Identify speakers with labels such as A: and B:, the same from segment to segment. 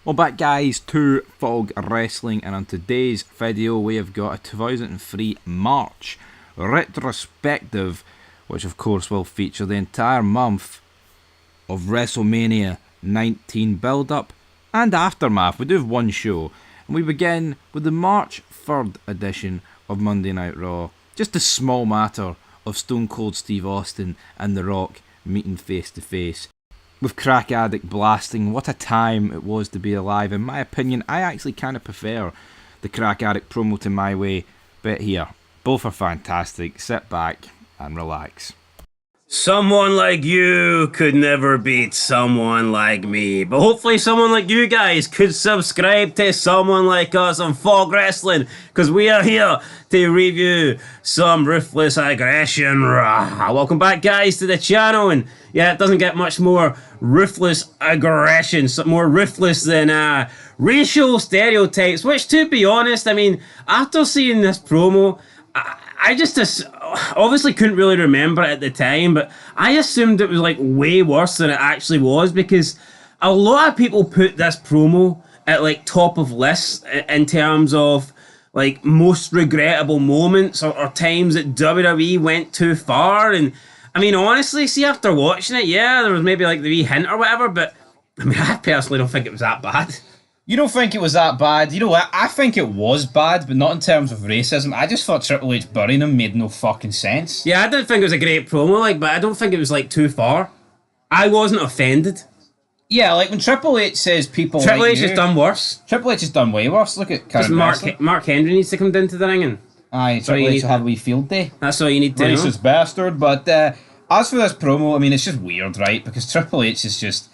A: Well, back guys to Fog Wrestling, and on today's video we have got a 2003 March retrospective, which of course will feature the entire month of WrestleMania 19 build-up and aftermath. We do have one show, and we begin with the March 3rd edition of Monday Night Raw. Just a small matter of Stone Cold Steve Austin and The Rock meeting face to face, with Crack Addict blasting. What a time it was to be alive. In my opinion, I actually kind of prefer the Crack Addict promo to My Way, but here, both are fantastic. Sit back and relax.
B: Someone like you could never beat someone like me, but hopefully someone like you guys could subscribe to someone like us on Fog Wrestling, because we are here to review some ruthless aggression. Welcome back guys to the channel, and yeah, it doesn't get much more ruthless aggression, more ruthless than racial stereotypes, which, to be honest, I mean, after seeing this promo, I just obviously couldn't really remember it at the time, but I assumed it was like way worse than it actually was, because a lot of people put this promo at like top of lists in terms of like most regrettable moments or times that WWE went too far. And I mean, honestly, see, after watching it, yeah, there was maybe like the wee hint or whatever, but I mean, I personally don't think it was that bad.
C: You don't think it was that bad? You know what? I think it was bad, but not in terms of racism. I just thought Triple H burying him made no fucking sense.
B: Yeah, I didn't think it was a great promo, like, but I don't think it was like too far. I wasn't offended.
C: Yeah, like when Triple H says people
B: Triple
C: like
B: H has done worse.
C: Triple H has done way worse. Look at
B: Just
C: current
B: Mark Henry needs to come down to the ring, and
C: aye, Triple H will have a wee field day.
B: that's all you need to know.
C: Racist bastard. But as for this promo, I mean, it's just weird, right? Because Triple H is just...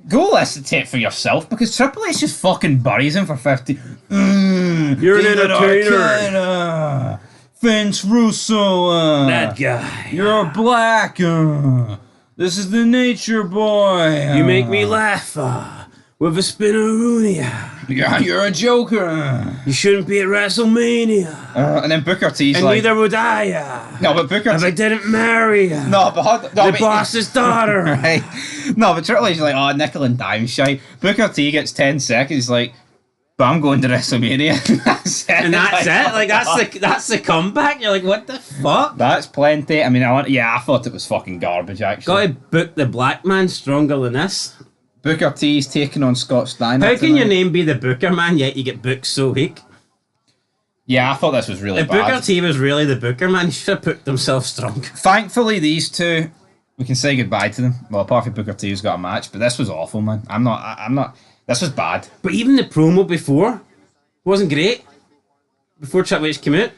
C: Go listen to it for yourself, because Triple H just fucking buries him for 50.
B: You're an entertainer.
C: Vince Russo.
B: That guy.
C: You're black. This is the nature boy.
B: You make me laugh with a spinnerunia.
C: Yeah, you're a joker.
B: You shouldn't be at WrestleMania.
C: And then Booker T's
B: and
C: like...
B: neither would I.
C: No, but Booker
B: if I didn't marry you.
C: No, but...
B: the boss's daughter.
C: Right. No, but Triple H is like, oh, nickel and dime shy. Booker T gets 10 seconds. He's like, but I'm going to WrestleMania. That's it.
B: And that's it. Like, that's the comeback. You're like, what the fuck?
C: That's plenty. I mean, I thought it was fucking garbage, actually.
B: Gotta book the black man stronger than this.
C: Booker T's taking on Scott Steiner.
B: How can your name be the Booker Man, yet you get booked so weak?
C: Yeah, I thought this was really
B: if
C: bad.
B: Booker T was really the Booker Man, he should have booked himself strong.
C: Thankfully, these two, we can say goodbye to them. Well, apart from Booker T, who's got a match, but this was awful, man. I'm not. This was bad.
B: But even the promo before wasn't great. Before Triple H came out.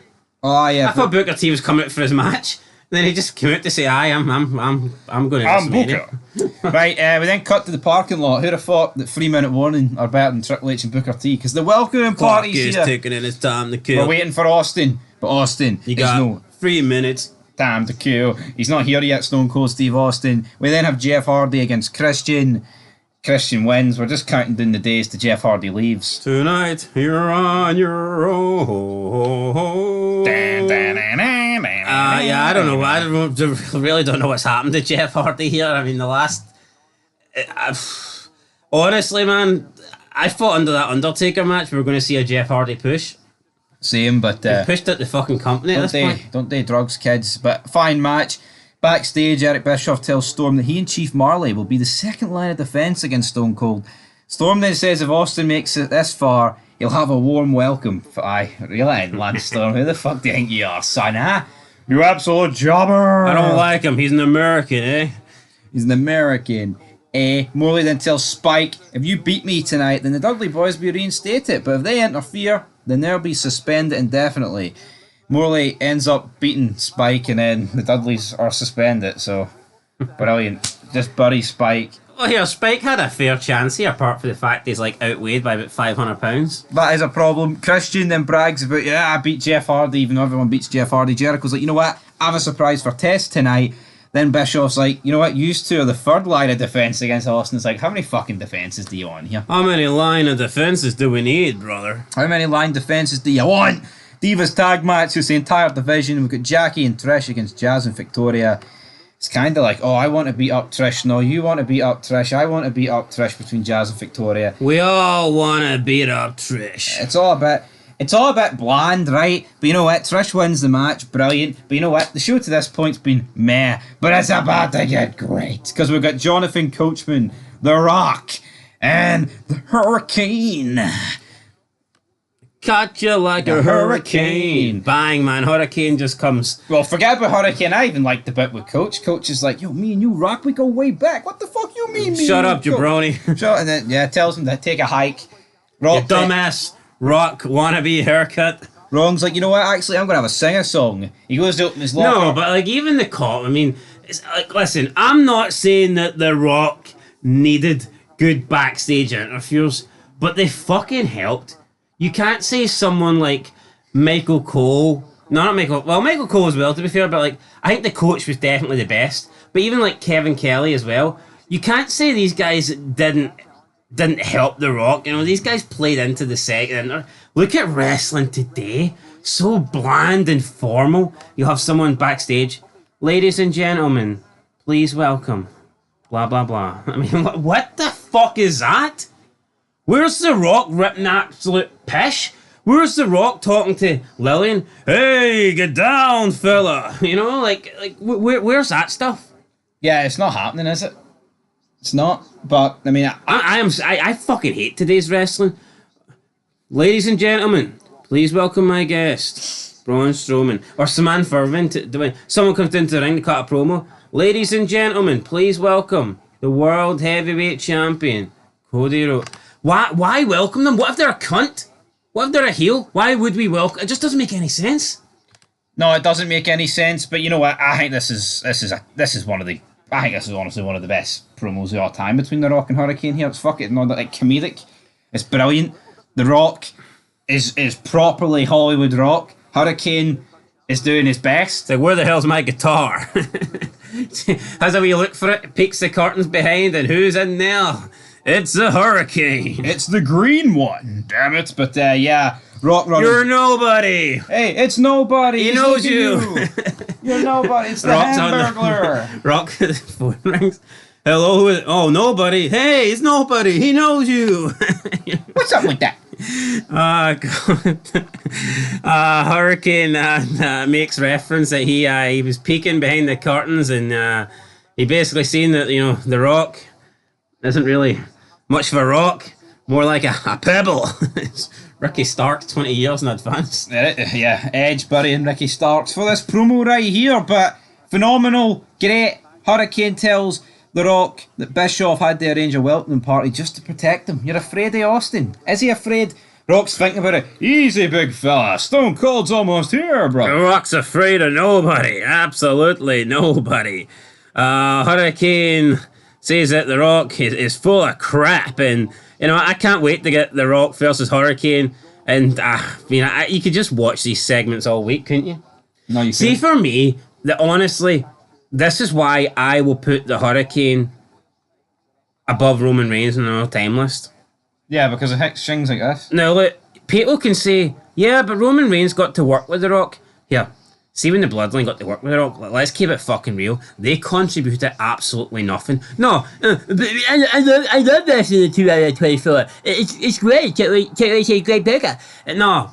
C: Oh yeah.
B: I thought Booker T was coming out for his match. And then he just came out to say, I'm going to WrestleMania.
C: Right, we then cut to the parking lot. Who'd have thought that 3-minute warning are better than Triple H and Booker T? Because the welcoming party's here.
B: taking in his time to kill.
C: We're waiting for Austin, but Austin
B: You got
C: no
B: 3 minutes.
C: time to kill. He's not here yet, Stone Cold Steve Austin. We then have Jeff Hardy against Christian. Christian wins. We're just counting down the days till Jeff Hardy leaves.
B: Tonight, you're on your own. Yeah, I don't know. Really don't know what's happened to Jeff Hardy here. I mean, honestly, man, I thought under that Undertaker match we were going to see a Jeff Hardy push.
C: Same, but
B: He pushed out the fucking company at this point.
C: Don't they drugs, kids? But fine match. Backstage, Eric Bischoff tells Storm that he and Chief Marley will be the second line of defense against Stone Cold. Storm then says if Austin makes it this far, he'll have a warm welcome. Aye, really, Lance Storm, who the fuck do you think you are, son, huh? You absolute jobber!
B: I don't like him. He's an American, eh?
C: He's an American. Morley then tells Spike, if you beat me tonight, then the Dudley Boys will be reinstated, but if they interfere, then they'll be suspended indefinitely. Morley ends up beating Spike, and then the Dudleys are suspended, so brilliant. Just bury Spike.
B: Well, here, Spike had a fair chance here, apart from the fact he's like outweighed by about 500 pounds.
C: That is a problem. Christian then brags about, yeah, I beat Jeff Hardy, even though everyone beats Jeff Hardy. Jericho's like, you know what, I have a surprise for Test tonight. Then Bischoff's like, you know what, used to are the third line of defense against Austin. It's like, how many fucking defenses do you want here?
B: How many line of defenses do we need, brother?
C: How many line defenses do you want? Divas tag match, it's the entire division. We've got Jackie and Trish against Jazz and Victoria. It's kind of like, oh, I want to beat up Trish. No, you want to beat up Trish. I want to beat up Trish between Jazz and Victoria.
B: We all want to beat up Trish.
C: It's all a bit bland, right? But you know what? Trish wins the match, brilliant. But you know what? The show to this point's been meh, but it's about to get great because we've got Jonathan Coachman, The Rock, and the Hurricane.
B: Caught you like a hurricane. Bang, man. Hurricane just comes.
C: Well, forget about Hurricane. I even like the bit with Coach. Coach is like, yo, me and you, Rock, we go way back. What the fuck you mean?
B: Shut up, jabroni.
C: And then, tells him to take a hike. Rock,
B: you dumbass Rock wannabe haircut.
C: Wrong's like, you know what? Actually, I'm going to have a sing-a-song. He goes to open his locker.
B: No, but like, even the cop, I mean, it's like, listen, I'm not saying that The Rock needed good backstage interviews, but they fucking helped. You can't say someone like Michael Cole. No, not Michael. Well, Michael Cole as well, to be fair, but like, I think the coach was definitely the best. But even like Kevin Kelly as well. You can't say these guys didn't help The Rock. You know, these guys played into the segment. Look at wrestling today. So bland and formal. You have someone backstage. Ladies and gentlemen, please welcome. Blah, blah, blah. I mean, what the fuck is that? Where's The Rock ripping absolute pish? Where's The Rock talking to Lillian? Hey, get down, fella. You know, like where's that stuff?
C: Yeah, it's not happening, is it? It's not. But I mean,
B: I fucking hate today's wrestling. Ladies and gentlemen, please welcome my guest, Braun Strowman, or Samantha Irvin. Someone comes into the ring to cut a promo. Ladies and gentlemen, please welcome the World Heavyweight Champion, Cody Rhodes. Why welcome them? What if they're a cunt? What if they're a heel? Why would we welcome? It just doesn't make any sense.
C: No, it doesn't make any sense. But you know what? I think this is honestly one of the best promos of all time between The Rock and Hurricane here. It's fucking not like comedic. It's brilliant. The Rock is properly Hollywood Rock. Hurricane is doing his best.
B: It's like, where the hell's my guitar? Has a wee look for it, peeks the curtains behind, and who's in there? It's a Hurricane.
C: It's the green one. Damn it. But yeah, Rock running.
B: You're nobody.
C: Hey, it's nobody.
B: He knows you.
C: You're nobody. It's the
B: Rock's
C: Hamburglar.
B: Rock, the phone rings. Hello. Oh, nobody. Hey, it's nobody. He knows you.
C: What's up with that?
B: God. Hurricane makes reference that he was peeking behind the curtains, and he basically seen that, you know, The Rock isn't really much of a rock, more like a pebble. It's Ricky Stark 20 years in advance.
C: Yeah, Edge burying Ricky Starks for this promo right here, but phenomenal, great. Hurricane tells The Rock that Bischoff had to arrange a welcoming party just to protect him. You're afraid of Austin? Is he afraid? Rock's thinking about it. Easy, big fella. Stone Cold's almost here, bro.
B: The Rock's afraid of nobody. Absolutely nobody. Hurricane says that The Rock is full of crap, and you know, I can't wait to get The Rock versus Hurricane. And you could just watch these segments all week, couldn't you?
C: No, you
B: see, for me, honestly, this is why I will put the Hurricane above Roman Reigns on our time list.
C: Yeah, because it hits things like this.
B: Now, look, people can say, yeah, but Roman Reigns got to work with The Rock. Here, see when the Bloodline got to work with The Rock? Let's keep it fucking real. They contributed absolutely nothing. No, I love this in the 2 out of 24. It's great. It's a great bigger. No,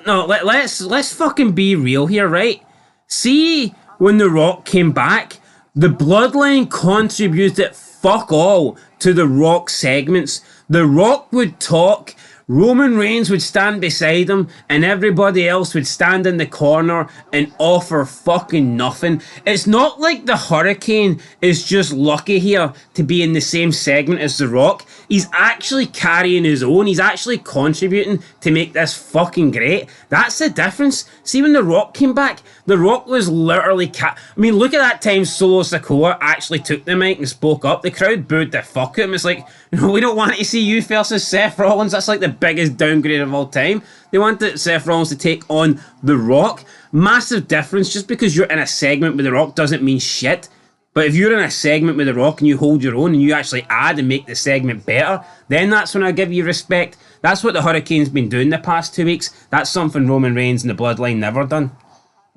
B: let's fucking be real here, right? See, when The Rock came back, the Bloodline contributed fuck all to The Rock segments. The Rock would talk, Roman Reigns would stand beside him, and everybody else would stand in the corner and offer fucking nothing. It's not like the Hurricane is just lucky here to be in the same segment as The Rock. He's actually carrying his own. He's actually contributing to make this fucking great. That's the difference. See, when The Rock came back, The Rock was literally... look at that time Solo Sikoa actually took the mic and spoke up. The crowd booed the fuck out of him. It's like, we don't want to see you versus Seth Rollins. That's like the biggest downgrade of all time. They wanted Seth Rollins to take on The Rock. Massive difference. Just because you're in a segment with The Rock doesn't mean shit. But if you're in a segment with The Rock and you hold your own and you actually add and make the segment better, then that's when I give you respect. That's what the Hurricane's been doing the past 2 weeks. That's something Roman Reigns and the Bloodline never done.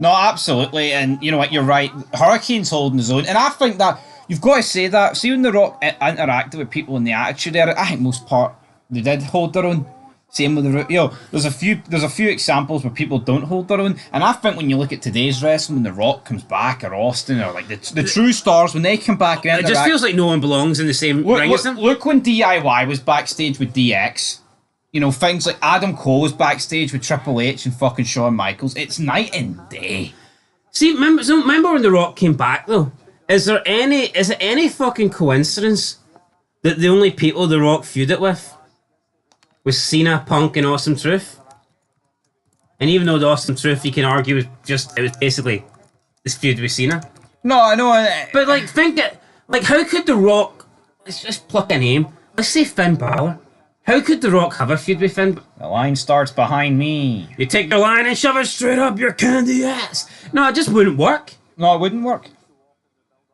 C: No, absolutely, and you know what? You're right. Hurricane's holding his own, and I think that you've got to say that. See, when The Rock interacted with people in the Attitude Era, I think most part they did hold their own. Same with there's a few examples where people don't hold their own, and I think when you look at today's wrestling, when The Rock comes back, or Austin, or like the true stars, when they come back, and
B: it just feels like no one belongs in the same ring as them.
C: Look when DIY was backstage with DX. You know, things like Adam Cole was backstage with Triple H and fucking Shawn Michaels. It's night and day.
B: See, remember when The Rock came back though? Is it any fucking coincidence that the only people The Rock feuded with was Cena, Punk, and Awesome Truth? And even though the Awesome Truth, you can argue, it was basically this feud with Cena.
C: No, I know.
B: But like, how could The Rock? Let's just pluck a name. Let's say Finn Balor. How could The Rock have a feud with Finn?
C: The line starts behind me.
B: You take the line and shove it straight up your candy ass. No, it just wouldn't work.
C: No, it wouldn't work.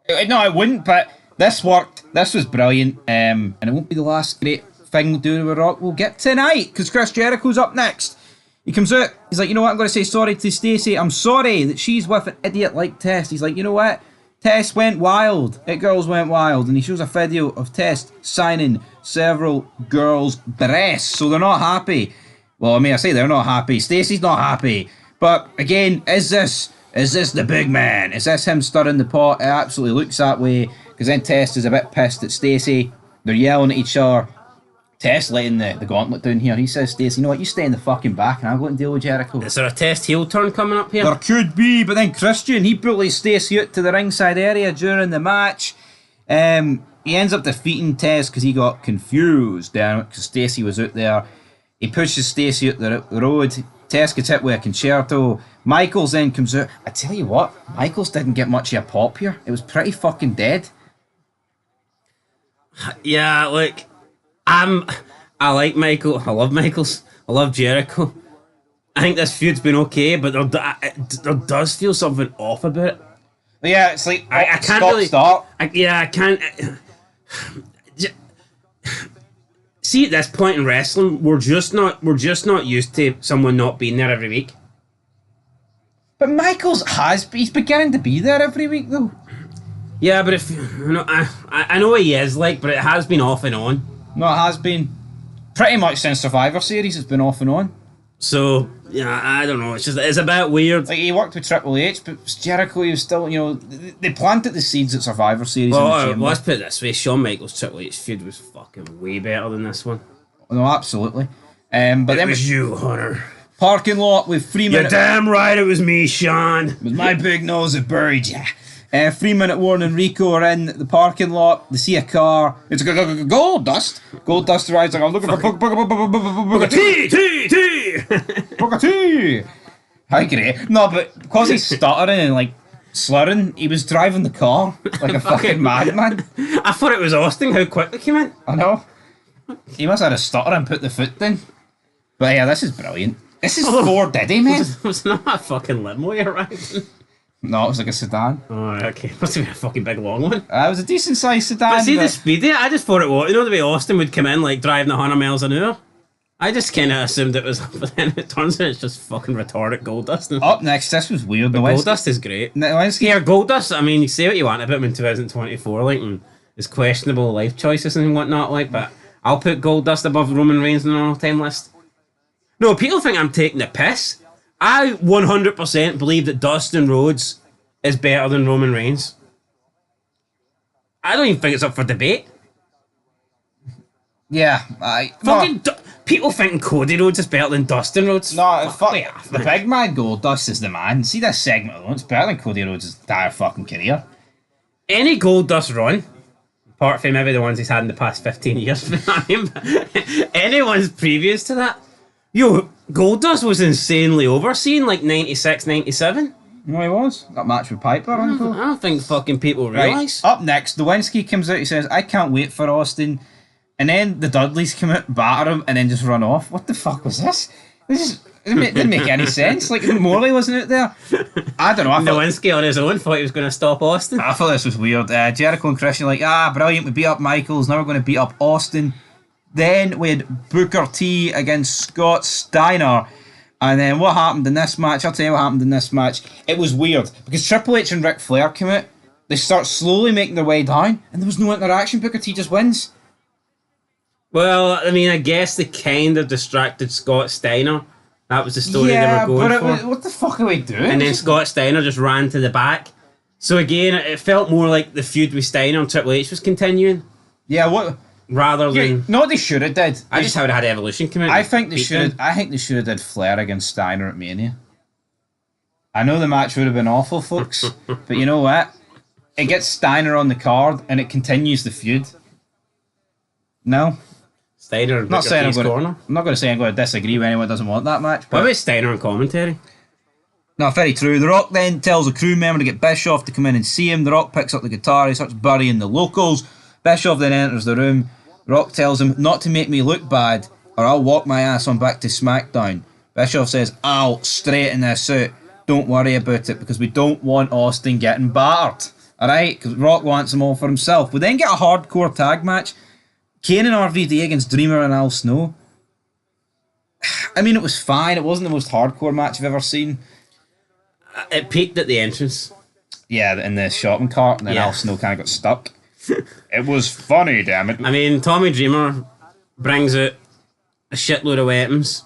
C: No, it wouldn't. But this worked. This was brilliant. And it won't be the last great thing we'll do with Rock. We'll get tonight because Chris Jericho's up next. He comes out. He's like, you know what? I'm going to say sorry to Stacey. I'm sorry that she's with an idiot like Test. He's like, you know what? Test went wild. It girls went wild. And he shows a video of Test signing several girls' breasts. So they're not happy. Well, I mean, I say they're not happy. Stacey's not happy. But again, is this the big man? Is this him stirring the pot? It absolutely looks that way. Because then Test is a bit pissed at Stacey. They're yelling at each other. Test letting the gauntlet down here. He says, Stacey, you know what? You stay in the fucking back and I'll go and deal with Jericho.
B: Is there a Test heel turn coming up here?
C: There could be, but then Christian, he bullies Stacey out to the ringside area during the match. He ends up defeating Test because he got confused because Stacey was out there. He pushes Stacey out the road. Test gets hit with a concerto. Michaels then comes out. I tell you what, Michaels didn't get much of a pop here. It was pretty fucking dead.
B: Yeah, look, I like Michael. I love Michaels. I love Jericho. I think this feud's been okay, but there does feel something off about it.
C: Yeah, it's like
B: I can't
C: stop,
B: really
C: stop.
B: I can't. See, at this point in wrestling, we're just not used to someone not being there every week.
C: But Michaels he's beginning to be there every week though.
B: Yeah, but if you know, I know he is like, but it has been off and on.
C: No, it has been pretty much since Survivor Series. It's been off and on.
B: So yeah, I don't know. It's a bit weird.
C: Like he worked with Triple H, but Jericho, he was still, you know, they planted the seeds at Survivor Series.
B: Well, let's put it this way: Shawn Michaels Triple H feud was fucking way better than this one.
C: No, absolutely. But then
B: it was you, Hunter.
C: Parking lot with 3 minutes.
B: You're damn right, it was me, Sean.
C: With my big nose that buried ya. 3 minute warning. Rico are in the parking lot. They see a car. It's Gold Dust. Gold Dust arrives like, I'm looking for Booker T. Booker T. How great. No, but because he's stuttering and like slurring, he was driving the car like a fucking madman.
B: I thought it was Austin. How quickly came in.
C: I know. He must have had a stutter and put the foot down. But yeah, this is brilliant. This is for Diddy, man.
B: Was not a fucking limo you're riding?
C: No, it was like a sedan.
B: Oh, okay. Must have been a fucking big long one.
C: It was a decent sized sedan.
B: But see the speed of it, I just thought it was. You know the way Austin would come in like driving 100 miles an hour? I just kind of assumed it was, but then it turns out it's just fucking retarded Goldust.
C: Up next, this was weird.
B: Goldust is great. Yeah, Goldust, I mean, you say what you want about him in 2024, like, and his questionable life choices and whatnot, like, but I'll put Goldust above Roman Reigns on the all-time list. No, people think I'm taking the piss. I 100% believe that Dustin Rhodes is better than Roman Reigns. I don't even think it's up for debate.
C: Yeah,
B: people thinking Cody Rhodes is better than Dustin Rhodes.
C: No, the big man Goldust is the man. See this segment alone, it's better than Cody Rhodes' entire fucking career.
B: Any Goldust run, apart from maybe the ones he's had in the past 15 years, anyone's previous to that, Goldust was insanely overseen, like 96, 97.
C: No, he was. That match with Piper,
B: I don't think fucking people realise.
C: Right. Up next, Lewinsky comes out, he says, I can't wait for Austin. And then the Dudleys come out, batter him, and then just run off. What the fuck was this? This didn't make any sense. Like, Morley wasn't out there. I don't know.
B: Lewinsky on his own thought he was going to stop Austin.
C: I thought this was weird. Jericho and Christian like, brilliant, we beat up Michaels, now we're going to beat up Austin. Then we had Booker T against Scott Steiner. And then what happened in this match? I'll tell you what happened in this match. It was weird because Triple H and Ric Flair come out. They start slowly making their way down, and there was no interaction. Booker T just wins.
B: Well, I mean, I guess they kind of distracted Scott Steiner. That was the story they were going for.
C: What the fuck are we doing?
B: And then Scott Steiner just ran to the back. So again, it felt more like the feud with Steiner and Triple H was continuing.
C: Yeah, what?
B: Rather than...
C: No, they should have did.
B: I just would have had Evolution come in.
C: I think they should have did Flair against Steiner at Mania. I know the match would have been awful, folks, but you know what? It gets Steiner on the card and it continues the feud. No?
B: Steiner and Booker T's corner.
C: I'm not going to say I'm going to disagree with anyone who doesn't want that match.
B: What about Steiner on commentary?
C: No, very true. The Rock then tells a crew member to get Bischoff to come in and see him. The Rock picks up the guitar. He starts burying the locals. Bischoff then enters the room. The Rock tells him not to make me look bad or I'll walk my ass on back to SmackDown. Bischoff says, I'll straighten this out. Don't worry about it because we don't want Austin getting battered. Alright? Because Rock wants them all for himself. We then get a hardcore tag match. Kane and RVD against Dreamer and Al Snow. I mean, it was fine. It wasn't the most hardcore match I've ever seen.
B: It peaked at the entrance.
C: Yeah, in the shopping cart, and then Al Snow kind of got stuck. It was funny, damn it.
B: I mean, Tommy Dreamer brings out a shitload of weapons,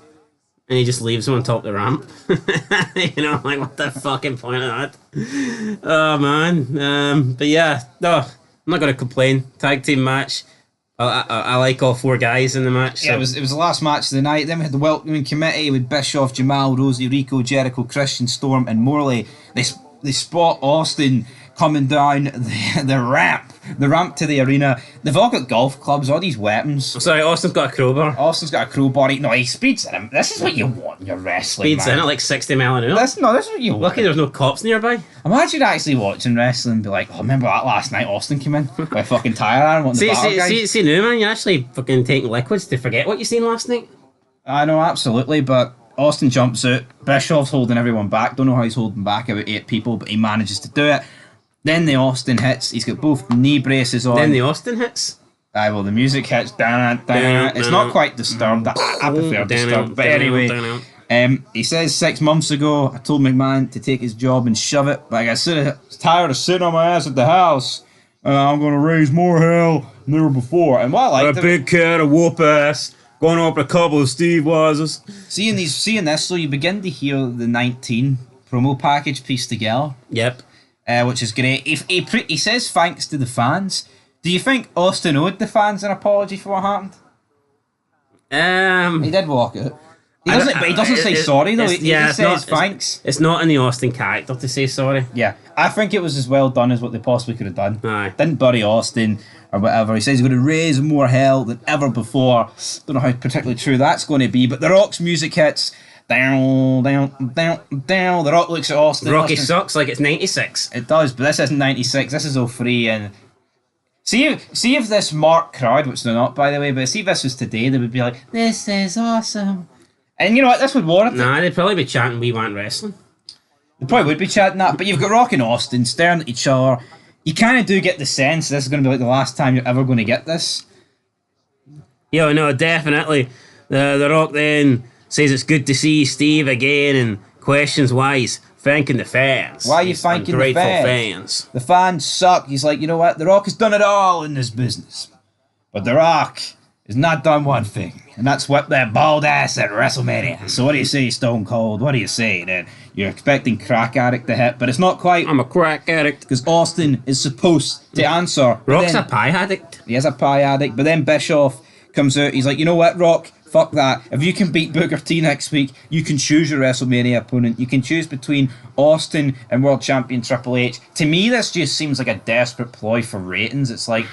B: and he just leaves them on top of the ramp. You know, like, what the fucking point of that? Oh, man. But yeah, no, I'm not going to complain. Tag team match. I like all four guys in the match. So.
C: Yeah, it was the last match of the night. Then we had the welcoming committee with Bischoff, Jamal, Rosie, Rico, Jericho, Christian, Storm, and Morley. They spot Austin coming down the ramp to the arena. They've all got golf clubs, all these weapons.
B: Sorry, Austin's got a crowbar.
C: Austin's got a crowbar. No, he speeds in him. This is what you want in your wrestling,
B: Speeds in at like 60 mile an hour.
C: This is what you want.
B: Lucky there's no cops nearby.
C: Imagine actually watching wrestling and be like, oh, remember that last night Austin came in with a fucking tire iron wanting the bar guys?
B: See now, man, you're actually fucking taking liquids to forget what you seen last night.
C: I know, absolutely, but Austin jumps out. Bischoff's holding everyone back. Don't know how he's holding back about 8 people, but he manages to do it. Then the Austin hits. He's got both knee braces on.
B: Then the Austin hits?
C: Aye, well, the music hits. It's not quite Disturbed. I prefer Disturbed. But anyway, he says 6 months ago, I told McMahon to take his job and shove it, but I got tired of sitting on my ass at the house. I'm going to raise more hell than ever before. And what I like...
B: A big cat, a whoop ass. Going up a couple of Steve Wazes.
C: Seeing this, so you begin to hear the 19 promo package pieced together.
B: Yep.
C: Which is great. He says thanks to the fans. Do you think Austin owed the fans an apology for what happened? He did walk out. He doesn't say sorry though. He just says thanks.
B: It's not in the Austin character to say sorry.
C: Yeah, I think it was as well done as what they possibly could have done.
B: Aye.
C: Didn't bury Austin or whatever. He says he's going to raise more hell than ever before. Don't know how particularly true that's going to be, but The Rock's music hits. Down. The Rock looks at Austin.
B: Rocky sucks like it's 96.
C: It does, but this isn't 96. This is 03. And see if this Mark crowd, which they're not, by the way, but see if this was today, they would be like, "This is awesome." And you know what? This would warrant it.
B: Nah, they'd probably be chanting, "We want wrestling."
C: They probably would be chanting that, but you've got Rock and Austin staring at each other. You kind of do get the sense this is going to be like the last time you're ever going to get this.
B: Yo, no, definitely. The Rock then says it's good to see Steve again and questions why he's thanking the fans.
C: Why are you thanking the fans? The fans suck. He's like, you know what? The Rock has done it all in this business. But The Rock has not done one thing, and that's whip that bald ass at WrestleMania. So what do you say, Stone Cold? What do you say then? You're expecting Crack Addict to hit, but it's not quite.
B: I'm a crack addict.
C: Because Austin is supposed to answer.
B: Rock's a pie addict.
C: He is a pie addict, but then Bischoff comes out. He's like, you know what, Rock? Fuck that. If you can beat Booker T next week, you can choose your WrestleMania opponent. You can choose between Austin and World Champion Triple H. To me, this just seems like a desperate ploy for ratings. It's like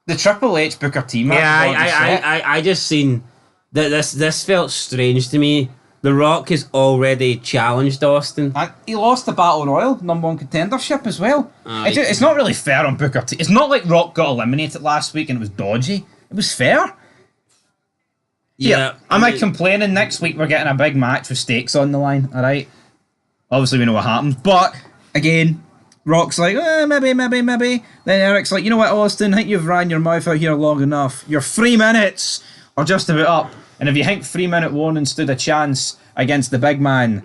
C: the Triple H Booker T match.
B: Yeah, I just seen that this felt strange to me. The Rock has already challenged Austin.
C: And he lost the Battle Royal #1 contendership as well. It's not really fair on Booker T. It's not like Rock got eliminated last week and it was dodgy. It was fair. Yeah, am I complaining? Next week we're getting a big match with stakes on the line, alright? Obviously we know what happens, but again, Rock's like, maybe. Then Eric's like, you know what, Austin, I think you've ran your mouth out here long enough. Your 3 minutes are just about up. And if you think 3 minute warning stood a chance against the big man.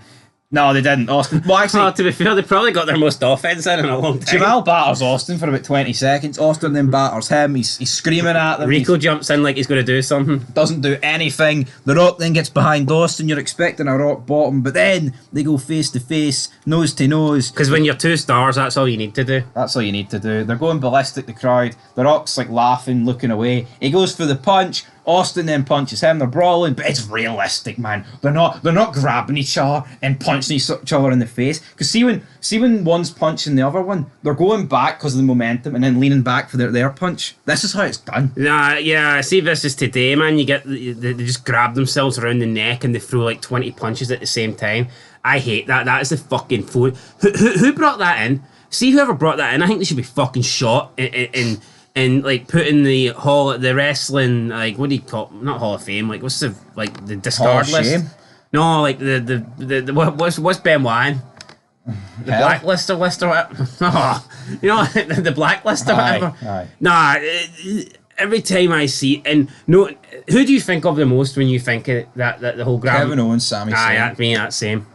C: No, they didn't. Austin. Well, actually,
B: Oh, to be fair, they probably got their most offense in a long time.
C: Jamal batters Austin for about 20 seconds. Austin then batters him. He's screaming at them.
B: Rico jumps in like he's going to do something.
C: Doesn't do anything. The Rock then gets behind Austin. You're expecting a rock bottom, but then they go face to face, nose to nose.
B: Because when you're 2 stars, that's all you need to do.
C: That's all you need to do. They're going ballistic, the crowd. The Rock's like laughing, looking away. He goes for the punch. Austin then punches him. They're brawling, but it's realistic, man. They're not grabbing each other and punching each other in the face. Because see when one's punching the other one, they're going back because of the momentum and then leaning back for their punch. This is how it's done.
B: Nah, yeah. See, this is today, man. You get they just grab themselves around the neck and they throw like 20 punches at the same time. I hate that. That is the fucking food. Who brought that in? See, whoever brought that in, I think they should be fucking shot and like put in the wrestling, like, what do you call it? Not Hall of Fame, like what's the discard list?
C: Shame?
B: No, like the what's Benoit? The
C: Hell?
B: blacklist or list or whatever. Oh, you know, the blacklist or whatever.
C: Aye.
B: Nah, every time I see and no, who do you think of the most when you think of that the whole grab?
C: Kevin Owens, Sami Zayn.
B: That's me, that's same.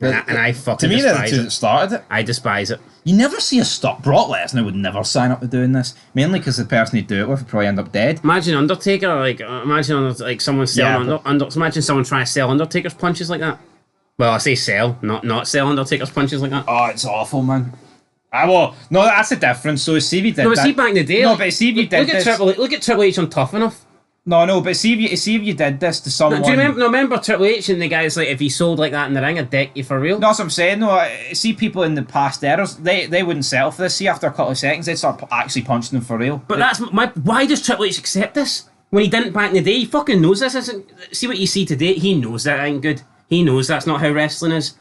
B: And I fucking
C: To me, they're the
B: despise
C: two
B: it.
C: that started it.
B: I despise it.
C: You never see a stop. Brock Lesnar would never sign up to doing this. Mainly because the person he'd do it with would probably end up dead.
B: Imagine Undertaker, like someone selling
C: Yeah,
B: imagine someone trying to sell Undertaker's punches like that. Well, I say sell, not sell Undertaker's punches like that.
C: Oh, it's awful, man. Well, no, that's the difference. So see if you did
B: No, but
C: that.
B: see back in the day.
C: No,
B: like,
C: but see if you did
B: look at
C: this.
B: Look at Triple H on Tough Enough.
C: No, but see if you did this to someone.
B: Do you remember Triple H and the guys like if he sold like that in the ring, I'd deck you for real.
C: No, that's what I'm saying. No, see people in the past eras, they wouldn't settle for this. See, after a couple of seconds, they'd start actually punching them for real.
B: But that's my. Why does Triple H accept this when he didn't back in the day? He fucking knows this isn't. See what you see today. He knows that ain't good. He knows that's not how wrestling is.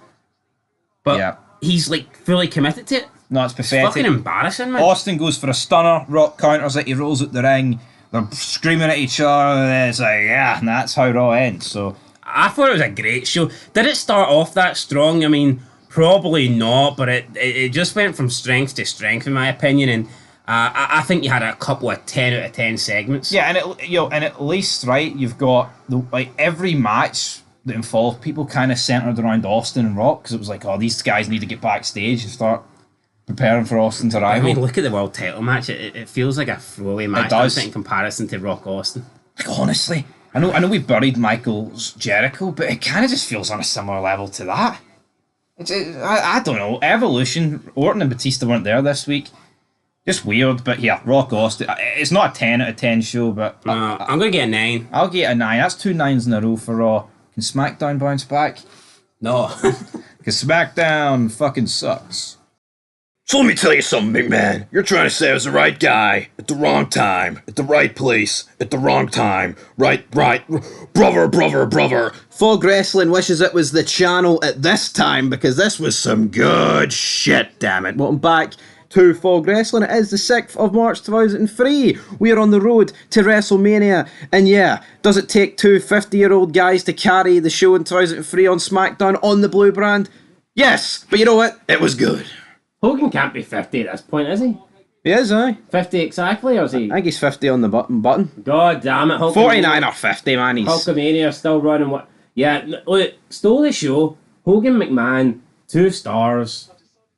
B: But
C: Yeah.
B: he's like fully committed to it.
C: No, it's pathetic.
B: Fucking embarrassing, man.
C: Austin goes for a stunner. Rock counters it. He rolls out the ring. They're screaming at each other. And it's like, yeah, and that's how Raw ends. So
B: I thought it was a great show. Did it start off that strong? I mean, probably not, but it just went from strength to strength, in my opinion. And I think you had a couple of 10 out of 10 segments.
C: yeah, and at least right, you've got every match that involved people kind of centered around Austin and Rock because it was like, oh, these guys need to get backstage and start preparing for Austin's
B: I
C: arrival.
B: mean, look at the world title match. It feels like a throwaway match.
C: does.
B: In comparison to Rock Austin.
C: Like, honestly, I know we buried Michael's Jericho, but it kind of just feels on a similar level to that. I don't know. Evolution, Orton and Batista weren't there this week. Just weird, but yeah, Rock Austin. It's not a 10 out of 10 show, but
B: I'm going to get a 9.
C: I'll get a 9. That's 2 9s in a row for Raw. Can SmackDown bounce back?
B: No.
C: Because SmackDown fucking sucks.
D: So let me tell you something, big man. You're trying to say I was the right guy at the wrong time, at the right place, at the wrong time. Right, brother. Fog Wrestling wishes it was the channel at this time because this was some good shit, damn it. Welcome back to Fog Wrestling. It is the 6th of March 2003. We are on the road to WrestleMania. And yeah, does it take two 50-year-old guys to carry the show in 2003 on SmackDown on the blue brand? Yes, but you know what? It was good.
B: Hogan can't be 50 at this point, is he?
C: He is, aye.
B: 50 exactly, or is he?
C: I think he's 50 on the button.
B: God damn it.
C: 49 or 50, man. He's...
B: Hulkamania still running. What? Yeah, look, stole the show. Hogan McMahon, 2 stars.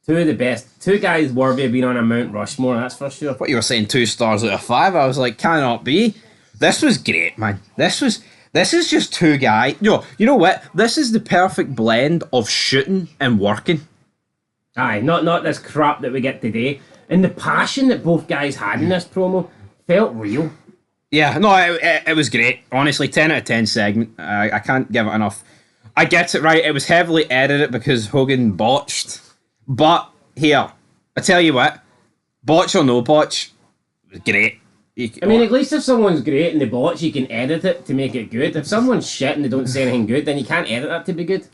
B: 2 of the best. 2 guys worthy of being on a Mount Rushmore, that's for sure.
C: What you were saying, 2 stars out of 5. I was like, cannot be. This was great, man. This is just 2 guys. You know what? This is the perfect blend of shooting and working.
B: Aye, not this crap that we get today. And the passion that both guys had in this promo felt real.
C: Yeah, no, it was great. Honestly, 10 out of 10 segment. I can't give it enough. I get it right. It was heavily edited because Hogan botched. But here, I tell you what, botch or no botch, it was great.
B: I mean, at least if someone's great and they botch, you can edit it to make it good. If someone's shit and they don't say anything good, then you can't edit that to be good.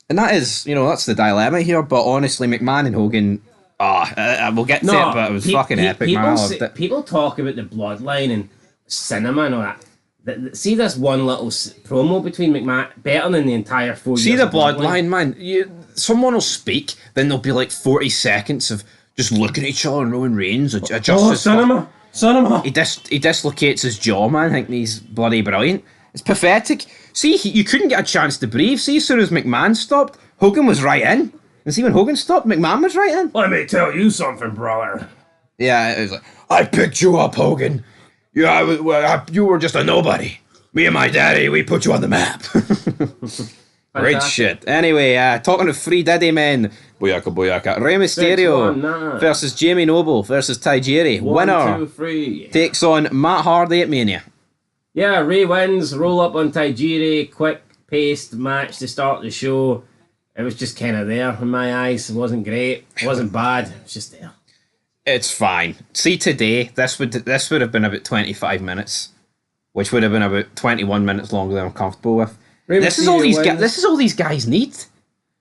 C: And that is, that's the dilemma here. But honestly, McMahon and Hogan, we'll get to it, but it was fucking epic, man. I loved it.
B: People talk about the bloodline and cinema and all that. See this one little promo between McMahon, better than the entire 4 years.
C: See the
B: of
C: bloodline, man. Someone will speak, then there'll be like 40 seconds of just looking at each other and Roman Reigns adjusts
B: cinema.
C: He dislocates his jaw, man, thinking he's bloody brilliant. It's pathetic.
D: you couldn't get a chance to breathe. See, as soon as McMahon stopped, Hogan was right in. And see, when Hogan stopped, McMahon was right in.
B: Let me tell you something, brother.
D: Yeah, it was like, I picked you up, Hogan. You were just a nobody. Me and my daddy, we put you on the map. Great shit. Anyway, talking to three Diddy men. Booyaka, booyaka. Rey Mysterio versus Jamie Noble versus Tajiri. Winner
B: 1, 2, 3.
D: takes on Matt Hardy at Mania.
B: Yeah, Ray wins. Roll up on Tajiri. Quick-paced match to start the show. It was just kind of there in my eyes. It wasn't great. It wasn't bad. It was just there.
D: It's fine. See, today, this would have been about 25 minutes, which would have been about 21 minutes longer than I'm comfortable with. This is all these guys need.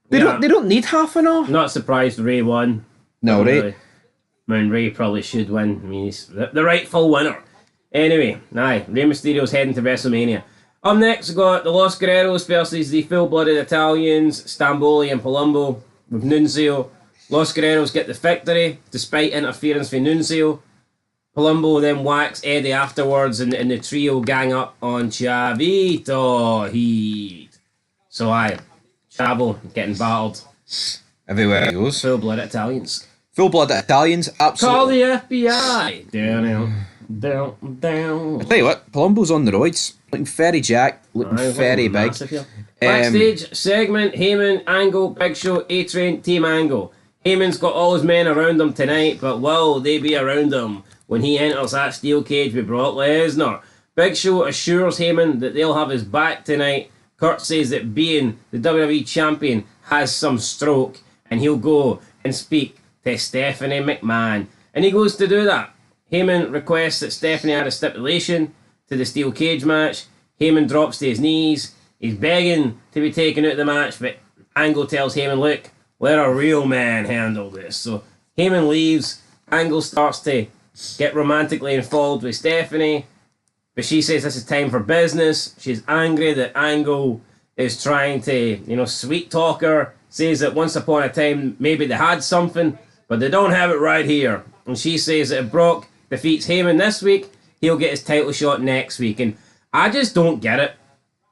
D: They don't need half an hour.
B: Not surprised Ray won.
D: No, Ray.
B: Really. I mean, Ray probably should win. I mean, he's the rightful winner. Anyway, Rey Mysterio's heading to WrestleMania. Up next, we got the Los Guerreros versus the full-blooded Italians, Stamboli and Palumbo, with Nunzio. Los Guerreros get the victory, despite interference from Nunzio. Palumbo then whacks Eddie afterwards, and the trio gang up on Chavito Heat. So Chavo getting battled.
D: Everywhere he goes.
B: Full-blooded Italians.
D: Full-blooded Italians, absolutely.
B: Call the FBI! Down.
D: I tell you what, Palumbo's on the roids. Looking very jacked, looking very big.
B: Backstage segment, Heyman, Angle, Big Show, A-Train, Team Angle. Heyman's got all his men around him tonight, but will they be around him when he enters that steel cage with Brock Lesnar? Big Show assures Heyman that they'll have his back tonight. Kurt says that being the WWE champion has some stroke, and he'll go and speak to Stephanie McMahon. And he goes to do that. Heyman requests that Stephanie add a stipulation to the steel cage match. Heyman drops to his knees. He's begging to be taken out of the match, but Angle tells Heyman, look, let a real man handle this. So Heyman leaves. Angle starts to get romantically involved with Stephanie, but she says this is time for business. She's angry that Angle is trying to, sweet talk her, says that once upon a time maybe they had something, but they don't have it right here. And she says that if Brock defeats Heyman this week, he'll get his title shot next week. And I just don't get it.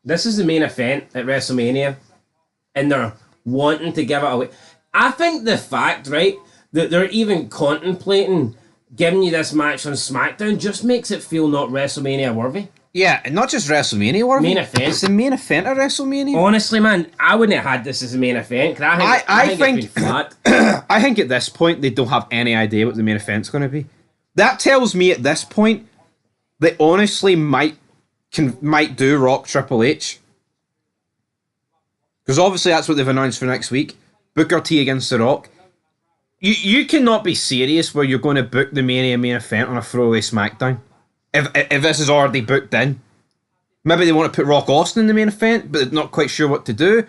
B: This is the main event at WrestleMania, and they're wanting to give it away. I think the fact, right, that they're even contemplating giving you this match on SmackDown just makes it feel not WrestleMania worthy.
D: Yeah, and not just WrestleMania worthy.
B: Main event.
D: It's the main event of WrestleMania.
B: Honestly, man, I wouldn't have had this as a main event. Cause I think it's been flat.
D: I think at this point they don't have any idea what the main event's going to be. That tells me at this point they honestly might do Rock Triple H. Because obviously that's what they've announced for next week. Booker T against The Rock. You cannot be serious where you're going to book the Mania main event on a throwaway SmackDown. If this is already booked in. Maybe they want to put Rock Austin in the main event, but they're not quite sure what to do.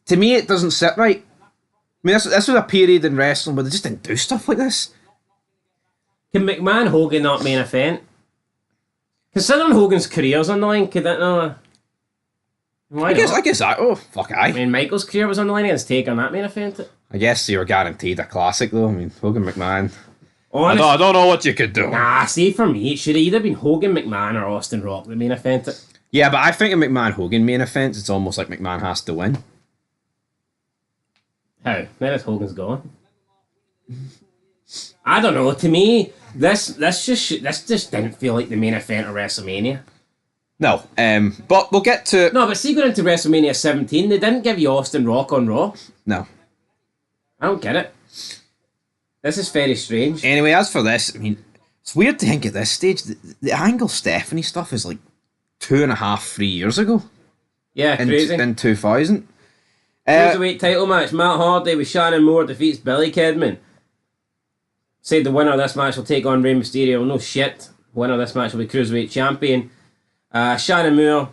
D: To me, it doesn't sit right. I mean, this was a period in wrestling where they just didn't do stuff like this.
B: Can McMahon Hogan not main event? Considering Hogan's career's on the line, could that not?
D: I guess that. Oh, fuck,
B: I mean, Michael's career was on the line against Take on that main event.
D: I guess you were guaranteed a classic, though. I mean, Hogan McMahon.
B: Honest,
D: I don't know what you could do.
B: Nah, see, for me, it should have either been Hogan McMahon or Austin Rock the main event.
D: Yeah, but I think a McMahon Hogan main event, it's almost like McMahon has to win.
B: How? Then if Hogan's gone. I don't know. To me, this just didn't feel like the main event of WrestleMania.
D: No, but we'll get to...
B: No, but see, going into WrestleMania 17, they didn't give you Austin Rock on Raw.
D: No.
B: I don't get it. This is very strange.
D: Anyway, as for this, I mean, it's weird to think at this stage, the Angle Stephanie stuff is like 2.5, 3 years ago.
B: Yeah, crazy.
D: In 2000.
B: Cruiserweight title match. Matt Hardy with Shannon Moore defeats Billy Kidman. Said the winner of this match will take on Rey Mysterio. No shit. Winner of this match will be Cruiserweight champion. Shannon Moore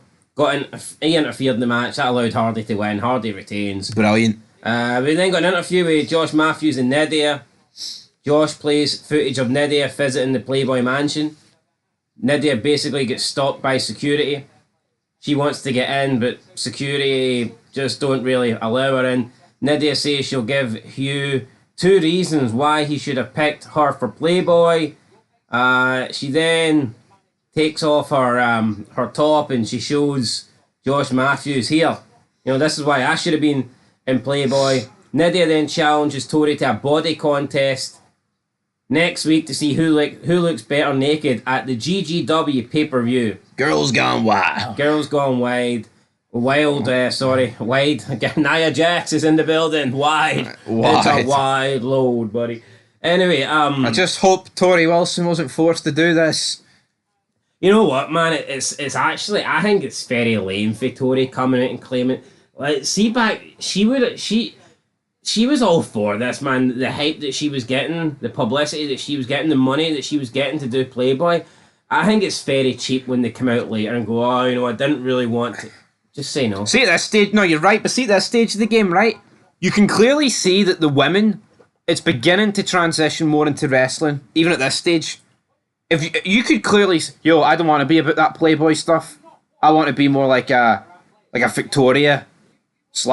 B: he interfered in the match. That allowed Hardy to win. Hardy retains.
D: Brilliant.
B: We then got an interview with Josh Matthews and Nydia. Josh plays footage of Nydia visiting the Playboy Mansion. Nydia basically gets stopped by security. She wants to get in, but security just don't really allow her in. Nydia says she'll give Hugh 2 reasons why he should have picked her for Playboy. She then takes off her top and she shows Josh Matthews here. You know, this is why I should have been in Playboy. Nydia then challenges Tori to a body contest next week to see who looks better naked at the GGW pay-per-view.
D: Girls Gone Wild.
B: Girls Gone Wide. Wide. Nia Jax is in the building. Wide. It's a wide load, buddy. Anyway,
A: I just hope Tori Wilson wasn't forced to do this.
B: You know what, man? It's actually, I think it's very lame for Tori coming out and claiming, like, see back, she was all for this, man. The hype that she was getting, the publicity that she was getting, the money that she was getting to do Playboy. I think it's very cheap when they come out later and go, oh, you know, I didn't really want to. Just say no.
A: See at this stage, no, you're right, but see at this stage of the game, right? You can clearly see that the women, it's beginning to transition more into wrestling, even at this stage. If you could clearly, I don't want to be about that Playboy stuff. I want to be more like a Victoria /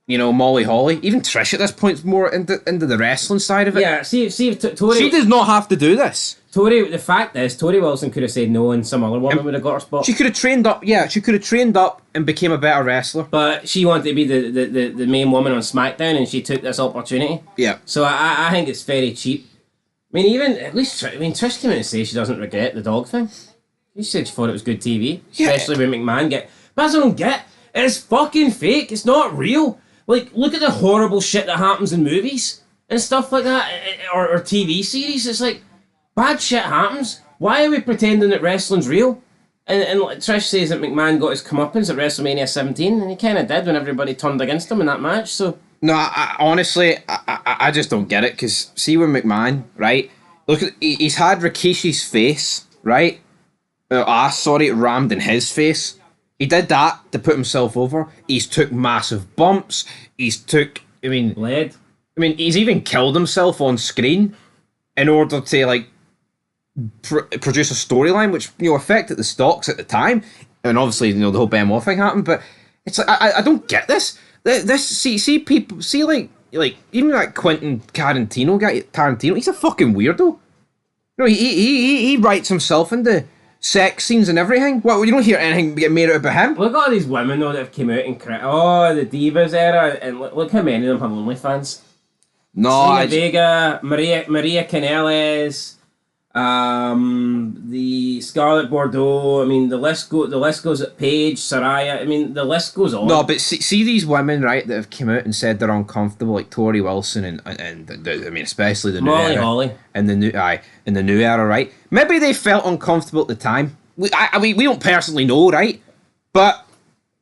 A: Molly Holly. Even Trish at this point's more into the wrestling side of it.
B: Yeah, see if Tori...
A: She does not have to do this.
B: The fact is, Tori Wilson could have said no and some other woman would have got her spot.
A: She could have trained up, she could have trained up and became a better wrestler.
B: But she wanted to be the main woman on SmackDown and she took this opportunity.
A: Yeah.
B: So I think it's very cheap. I mean, Trish came out and say she doesn't regret the dog thing. She said she thought it was good TV.
A: Yeah.
B: Especially when McMahon But I don't get, it's fucking fake, it's not real. Like, look at the horrible shit that happens in movies and stuff like that, or TV series. It's like, bad shit happens. Why are we pretending that wrestling's real? And like Trish says that McMahon got his comeuppance at WrestleMania 17, and he kind of did when everybody turned against him in that match, so...
A: No, honestly, I just don't get it, because see with McMahon, right? Look, he's had Rikishi's face, right? Rammed in his face. He did that to put himself over. He's took massive bumps. He's
B: Bled.
A: He's even killed himself on screen in order to, like, produce a storyline, which, affected the stocks at the time. And obviously, the whole Benoit thing happened, but it's like, I don't get this. See people, like even that Quentin Tarantino guy, he's a fucking weirdo. He writes himself into sex scenes and everything. Well, you don't hear anything get made out about him.
B: Look at all these women though that have come out and the Divas era, and look how many of them have OnlyFans.
A: No,
B: Vega, Maria Canales, the Scarlett Bordeaux. I mean, the list goes at Paige, Saraya. I mean, the list goes on.
A: No, but see these women, right, that have come out and said they're uncomfortable, like Tori Wilson and especially the new
B: Molly
A: era,
B: Holly,
A: and in the new era, right? Maybe they felt uncomfortable at the time. We don't personally know, right? But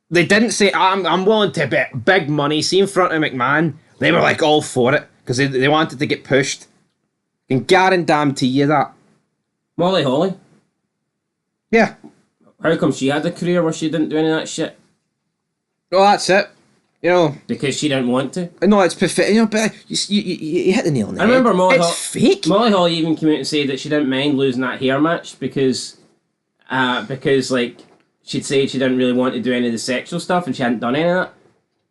A: they didn't say I'm willing to bet big money. See in front of McMahon, they were like all for it because they wanted to get pushed. I can guarantee you that.
B: Molly Holly?
A: Yeah.
B: How come she had a career where she didn't do any of that shit?
A: Well, that's it.
B: Because she didn't want to.
A: No, it's perfect. But you hit the nail on the head.
B: I remember
A: It's fake.
B: Molly Holly even came out and said that she didn't mind losing that hair match because like she'd said she didn't really want to do any of the sexual stuff and she hadn't done any of that.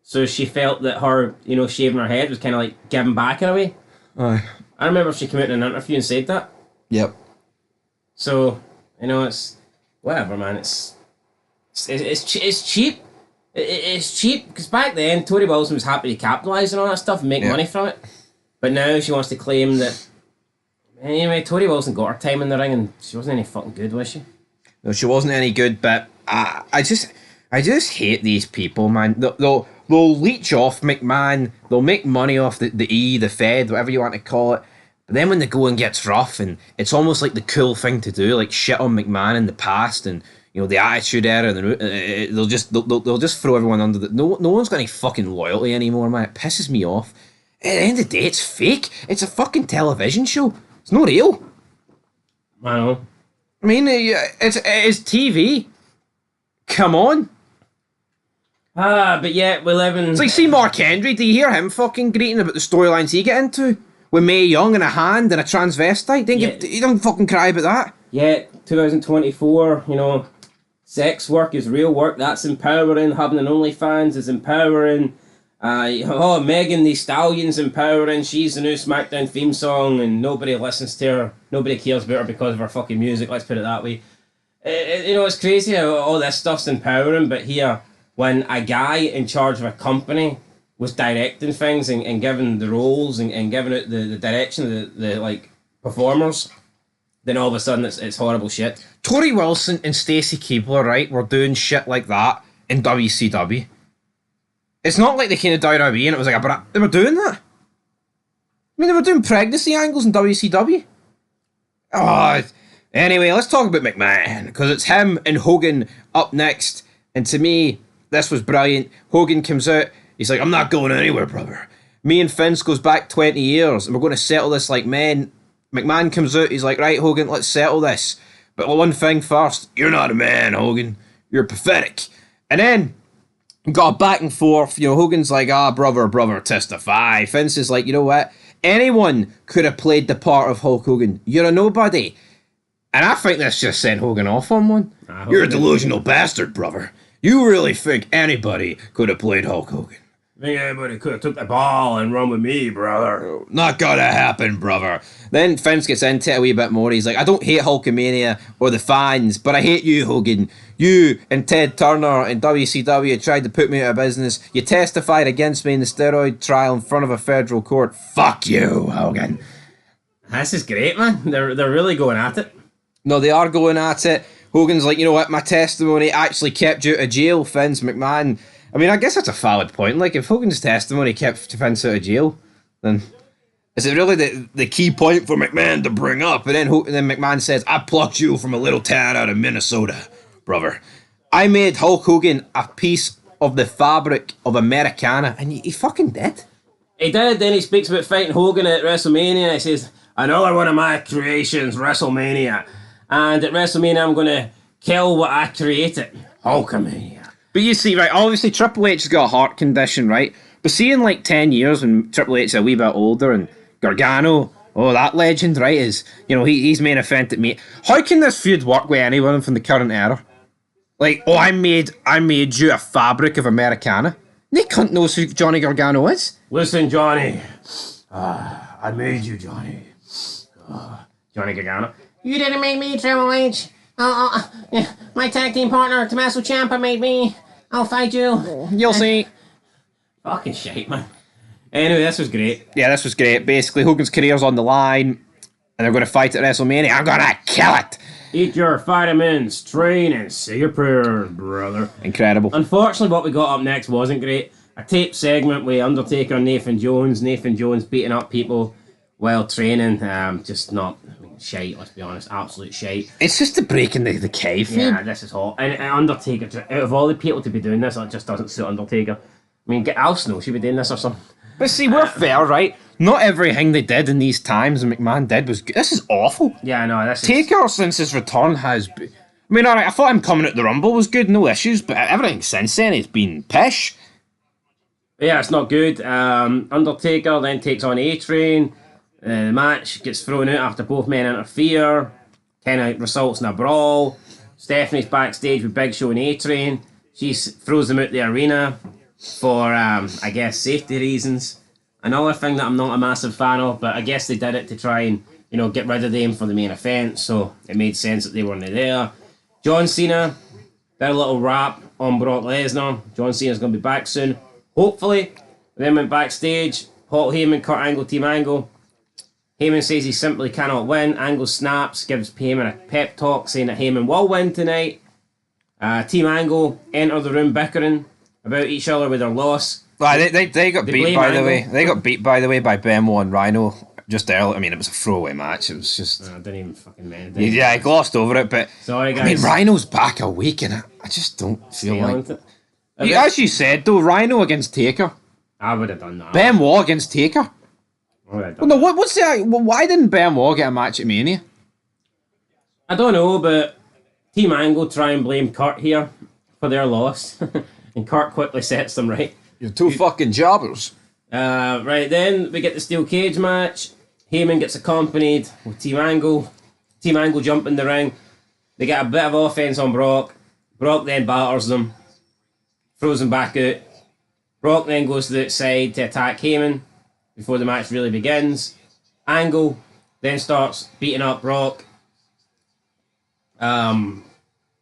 B: So she felt that her, shaving her head was kind of like giving back in a way.
A: Aye.
B: I remember she came out in an interview and said that.
A: Yep.
B: So, it's whatever, man. It's cheap. It's cheap because back then Tori Wilson was happy to capitalise on all that stuff and make money from it. But now she wants to claim that. Anyway, Tori Wilson got her time in the ring and she wasn't any fucking good, was she?
A: No, she wasn't any good. But I just hate these people, man. They'll leech off McMahon. They'll make money off the Fed, whatever you want to call it. But then when the going gets rough, and it's almost like the cool thing to do, like shit on McMahon in the past, and the Attitude Era, they'll just throw everyone under the. No one's got any fucking loyalty anymore, man. It pisses me off. At the end of the day, it's fake. It's a fucking television show. It's not real.
B: I know.
A: I mean, it's TV. Come on.
B: But yeah, we live in...
A: It's like, see Mark Henry, do you hear him fucking greeting about the storylines he get into? With Mae Young and a hand and a transvestite? You don't fucking cry about that.
B: Yeah, 2024, sex work is real work, that's empowering. Having an OnlyFans is empowering. Megan Thee Stallion's empowering. She's the new SmackDown theme song and nobody listens to her. Nobody cares about her because of her fucking music, let's put it that way. You know, it's crazy how all this stuff's empowering, but here, when a guy in charge of a company was directing things and giving the roles and giving it the direction of the like performers, then all of a sudden it's horrible shit.
A: Tori Wilson and Stacey Keebler, right, were doing shit like that in WCW. It's not like they came to WWE and it was like they were doing that. I mean, they were doing pregnancy angles in WCW. Oh, anyway, let's talk about McMahon, because it's him and Hogan up next. And to me, this was brilliant. Hogan comes out, he's like, I'm not going anywhere, brother. Me and Vince goes back 20 years, and we're going to settle this like men. McMahon comes out, he's like, right, Hogan, let's settle this. But one thing first, you're not a man, Hogan. You're pathetic. And then, got a back and forth. You know, Hogan's like, brother, testify. Vince is like, you know what? Anyone could have played the part of Hulk Hogan. You're a nobody. And I think this just sent Hogan off on one. You're a delusional bastard, brother. You really think anybody could have played Hulk Hogan?
B: I think anybody could have took the ball and run with me, brother.
A: Not gonna happen, brother. Then Vince gets into it a wee bit more. He's like, I don't hate Hulkamania or the fans, but I hate you, Hogan. You and Ted Turner and WCW tried to put me out of business. You testified against me in the steroid trial in front of a federal court. Fuck you, Hogan.
B: This is great, man. They're really going at it.
A: No, they are going at it. Hogan's like, you know what, my testimony actually kept you out of jail, Vince McMahon. I mean, I guess that's a valid point. Like, if Hogan's testimony kept Vince out of jail, then is it really the key point for McMahon to bring up? And then McMahon says, I plucked you from a little town out of Minnesota, brother. I made Hulk Hogan a piece of the fabric of Americana, and he fucking did.
B: He did. Then he speaks about fighting Hogan at WrestleMania. He says, another one of my creations, WrestleMania. And at WrestleMania, I'm going to kill what I created. Hulkamania.
A: But you see, right, obviously Triple H has got a heart condition, right? But see, in like 10 years when Triple H is a wee bit older and Gargano, oh, that legend, right, is, you know, he's main event at me. How can this feud work with anyone from the current era? Like, oh, I made you a fabric of Americana. They cunt knows who Johnny Gargano is.
B: Listen, Johnny. I made you, Johnny. Johnny Gargano.
E: You didn't make me, Triple H. My tag team partner, Tommaso Ciampa, made me. I'll fight you.
A: You'll see.
B: Fucking shite, man. Anyway, this was great.
A: Yeah, this was great. Basically, Hogan's career's on the line, and they're going to fight at WrestleMania. I'm going to kill it.
B: Eat your vitamins, train, and say your prayers, brother.
A: Incredible.
B: Unfortunately, what we got up next wasn't great. A tape segment with Undertaker and Nathan Jones. Nathan Jones beating up people while training. Just not... shite, let's be honest, absolute shite.
A: It's just the breaking the kayfabe.
B: Yeah, this is hot. And Undertaker, out of all the people to be doing this, it just doesn't suit Undertaker. I mean, get Al Snow, should be doing this or something.
A: But see, we're fair, right? Not everything they did in these times and McMahon did was good. This is awful.
B: Yeah, no, this
A: Taker, since his return, has been... I mean, alright, I thought him coming at the Rumble was good, no issues, but everything since then has been pish.
B: Yeah, it's not good. Undertaker then takes on A-Train. The match gets thrown out after both men interfere. Kind of results in a brawl. Stephanie's backstage with Big Show and A-Train. She throws them out the arena for, I guess, safety reasons. Another thing that I'm not a massive fan of, but I guess they did it to try and, you know, get rid of them for the main event, so it made sense that they weren't there. John Cena did a little rap on Brock Lesnar. John Cena's going to be back soon, hopefully. Then went backstage. Paul Heyman, Kurt Angle, Team Angle. Heyman says he simply cannot win. Angle snaps, gives Heyman a pep talk saying that Heyman will win tonight. Team Angle enter the room bickering about each other with their loss.
A: Well, they got beat, by the way. They got beat, by the way, by Benoit and Rhino just early. I mean, it was a throwaway match. It was just...
B: I didn't even fucking mind
A: it. Yeah, I glossed over it, but...
B: Sorry, guys.
A: I mean, Rhino's back a week, and I just don't feel like...
B: It.
A: As you said, though, Rhino against Taker.
B: I would have done that.
A: Benoit against Taker. Well, no, what's the... Why didn't Benoit get a match at Mania?
B: I don't know, but Team Angle try and blame Kurt here for their loss. And Kurt quickly sets them right.
A: You're two fucking jobbers.
B: Right, then we get the steel cage match. Heyman gets accompanied with Team Angle. Team Angle jump in the ring. They get a bit of offense on Brock. Brock then batters them. Throws them back out. Brock then goes to the outside to attack Heyman before the match really begins. Angle then starts beating up Brock.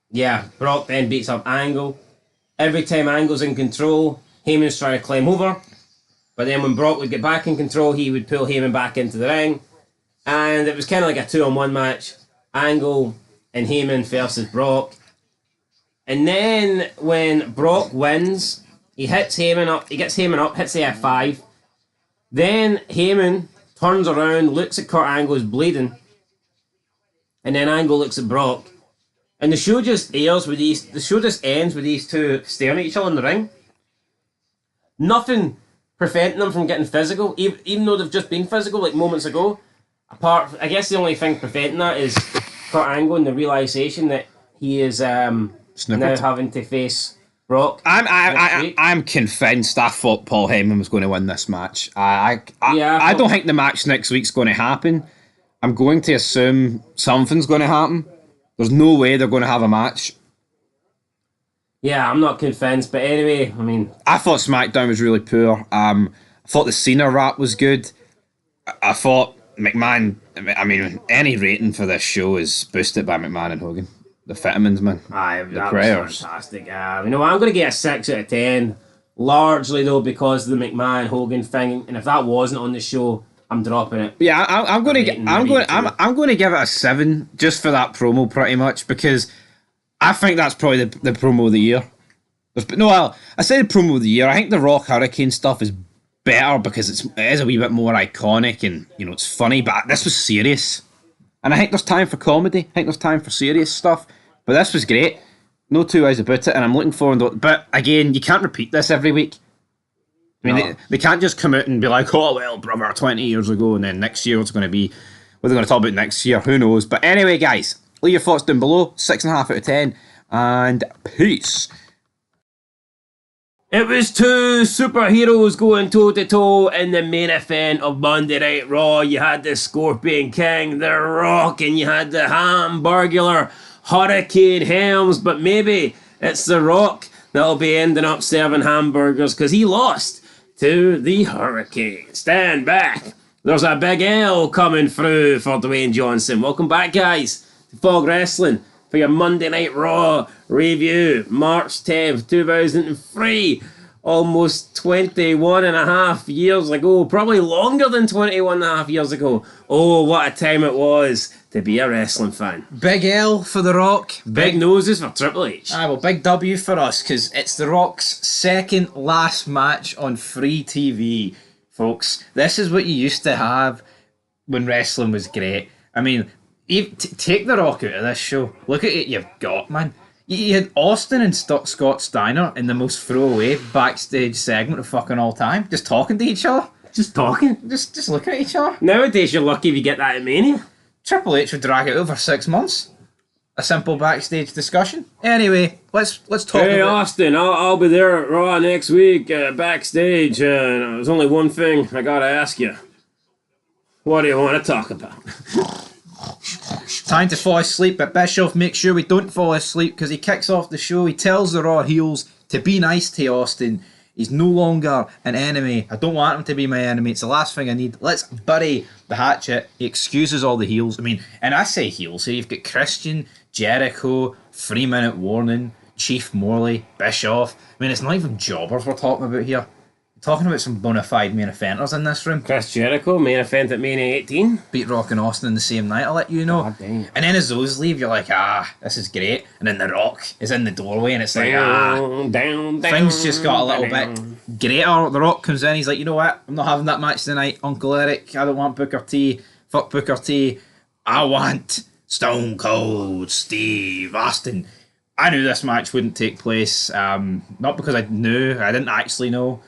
B: Yeah, Brock then beats up Angle. Every time Angle's in control, Heyman's trying to climb over. But then when Brock would get back in control, he would pull Heyman back into the ring. And it was kind of like a 2-on-1 match. Angle and Heyman versus Brock. And then when Brock wins, he hits Heyman up. He gets Heyman up, hits the F5. Then Heyman turns around, looks at Kurt Angle, who's bleeding. And then Angle looks at Brock. And the show just ends with these two staring at each other in the ring. Nothing preventing them from getting physical, even though they've just been physical like moments ago. I guess the only thing preventing that is Kurt Angle and the realization that he is now having to face Brock.
D: I'm convinced. I thought Paul Heyman was going to win this match. I don't think the match next week's going to happen. I'm going to assume something's going to happen. There's no way they're going to have a match.
B: Yeah, I'm not convinced, but anyway, I mean...
D: I thought SmackDown was really poor. I thought the Cena rap was good. I thought McMahon... I mean, any rating for this show is boosted by McMahon and Hogan. The vitamins, man.
B: That
D: prayers.
B: was fantastic. You know, I'm going to get a 6 out of 10. Largely, though, because of the McMahon-Hogan thing. And if that wasn't on the show... I'm dropping it.
D: Yeah, I'm going to give it a 7 just for that promo, pretty much, because I think that's probably the promo of the year. I said promo of the year. I think the Rock Hurricane stuff is better because it is a wee bit more iconic and it's funny. But this was serious, and I think there's time for comedy. I think there's time for serious stuff. But this was great. No two ways about it, and I'm looking forward to it. But again, you can't repeat this every week. I mean, they can't just come out and be like, oh, well, brother, 20 years ago, and then next year it's going to be, what they're going to talk about next year, who knows. But anyway, guys, leave your thoughts down below, 6.5 out of 10, and peace.
B: It was two superheroes going toe-to-toe in the main event of Monday Night Raw. You had the Scorpion King, The Rock, and you had the Hamburglar Hurricane Helms, but maybe it's The Rock that'll be ending up serving hamburgers because he lost to the Hurricane. Stand back. There's a big L coming through for Dwayne Johnson. Welcome back, guys, to Fog Wrestling for your Monday Night Raw review. March 10th, 2003. Almost 21 and a half years ago. Probably longer than 21 and a half years ago. Oh, what a time it was to be a wrestling fan.
C: Big L for The Rock.
B: Big noses for Triple H.
C: Well, big W for us, because it's The Rock's second last match on free TV, folks. This is what you used to have when wrestling was great. I mean, take The Rock out of this show. Look at it you've got, man. You had Austin and Scott Steiner in the most throwaway backstage segment of fucking all time, just talking to each other.
B: Just talking?
C: Just looking at each other.
B: Nowadays, you're lucky if you get that at Mania.
C: Triple H would drag it over 6 months. A simple backstage discussion. Anyway, let's talk
B: Hey,
C: about...
B: Austin, I'll be there at Raw next week, backstage. There's only one thing I gotta ask you. What do you want to talk about?
C: Time to fall asleep, but Bischoff makes sure we don't fall asleep because he kicks off the show. He tells the Raw heels to be nice to Austin. He's no longer an enemy. I don't want him to be my enemy. It's the last thing I need. Let's bury the hatchet. He excuses all the heels. I mean, and I say heels here. You've got Christian, Jericho, 3-minute warning, Chief Morley, Bischoff. I mean, it's not even jobbers we're talking about here. We're talking about some bona fide main eventers in this room.
B: Chris Jericho, main event at Mania 18.
C: Beat Rock and Austin in the same night, I'll let you know.
B: God dang.
C: And then as those leave, you're like, this is great. And then The Rock is in the doorway and it's like, things just got a little bit greater. The Rock comes in, he's like, you know what? I'm not having that match tonight. Uncle Eric, I don't want Booker T. Fuck Booker T. I want Stone Cold Steve Austin. I knew this match wouldn't take place. Not because I didn't actually know.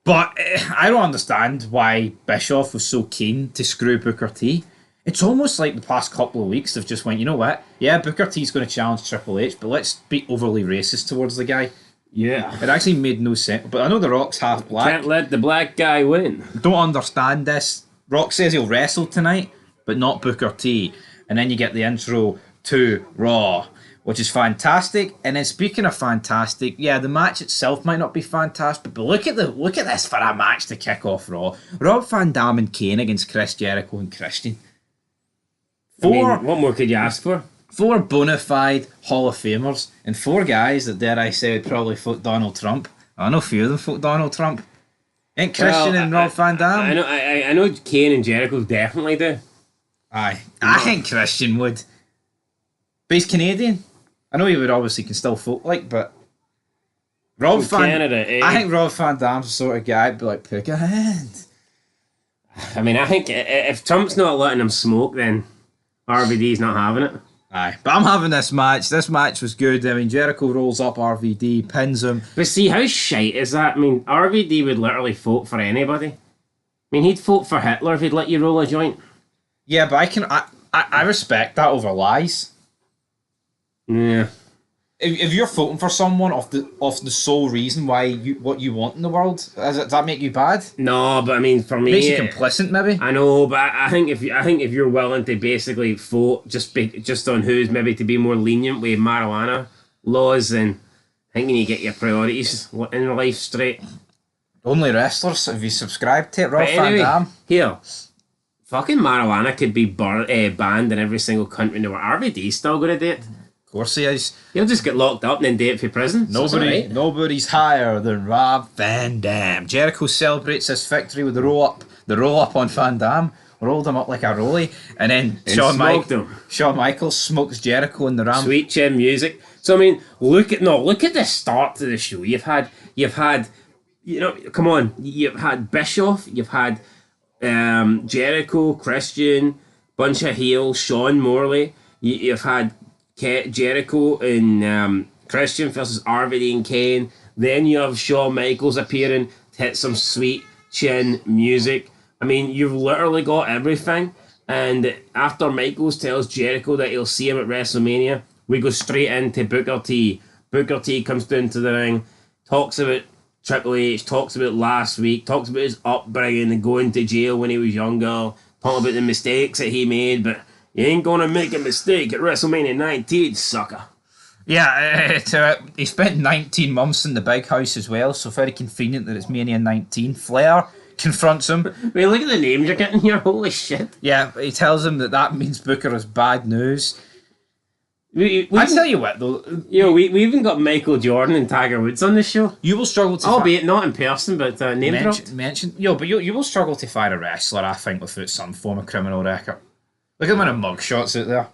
C: But I don't understand why Bischoff was so keen to screw Booker T. It's almost like the past couple of weeks they've just went, you know what? Yeah, Booker T's going to challenge Triple H, but let's be overly racist towards the guy.
B: Yeah.
C: It actually made no sense. But I know The Rock's half black.
B: Can't let the black guy win.
C: Don't understand this. Rock says he'll wrestle tonight, but not Booker T. And then you get the intro to Raw, which is fantastic. And then speaking of fantastic, yeah, the match itself might not be fantastic, but look at this for a match to kick off Raw. Rob Van Dam and Kane against Chris Jericho and Christian.
B: I mean, what more could you ask for?
C: 4 bona fide Hall of Famers, and 4 guys that, dare I say, would probably vote Donald Trump. I know a few of them vote Donald Trump. Ain't Christian and Rob Van Dam?
B: I know Kane and Jericho definitely do.
C: Aye. I think Christian would. But he's Canadian. I know he would obviously can still vote like, but Rob Van
B: Canada, eh?
C: I think Rob Van Dam's the sort of guy who'd be like, pick a hand.
B: I mean, I think if Trump's not letting him smoke, then RVD's not having it.
C: Aye. But I'm having this match. This match was good. I mean, Jericho rolls up RVD, pins him.
B: But see, how shite is that? I mean, RVD would literally vote for anybody. I mean, he'd vote for Hitler if he'd let you roll a joint.
C: Yeah, but I respect that over lies.
B: Yeah.
C: If you're voting for someone off the sole reason why what you want in the world, does that make you bad?
B: No, but I mean, for me,
C: Makes you complicit, maybe.
B: I know, but I think if you're willing to basically vote just on who's maybe to be more lenient with marijuana laws, then I think you need to get your priorities in life straight.
C: Only wrestlers. Have you subscribed to it, Rob Van
B: Anyway,
C: Dam?
B: here, fucking marijuana could be banned in every single country in the world. RVD's still going to do it.
C: Of course he is.
B: He'll just get locked up and then do it for prison. So it's alright.
C: Nobody's higher than Rob Van Dam. Jericho celebrates his victory with the roll up on Van Dam. Rolled him up like a rollie, and then Shawn Michaels smokes Jericho in the ramp.
B: Sweet chin music. So I mean, look at the start to the show. You've had come on. You've had Bischoff. You've had Jericho, Christian, bunch of heels, Sean Morley. You've had Jericho and Christian versus RVD and Kane. Then you have Shawn Michaels appearing to hit some sweet chin music. I mean, you've literally got everything. And after Michaels tells Jericho that he'll see him at WrestleMania, we go straight into Booker T. Booker T comes down to the ring, talks about Triple H, talks about last week, talks about his upbringing and going to jail when he was younger, talking about the mistakes that he made, but you ain't gonna make a mistake at WrestleMania 19, sucker.
C: Yeah, he spent 19 months in the big house as well, so very convenient that it's Mania 19. Flair confronts him.
B: Wait, look at the names you're getting here, holy shit.
C: Yeah, he tells him that means Booker is bad news.
B: I
C: tell you what, though.
B: We even got Michael Jordan and Tiger Woods on this show.
C: You will struggle to...
B: Albeit not in person, but name dropped.
C: But you will struggle to find a wrestler, I think, without some form of criminal record. Look at the amount of mugshots out there.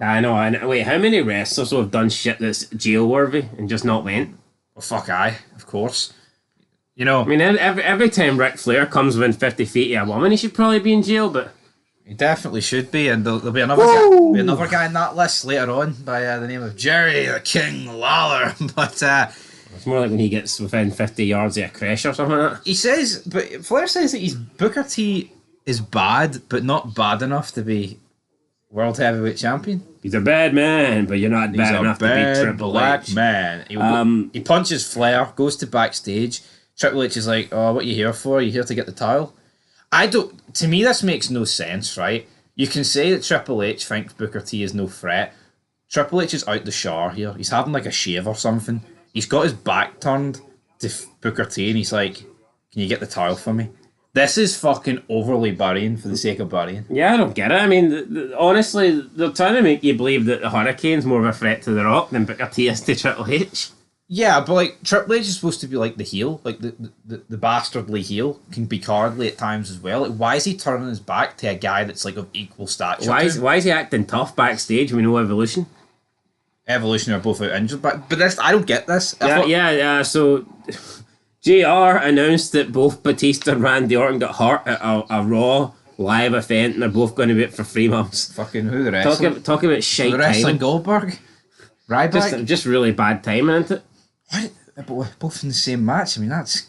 B: I know. Wait, how many wrestlers have done shit that's jail-worthy and just not went?
C: Well, fuck aye, of course.
B: I mean, every time Ric Flair comes within 50 feet of a woman, he should probably be in jail, but...
C: He definitely should be, and there'll be another guy in that list later on by the name of Jerry the King Lawler. But
B: it's more like when he gets within 50 yards of a crash or something like that.
C: He says, but Flair says that Booker T is bad, but not bad enough to be World Heavyweight Champion.
B: He's a bad man, but you're not bad enough to be Triple H.
C: Man. He punches Flair, goes to backstage. Triple H is like, "Oh, what are you here for? You here to get the title?" To me, this makes no sense, right? You can say that Triple H thinks Booker T is no threat. Triple H is out the shower here. He's having like a shave or something. He's got his back turned to Booker T and he's like, "Can you get the title for me?" This is fucking overly burying for the sake of burying.
B: Yeah, I don't get it. I mean, honestly, they're trying to make you believe that the Hurricane's more of a threat to The Rock than Booker T is to Triple H.
C: Yeah, but like Triple H is supposed to be like the heel, like the bastardly heel, can be cowardly at times as well. Like, why is he turning his back to a guy that's like of equal stature?
B: Why is he acting tough backstage when we know Evolution?
C: Evolution are both out injured, but this I don't get this.
B: So JR announced that both Batista and Randy Orton got hurt at a Raw live event, and they're both going to be it for 3 months.
C: Fucking who the wrestling?
B: Talk about shite
C: the wrestling
B: timing.
C: Goldberg, Ryback.
B: Just really bad timing, isn't it?
C: What? Both in the same match. I mean, that's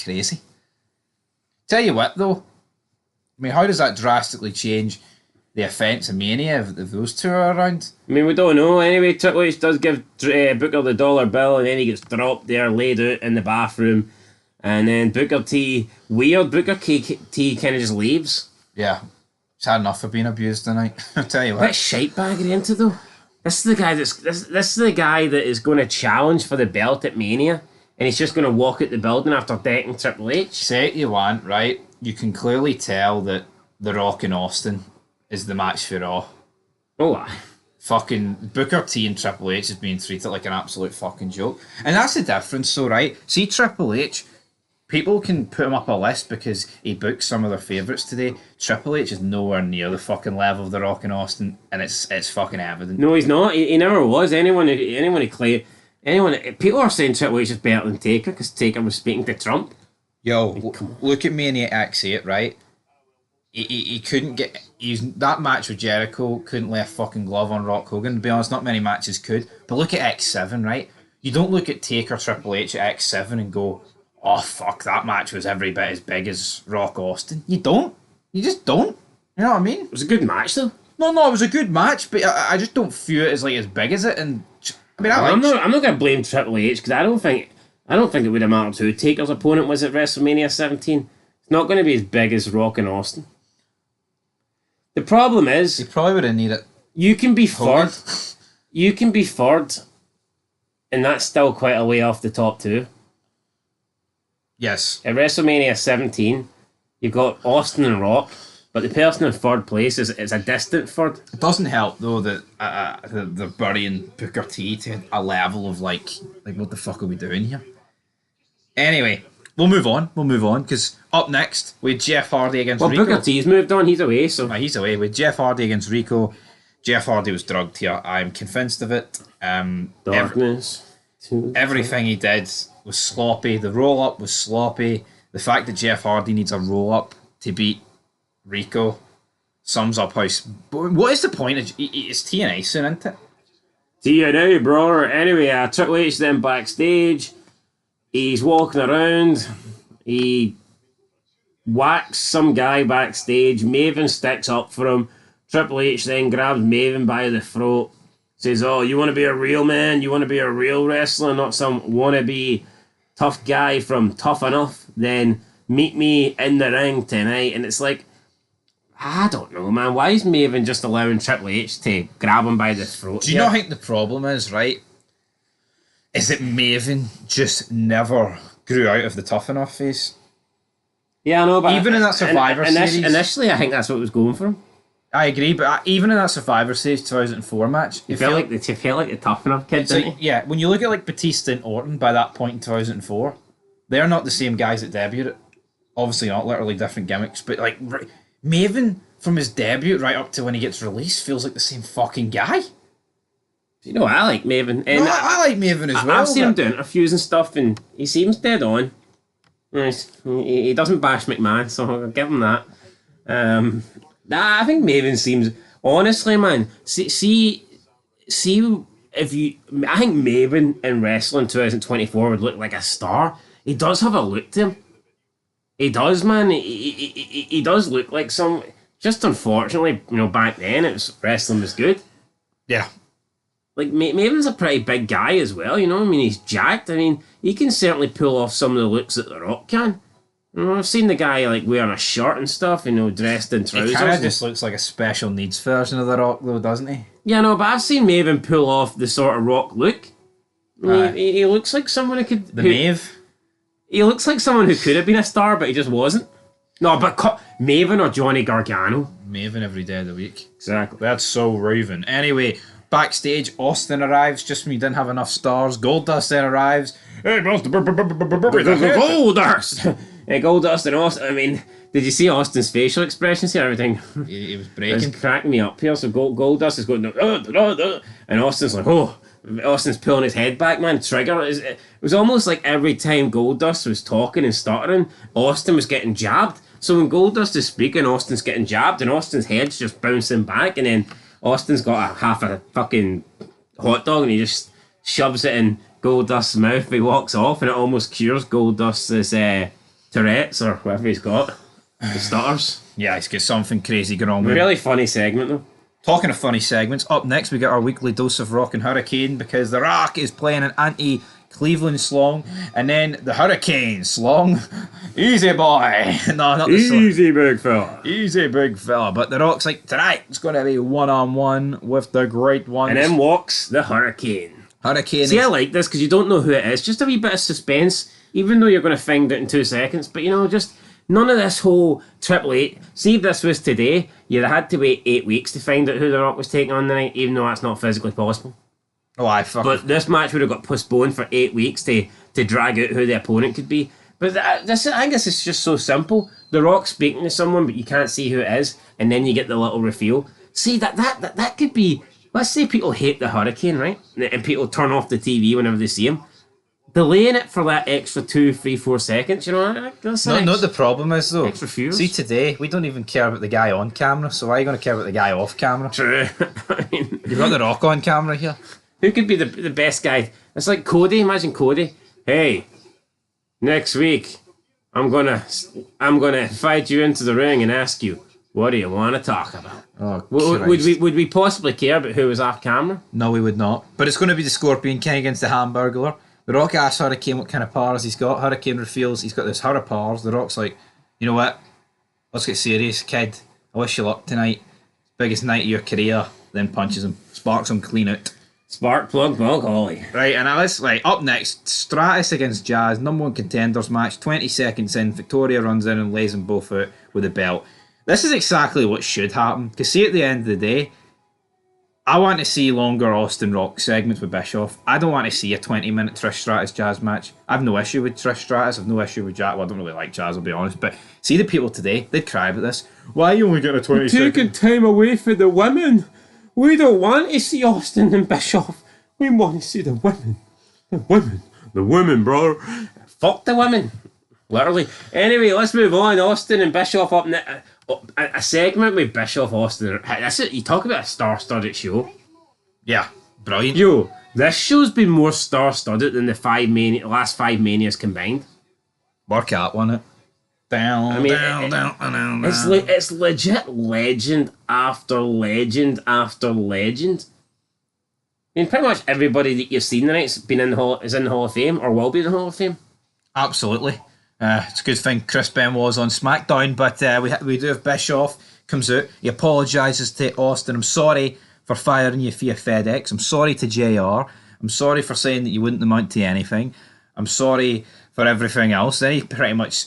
C: crazy. Tell you what, though. I mean, how does that drastically change the offence of Mania if those two are around?
B: I mean, we don't know. Anyway, Triple H does give Booker the $1 bill, and then he gets dropped there, laid out in the bathroom, and then Booker T kind of just leaves.
C: Yeah, he's had enough of being abused tonight. I'll tell you what.
B: What shite bag are you into though? This is the guy that is going to challenge for the belt at Mania, and he's just going to walk out the building after decking Triple H.
C: Say what you want, right? You can clearly tell that The Rock and Austin is the match for Raw.
B: Oh, aye.
C: Fucking Booker T and Triple H is being treated like an absolute fucking joke. And that's the difference, so right? See Triple H, people can put him up a list because he booked some of their favourites today. Triple H is nowhere near the fucking level of The Rock and Austin, and it's fucking evident.
B: No, he's not. He never was. Anyone who claim, people are saying Triple H is better than Taker because Taker was speaking to Trump.
C: Yo, look at Mania X8, right? He couldn't get... that match with Jericho couldn't lay a fucking glove on Rock Hogan. To be honest, not many matches could. But look at X7, right? You don't look at Taker Triple H at X7 and go, oh, fuck, that match was every bit as big as Rock Austin. You don't. You just don't. You know what I mean?
B: It was a good match, though.
C: No, it was a good match, but I just don't view it as like as big as it. And I mean,
B: I'm not going to blame Triple H because I don't think it would have mattered who Taker's opponent was at WrestleMania 17. It's not going to be as big as Rock and Austin. The problem is...
C: He probably would have needed it.
B: You can be third. You can be third. And that's still quite a way off the top two.
C: Yes.
B: At WrestleMania 17, you've got Austin and Rock, but the person in third place is a distant third.
C: It doesn't help, though, that they're burying Booker T to a level of, like, what the fuck are we doing here? Anyway... We'll move on, because up next, with Jeff Hardy against Rico.
B: Booker T's moved on, he's away, so...
C: He's away. With Jeff Hardy against Rico, Jeff Hardy was drugged here. I'm convinced of it.
B: Darkness.
C: Everything he did was sloppy. The roll-up was sloppy. The fact that Jeff Hardy needs a roll-up to beat Rico sums up how... What is the point? It's TNA soon, isn't it?
B: TNA, bro. Anyway, Triple H then backstage... He's walking around. He whacks some guy backstage. Maven sticks up for him. Triple H then grabs Maven by the throat. Says, oh, you want to be a real man? You want to be a real wrestler? Not some wannabe tough guy from Tough Enough? Then meet me in the ring tonight. And it's like, I don't know, man. Why is Maven just allowing Triple H to grab him by the throat?
C: Do you not think the problem is, right? Is that Maven just never grew out of the Tough Enough phase?
B: Yeah, I know, but...
C: Even in that Survivor Series...
B: Initially, I think that's what was going for him.
C: I agree, but even in that Survivor Series 2004 match...
B: You felt like the Tough Enough kid, didn't you?
C: Yeah, when you look at like Batista and Orton by that point in 2004, they're not the same guys that debuted. Obviously not, literally different gimmicks, but like... Maven, from his debut right up to when he gets released, feels like the same fucking guy.
B: You know, I like Maven. And
C: I like Maven as well.
B: I've seen him do interviews and stuff, and he seems dead on. He doesn't bash McMahon, so I'll give him that. I think Maven seems... Honestly, man, see if you... I think Maven in wrestling 2024 would look like a star. He does have a look to him. He does, man. He does look like some... Just unfortunately, back then, wrestling was good.
C: Yeah.
B: Like, Maven's a pretty big guy as well, I mean, he's jacked. I mean, he can certainly pull off some of the looks that The Rock can. I've seen the guy, like, wearing a shirt and stuff, dressed in trousers.
C: He kind of just looks like a special needs version of The Rock, though, doesn't he?
B: Yeah, no, but I've seen Maven pull off the sort of Rock look. He looks like someone who could...
C: Maeve?
B: He looks like someone who could have been a star, but he just wasn't. No, but Maven or Johnny Gargano.
C: Maven every day of the week.
B: Exactly.
C: That's so Raven. Anyway... Backstage, Austin arrives just when you didn't have enough stars. Goldust then arrives. Hey,
B: Goldust! Hey, Goldust and Austin. I mean, did you see Austin's facial expressions here? Everything.
C: He was breaking.
B: It's cracking me up here. So Goldust is going, and Austin's like, oh. Austin's pulling his head back, man. Trigger. It was almost like every time Goldust was talking and stuttering, Austin was getting jabbed. So when Goldust is speaking, Austin's getting jabbed, and Austin's head's just bouncing back, and then Austin's got half a fucking hot dog and he just shoves it in Goldust's mouth. He walks off and it almost cures Goldust's Tourette's or whatever he's got. The stutters.
C: Yeah, he's got something crazy going on with him.
B: Really funny segment though.
C: Talking of funny segments, up next we get our weekly dose of Rock and Hurricane because The Rock is playing an anti-Cleveland slong, and then the Hurricane slong. Easy boy. No, not the slong.
B: Easy big fella.
C: Easy big fella. But The Rock's like, tonight it's going to be one-on-one with the great ones.
B: And then walks the Hurricane. See, I like this because you don't know who it is. Just a wee bit of suspense, even though you're going to find it in 2 seconds. But just None of this whole Triple H. See if this was today, you'd have had to wait 8 weeks to find out who The Rock was taking on the night, even though that's not physically possible.
C: Oh, I fuck.
B: But this match would have got postponed for 8 weeks to drag out who the opponent could be. But I think this is just so simple. The Rock speaking to someone, but you can't see who it is, and then you get the little reveal. See, that could be... Let's say people hate the Hurricane, right? And people turn off the TV whenever they see him. Delaying it for that extra 2, 3, 4 seconds, you know?
C: No, the problem is, though,
B: extra fuels.
C: see, today, we don't even care about the guy on camera, so why are you going to care about the guy off camera?
B: True. I mean,
C: You've got The Rock on camera here.
B: who could be the best guy? It's like Cody. Imagine Cody. Hey, next week, I'm gonna invite you into the ring and ask you, what do you want to talk about?
C: Oh,
B: Would we possibly care about who was off camera?
C: No, we would not. But it's going to be the Scorpion King against the Hamburglar. The Rock asks Hurricane what kind of powers he's got. Hurricane reveals he's got this Hurra powers. The Rock's like, you know what? Let's get serious, kid. I wish you luck tonight. Biggest night of your career. Then punches him. Sparks him clean out.
B: Spark plug Holly.
C: Right, and let's up next, Stratus against Jazz, number 1 contenders match. 20 seconds in, Victoria runs in and lays them both out with a belt. This is exactly what should happen. Because see, at the end of the day, I want to see longer Austin Rock segments with Bischoff. I don't want to see a 20-minute Trish Stratus Jazz match. I have no issue with Trish Stratus. I have no issue with Jazz. Well, I don't really like Jazz, I'll be honest. But see the people today, they'd cry about this. Why are you only getting a 20 second?
B: Taking time away for the women. We don't want to see Austin and Bischoff. We want to see the women. The women, brother. Fuck the women. Literally. Anyway, let's move on. Austin and Bischoff up next. A segment with Bischoff, Austin. That's it. You talk about a star-studded show.
C: Yeah, brilliant.
B: Yo, this show's been more star-studded than the last 5 Manias combined.
C: Work out, wasn't it? Down.
B: It's legit legend after legend after legend. I mean, pretty much everybody that you've seen tonight is in the Hall of Fame or will be in the Hall of Fame.
C: Absolutely. It's a good thing Chris Benoit's on SmackDown, but we do have Bischoff comes out. He apologises to Austin. I'm sorry for firing you via FedEx. I'm sorry to JR. I'm sorry for saying that you wouldn't amount to anything. I'm sorry for everything else. Then he pretty much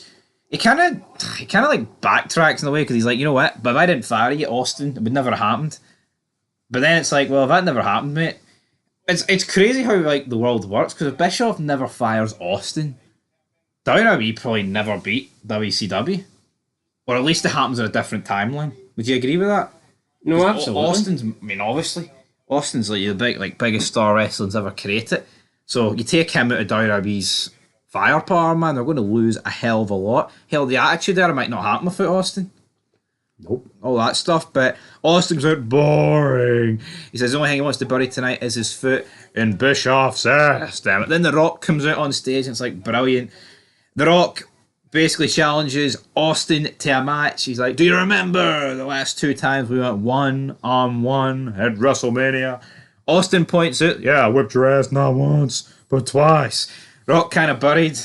C: he kind of like backtracks in a way because he's like, you know what? But if I didn't fire you, Austin, it would never have happened. But then it's like, well, if that never happened, mate, it's crazy how like the world works because if Bischoff never fires Austin, WWE probably never beat WCW. Or at least it happens at a different timeline. Would you agree with that?
B: No, absolutely.
C: Austin's, I mean, obviously, Austin's like the biggest star wrestling's ever created. So you take him out of WWE's firepower, man, they're going to lose a hell of a lot. Hell, the Attitude Era might not happen without Austin.
B: Nope.
C: All that stuff, but Austin's out boring. He says the only thing he wants to bury tonight is his foot in Bischoff's ass. Damn it. Then The Rock comes out on stage and it's like brilliant. The Rock basically challenges Austin to a match. He's like, do you remember the last 2 times we went 1-on-1 at WrestleMania? Austin points out, yeah, I whipped your ass not once, but twice. Rock kind of buried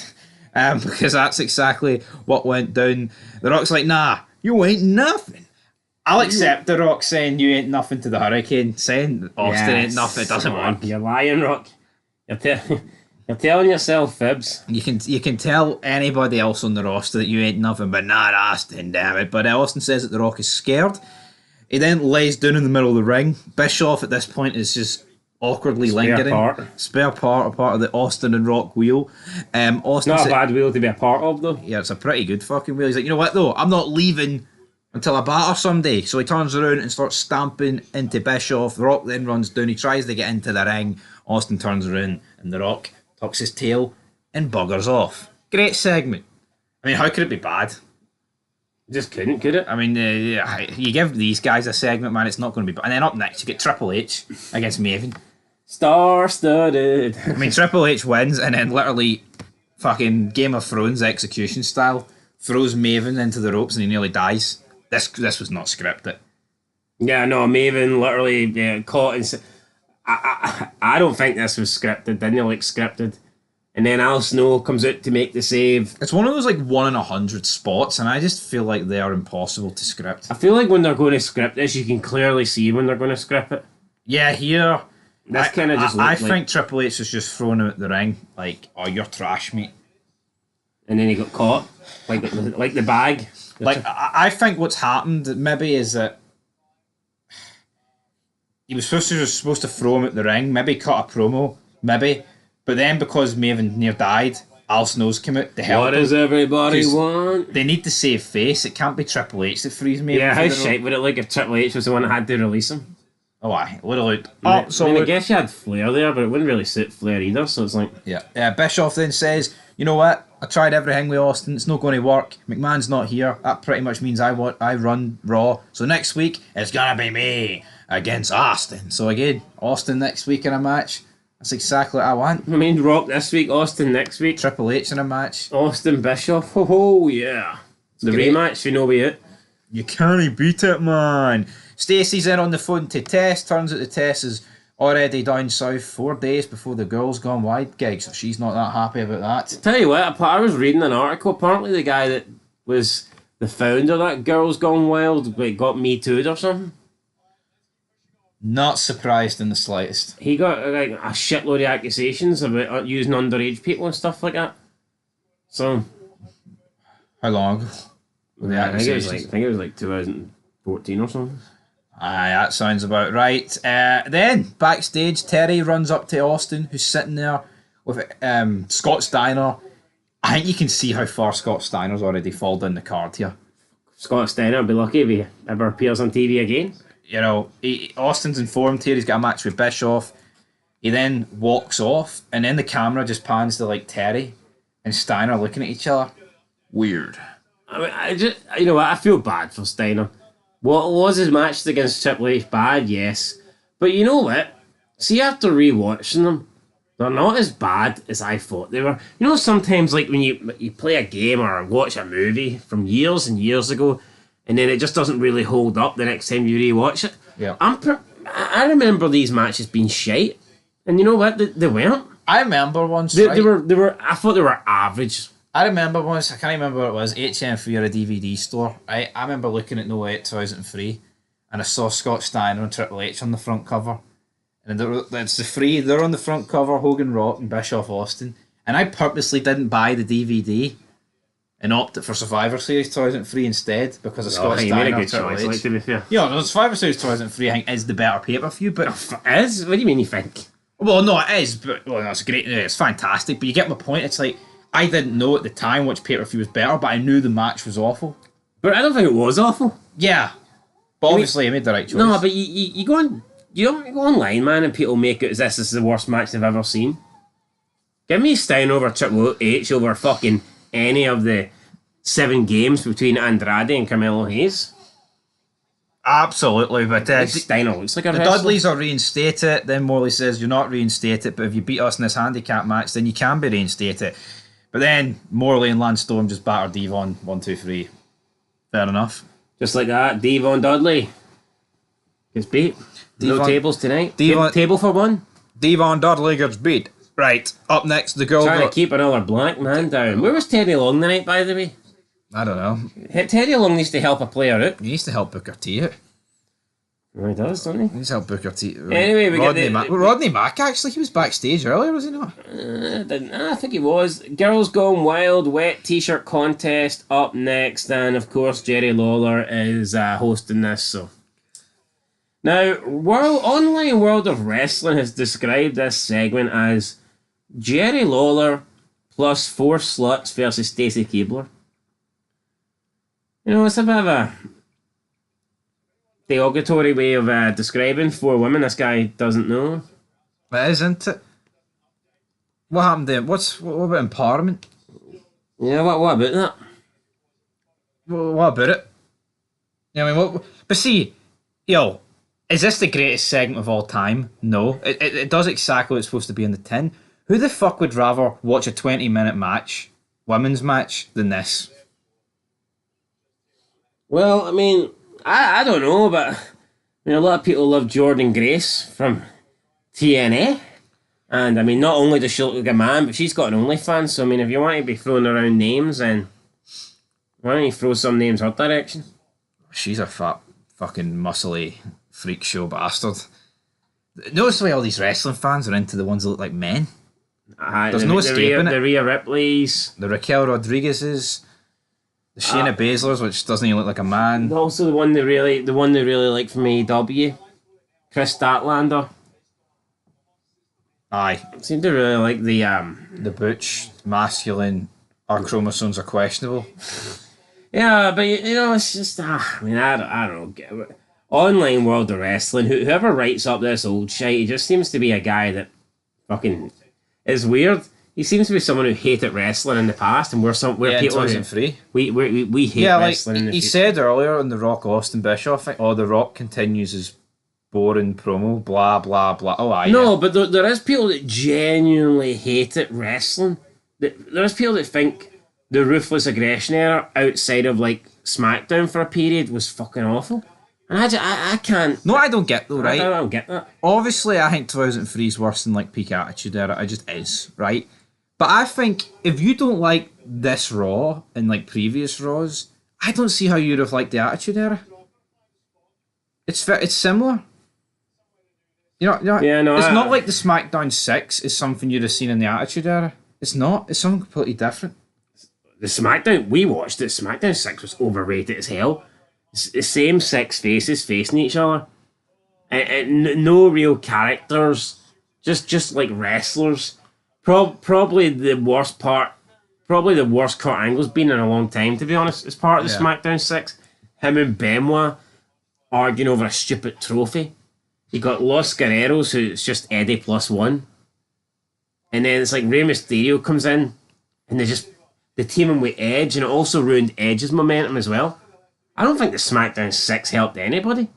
C: because that's exactly what went down. The Rock's like, nah, you ain't nothing. I'll accept The Rock saying you ain't nothing to the Hurricane, saying Austin ain't nothing. It doesn't work.
B: You're lying, Rock. You're telling yourself fibs.
C: You can tell anybody else on the roster that you ain't nothing, but not Austin, damn it. But Austin says that The Rock is scared. He then lays down in the middle of the ring. Bischoff at this point is just awkwardly lingering. Spare part, a part of the Austin and Rock wheel. Austin
B: not a bad wheel to be a part of, though.
C: Yeah, it's a pretty good fucking wheel. He's like, you know what, though? I'm not leaving until I batter someday. So he turns around and starts stamping into Bischoff. The Rock then runs down. He tries to get into the ring. Austin turns around and The Rock tucks his tail and buggers off. Great segment. I mean, how could it be bad?
B: Just couldn't, could it?
C: I mean, you give these guys a segment, man, it's not going to be bad. And then up next, you get Triple H against Maven.
B: Star-studded.
C: I mean, Triple H wins and then literally fucking Game of Thrones execution style throws Maven into the ropes and he nearly dies. This was not scripted.
B: Yeah, no, Maven literally caught and... I don't think this was scripted. Didn't look scripted. And then Al Snow comes out to make the save.
C: It's one of those like 1 in 100 spots, and I just feel like they are impossible to script.
B: I feel like when they're going to script this, you can clearly see when they're going to script it.
C: Yeah, here.
B: That's kind of just.
C: I think Triple H is just throwing him at the ring, like, "Oh, you're trash, mate."
B: and then he got caught, like the bag.
C: Like, I think what's happened maybe is that he was supposed to throw him at the ring, maybe cut a promo, maybe, but then because Maven near died, Al Snow's came out to help
B: What
C: him.
B: does everybody
C: 'Cause
B: want?
C: They need to save face. It can't be Triple H that frees Maven.
B: Yeah,
C: for
B: how
C: the rope.
B: shite would it look if Triple H was the one that had to release him?
C: Oh, aye, it would have looked
B: I
C: absolutely.
B: guess you had Flair there, but it wouldn't really suit Flair either, so it's like...
C: Yeah. Bischoff then says, you know what? I tried everything with Austin. It's not going to work. McMahon's not here. That pretty much means I run Raw. So next week, it's going to be me against Austin. So again, Austin next week in a match. That's exactly what I want.
B: I mean, Rock this week, Austin next week.
C: Triple H in a match.
B: Austin Bischoff, oh yeah. The
C: great.
B: rematch, you know we it.
C: You can't beat it, man. Stacey's in on the phone to Tess. Turns out the Tess is already down south 4 days before the Girls Gone Wide gig, so she's not that happy about that.
B: Tell you what, I was reading an article, apparently the guy that was the founder of that Girls Gone Wild got Me Too'd or something.
C: Not surprised in the slightest.
B: He got like a shitload of accusations about using underage people and stuff like that. So,
C: How long ago?
B: I think it was like 2014 or something.
C: Aye, that sounds about right. Then, backstage, Terry runs up to Austin, who's sitting there with Scott Steiner. I think you can see how far Scott Steiner's already fallen down the card here.
B: Scott Steiner will be lucky if he ever appears on TV again.
C: You know, Austin's informed here he's got a match with Bischoff. He then walks off, and then the camera just pans to like Terry and Steiner looking at each other. Weird.
B: I mean, you know what, I feel bad for Steiner. What was his match against Triple H bad? Yes. But you know what? See, after rewatching them, they're not as bad as I thought they were. You know, sometimes like when you play a game or watch a movie from years and years ago, and then it just doesn't really hold up the next time you rewatch it.
C: Yeah.
B: I remember these matches being shite, and you know what? They weren't.
C: I remember once.
B: They were. I thought they were average.
C: I remember once, I can't remember what it was, HM3 or a DVD store. I remember looking at No 8 2003 and I saw Scott Steiner and Triple H on the front cover. And it's the three, they're on the front cover, Hogan Rock and Bischoff Austin. And I purposely didn't buy the DVD and opted for Survivor Series 2003 instead because of Scott
B: You
C: Steiner
B: made a
C: and
B: good
C: Triple
B: choice,
C: H.
B: like, to be fair.
C: Yeah, no, Survivor Series 2003 I think is the better pay-per-view, but...
B: It is? What do you mean you think?
C: Well, no, it is, but well, that's great. It's fantastic, but you get my point. It's like I didn't know at the time which pay-per-view was better, but I knew the match was awful.
B: But I don't think it was awful.
C: Yeah, but obviously I made the right choice.
B: No, but you go on, you don't go online, man, and people make it as this is the worst match they've ever seen. Give me Stein over Triple H over fucking any of the 7 games between Andrade and Carmelo Hayes.
C: Absolutely, but
B: Steiner looks like a
C: the
B: wrestler.
C: Dudleys are reinstated. Then Morley says you're not reinstated, but if you beat us in this handicap match, then you can be reinstated. But then Morley and Lance Storm just batter Devon 1, 2, 3. Fair enough.
B: Just like that, Devon Dudley gets beat. No
C: Devon-
B: tables tonight.
C: Devon-
B: Table for one.
C: Devon Dudley gets beat. Right, up next, the girl
B: Trying
C: got...
B: to keep another black man down. Where was Teddy Long tonight, by the way?
C: I don't know.
B: Teddy Long needs to help a player out.
C: He needs to help Booker T out.
B: Well, he does, doesn't he?
C: He needs to help Booker T.
B: Anyway, we
C: Rodney
B: get
C: Mack. Rodney Mack, actually, he was backstage earlier, was he not?
B: I think he was. Girls Gone Wild wet t-shirt contest up next, and of course Jerry Lawler is hosting this. So now, Online World of Wrestling has described this segment as Jerry Lawler plus 4 sluts versus Stacy Keibler. You know, it's a bit of a derogatory way of describing 4 women this guy doesn't know.
C: It is, isn't it? What happened there? What about empowerment?
B: Yeah, what about that?
C: What about it? Yeah, I mean, what? But see, is this the greatest segment of all time? No. It does exactly what it's supposed to be in the tin. Who the fuck would rather watch a 20-minute match, women's match, than this?
B: Well, I mean, I don't know, but I mean, a lot of people love Jordan Grace from TNA. And I mean, not only does she look like a man, but she's got an OnlyFans. So I mean, if you want to be throwing around names, then why don't you throw some names her direction?
C: She's a fat, fucking muscly freak show bastard. Notice the way all these wrestling fans are into the ones that look like men. There's no escaping it.
B: The Rhea Ripley's.
C: The Raquel Rodriguez's. The Shayna Baszler's, which doesn't even look like a man.
B: Also the one they really like from AEW. Chris Statlander.
C: Aye.
B: Seem to really like the
C: butch, masculine, our chromosomes are questionable.
B: Yeah, but you know, it's just I don't get it. Online World of Wrestling, whoever writes up this old shit, he just seems to be a guy that fucking is weird. He seems to be someone who hated wrestling in the past, and we're people who we hate wrestling.
C: Like he said earlier on the Rock Austin Bischoff thing, The Rock continues his boring promo, blah blah blah. Oh, aye.
B: No, but there is people that genuinely hate it wrestling. There's people that think the Ruthless Aggression era outside of like SmackDown for a period was fucking awful. And I can't.
C: No, I don't get though, right?
B: I don't get that.
C: Obviously, I think 2003 is worse than like peak Attitude Era. It just is, right? But I think if you don't like this Raw and like previous Raws, I don't see how you'd have liked the Attitude Era. It's similar.
B: Yeah, no,
C: it's not like the SmackDown 6 is something you'd have seen in the Attitude Era. It's not. It's something completely different.
B: The SmackDown we watched, the SmackDown 6 was overrated as hell. It's the same six faces facing each other, and no real characters, just like wrestlers. Probably the worst part, probably the worst Kurt Angle's been in a long time, to be honest. As part of the SmackDown 6, him and Benoit arguing over a stupid trophy. You got Los Guerreros, who's just Eddie +1. And then it's like Rey Mysterio comes in, and they team him with Edge, and it also ruined Edge's momentum as well. I don't think the SmackDown 6 helped anybody.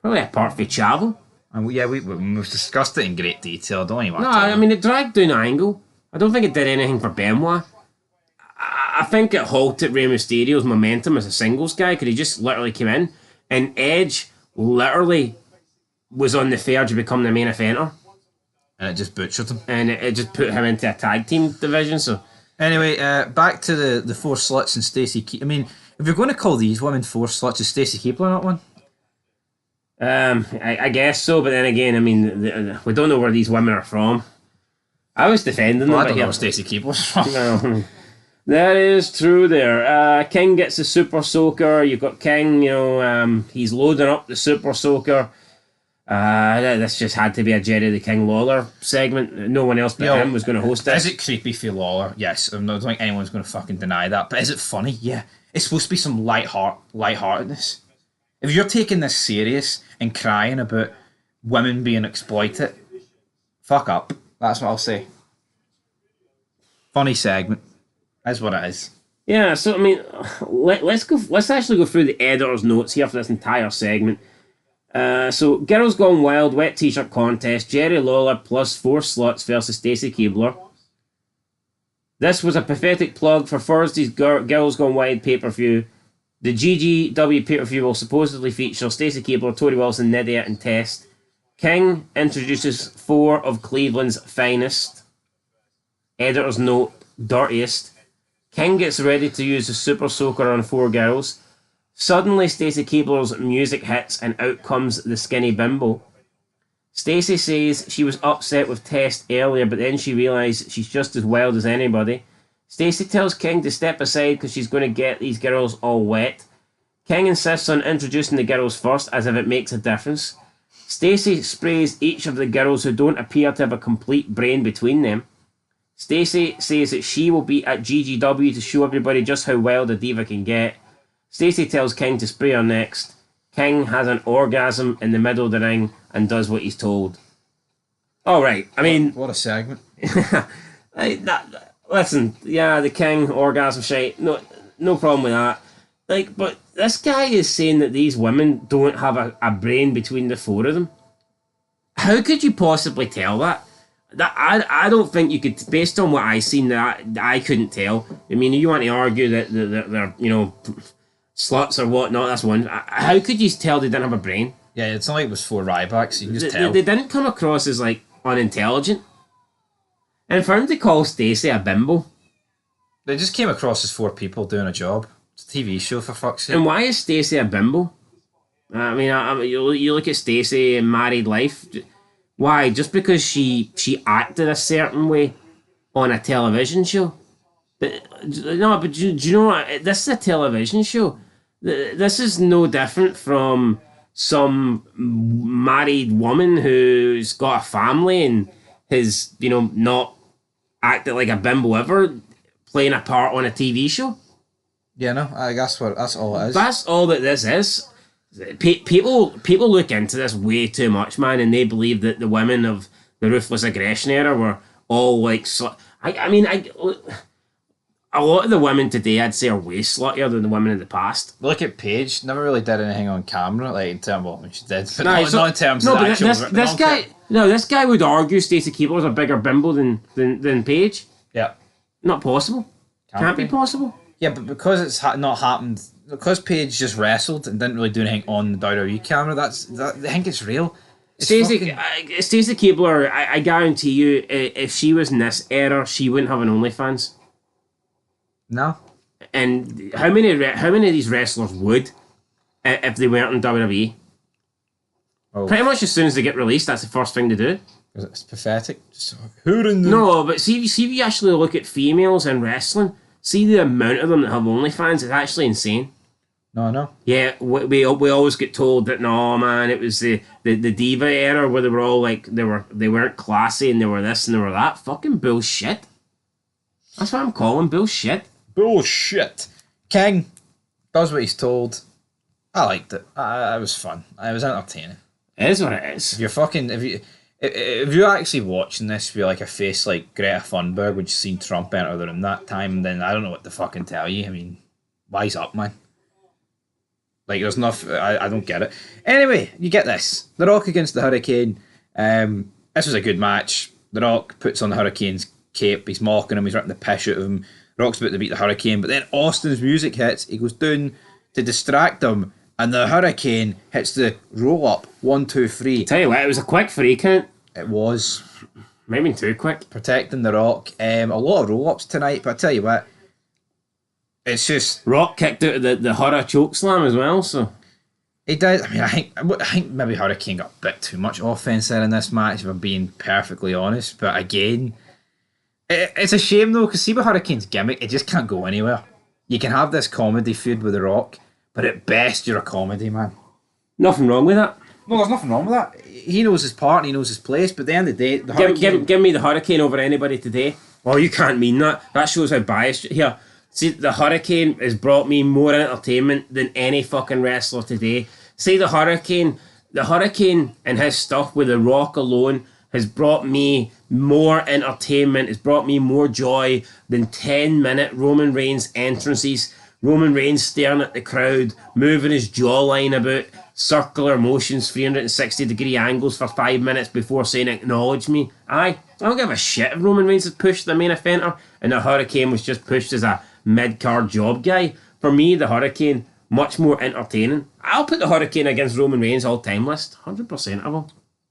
B: Probably apart from Chavo.
C: And we've discussed it in great detail, don't you?
B: I mean, it dragged down Angle. I don't think it did anything for Benoit. I think it halted Rey Mysterio's momentum as a singles guy, because he just literally came in, and Edge literally was on the verge of becoming the main eventer.
C: And it just butchered him.
B: And it just put him into a tag team division, so...
C: Anyway, back to the four sluts and Stacey Keebler. I mean, if you're going to call these women four sluts, is Stacey Keebler not one?
B: I guess so, but then again, I mean, we don't know where these women are from. I was defending them.
C: I don't know where Stacey Keebler's from.
B: No. That is true there. King gets the Super Soaker. You've got King, he's loading up the Super Soaker. This just had to be a Jerry the King Lawler segment. No one else but him was going to host this.
C: Is it creepy for Lawler? Yes. I don't think anyone's going to fucking deny that. But is it funny? Yeah. It's supposed to be some lightheartedness. If you're taking this serious and crying about women being exploited, fuck up. That's what I'll say. Funny segment. That's what it is.
B: Yeah, so I mean, let's actually go through the editor's notes here for this entire segment. So Girls Gone Wild wet t-shirt contest, Jerry Lawler plus four sluts versus Stacey Keebler. This was a pathetic plug for Thursday's Girls Gone Wild pay-per-view. The GGW pay-per-view will supposedly feature Stacey Keebler, Tori Wilson, Nydia and Test. King introduces four of Cleveland's finest. Editor's note, dirtiest. King gets ready to use the Super Soaker on four girls. Suddenly, Stacey Keebler's music hits and out comes the skinny bimbo. Stacey says she was upset with Test earlier, but then she realised she's just as wild as anybody. Stacey tells King to step aside because she's going to get these girls all wet. King insists on introducing the girls first, as if it makes a difference. Stacey sprays each of the girls who don't appear to have a complete brain between them. Stacey says that she will be at GGW to show everybody just how wild a diva can get. Stacey tells King to spray her next. King has an orgasm in the middle of the ring and does what he's told. Alright, I mean...
C: What a segment.
B: Listen, yeah, the King orgasm shite, no problem with that. But this guy is saying that these women don't have a brain between the four of them. How could you possibly tell that? I don't think you could, based on what I seen, that I couldn't tell. I mean, you want to argue that they're sluts or whatnot, that's one. How could you tell they didn't have a brain?
C: Yeah, it's not like it was four Rybacks, you can just tell.
B: They didn't come across as, unintelligent. And for him to call Stacey a bimbo...
C: They just came across as four people doing a job. It's a TV show, for fuck's sake.
B: And why is Stacey a bimbo? I mean, you look at Stacey in Married Life. Why? Just because she acted a certain way on a television show? But no, but do you know what? This is a television show. This is no different from some married woman who's got a family and has, not acted like a bimbo ever, playing a part on a TV show.
C: Yeah, no, I guess that's all it is.
B: That's all that this is. People look into this way too much, man, and they believe that the women of the ruthless aggression era were all like. A lot of the women today, I'd say, are way sluttier than the women of the past.
C: Look at Paige. Never really did anything on camera, like in terms of what she did, but
B: No,
C: not in terms
B: no,
C: of the
B: but
C: actual.
B: this guy. No, this guy would argue Stacey Keebler was a bigger bimbo than Paige.
C: Yeah,
B: Not possible. Can't be possible.
C: yeah, but because it's not happened, because Paige just wrestled and didn't really do anything on the WWE camera. I think it's real. It's
B: Stacey
C: fucking-
B: Stacey Keebler, I guarantee you, if she was in this era, she wouldn't have an OnlyFans.
C: No.
B: And how many of these wrestlers would if they weren't in WWE?
C: Oh.
B: Pretty much as soon as they get released, that's the first thing to do.
C: It's pathetic. Just hooting them.
B: No, but see if you actually look at females in wrestling, see the amount of them that have OnlyFans, it's actually insane.
C: No.
B: Yeah, we always get told that no man, it was the diva era where they were all like they weren't classy and they were this and they were that. Fucking bullshit. That's what I'm calling bullshit.
C: Bullshit. King does what he's told. I liked it. It was fun. It was entertaining.
B: It is what it is.
C: If you're actually watching this with like a face like Greta Thunberg when she's seen Trump enter the room that time, then I don't know what to fucking tell you. I mean, wise up, man. Like, there's nothing. I don't get it. Anyway, you get this. The Rock against the Hurricane. This was a good match. The Rock puts on the Hurricane's cape. He's mocking him. He's ripping the piss out of him. Rock's about to beat the Hurricane, but then Austin's music hits. He goes down to distract him, and the Hurricane hits the roll up. 1, 2, 3.
B: Tell you what, it was a quick free count.
C: It was
B: Maybe too quick.
C: protecting the Rock. A lot of roll ups tonight, but I tell you what, it's just
B: Rock kicked out of the horror choke slam as well, so
C: he did. I mean, I think maybe Hurricane got a bit too much offense there in this match, if I'm being perfectly honest. But again, it's a shame though, because see with Hurricane's gimmick, it just can't go anywhere. You can have this comedy feud with the Rock, but at best you're a comedy man.
B: nothing wrong with that.
C: No, there's nothing wrong with that. He knows his part and he knows his place, but at the end of the day, the Hurricane...
B: Give me the Hurricane over anybody today. Oh, you can't mean that. That shows how biased here. See, the Hurricane has brought me more entertainment than any fucking wrestler today. See, the Hurricane and his stuff with The Rock alone has brought me more entertainment, has brought me more joy than 10-minute Roman Reigns entrances. Roman Reigns staring at the crowd, moving his jawline about, circular motions, 360-degree angles for 5 minutes before saying acknowledge me. I don't give a shit if Roman Reigns is pushed the main eventer and the Hurricane was just pushed as a mid-card job guy. For me, the Hurricane, much more entertaining. I'll put the Hurricane against Roman Reigns all-time list. 100% I will.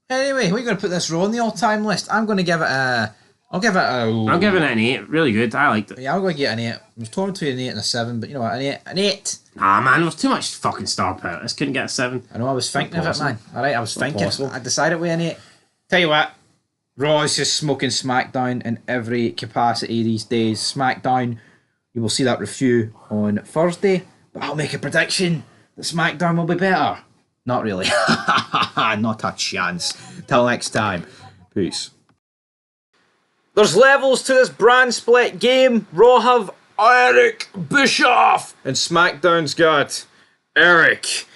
C: Anyway, we're going to put this Raw on the all-time list. I'm going to give it a... I'm giving it an
B: 8. Really good. I liked it.
C: Yeah, I'm going to get an 8. I was torn between an 8 and a 7, but you know what? An 8.
B: Nah, man, there was too much fucking star power. This couldn't get a 7.
C: I know, I was thinking of it, man. Alright, I was thinking.
B: possible.
C: I decided with an 8. Tell you what, Raw is just smoking SmackDown in every capacity these days. SmackDown, you will see that review on Thursday, but I'll make a prediction that SmackDown will be better. Not really. Not a chance. Till next time. Peace. There's levels to this brand split game. Raw have Eric Bischoff, and SmackDown's got Eric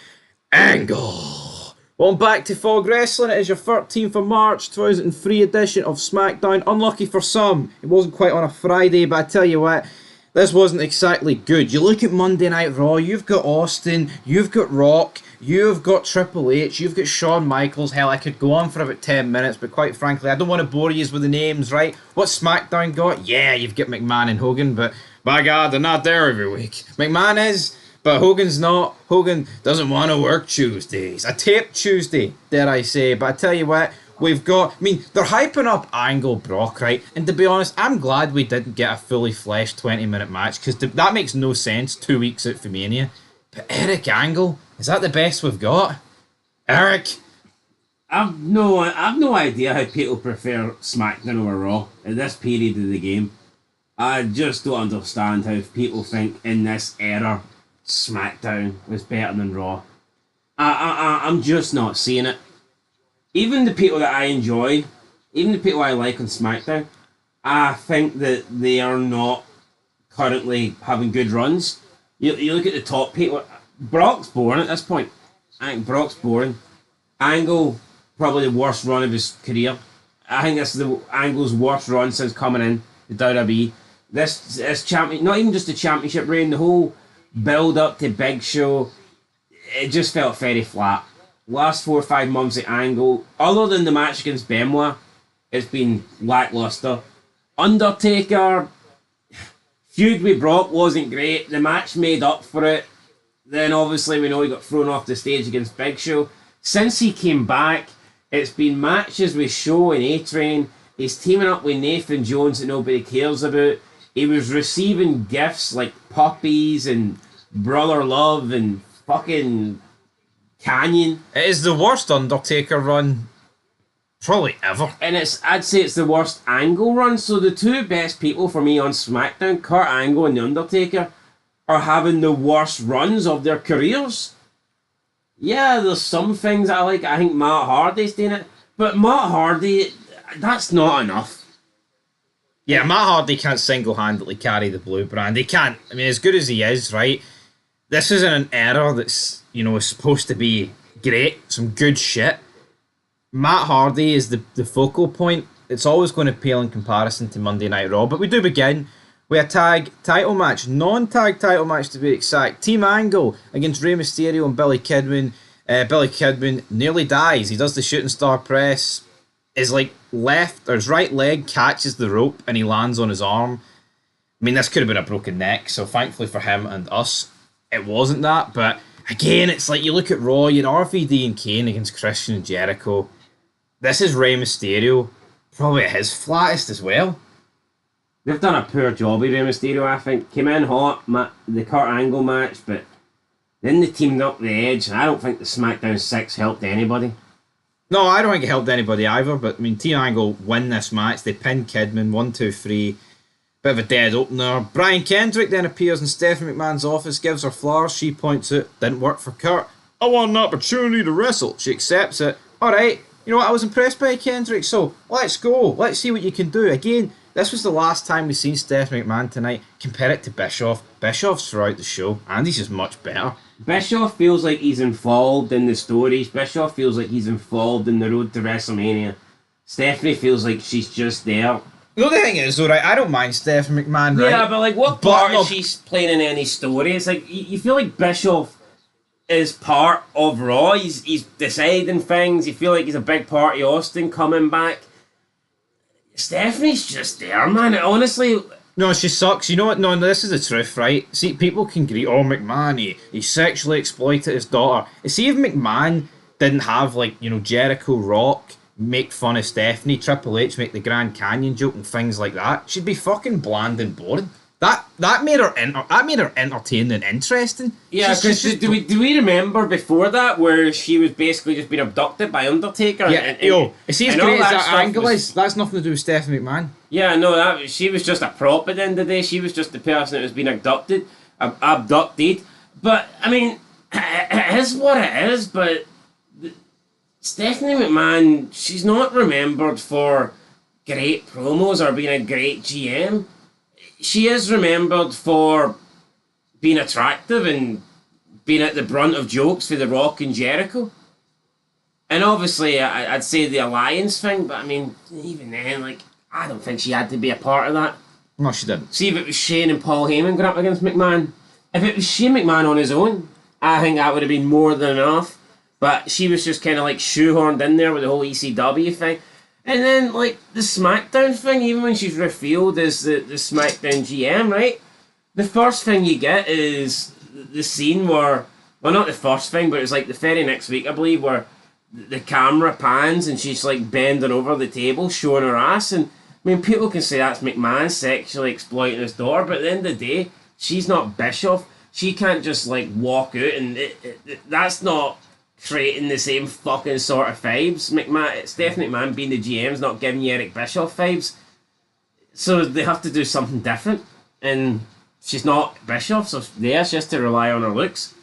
C: Angle. Welcome back to Fog Wrestling. It is your 13th of March 2003 edition of SmackDown. Unlucky for some, it wasn't quite on a Friday, but I tell you what, this wasn't exactly good. You look at Monday Night Raw, you've got Austin, you've got Rock, you've got Triple H, you've got Shawn Michaels. Hell, I could go on for about 10 minutes, but quite frankly, I don't want to bore you with the names, right? What's SmackDown got? Yeah, you've got McMahon and Hogan, but by God, they're not there every week. McMahon is, but Hogan's not. Hogan doesn't want to work Tuesdays. A tape Tuesday, dare I say. But I tell you what, we've got... I mean, they're hyping up Angle Brock, right? And to be honest, I'm glad we didn't get a fully fleshed 20-minute match, because that makes no sense 2 weeks out for Mania. But Eric Angle, is that the best we've got? Eric,
B: I've no idea how people prefer SmackDown over Raw at this period of the game. I just don't understand how people think in this era SmackDown was better than Raw. I'm just not seeing it. Even the people that I enjoy, even the people I like on SmackDown, I think that they are not currently having good runs. You look at the top people. Brock's boring at this point. I think Brock's boring. Angle, probably the worst run of his career. I think this is the Angle's worst run since coming in the WWE. This champion, not even just the championship reign, the whole build up to Big Show, it just felt very flat. Last 4 or 5 months at Angle, other than the match against Benoit, it's been lackluster. Undertaker, feud with Brock wasn't great. The match made up for it. Then obviously we know he got thrown off the stage against Big Show. Since he came back, it's been matches with Show and A-Train. He's teaming up with Nathan Jones that nobody cares about. He was receiving gifts like puppies and brother love and fucking Canyon.
C: It is the worst Undertaker run probably ever.
B: And I'd say it's the worst Angle run. So the two best people for me on SmackDown, Kurt Angle and The Undertaker, are having the worst runs of their careers. Yeah, there's some things I like. I think Matt Hardy's doing it. But Matt Hardy, that's not enough.
C: Yeah, Matt Hardy can't single-handedly carry the blue brand. He can't. I mean, as good as he is, right? This is in an era that's, is supposed to be great. Some good shit. Matt Hardy is the focal point. It's always going to pale in comparison to Monday Night Raw. But we do begin with a tag title match. Non-tag title match to be exact. Team Angle against Rey Mysterio and Billy Kidman. Billy Kidman nearly dies. He does the shooting star press. His his right leg catches the rope and he lands on his arm. I mean, this could have been a broken neck, so thankfully for him and us, it wasn't that. But again, it's like you look at Raw, you had RVD and Kane against Christian and Jericho. This is Rey Mysterio, probably at his flattest as well.
B: They've done a poor job with Rey Mysterio, I think. Came in hot, the Kurt Angle match, but then they teamed up the Edge, and I don't think the SmackDown 6 helped anybody.
C: No, I don't think it helped anybody either, but I mean, Team Angle win this match. They pin Kidman, 1, 2, 3. Bit of a dead opener. Brian Kendrick then appears in Stephanie McMahon's office, gives her flowers. She points out, didn't work for Kurt. I want an opportunity to wrestle. She accepts it. Alright, you know what, I was impressed by Kendrick, so let's go. Let's see what you can do. Again, this was the last time we've seen Stephanie McMahon tonight. Compare it to Bischoff. Bischoff's throughout the show, and he's just much better.
B: Bischoff feels like he's involved in the stories. Bischoff feels like he's involved in the road to WrestleMania. Stephanie feels like she's just there.
C: The thing is, though, right, I don't mind Stephanie McMahon, right?
B: Yeah, but like, what part is she playing in any story? It's like, you feel like Bischoff is part of Raw. He's deciding things. You feel like he's a big part of Austin coming back. Stephanie's just there, man. Honestly...
C: No, she sucks. You know what? No, this is the truth, right? See, people can agree, McMahon, he sexually exploited his daughter. See, if McMahon didn't have, Jericho, Rock, make fun of Stephanie, Triple H make the Grand Canyon joke and things like that, she'd be fucking bland and boring. That made her entertaining and interesting.
B: Yeah, because do we remember before that where she was basically just being abducted by Undertaker?
C: Yeah, see, as great as that angle is, that's nothing to do with Stephanie McMahon.
B: Yeah, no, she was just a prop at the end of the day. She was just the person that was being abducted. But, I mean, it is what it is, but Stephanie McMahon, she's not remembered for great promos or being a great GM. She is remembered for being attractive and being at the brunt of jokes for The Rock and Jericho. And obviously, I'd say the alliance thing, but I mean, even then, I don't think she had to be a part of that.
C: No, she didn't.
B: See, if it was Shane and Paul Heyman going up against McMahon, if it was Shane McMahon on his own, I think that would have been more than enough. But she was just kind of shoehorned in there with the whole ECW thing. And then, the SmackDown thing, even when she's revealed as the SmackDown GM, right? The first thing you get is the scene where... Well, not the first thing, but it's the very next week, I believe, where the camera pans and she's, bending over the table, showing her ass. And, I mean, people can say that's McMahon sexually exploiting his daughter, but at the end of the day, she's not Bischoff. She can't just, walk out, and that's not creating the same fucking sort of vibes. Stephanie McMahon being the GM's not giving you Eric Bischoff vibes. So they have to do something different. And she's not Bischoff, so she has to rely on her looks.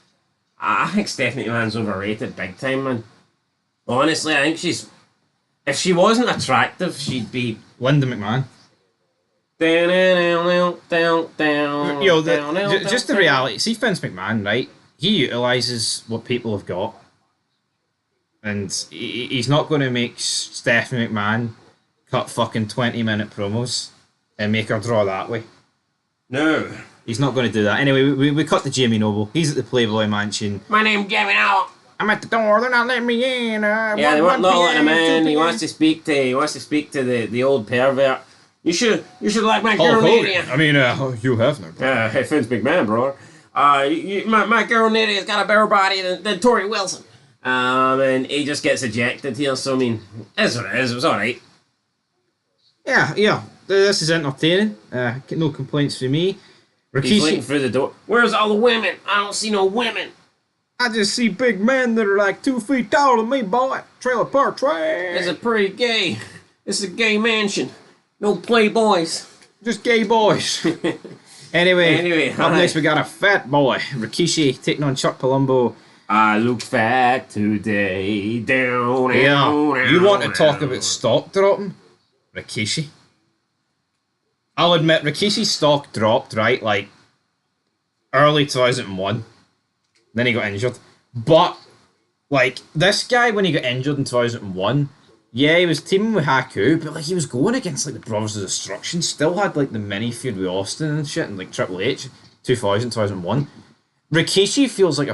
B: I think Stephanie McMahon's overrated big time, man. Honestly, I think if she wasn't attractive, she'd be
A: Linda McMahon. Just the reality. See Vince McMahon, right? He utilises what people have got. And he's not going to make Stephanie McMahon cut fucking 20-minute promos and make her draw that way.
B: No.
A: He's not going to do that. Anyway, we cut to Jamie Noble. He's at the Playboy Mansion.
E: My name's Jamie Noble.
A: I'm at the door. They're not letting me in.
B: Yeah, they weren't not letting him in. He wants to speak to the old pervert. You should like my girl Nadia.
A: I mean, you have no.
B: Hey, Vince McMahon, bro. My girl Nadia's got a better body than Tori Wilson. And he just gets ejected here. So I mean, it's what it is. It was all right.
A: Yeah. This is entertaining. No complaints from me.
B: He's looking
A: Rikishi.
B: through the door. Where's all the women? I don't see no women.
A: I just see big men that are like 2 feet taller than me, boy. Trailer park trash.
B: It's a pretty gay. It's a gay mansion. No playboys.
A: Just gay boys. Anyway, up
B: hi.
A: next we got a fat boy. Rikishi taking on Chuck Palumbo.
B: I look fat today. Down.
A: Yeah. You want to talk about stock dropping? Rikishi. I'll admit, Rikishi's stock dropped, right? Like, early 2001. Then he got injured. But, like, this guy, when he got injured in 2001, yeah, he was teaming with Haku, but, like, he was going against, like, the Brothers of Destruction. Still had, like, the mini feud with Austin and shit, and, like, Triple H, 2001. Rikishi feels like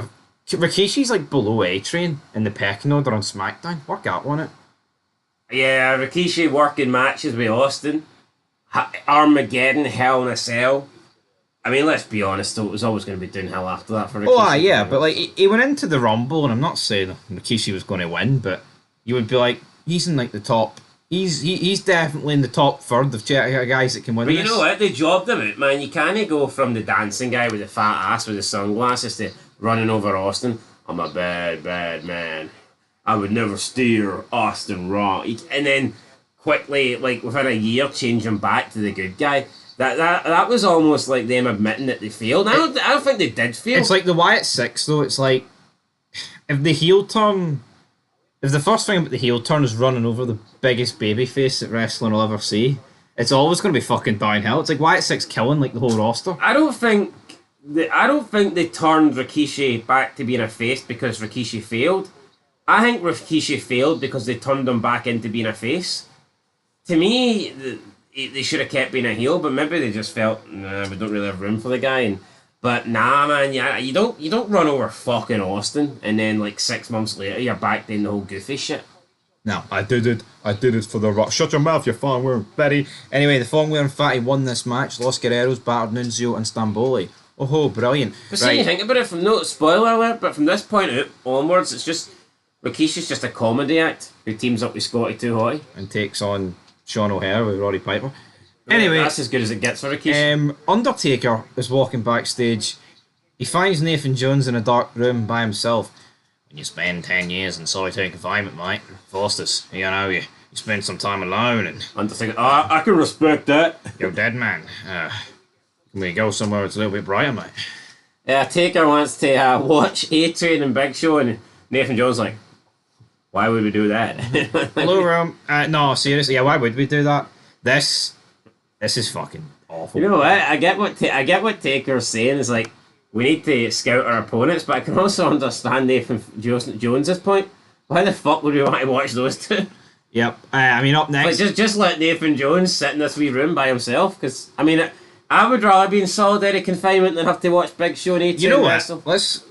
A: Rikishi's, like, below A-Train in the pecking order on SmackDown. Work out on it.
B: Yeah, Rikishi working matches with Austin. Armageddon, Hell in a Cell. I mean, let's be honest, though, it was always going to be downhill after that for Rikishi.
A: Oh, yeah, but like he went into the Rumble, and I'm not saying Rikishi was going to win, but you would be like, he's in like the top. He's definitely in the top third of guys that can win.
B: But
A: this.
B: you know what? They jobbed him out, man. You can't go from the dancing guy with the fat ass with the sunglasses to running over Austin. I'm a bad, bad man. I would never steer Austin wrong. And then quickly, like within a year, change him back to the good guy. That was almost like them admitting that they failed. I don't think they did fail.
A: It's like the Wyatt Six, though. It's like if the heel turn, if the first thing about the heel turn is running over the biggest babyface that wrestling will ever see, it's always going to be fucking downhill. It's like Wyatt Six killing like the whole roster.
B: I don't think they turned Rikishi back to being a face because Rikishi failed. I think Rikishi failed because they turned him back into being a face. To me, they should have kept being a heel, but maybe they just felt, nah, we don't really have room for the guy. But nah, man, yeah, you don't run over fucking Austin and then like 6 months later you're back doing the whole goofy shit.
A: No, I did it for the rock. Shut your mouth, you fawn wearing fatty. Anyway, the fawn wearing fatty won this match. Los Guerreros battered Nunzio and Stamboli. Oh, brilliant.
B: But see, you think about it, spoiler alert, but from this point out onwards, it's just Rikishi's just a comedy act who teams up with Scotty 2 Hotty.
A: And takes on Sean O'Hare with Roddy Piper. Anyway,
B: that's as good as it gets for Rikishi.
A: Undertaker is walking backstage. He finds Nathan Jones in a dark room by himself. When you spend 10 years in solitary confinement, mate, Faustus, you know, you spend some time alone and...
B: Undertaker, I can respect that.
A: You're dead, man. Can we go somewhere that's a little bit brighter, mate?
B: Yeah, Taker wants to watch A-Train and Big Show, and Nathan Jones like, why would we do that?
A: Hello, room. No, seriously, yeah, why would we do that? This is fucking awful.
B: You know what? I get what Taker's saying is like, we need to scout our opponents, but I can also understand Nathan Jones's point. Why the fuck would we want to watch those two?
A: Yep. I mean, up next...
B: Like, just let Nathan Jones sit in this wee room by himself, because, I mean, I would rather be in solitary confinement than have to watch Big Show and A-Train
A: You know
B: wrestle.
A: what?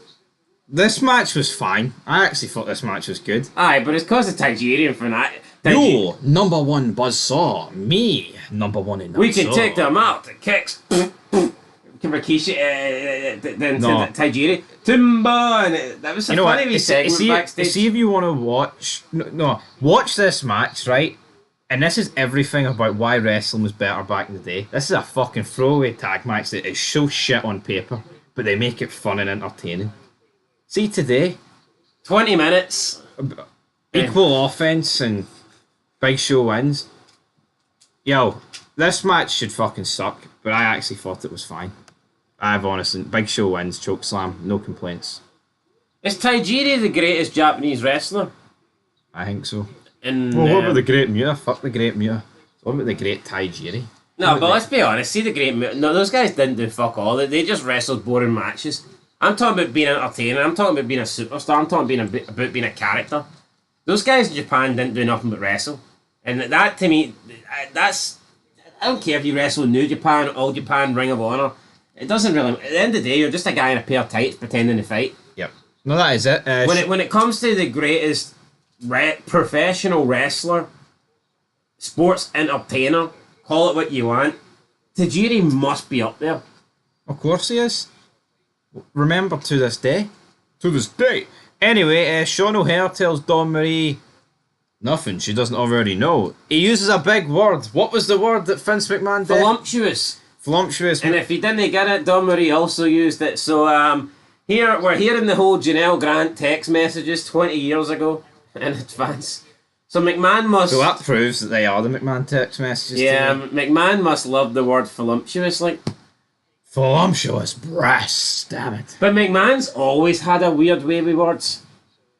A: This match was fine. I actually thought this match was good.
B: Aye, but it's because of Tajirian for that.
A: You, number one buzzsaw. Me, number one in that
B: We can
A: saw.
B: take them out. The kicks. Rikishi, then
A: No.
B: Tajiri. Timba. And that was a funny wee segment backstage.
A: See if you want to watch... watch this match, right? And this is everything about why wrestling was better back in the day. This is a fucking throwaway tag match that is so shit on paper, but they make it fun and entertaining. See today,
B: 20 minutes.
A: Equal offense and Big Show wins. Yo, this match should fucking suck, but I actually thought it was fine. I've honestly, Big Show wins, choke slam, no complaints.
B: Is Tajiri the greatest Japanese wrestler?
A: I think so.
B: In,
A: Well, what about the Great Muta? Fuck the Great Muta. What about the Great Tajiri?
B: No, but let's be honest. See the great... No, those guys didn't do fuck all. They just wrestled boring matches. I'm talking about being entertaining. I'm talking about being a superstar. I'm talking about being a character. Those guys in Japan didn't do nothing but wrestle. And that, to me, that's... I don't care if you wrestle in New Japan, All Japan, Ring of Honor. It doesn't really... At the end of the day, you're just a guy in a pair of tights pretending to fight.
A: Yep. No, that is it.
B: When it comes to the greatest professional wrestler, sports entertainer, call it what you want, Tajiri must be up there.
A: Of course he is. Remember to this day. To this day. Anyway, Sean O'Hare tells Dawn Marie nothing she doesn't already know. He uses a big word. What was the word that Vince McMahon did?
B: Voluptuous.
A: Voluptuous.
B: And if he didn't get it, Dawn Marie also used it. So here we're hearing the whole Janelle Grant text messages 20 years ago in advance. So McMahon must...
A: So that proves that they are the McMahon text messages.
B: Yeah, McMahon must love the word voluptuous, like...
A: Voluptuous breasts, damn it.
B: But McMahon's always had a weird way with words.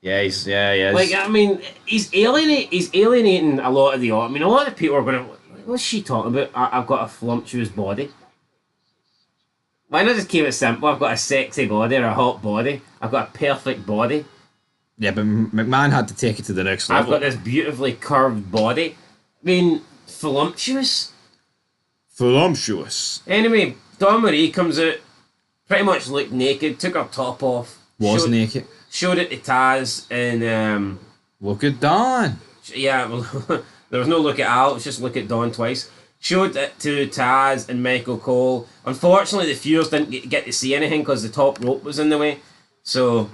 A: Yeah, he is.
B: Like, I mean, he's alienating a lot of the... I mean, a lot of people are going to... What's she talking about? I've got a voluptuous body. Why not just keep it simple? I've got a sexy body or a hot body. I've got a perfect body.
A: Yeah, but McMahon had to take it to the next level.
B: I've got this beautifully curved body. I mean, voluptuous.
A: Voluptuous.
B: Anyway, Dawn Marie comes out, pretty much looked naked, took her top off.
A: Naked.
B: Showed it to Taz, and
A: look at Dawn.
B: Yeah, well, there was no look at Al, it was just look at Dawn twice. Showed it to Taz and Michael Cole. Unfortunately, the viewers didn't get to see anything because the top rope was in the way. So,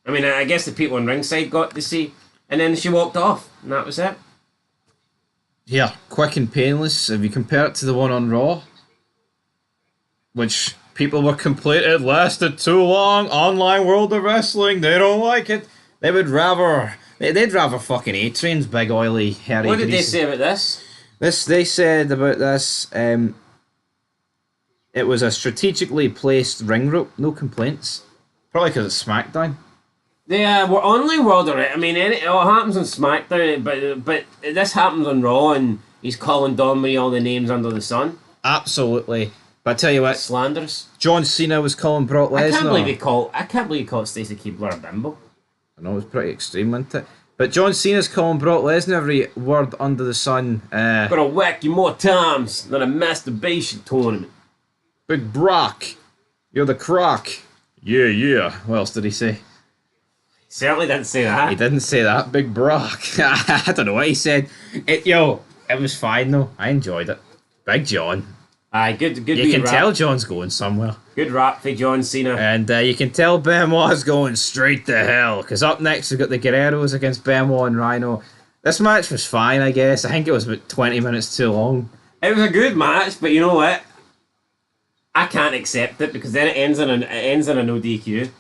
B: I mean, I guess the people on ringside got to see. And then she walked off, and that was it.
A: Yeah, quick and painless. If you compare it to the one on Raw, which people were complaining it lasted too long, online World of Wrestling, they don't like it. They would rather... They'd rather fucking A-Train's big, oily, hairy...
B: What did they say about this?
A: They said about this, it was a strategically placed ring rope, no complaints. Probably because it's SmackDown.
B: Yeah, we're online World of Wrestling. I mean, it all happens on SmackDown, but this happens on Raw, and he's calling Dawn Marie all the names under the sun.
A: Absolutely. But I tell you what,
B: Slanders.
A: John Cena was calling Brock Lesnar.
B: I can't believe he called Stacey Keibler a bimbo.
A: I know, it was pretty extreme, wasn't it? But John Cena's calling Brock Lesnar every word under the sun.
B: Gonna whack you more times than a masturbation tournament.
A: Big Brock, you're the crock. Yeah. What else did he say?
B: Certainly didn't say that.
A: He didn't say that. Big Brock. I don't know what he said. It was fine though. I enjoyed it. Big John.
B: Aye, good.
A: You can tell John's going somewhere.
B: Good rap for John Cena.
A: And you can tell Benoit's going straight to hell. Because up next we've got the Guerreros against Benoit and Rhino. This match was fine, I guess. I think it was about 20 minutes too long.
B: It was a good match, but you know what? I can't accept it because then it ends in a no DQ.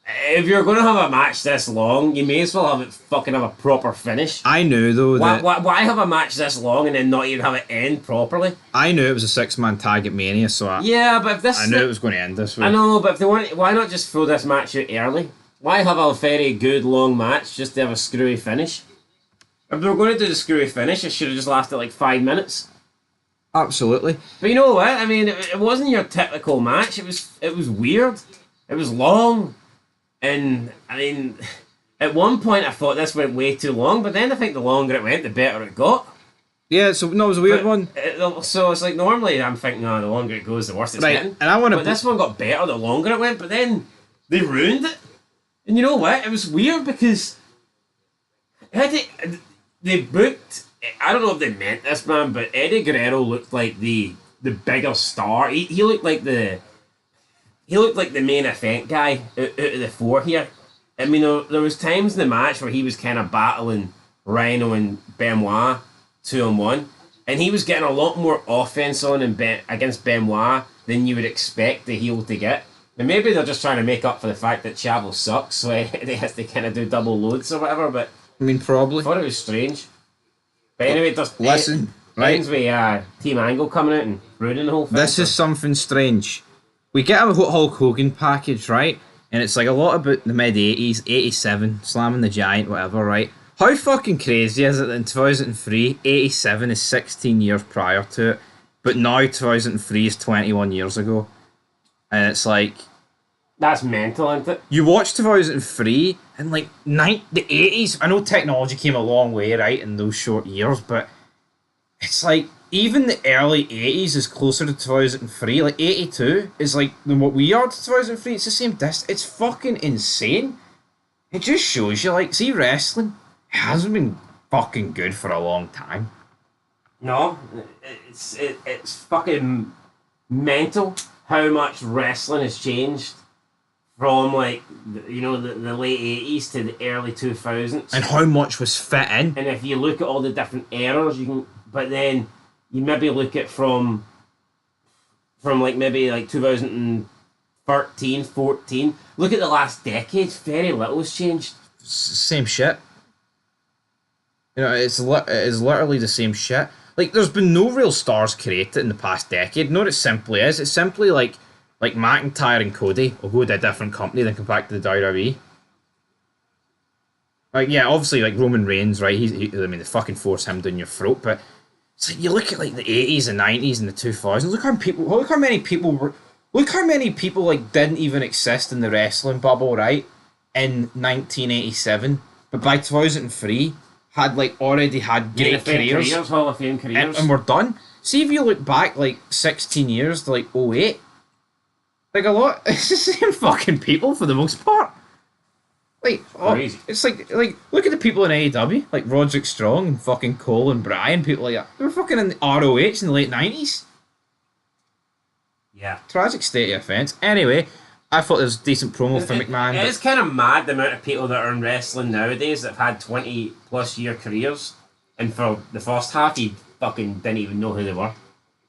B: If you're going to have a match this long, you may as well have a proper finish.
A: I knew though
B: why have a match this long and then not even have it end properly?
A: I knew it was a 6-man tag at Mania, so I knew it was going to end this way.
B: I know, but if they want, why not just throw this match out early? Why have a very good long match just to have a screwy finish? If they were going to do the screwy finish, it should have just lasted like 5 minutes.
A: Absolutely.
B: But you know what? I mean, it wasn't your typical match. It was weird. It was long. And, I mean, at one point I thought this went way too long, but then I think the longer it went, the better it got.
A: Yeah, so no, it was a weird one.
B: So it's like, normally I'm thinking, the longer it goes, the worse it's getting.
A: And
B: but this one got better the longer it went, but then they ruined it. And you know what? It was weird because they booked... I don't know if they meant this, man, but Eddie Guerrero looked like the bigger star. He looked like the main event guy out of the four here. I mean, there was times in the match where he was kind of battling Rhino and Benoit 2-on-1, and he was getting a lot more offense on against Benoit than you would expect the heel to get. And maybe they're just trying to make up for the fact that travel sucks, so they has to kind of do double loads or whatever. But
D: I mean, probably.
B: I thought it was strange. But anyway, there's
D: Listen, right?
B: ends with Team Angle coming out and ruining the whole thing.
D: This is something strange. We get a Hulk Hogan package, right? And it's like a lot about the mid 80s, 87, slamming the giant, whatever, right? How fucking crazy is it that in 2003, 87 is 16 years prior to it, but now 2003 is 21 years ago? And it's like,
B: That's mental, isn't it?
D: you watch 2003 and like the 80s, I know technology came a long way, right, in those short years, but it's like, even the early 80s is closer to 2003. Like 82 is like than what we are to 2003. It's the same distance. It's fucking insane. It just shows you, like, see, wrestling hasn't been fucking good for a long time.
B: No, it's fucking mental how much wrestling has changed from like the late 80s to the early 2000s.
D: And how much was fit in.
B: And if you look at all the different eras, you can. But then you maybe look at from like maybe like 2013, 14. Look at the last decade. Very little has changed.
D: Same shit. You know, it is literally the same shit. Like, there's been no real stars created in the past decade. No, it simply is. It's simply like McIntyre and Cody will go to a different company than come back to the WWE. Like, yeah, obviously, like Roman Reigns, right? I mean, they fucking force him down your throat, but it's like you look at like the 80s and 90s and the 2000s. Look how many people like didn't even exist in the wrestling bubble, right? In 1987, but by 2003 had like already had great careers,
B: Hall of Fame careers,
D: and we're done. See, if you look back like 16 years to like 08, like a lot, it's the same fucking people for the most part. Like,
B: Crazy.
D: It's like look at the people in AEW, like Roderick Strong and fucking Cole and Bryan, people like that. They were fucking in the ROH in the late 90s.
B: Yeah.
D: Tragic state of offence. Anyway, I thought there was a decent promo for McMahon.
B: It is kind of mad the amount of people that are in wrestling nowadays that have had 20 plus year careers, and for the first half, you fucking didn't even know who they were.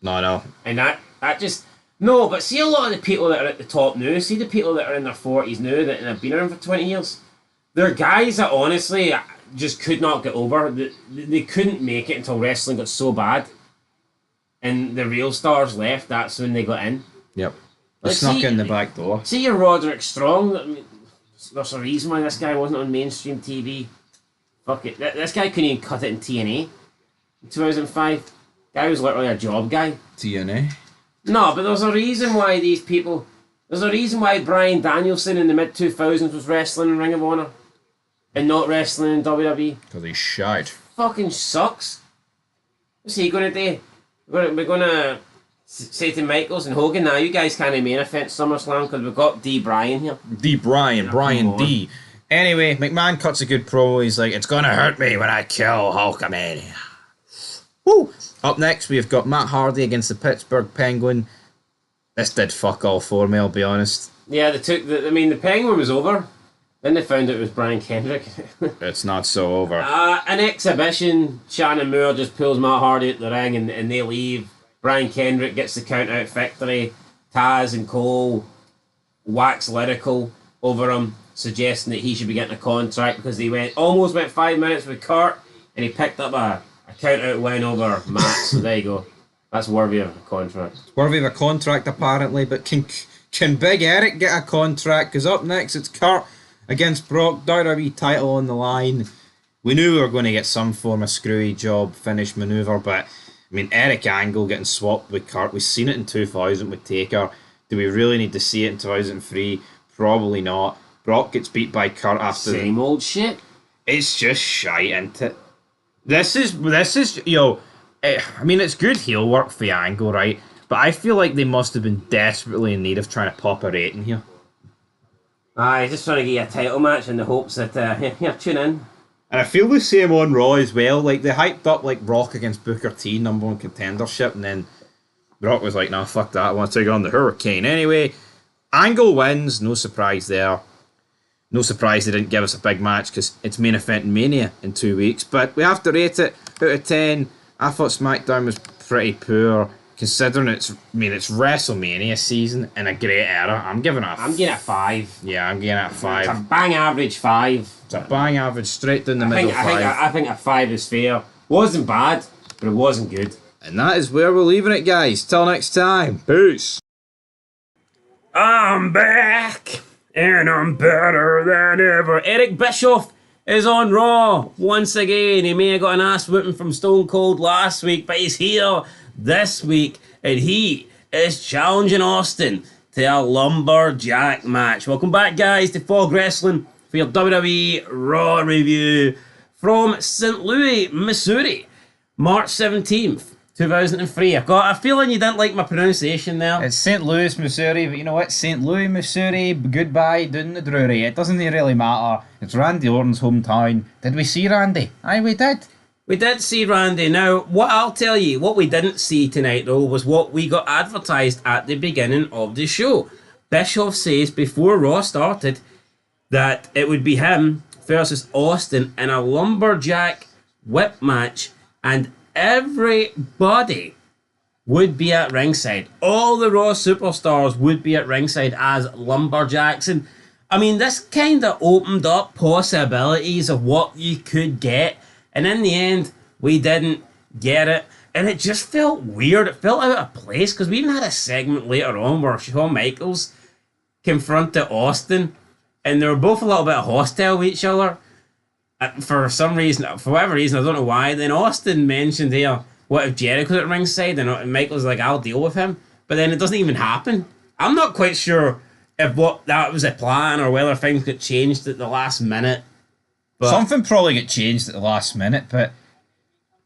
D: No.
B: And that just. No, but see a lot of the people that are at the top now, see the people that are in their 40s now that have been around for 20 years, they're guys that honestly just could not get over. They couldn't make it until wrestling got so bad. And the real stars left, that's when they got in.
D: Yep. They
B: Like,
D: snuck
B: see-
D: in the back door.
B: See your Roderick Strong, I mean, there's a reason why this guy wasn't on mainstream TV. Fuck it. This guy couldn't even cut it in TNA in 2005. Guy was literally a job guy.
D: TNA.
B: No, but there's a reason why these people. There's a reason why Bryan Danielson in the mid 2000s was wrestling in Ring of Honor and not wrestling in WWE.
D: Because he's shite.
B: Fucking sucks. What's he gonna do? We're gonna say to Michaels and Hogan, now you guys can't main event SummerSlam because we've got D. Bryan here.
D: D. Brian
B: come
D: D. Anyway, McMahon cuts a good promo. He's like, it's gonna hurt me when I kill Hulkamania. Woo! Up next, we've got Matt Hardy against the Pittsburgh Penguin. This did fuck all for me, I'll be honest.
B: Yeah, the Penguin was over. Then they found out it was Brian Kendrick.
D: It's not so over.
B: An exhibition. Shannon Moore just pulls Matt Hardy out the ring and they leave. Brian Kendrick gets the count out victory. Taz and Cole wax lyrical over him, suggesting that he should be getting a contract because he almost went 5 minutes with Kurt and he picked up a count out win over Matt. So there you go. That's worthy of a contract.
D: Worthy of a contract, apparently, but can Big Eric get a contract? Because up next, it's Kurt against Brock, WWE title on the line. We knew we were going to get some form of screwy job finish maneuver, but I mean, Eric Angle getting swapped with Kurt. We've seen it in 2000 with Taker. Do we really need to see it in 2003? Probably not. Brock gets beat by Kurt after.
B: Same old shit.
D: It's just shite, isn't it? This is I mean, it's good heel work for Angle, right? But I feel like they must have been desperately in need of trying to pop a rating here.
B: Aye, just trying to get you a title match in the hopes that, here, tune in.
D: And I feel the same on Raw as well. Like, they hyped up, like, Rock against Booker T, number one contendership, and then Rock was like, nah, fuck that, I want to take on the Hurricane. Anyway, Angle wins, no surprise there. No surprise they didn't give us a big match, because it's main event Mania in 2 weeks. But we have to rate it out of 10. I thought SmackDown was pretty poor.
C: considering it's WrestleMania season in a great era, I'm giving it
B: I'm getting a 5.
C: Yeah, I'm giving it a 5.
B: It's a bang average 5.
C: It's a bang average, straight down the middle 5.
B: I think a 5 is fair. Wasn't bad, but it wasn't good.
C: And that is where we're leaving it, guys. Till next time. Peace.
B: I'm back, and I'm better than ever. Eric Bischoff is on Raw once again. He may have got an ass whooping from Stone Cold last week, but he's here this week, and he is challenging Austin to a lumberjack match. Welcome back, guys, to Fog Wrestling for your WWE Raw review from St. Louis, Missouri, March 17th. 2003. I've got a feeling you didn't like my pronunciation there.
C: It's St. Louis, Missouri, but you know what? St. Louis, Missouri, goodbye down the Drury. It doesn't really matter. It's Randy Orton's hometown. Did we see Randy? Aye, we did.
B: We did see Randy. Now, what I'll tell you, what we didn't see tonight, though, was what we got advertised at the beginning of the show. Bischoff says before Raw started that it would be him versus Austin in a lumberjack whip match, and everybody would be at ringside. All the Raw superstars would be at ringside as lumberjacks. And I mean, this kind of opened up possibilities of what you could get. And in the end, we didn't get it. And it just felt weird. It felt out of place, because we even had a segment later on where Shawn Michaels confronted Austin, and they were both a little bit hostile with each other. For some reason, for whatever reason, I don't know why. Then Austin mentioned here, what if Jericho's at ringside? And Michael's like, I'll deal with him. But then it doesn't even happen. I'm not quite sure if what that was a plan or whether things got changed at the last minute. But
C: something probably got changed at the last minute, but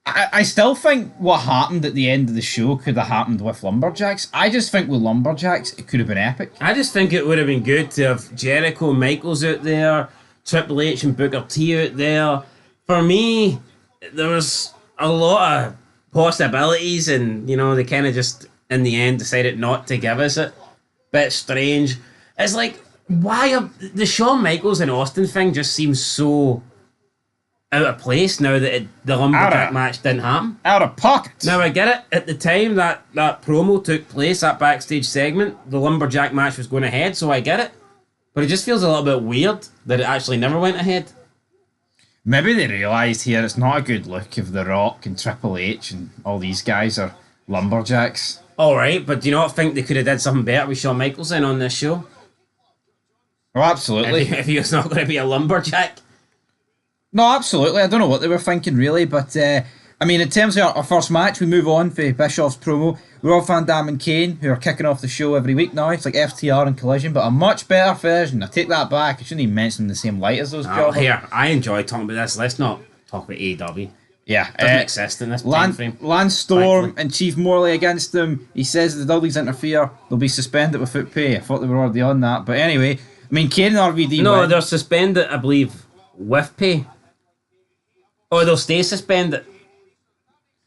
C: I still think what happened at the end of the show could have happened with lumberjacks. I just think with lumberjacks, it could have been epic.
B: I just think it would have been good to have Jericho and Michaels out there, Triple H and Booker T out there. For me, there was a lot of possibilities, and they kind of just in the end decided not to give us it. Bit strange. It's like, why the Shawn Michaels and Austin thing just seems so out of place now that the lumberjack match didn't happen.
C: Out of pocket.
B: Now I get it. At the time that promo took place, that backstage segment, the lumberjack match was going ahead, so I get it. But it just feels a little bit weird that it actually never went ahead.
C: Maybe they realised here it's not a good look if The Rock and Triple H and all these guys are lumberjacks.
B: Alright, but do you not think they could have did something better with Shawn Michaels in on this show?
C: Oh, absolutely.
B: If he was not going to be a lumberjack?
C: No, absolutely. I don't know what they were thinking, really, but I mean, in terms of our first match, we move on for Bischoff's promo. Rob Van Dam and Kane, who are kicking off the show every week now. It's like FTR and Collision, but a much better version. I take that back. I shouldn't even mention them in the same light as those jobs.
B: Here, I enjoy talking about this. Let's not talk about AEW.
C: Yeah.
B: It doesn't exist in this time frame.
C: Lance Storm and Chief Morley against them. He says if the Dudleys interfere, they'll be suspended without pay. I thought they were already on that. But anyway, I mean, Kane and RVD
B: No,
C: win.
B: they're suspended, I believe, with pay. Oh, they'll stay suspended.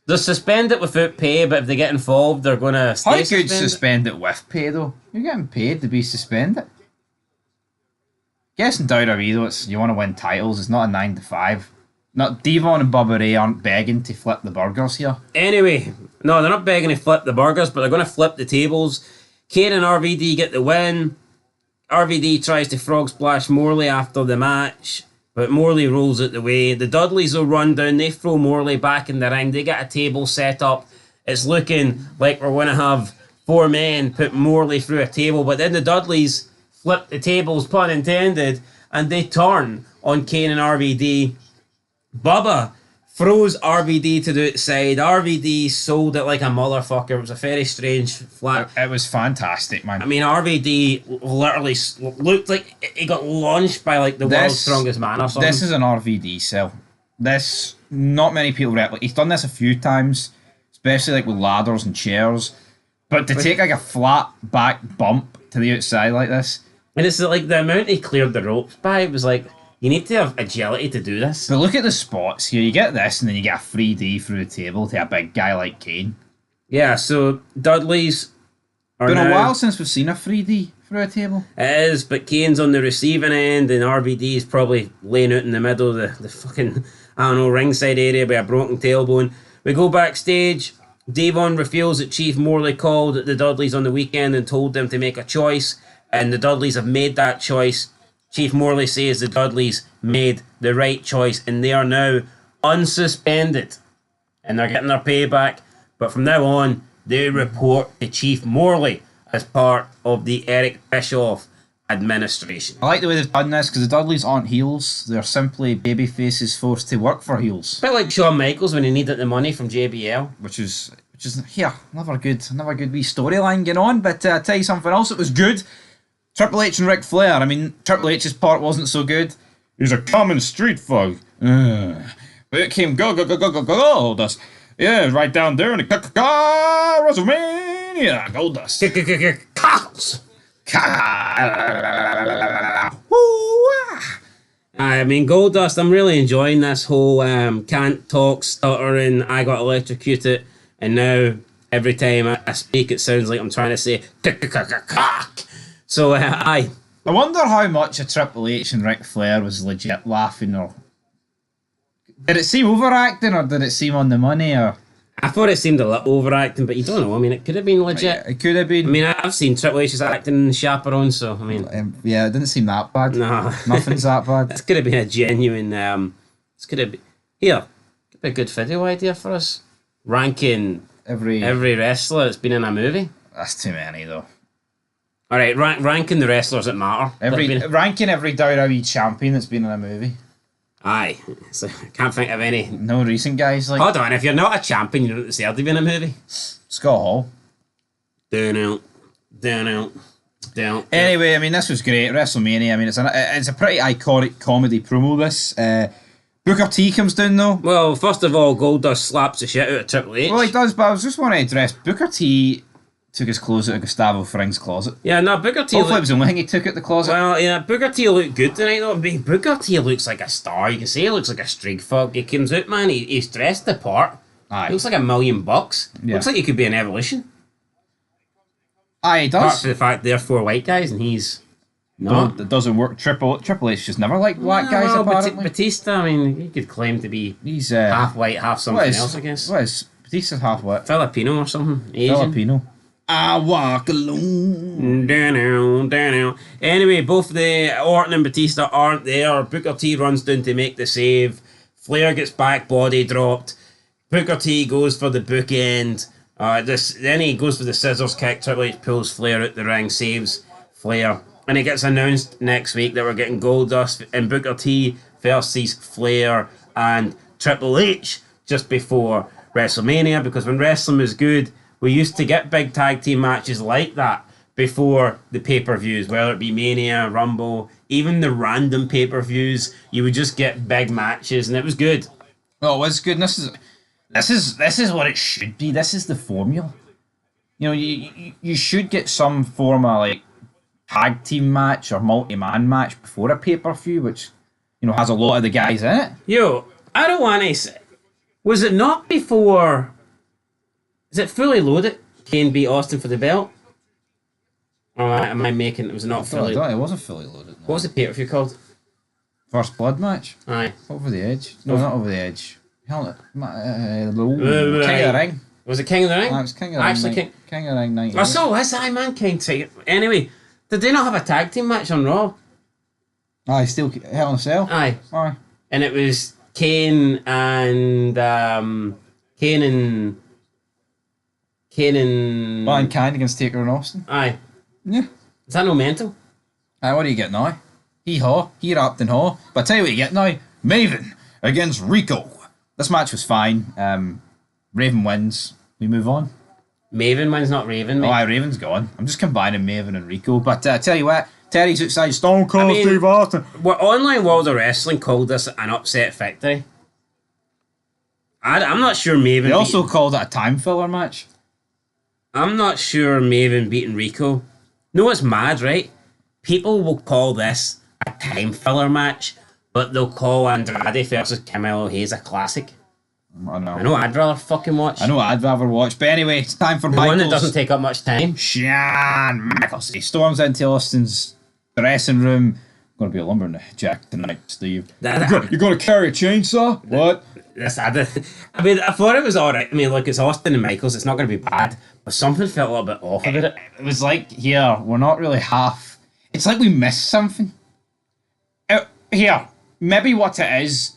B: They're suspended without pay, but if they get involved, they're going to stay
C: How
B: suspended.
C: good suspended with pay, though? You're getting paid to be suspended. Guess in WWE, though, you want to win titles. It's not a 9 to 5. Not Devon and Bubba Ray aren't begging to flip the burgers here.
B: Anyway, no, they're not begging to flip the burgers, but they're going to flip the tables. Kane and RVD get the win. RVD tries to frog splash Morley after the match, but Morley rolls out the way. The Dudleys will run down. They throw Morley back in the ring. They get a table set up. It's looking like we're going to have 4 men put Morley through a table, but then the Dudleys flip the tables, pun intended, and they turn on Kane and RVD. Bubba throws RVD to the outside. RVD sold it like a motherfucker. It was a very strange flat.
C: It was fantastic, man.
B: I mean, RVD literally looked like he got launched by like the world's strongest man or something.
C: This is an RVD sell. This, not many people he's done this a few times, especially like with ladders and chairs. But to take like a flat back bump to the outside like this.
B: And it's like the amount he cleared the ropes by, it was like, you need to have agility to do this.
C: But look at the spots here. You get this and then you get a 3D through the table to a big guy like Kane.
B: Yeah, so Dudley's are
C: Been a
B: now,
C: while since we've seen a 3D through a table.
B: It is, but Kane's on the receiving end and RVD is probably laying out in the middle of the fucking, I don't know, ringside area by a broken tailbone. We go backstage. Devon reveals that Chief Morley called the Dudleys on the weekend and told them to make a choice, and the Dudleys have made that choice. Chief Morley says the Dudleys made the right choice, and they are now unsuspended, and they're getting their payback. But from now on, they report to Chief Morley as part of the Eric Bischoff administration.
C: I like the way they've done this because the Dudleys aren't heels. They're simply baby faces forced to work for heels.
B: A bit like Shawn Michaels when he needed the money from JBL.
C: Which is here, another good wee storyline going on. But I'll tell you something else that was good. Triple H and Ric Flair. I mean, Triple H's part wasn't so good. He's a common street thug. But it came Goldust. Yeah, right down there in the WrestleMania. Goldust.
B: Cops! I mean, Goldust, I'm really enjoying this whole can't talk, stuttering, I got electrocuted, and now every time I speak it sounds like I'm trying to say cock. So, I
C: wonder how much of Triple H and Ric Flair was legit laughing, or did it seem overacting, or did it seem on the money, or...
B: I thought it seemed a little overacting, but you don't know. I mean, it could have been legit.
C: It could have been.
B: I mean, I've seen Triple H's acting in Chaperone, so, I mean...
C: yeah, it didn't seem that bad.
B: No.
C: Nothing's that bad.
B: This could have been a genuine... this could have been... Here, could be a good video idea for us. Ranking every wrestler that's been in a movie.
C: That's too many, though.
B: Alright, ranking the wrestlers that matter.
C: Ranking every WWE champion that's been in a movie.
B: Aye. So, I can't think of any.
C: No recent guys like...
B: Hold on, if you're not a champion, you don't deserve to be in a movie.
C: Scott Hall.
B: Down out.
C: Anyway, I mean, this was great. WrestleMania, I mean, it's a pretty iconic comedy promo, this. Booker T comes down, though.
B: Well, first of all, Goldust slaps the shit out of Triple H.
C: Well, he does, but I was just want to address Booker T took his clothes out of Gustavo Fring's closet.
B: Yeah, no, Booker T...
C: Hopefully it was the only thing he took out the closet.
B: Well, yeah, Booker T looked good tonight, though. I mean, Booker T looks like a star. You can say he looks like a streak thug. He comes out, man, he's dressed the part.
C: Aye.
B: He looks like $1 million.
C: Yeah.
B: Looks like he could be an Evolution.
C: Aye, he
B: Apart
C: does.
B: from the fact they're 4 white guys and he's not.
C: That doesn't work. Triple H just never liked black guys, apparently.
B: Batista, I mean, he could claim to be
C: He's
B: half white, half something else, I guess.
C: What is Batista's half what?
B: Filipino or something. Asian.
C: Filipino. I walk alone.
B: Down. Anyway, both the Orton and Batista aren't there. Booker T runs down to make the save. Flair gets back body dropped. Booker T goes for the bookend. Then he goes for the scissors kick. Triple H pulls Flair out the ring, saves Flair. And it gets announced next week that we're getting Goldust and Booker T versus Flair and Triple H just before WrestleMania, because when wrestling was good, we used to get big tag team matches like that before the pay-per-views, whether it be Mania, Rumble, even the random pay-per-views. You would just get big matches, and it was good.
C: Well, it was good. And this is what it should be. This is the formula. You know, you should get some form of like tag team match or multi-man match before a pay-per-view, which, you know, has a lot of the guys in it.
B: Yo, I don't want to say... Was it not before... Is it Fully Loaded? Kane beat Austin for the belt? Or am I making... It was not fully...
C: It wasn't fully loaded. No.
B: What was the pay-per-view called?
C: First Blood match?
B: Aye.
C: Over the Edge? No, not Over the Edge. Hell, King of the Ring.
B: Was it King of the Ring?
C: No, it was King of the Ring.
B: Actually,
C: King of the Ring 98.
B: Oh, so is I Man King tight. Anyway, did they not have a tag team match on Raw?
C: Aye, still Hell in a Cell.
B: Aye.
C: Aye.
B: And it was Kane and...
C: Mankind against Taker and Austin.
B: Aye.
C: Yeah.
B: Is that no mental?
C: Aye, what do you get now? Hee-haw. He wrapped in haw. But I tell you what you get now. Maven against Rico. This match was fine. Raven wins. We move on.
B: Maven wins, not Raven, mate.
C: Oh, aye, Raven's gone. I'm just combining Maven and Rico. But I tell you what, Terry's outside Stone Cold Steve Austin.
B: Online World of Wrestling called this an upset victory. I'm not sure Maven...
C: They also called it a time filler match.
B: I'm not sure Maven beating Rico. No, it's mad, right? People will call this a time filler match, but they'll call Andrade versus Camilo Hayes a classic.
C: I know.
B: I know I'd rather fucking watch.
C: I know I'd rather watch. But anyway, it's time for
B: the
C: Michaels.
B: one that doesn't take up much time.
C: Shawn Michaels. He storms into Austin's dressing room. Going to be a lumberjack tonight, Steve. You're going to carry a chainsaw? What?
B: I mean, I thought it was alright. I mean, look, it's Austin and Michaels. It's not going to be bad. But something felt a little bit off about it.
C: It was like, here, we're not really half. It's like we missed something. Here, maybe what it is,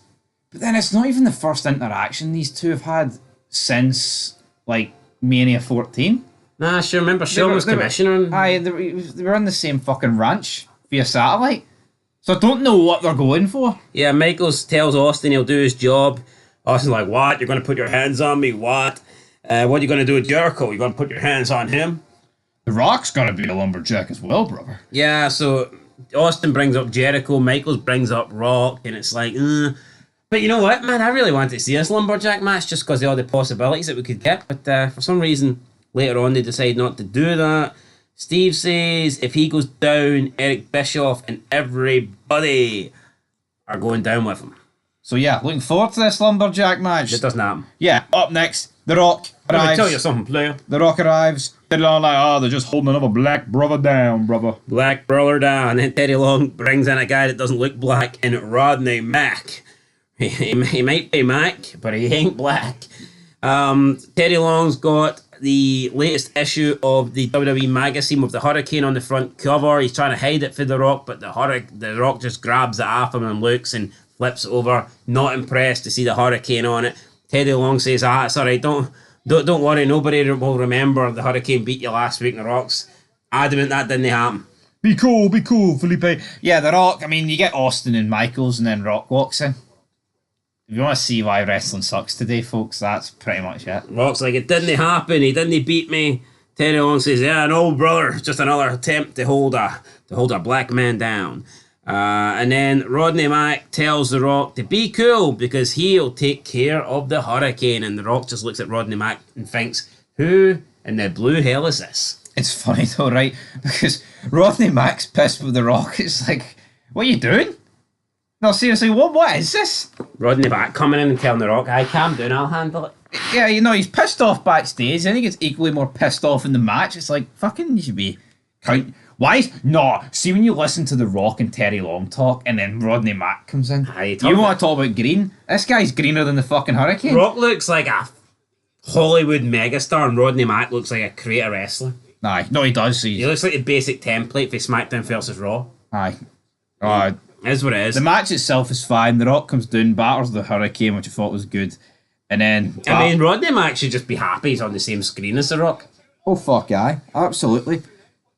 C: but then it's not even the first interaction these two have had since, like, Mania 14.
B: Nah, sure. Remember, Sean was commissioner.
C: Aye, they were on the same fucking ranch via satellite. So I don't know what they're going for.
B: Yeah, Michaels tells Austin he'll do his job. Austin's like, what? You're going to put your hands on me? What? What are you going to do with Jericho? You're going to put your hands on him?
C: The Rock's got to be a lumberjack as well, brother.
B: Yeah, so Austin brings up Jericho, Michaels brings up Rock, and it's like, But you know what, man? I really wanted to see this lumberjack match just because of all the possibilities that we could get. But for some reason, later on, they decide not to do that. Steve says if he goes down, Eric Bischoff and everybody are going down with him.
C: So yeah, looking forward to this lumberjack match.
B: It doesn't happen.
C: Yeah, up next, The Rock
B: Let me
C: arrives.
B: tell you something, player.
C: The Rock arrives. They're all like, oh, they're just holding another black brother down, brother.
B: Black brother down. And then Teddy Long brings in a guy that doesn't look black in Rodney Mack. He might be Mac, but he ain't black. Teddy Long's got the latest issue of the WWE magazine with the Hurricane on the front cover. He's trying to hide it for The Rock, but the Rock just grabs it off him and looks and flips it over. Not impressed to see the Hurricane on it. Teddy Long says, it's alright, don't worry, nobody will remember the Hurricane beat you last week. And The Rock's adamant that didn't happen.
C: Be cool, Felipe. Yeah, The Rock, I mean, you get Austin and Michaels and then Rock walks in. If you want to see why wrestling sucks today, folks, that's pretty much it.
B: Rock's like, it didn't happen, he didn't beat me. Teddy Long says, yeah, no, brother, just another attempt to hold a black man down. And then Rodney Mack tells The Rock to be cool because he'll take care of the Hurricane. And The Rock just looks at Rodney Mack and thinks, who in the blue hell is this?
C: It's funny though, right? Because Rodney Mack's pissed with The Rock. It's like, what are you doing? No, seriously, what is this?
B: Rodney Mack coming in and telling The Rock, calm down, I'll handle it.
C: Yeah, you know, he's pissed off backstage. I think it's equally more pissed off in the match. It's like, fucking, you should be... See, when you listen to The Rock and Terry Long talk, and then Rodney Mack comes in, you want to talk about green? This guy's greener than the fucking Hurricane.
B: Rock looks like a Hollywood megastar, and Rodney Mack looks like a creator wrestler.
C: Aye, no, he does.
B: He looks like the basic template for SmackDown versus Raw.
C: Aye.
B: Is what it is.
C: The match itself is fine. The Rock comes down, batters the Hurricane, which I thought was good. And then...
B: I mean, Rodney Mack should just be happy he's on the same screen as The Rock.
C: Oh, fuck, aye. Absolutely.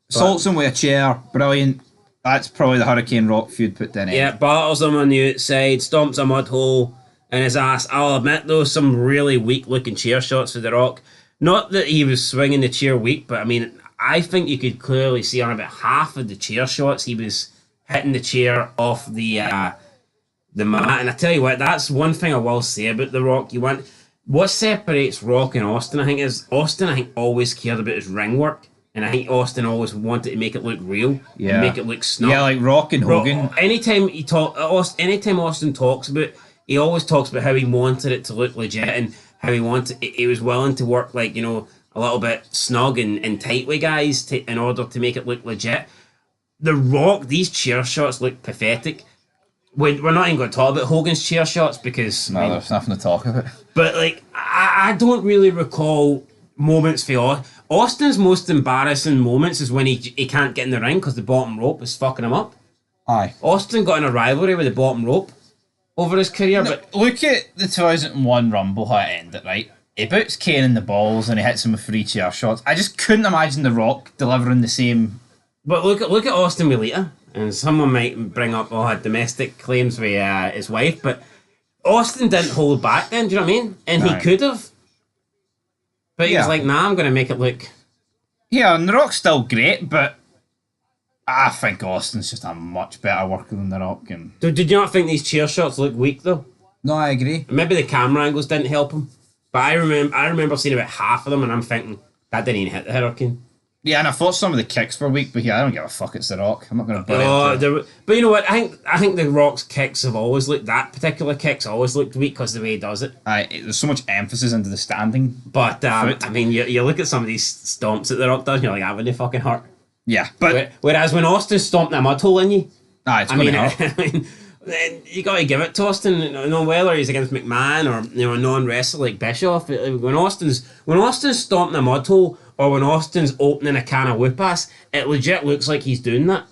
C: Salts him with a chair. Brilliant. That's probably the Hurricane Rock feud put in.
B: Yeah, battles him on the outside, stomps a mud hole in his ass. I'll admit, though, some really weak-looking chair shots for The Rock. Not that he was swinging the chair weak, but, I mean, I think you could clearly see on about half of the chair shots he was hitting the chair off the mat. And I tell you what, that's one thing I will say about The Rock. What separates Rock and Austin, I think, is Austin, always cared about his ring work. And I think Austin always wanted to make it look real.
C: Yeah.
B: And make it look snug.
C: Yeah, like Rock and Hogan.
B: Anytime Austin talks about, he always talks about how he wanted it to look legit and how he was willing to work like, a little bit snug and tight with guys in order to make it look legit. The Rock, these chair shots look pathetic. We're not even going to talk about Hogan's chair shots because...
C: No, there's nothing to talk about.
B: But, I don't really recall moments for Austin's most embarrassing moments is when he can't get in the ring because the bottom rope is fucking him up.
C: Aye.
B: Austin got in a rivalry with the bottom rope over his career, but...
C: Look at the 2001 Rumble, how it ended, right? He boots Kane in the balls and he hits him with 3 chair shots. I just couldn't imagine The Rock delivering the same...
B: But look at Austin with Lita, and someone might bring up domestic claims with his wife, but Austin didn't hold back then, do you know what I mean? And he could have. But he was like, nah, I'm going to make it look...
C: Yeah, and The Rock's still great, but I think Austin's just a much better worker than The Rock. And...
B: Did you not think these chair shots look weak, though?
C: No, I agree.
B: Maybe the camera angles didn't help him. But I remember seeing about half of them, and I'm thinking, that didn't even hit the Hurricane.
C: Yeah, and I thought some of the kicks were weak, but yeah, I don't give a fuck, it's The Rock. I'm not going to bury it.
B: But you know what, I think The Rock's kicks have always looked, that particular kick's always looked weak because the way he does it.
C: There's so much emphasis into the standing.
B: But, I mean, you look at some of these stomps that The Rock does, and you're like, that wouldn't fucking hurt.
C: Yeah, but...
B: Whereas when Austin stomped that mud hole in you,
C: it's going to hurt.
B: I mean, Then you got to give it to Austin. No, whether he's against McMahon or a non-wrestler like Bischoff. When Austin's stomping a mud hole or when Austin's opening a can of whoop-ass, it legit looks like he's doing that.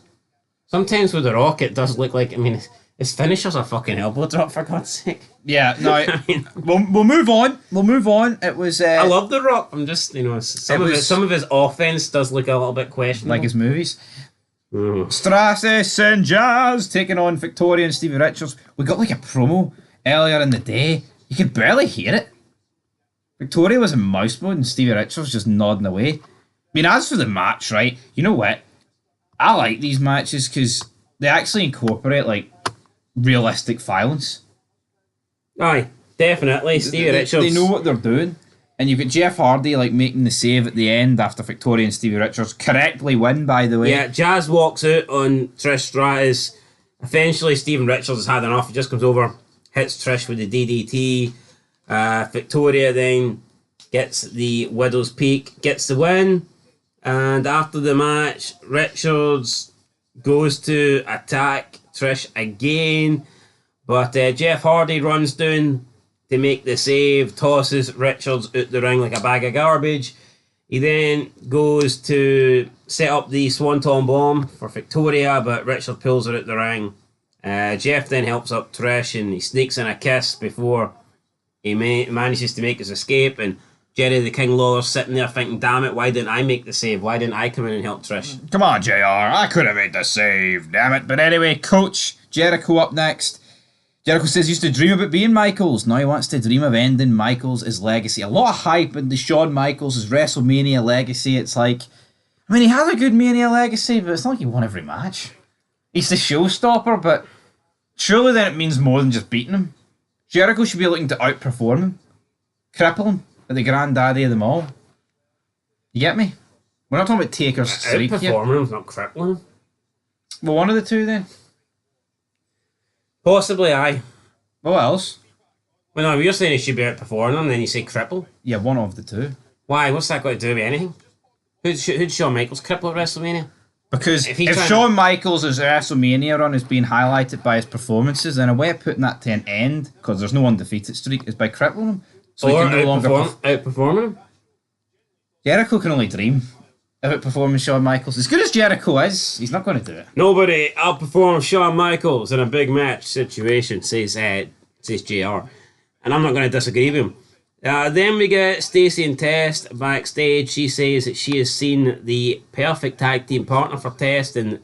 B: Sometimes with The Rock, it does look like. I mean, his finisher's a fucking elbow drop, for God's sake.
C: Yeah, no.
B: I mean,
C: we'll move on. We'll move on. It was.
B: I love The Rock. I'm just some of his offense does look a little bit questionable.
C: Like his movies. Strasses and Jazz taking on Victoria and Stevie Richards. We got like a promo earlier in the day. You could barely hear it. Victoria was in mouse mode and Stevie Richards just nodding away. I mean, as for the match, right? You know what? I like these matches because they actually incorporate like realistic violence.
B: Aye, definitely. Stevie Richards.
C: They know what they're doing. And you've got Jeff Hardy like making the save at the end after Victoria and Stevie Richards correctly win, by the way.
B: Yeah, Jazz walks out on Trish Stratus. Eventually, Stephen Richards has had enough. He just comes over, hits Trish with the DDT. Victoria then gets the Widow's Peak, gets the win. And after the match, Richards goes to attack Trish again. But Jeff Hardy runs down to make the save, tosses Richards out the ring like a bag of garbage. He then goes to set up the Swanton Bomb for Victoria, but Richard pulls her out the ring. Jeff then helps up Trish and he sneaks in a kiss before he manages to make his escape. And Jerry the King Lawler's sitting there thinking, damn it, why didn't I make the save? Why didn't I come in and help Trish?
C: Come on, JR, I could have made the save, damn it. But anyway, Coach Jericho up next. Jericho says he used to dream about being Michaels. Now he wants to dream of ending Michaels' legacy. A lot of hype into Shawn Michaels' WrestleMania legacy. It's like, I mean, he has a good Mania legacy, but it's not like he won every match. He's the showstopper, but surely then it means more than just beating him. Jericho should be looking to outperform him, cripple him at the granddaddy of them all. You get me? We're not talking about Taker's streak here.
B: Outperforming him, not crippling him.
C: Well, one of the two then.
B: Possibly, aye.
C: What else?
B: Well, no, you're saying he should be outperforming him, then you say cripple.
C: Yeah, one of the two.
B: Why? What's that got to do with anything? Who'd Shawn Michaels cripple at WrestleMania?
C: Because
B: If
C: if,
B: he's trying
C: Shawn Michaels' WrestleMania run is being highlighted by his performances, then a way of putting that to an end, because there's no undefeated streak, is by crippling him. So he
B: Or
C: can no longer...
B: outperforming him?
C: Jericho can only dream about performing Shawn Michaels. As good as Jericho is, he's not going to do it.
B: Nobody outperforms Shawn Michaels in a big match situation, says JR. And I'm not going to disagree with him. Then we get Stacey and Test backstage. She says that she has seen the perfect tag team partner for Test, and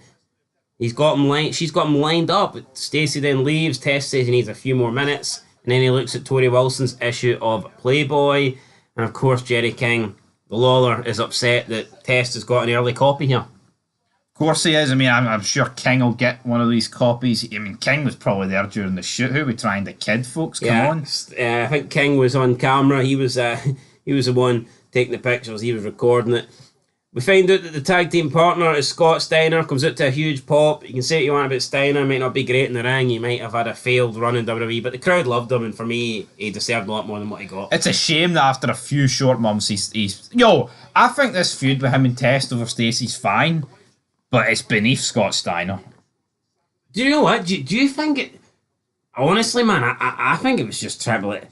B: she's got him lined up. Stacey then leaves. Test says he needs a few more minutes, and then he looks at Tori Wilson's issue of Playboy, and of course Jerry King, the Lawler, is upset that Test has got an early copy here.
C: Of course he is. I mean, I'm sure King will get one of these copies. I mean, King was probably there during the shoot. Who are we trying to kid, folks? Come on.
B: I think King was on camera. He was the one taking the pictures. He was recording it. We find out that the tag team partner is Scott Steiner. Comes out to a huge pop. You can say what you want about Steiner. Might not be great in the ring. He might have had a failed run in WWE, but the crowd loved him, and for me, he deserved a lot more than what he got.
C: It's a shame that after a few short months, he's... Yo, I think this feud with him and Test over Stacey's fine, but it's beneath Scott Steiner.
B: Do you know what? Do you think it... Honestly, man, I think it was just Triple H.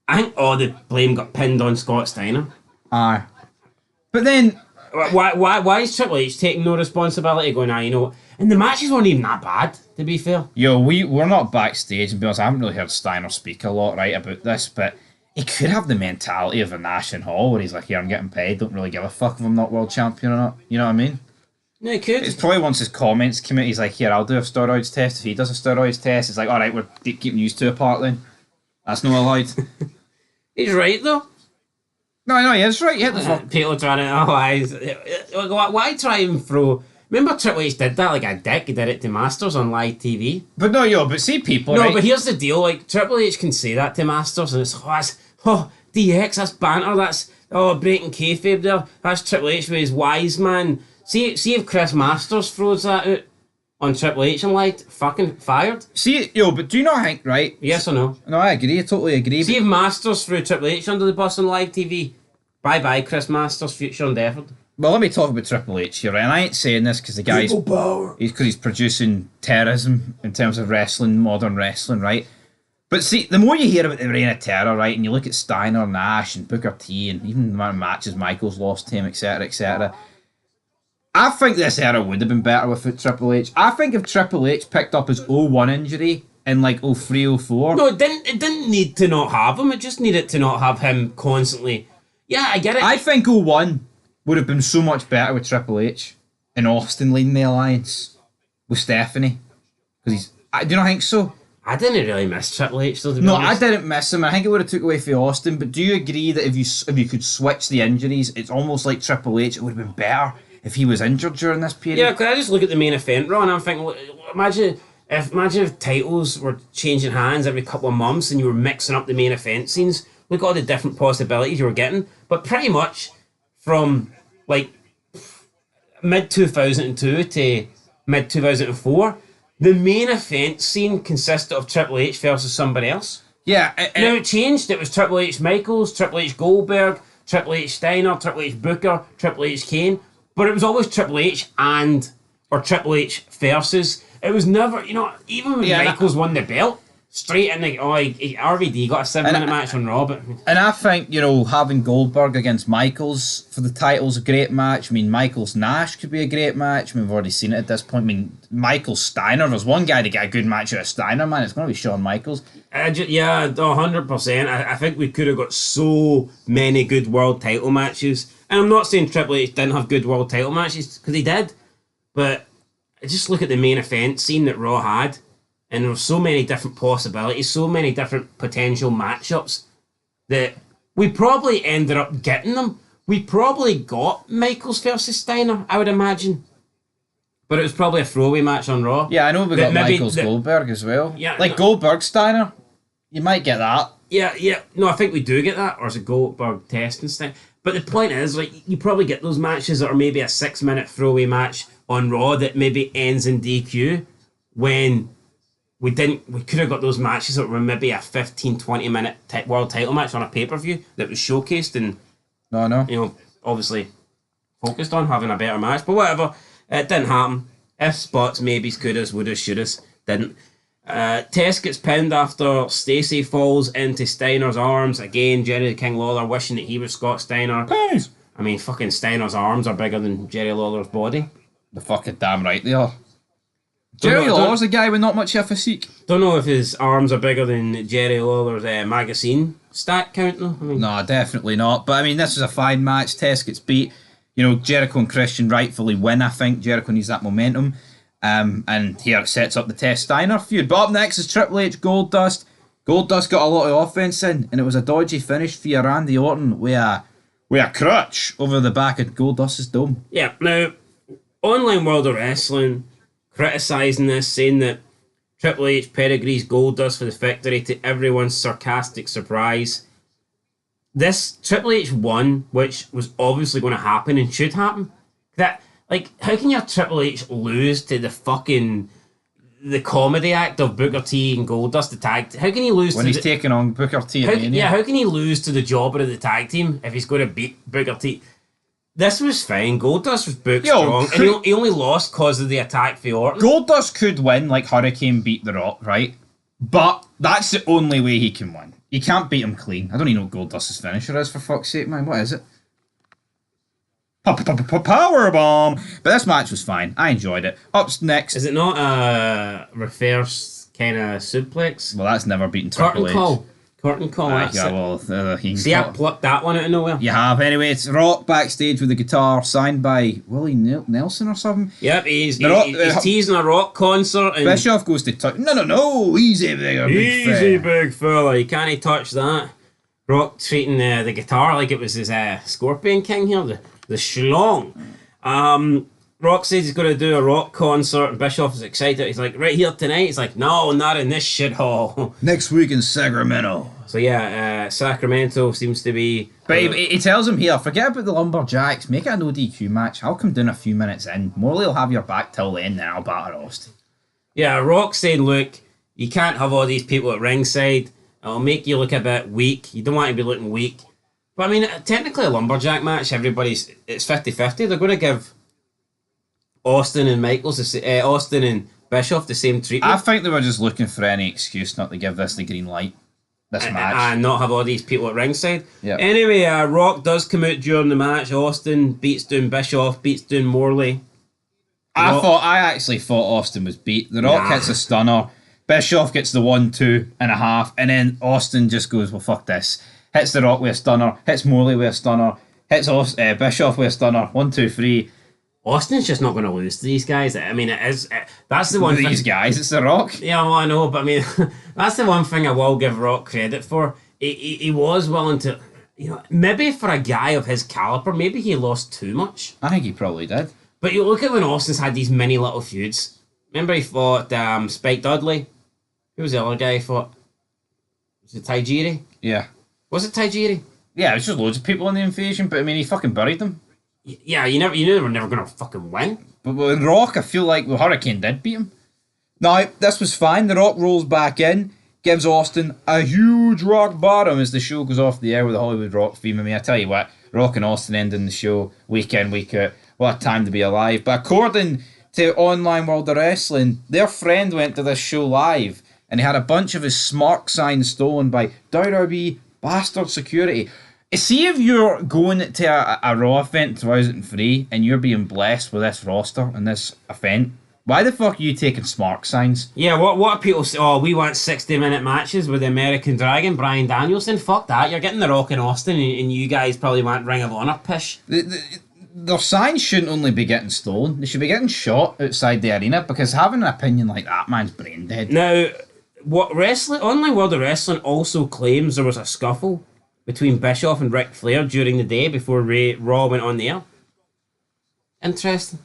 B: I think all the blame got pinned on Scott Steiner.
C: Aye. But then...
B: Why is Triple H taking no responsibility going, you know... And the matches weren't even that bad, to be fair.
C: Yo, we're not backstage, and because I haven't really heard Steiner speak a lot, right, about this, but he could have the mentality of a Nash and Hall, where he's like, yeah, I'm getting paid, don't really give a fuck if I'm not world champion or not. You know what I mean?
B: No, he could.
C: It's probably once his comments come out, he's like, here, I'll do a steroids test. If he does a steroids test, it's like, alright, we're keeping you two apart then. That's not allowed.
B: He's right, though.
C: No, he is right. Yeah,
B: People trying to... why try and throw... Remember Triple H did that like a dick? He did it to Masters on live TV.
C: But see people,
B: No,
C: right?
B: but here's the deal. Like, Triple H can say that to Masters, and it's, DX, that's banter, that's, breaking kayfabe there. That's Triple H with his wise man. See if Chris Masters throws that out on Triple H and light, fucking fired.
C: But do you not think, right?
B: Yes or no?
C: No, I agree. I totally agree.
B: See if Masters threw Triple H under the bus on live TV. Bye-bye, Chris Masters, future endeavoured.
C: Well, let me talk about Triple H here, right? And I ain't saying this because the guy's he's producing terrorism in terms of wrestling, modern wrestling, right? But see, the more you hear about the reign of terror, right, and you look at Steiner, Nash, and Booker T, and even the amount of matches Michaels lost to him, etc., etc., I think this era would have been better without Triple H. I think if Triple H picked up his 01 injury in like 03, 04...
B: No, it didn't need to not have him. It just needed to not have him constantly. Yeah, I get it.
C: I think 01 would have been so much better with Triple H and Austin leading the alliance with Stephanie. Because do you not think so?
B: I didn't really miss Triple H though, to be
C: No,
B: honest.
C: I didn't miss him. I think it would have took away from Austin. But do you agree that if you could switch the injuries, it's almost like Triple H? It would have been better if he was injured during this period.
B: Yeah, because I just look at the main event, Raw, and I'm thinking, imagine if titles were changing hands every couple of months and you were mixing up the main event scenes. Look at all the different possibilities you were getting. But pretty much from like mid 2002 to mid 2004. The main event scene consisted of Triple H versus somebody else.
C: Yeah.
B: Now it changed. It was Triple H Michaels, Triple H Goldberg, Triple H Steiner, Triple H Booker, Triple H Kane. But it was always Triple H or Triple H versus. It was never, even when Michaels won the belt, straight in the, RVD got a 7-minute match on Raw.
C: And I think, having Goldberg against Michaels for the title's a great match. I mean, Michaels-Nash could be a great match. I mean, we've already seen it at this point. I mean, Michaels-Steiner, there's one guy to get a good match out of Steiner, man. It's going to be Shawn Michaels.
B: Yeah, 100%. I think we could have got so many good world title matches. And I'm not saying Triple H didn't have good world title matches, because he did. But just look at the main event scene that Raw had. And there were so many different possibilities, so many different potential matchups that we probably ended up getting them. We probably got Michaels versus Steiner, I would imagine. But it was probably a throwaway match on Raw.
C: Yeah, I know we got Michaels Goldberg as well.
B: Yeah,
C: like Goldberg Steiner, you might get that.
B: Yeah. No, I think we do get that. Or is it Goldberg test and stuff? But the point is, you probably get those matches that are maybe a 6-minute throwaway match on Raw that maybe ends in DQ when... We could have got those matches that were maybe a 15-20 minute world title match on a pay-per-view that was showcased and obviously focused on having a better match, but whatever, it didn't happen. If spots, maybes, couldas, wouldas, shouldas, didn't. Test gets pinned after Stacey falls into Steiner's arms. Again, Jerry the King Lawler wishing that he was Scott Steiner.
C: Please.
B: I mean, fucking Steiner's arms are bigger than Jerry Lawler's body.
C: The fucking damn right they are. Jerry Lawler's a guy with not much of a physique.
B: Don't know if his arms are bigger than Jerry Lawler's magazine stat count though.
C: No, definitely not. But I mean, this is a fine match. Test gets beat. Jericho and Christian rightfully win, I think. Jericho needs that momentum. And here it sets up the Test Steiner feud. But up next is Triple H Goldust. Goldust got a lot of offense in, and it was a dodgy finish via Randy Orton with a crutch over the back of Goldust's dome.
B: Yeah, now, Online World of Wrestling criticising this, saying that Triple H pedigrees Goldust for the victory to everyone's sarcastic surprise. This Triple H won, which was obviously going to happen and should happen. How can your Triple H lose to the comedy act of Booker T and Goldust, the tag? How can he lose
C: when he's taking on Booker T?
B: How can he lose to the jobber of the tag team if he's going to beat Booker T? This was fine. Goldust was booked strong, and he only lost because of the attack for Orton.
C: Goldust could win like Hurricane beat The Rock, right? But that's the only way he can win. You can't beat him clean. I don't even know what Goldust's finisher is, for fuck's sake, man. What is it? Powerbomb! But this match was fine. I enjoyed it. Up next...
B: Is it not a reverse kind of suplex?
C: Well, that's never beaten Triple H.
B: Curtain call.
C: See,
B: I plucked that one out of nowhere.
C: You have. Anyway, it's Rock backstage with the guitar signed by Willie Nelson or something.
B: Yep, he's teasing a Rock concert. And
C: Bischoff goes to touch. No, easy,
B: big fella. You can't touch that. Rock treating the guitar like it was his Scorpion King here, the schlong. Rock says he's going to do a Rock concert, and Bischoff is excited. He's like, right here tonight? He's like, no, not in this shithole.
C: Next week in Sacramento.
B: So yeah, Sacramento seems to be...
C: But he tells him here, forget about the Lumberjacks, make it a no DQ match. I'll come down a few minutes in. Morley will have your back till then, then I'll batter Austin.
B: Yeah, Rock saying, look, you can't have all these people at ringside. It'll make you look a bit weak. You don't want to be looking weak. But I mean, technically a lumberjack match, it's 50-50. They're going to give Austin and Austin and Bischoff the same treatment.
C: I think they were just looking for any excuse not to give this the green light. This match.
B: And not have all these people at ringside.
C: Yep.
B: Anyway, Rock does come out during the match. Austin beats down Bischoff, beats down Morley.
C: I actually thought Austin was beat. The Rock hits a stunner. Bischoff gets the 1-2.5, and then Austin just goes, well, fuck this. Hits the Rock with a stunner, hits Morley with a stunner, hits Bischoff with a stunner. 1, 2, 3.
B: Austin's just not going to lose to these guys. I mean, that's the one
C: These guys, it's the Rock.
B: Yeah, well, I know, but I mean, that's the one thing I will give Rock credit for. He was willing to, maybe for a guy of his caliber, maybe he lost too much.
C: I think he probably did.
B: But you look at when Austin's had these mini little feuds. Remember he fought Spike Dudley? Who was the other guy he fought? Was it Tajiri?
C: Yeah.
B: Was it Tajiri?
C: Yeah, it was just loads of people in the invasion, but I mean, he fucking buried them.
B: Yeah, you knew they were never going to fucking win.
C: But with Rock, I feel like Hurricane did beat him. Now, this was fine. The Rock rolls back in, gives Austin a huge rock bottom as the show goes off the air with the Hollywood Rock theme. I mean, I tell you what, Rock and Austin ending the show week in, week out. What a time to be alive. But according to Online World of Wrestling, their friend went to this show live and he had a bunch of his smart signs stolen by WWE bastard security. See if you're going to a Raw event in 2003 and you're being blessed with this roster and this event, why the fuck are you taking smart signs?
B: Yeah, what are people say? Oh, we want 60-minute matches with the American Dragon, Bryan Danielson. Fuck that. You're getting The Rock and Austin and you guys probably want Ring of Honor pish.
C: Their signs shouldn't only be getting stolen. They should be getting shot outside the arena because having an opinion like that, man's brain dead.
B: Now, Online World of Wrestling also claims there was a scuffle between Bischoff and Ric Flair during the day before Raw went on the air. Interesting.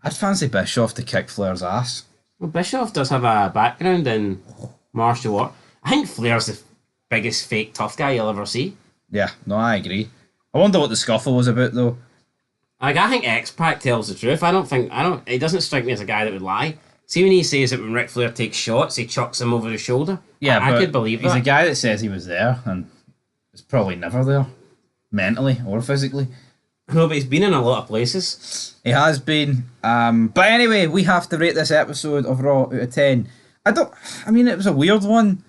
C: I'd fancy Bischoff to kick Flair's ass.
B: Well, Bischoff does have a background in martial art. I think Flair's the biggest fake tough guy you'll ever see.
C: Yeah, no, I agree. I wonder what the scuffle was about though.
B: Like, I think X-Pac tells the truth. He doesn't strike me as a guy that would lie. See when he says that when Ric Flair takes shots, he chucks him over the shoulder?
C: Yeah,
B: I could believe that.
C: He's a guy that says he was there and is probably never there. Mentally or physically.
B: No, but he's been in a lot of places.
C: He has been. But anyway, we have to rate this episode of Raw out of 10. It was a weird one.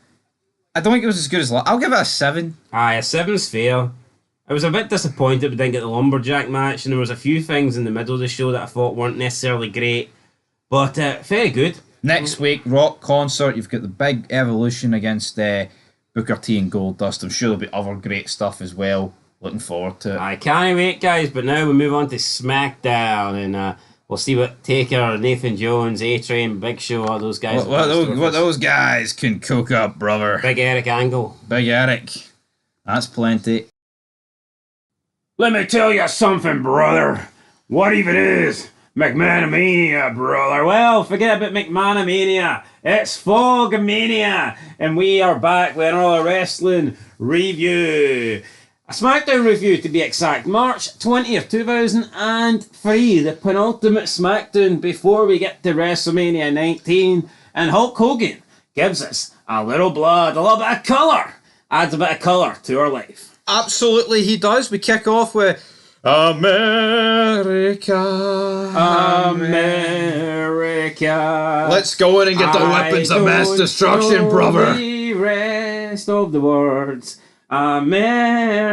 C: I don't think it was as good as I'll give it a 7.
B: Aye, a 7's fair. I was a bit disappointed we didn't get the lumberjack match, and there was a few things in the middle of the show that I thought weren't necessarily great, but very good.
C: Next week, Rock concert. You've got the big Evolution against Booker T and Goldust. I'm sure there'll be other great stuff as well. Looking forward to it.
B: I can't wait, guys, but now we move on to SmackDown, and we'll see what Taker, Nathan Jones, A-Train, Big Show, all those guys.
C: What those guys can cook up, brother.
B: Big Eric Angle.
C: Big Eric. That's plenty.
B: Let me tell you something, brother. What even is McManamania, brother? Well, forget about McManamania. It's Fogmania, and we are back with another wrestling review. A SmackDown review, to be exact. March 20th, 2003, the penultimate SmackDown before we get to WrestleMania 19, and Hulk Hogan gives us a little blood, a little bit of colour, adds a bit of colour to our life.
D: Absolutely, he does. We kick off with America.
C: Let's go in and get the weapons of mass destruction, brother.
B: The rest of the words. America,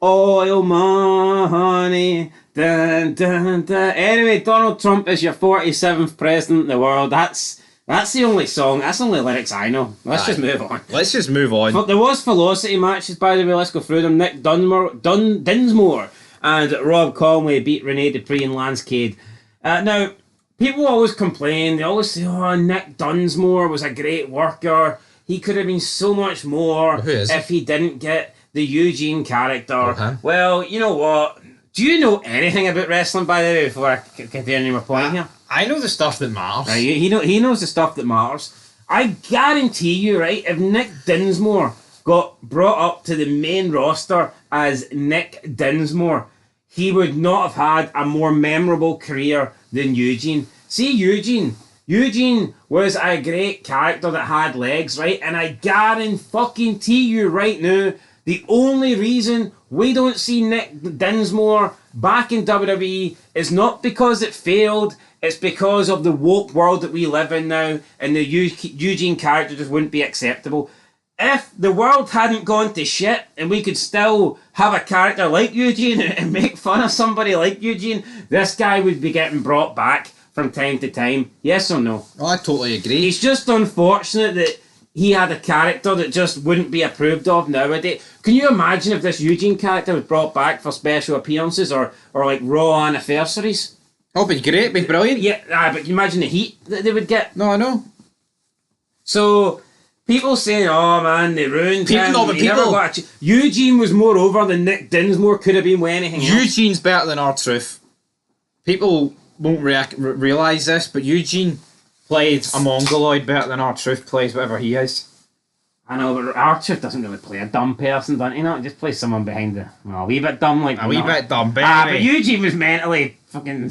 B: oil money. Dun, dun, dun. Anyway, Donald Trump is your 47th president in the world. That's the only song. That's the only lyrics I know. Let's just move on.
C: Let's just move on.
B: There was velocity matches, by the way. Let's go through them. Nick Dinsmore and Rob Conway beat Rene Dupree and Lance Cade. Now, people always complain. They always say, "Oh, Nick Dinsmore was a great worker. He could have been so much more if he didn't get the Eugene character."
D: Okay.
B: Well, you know what? Do you know anything about wrestling, by the way, before I continue my point here?
D: I know the stuff that matters.
B: Right, he knows the stuff that matters. I guarantee you, right, if Nick Dinsmore got brought up to the main roster as Nick Dinsmore, he would not have had a more memorable career than Eugene. See, Eugene was a great character that had legs, right? And I guarantee you right now The only reason we don't see Nick Dinsmore back in WWE is not because it failed, it's because of the woke world that we live in now, and the Eugene character just wouldn't be acceptable. If the world hadn't gone to shit and we could still have a character like Eugene and make fun of somebody like Eugene, this guy would be getting brought back from time to time. Yes or no?
C: Oh, I totally agree.
B: It's just unfortunate that he had a character that just wouldn't be approved of nowadays. Can you imagine if this Eugene character was brought back for special appearances or like Raw anniversaries?
C: Oh, it'd be great, it'd be brilliant.
B: Yeah, but can you imagine the heat that they would get?
C: No, I know.
B: So... people saying, "Oh man, they ruined him."
C: No, but
B: Eugene was more over than Nick Dinsmore could have been with anything else.
C: Eugene's better than R-Truth. People won't realise this, but Eugene played a Mongoloid better than R-Truth plays whatever he is.
B: I know, but R-Truth doesn't really play a dumb person, doesn't he? Not just play someone behind the a wee bit dumb, like
C: a wee bit dumb, baby.
B: But Eugene was mentally fucking,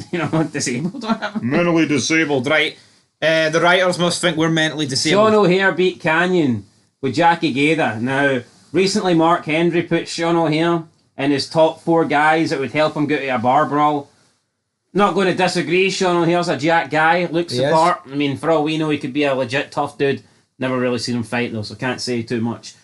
B: disabled.
C: Mentally disabled, right? The writers must think we're mentally disabled.
B: Sean O'Hare beat Canyon with Jackie Gaida. Now, recently Mark Henry put Sean O'Hare in his top 4 guys that would help him get to a bar brawl. Not going to disagree, Sean O'Hare's a jack guy, looks the part. I mean, for all we know, he could be a legit tough dude. Never really seen him fight though, so can't say too much.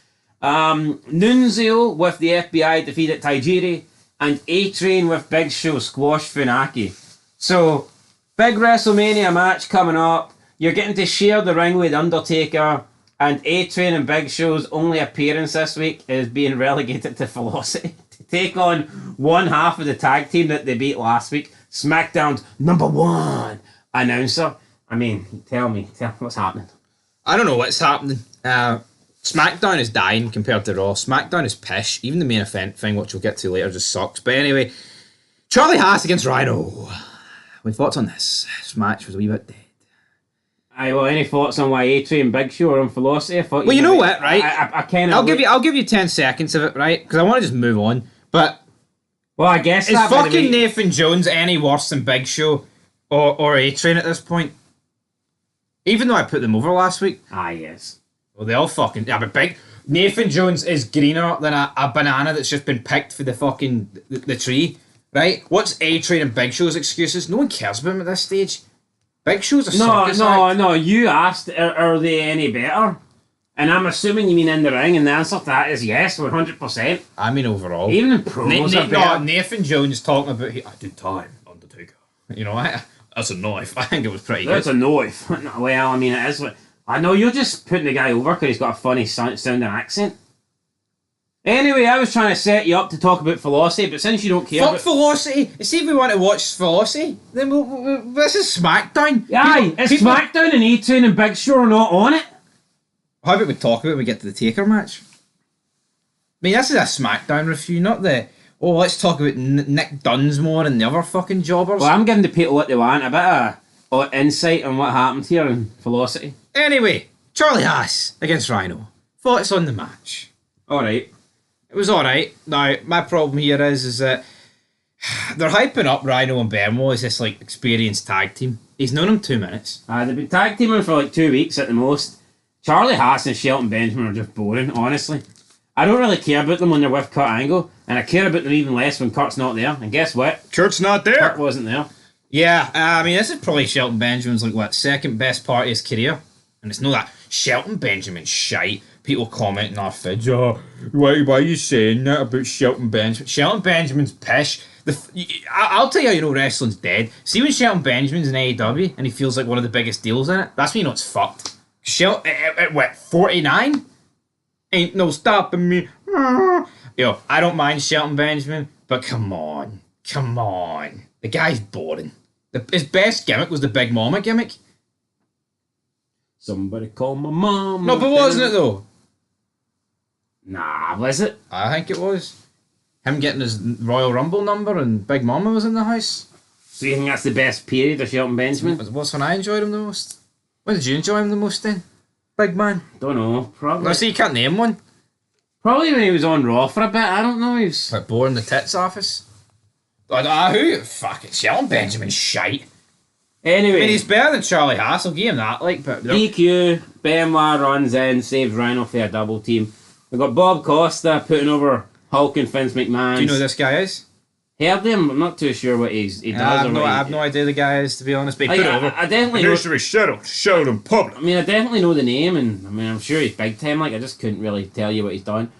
B: Nunzio with the FBI defeated Tajiri, and A-Train with Big Show squash Funaki. So... big WrestleMania match coming up. You're getting to share the ring with Undertaker, and A-Train and Big Show's only appearance this week is being relegated to Velocity to take on one half of the tag team that they beat last week. SmackDown's #1 announcer. I mean, tell me what's happening.
C: I don't know what's happening. SmackDown is dying compared to Raw. SmackDown is pish. Even the main event thing, which we'll get to later, just sucks. But anyway, Charlie Haas against Rhino. My thoughts on this match was a wee bit dead.
B: Any thoughts on why A-Train and Big Show are on Velocity?
C: Well, you know what, right?
B: I kind of.
C: I'll give you 10 seconds of it, right? Because I want to just move on. But
B: well, I guess
C: is fucking Nathan Jones any worse than Big Show or A-Train at this point? Even though I put them over last week.
B: Ah, yes.
C: Well, they all fucking but Nathan Jones is greener than a banana that's just been picked for the fucking the tree. Right? What's A-Train and Big Show's excuses? No one cares about him at this stage. Big Show's a circus act.
B: No. You asked, are they any better? And I'm assuming you mean in the ring, and the answer to that is yes, 100%.
C: I mean overall.
B: Even in promos,
C: Nathan Jones talking about, I did time, Undertaker. You know, that's a knife. I think it was pretty good.
B: That's a knife. Well, I mean, it is. I know you're just putting the guy over because he's got a funny sounding accent. Anyway, I was trying to set you up to talk about Velocity, but since you don't care...
C: Fuck Velocity! See if we want to watch Velocity, then this is SmackDown.
B: Aye, it's SmackDown and A-Train and Big Show are not on it.
C: How about we talk about it when we get to the Taker match? I mean, this is a SmackDown review, not the... Oh, let's talk about Nick Dinsmore and the other fucking jobbers.
B: Well, I'm giving the people what they want, a bit of insight on what happened here in Velocity.
C: Anyway, Charlie Haas against Rhino. Thoughts on the match?
B: Alright.
C: It was alright. Now, my problem here is that they're hyping up Rhino and Benoit as this like experienced tag team. He's known him 2 minutes.
B: They've been tag teaming for like 2 weeks at the most. Charlie Haas and Shelton Benjamin are just boring, honestly. I don't really care about them when they're with Kurt Angle, and I care about them even less when Kurt's not there. And guess what?
C: Kurt's not there.
B: Kurt wasn't there.
C: Yeah, I mean, this is probably Shelton Benjamin's like what, second best part of his career. And it's not that Shelton Benjamin's shite. People commenting our feeds, why are you saying that about Shelton Benjamin? Shelton Benjamin's pish. I'll tell you how you know wrestling's dead. See when Shelton Benjamin's in AEW and he feels like one of the biggest deals in it? That's when you know it's fucked. Shelton, at what, 49? Ain't no stopping me. Yo, I don't mind Shelton Benjamin, but come on. The guy's boring. His best gimmick was the Big Mama gimmick.
B: Somebody call my mom.
C: No, but wasn't it though?
B: Nah, was it?
C: I think it was. Him getting his Royal Rumble number and Big Mama was in the house.
B: So you think that's the best period of Shelton Benjamin?
C: What's when I enjoyed him the most? When did you enjoy him the most then? Big man.
B: Don't know. Probably.
C: No, see, you can't name one.
B: Probably when he was on Raw for a bit. I don't know. He was
C: like boring the tits office. Who? Fucking Shelton Benjamin's shite.
B: Anyway,
C: I mean, he's better than Charlie Haas. I'll give him that. Like, but
B: DQ, Benoit runs in, saves Rhino for a double team. We got Bob Costa putting over Hulk and Vince McMahon.
C: Do you know who this guy is?
B: Heard him? I'm not too sure what he does.
C: I have no idea the guy is, to be honest. But he put it over.
B: I definitely know.
C: Showed in public.
B: I mean, I definitely know the name, and I mean, I'm sure he's big time. Like, I just couldn't really tell you what he's done.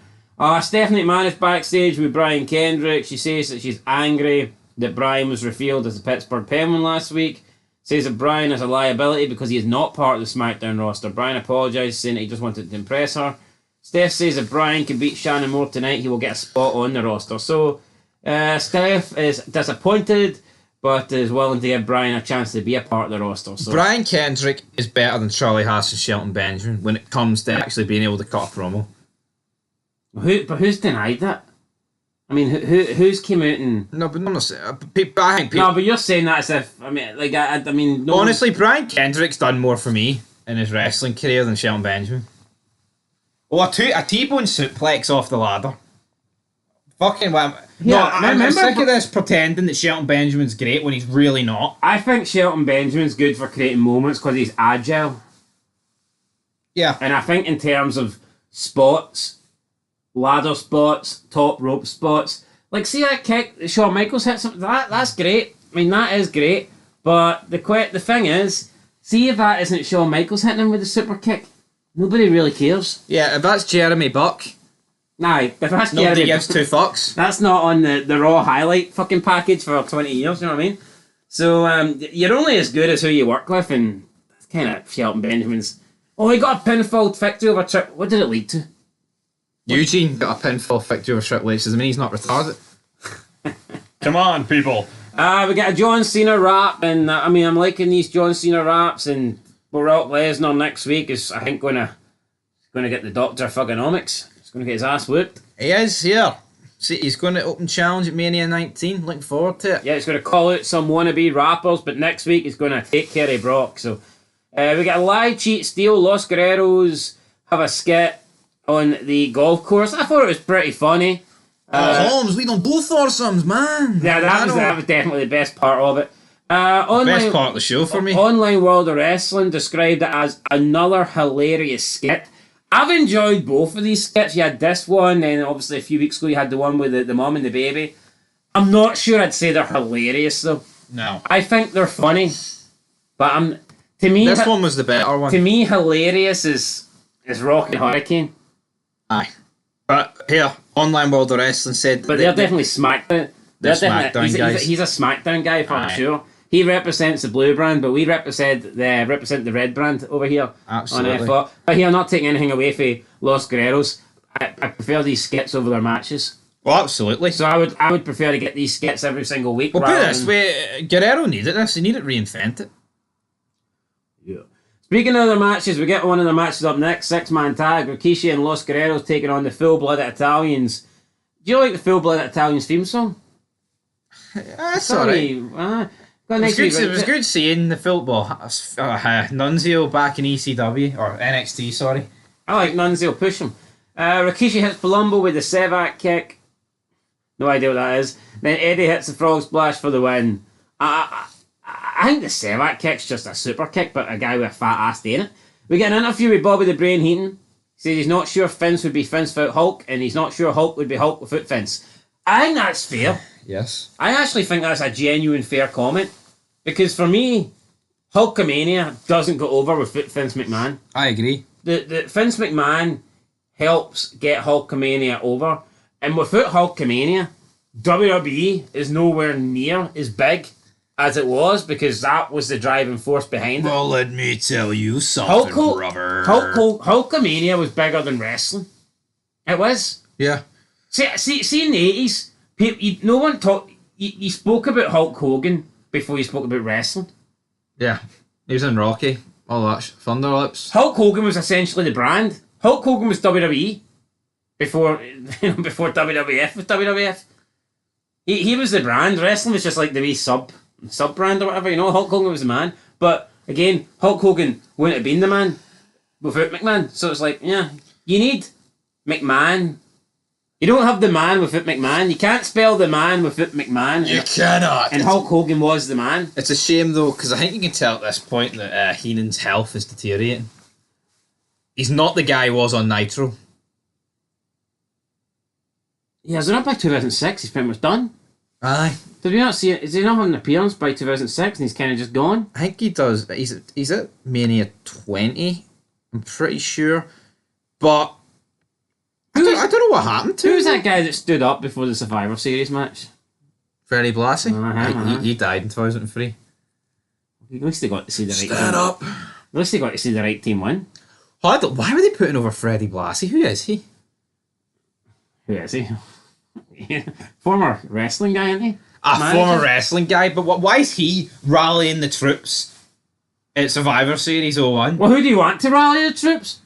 B: Stephanie McMahon is backstage with Brian Kendrick. She says that she's angry that Brian was revealed as the Pittsburgh Penguin last week. Says that Brian is a liability because he is not part of the SmackDown roster. Brian apologised, saying that he just wanted to impress her. Steph says that Brian can beat Shannon Moore tonight. He will get a spot on the roster. So, Steph is disappointed, but is willing to give Brian a chance to be a part of the roster. So
C: Brian Kendrick is better than Charlie Haas and Shelton Benjamin when it comes to actually being able to cut a promo.
B: But who's denied that? I mean, who's came out and...
C: No, but I'm not saying... I think people...
B: No, but you're saying that as if... I mean, like, I mean... No
C: honestly, Brian Kendrick's done more for me in his wrestling career than Shelton Benjamin. Oh, a T-bone suplex off the ladder. Fucking... I'm sick of this pretending that Shelton Benjamin's great when he's really not.
B: I think Shelton Benjamin's good for creating moments because he's agile.
C: Yeah.
B: And I think in terms of spots... ladder spots, top rope spots. Like, see that kick that Shawn Michaels hit something? That's great. I mean, that is great. But the thing is, see if that isn't Shawn Michaels hitting him with a super kick, nobody really cares.
C: Yeah, if that's Jeremy Buck,
B: if that's
C: nobody
B: Jeremy
C: gives two fucks.
B: That's not on the Raw highlight fucking package for 20 years, you know what I mean? So, you're only as good as who you work with, and that's kind of Shelton Benjamin's... Oh, he got a pinfall victory over Trick. What did it lead to?
C: Eugene got a pinfall victory over Triple H. Does it mean he's not retarded?
F: Come on, people.
B: We got a John Cena rap, and I'm liking these John Cena raps, and Brock Lesnar next week is, I think, going to get the Dr. Fuckonomics. He's going to get his ass whooped.
C: He is here. See, he's going to open challenge at Mania 19. Looking forward to it.
B: Yeah, he's going to call out some wannabe rappers, but next week he's going to take care of Brock. So we got a lie, cheat, steal. Los Guerreros have a skit on the golf course. I thought it was pretty funny.
C: Holmes, we don't do foursomes, man.
B: Yeah, that was definitely the best part of it.
C: Best part of the show for me.
B: Online World of Wrestling described it as another hilarious skit. I've enjoyed both of these skits. You had this one, and obviously a few weeks ago you had the one with the mum and the baby. I'm not sure I'd say they're hilarious though.
C: No.
B: I think they're funny, but to me
C: this one was the better one.
B: To me, hilarious is Rocky Hurricane.
C: Aye. But here, Online World of Wrestling said...
B: But they're definitely SmackDown.
C: They're SmackDown guys.
B: He's a SmackDown guy for sure. He represents the blue brand, but we represent the red brand over here.
C: Absolutely.
B: But here, I'm not taking anything away from Los Guerreros. I prefer these skits over their matches.
C: Oh, absolutely.
B: So I would prefer to get these skits every single week.
C: Well, put it this way, Guerrero needed this. He needed to reinvent it.
B: Yeah. Speaking of other matches, we get one of the matches up next. 6-man tag. Rikishi and Los Guerreros taking on the Full-Blooded Italians. Do you like the Full-Blooded Italians theme song?
C: That's alright. It was good seeing the football Nunzio back in ECW or NXT. Sorry,
B: I like Nunzio. Push him. Rikishi hits Palumbo with the Sevak kick. No idea what that is. Then Eddie hits the frog splash for the win. I think the Sevak kick's just a super kick, but a guy with a fat ass doing it. We get an interview with Bobby the Brain Heenan. He says he's not sure Vince would be Vince without Hulk, and he's not sure Hulk would be Hulk without Vince. I think that's fair.
C: Yes.
B: I actually think that's a genuine fair comment. Because for me, Hulkamania doesn't go over without Vince McMahon.
C: I agree.
B: The Vince McMahon helps get Hulkamania over, and without Hulkamania, WWE is nowhere near as big as it was, because that was the driving force behind it.
C: Well, let me tell you something, brother.
B: Hulkamania was bigger than wrestling. It was.
C: Yeah.
B: See in the 80s, no one talked. You spoke about Hulk Hogan before you spoke about wrestling.
C: Yeah. He was in Rocky. All that Thunder Lips.
B: Hulk Hogan was essentially the brand. Hulk Hogan was WWE before WWF was WWF. He was the brand. Wrestling was just like the wee sub brand or whatever. You know, Hulk Hogan was the man. But again, Hulk Hogan wouldn't have been the man without McMahon. So it's like, yeah, you need McMahon. You don't have the man without McMahon. You can't spell the man without McMahon.
C: You cannot.
B: And Hulk Hogan was the man.
C: It's a shame though, because I think you can tell at this point that Heenan's health is deteriorating. He's not the guy he was on Nitro.
B: Yeah, is it not by 2006? He's pretty much done.
C: Aye.
B: Did we not see it? Is he not have an appearance by 2006 and he's kind of just gone?
C: I think he does. He's at Mania 20. I'm pretty sure. But I don't know what happened to him.
B: Who was that guy that stood up before the Survivor Series match?
C: Freddie Blassie.
B: He
C: He died in 2003.
B: At least they got to see the right
C: Stand
B: team.
C: up.
B: At least they got to see the right team win.
C: Why were they putting over Freddie Blassie? Who is he?
B: Who is he? Former wrestling guy, isn't he?
C: A
B: Manager?
C: former wrestling guy, but why is he rallying the troops at Survivor Series 01?
B: Well, who do you want to rally the troops?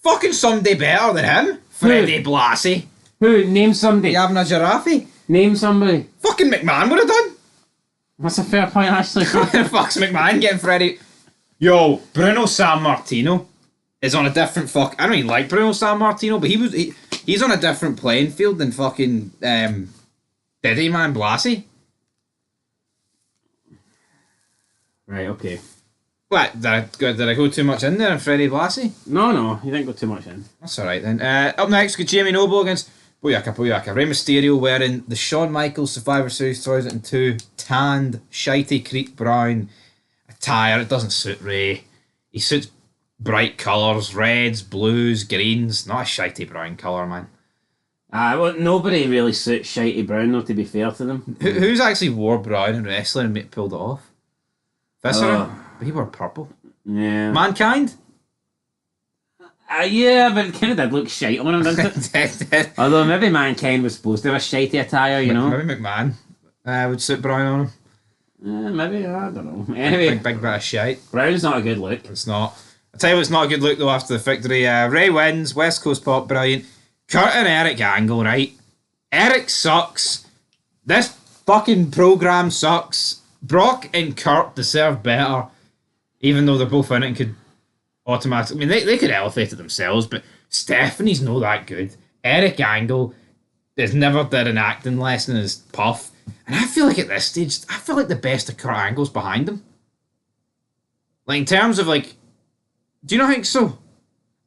C: Fucking somebody better than him. Freddie Blassie.
B: Who? Name somebody.
C: You having a giraffe?
B: Name somebody.
C: Fucking McMahon would have done.
B: That's a fair point, actually.
C: Fuck's McMahon getting Freddie. Yo, Bruno Sammartino is on a different I don't even like Bruno Sammartino, but he's on a different playing field than fucking Diddy Man Blassie.
B: Right, okay.
C: What, did I go too much in there on Freddie Blassie?
B: No, you didn't go too much in.
C: That's alright then. Up next, got Jamie Noble against Booyaka. Rey Mysterio wearing the Shawn Michaels Survivor Series 2002 tanned, shitey creek brown attire. It doesn't suit Rey. He suits bright colours, reds, blues, greens. Not a shitey brown colour, man.
B: Well, nobody really suits shitey brown, though, to be fair to them.
C: Who's actually wore brown in wrestling and pulled it off? Viscera? But he wore purple.
B: Yeah.
C: Mankind?
B: Yeah, but it kind of did look shite on him, didn't it? Although maybe Mankind was supposed to have a shitey attire, you know?
C: Maybe McMahon would suit brown on him.
B: Maybe, I don't know. Anyway,
C: Big bit of shite.
B: brown's not a good look.
C: It's not. I'll tell you what's not a good look though after the victory. Ray wins, West Coast Pop, brilliant. Kurt and Eric Angle, right? Eric sucks. This fucking program sucks. Brock and Kurt deserve better, even though they're both in it and could automatically. I mean, they could elevate it themselves, but Stephanie's not that good. Eric Angle has never did an acting lesson as Puff, and I feel like at this stage, I feel like the best of Kurt Angle's behind him. Like in terms of like, do you not think so?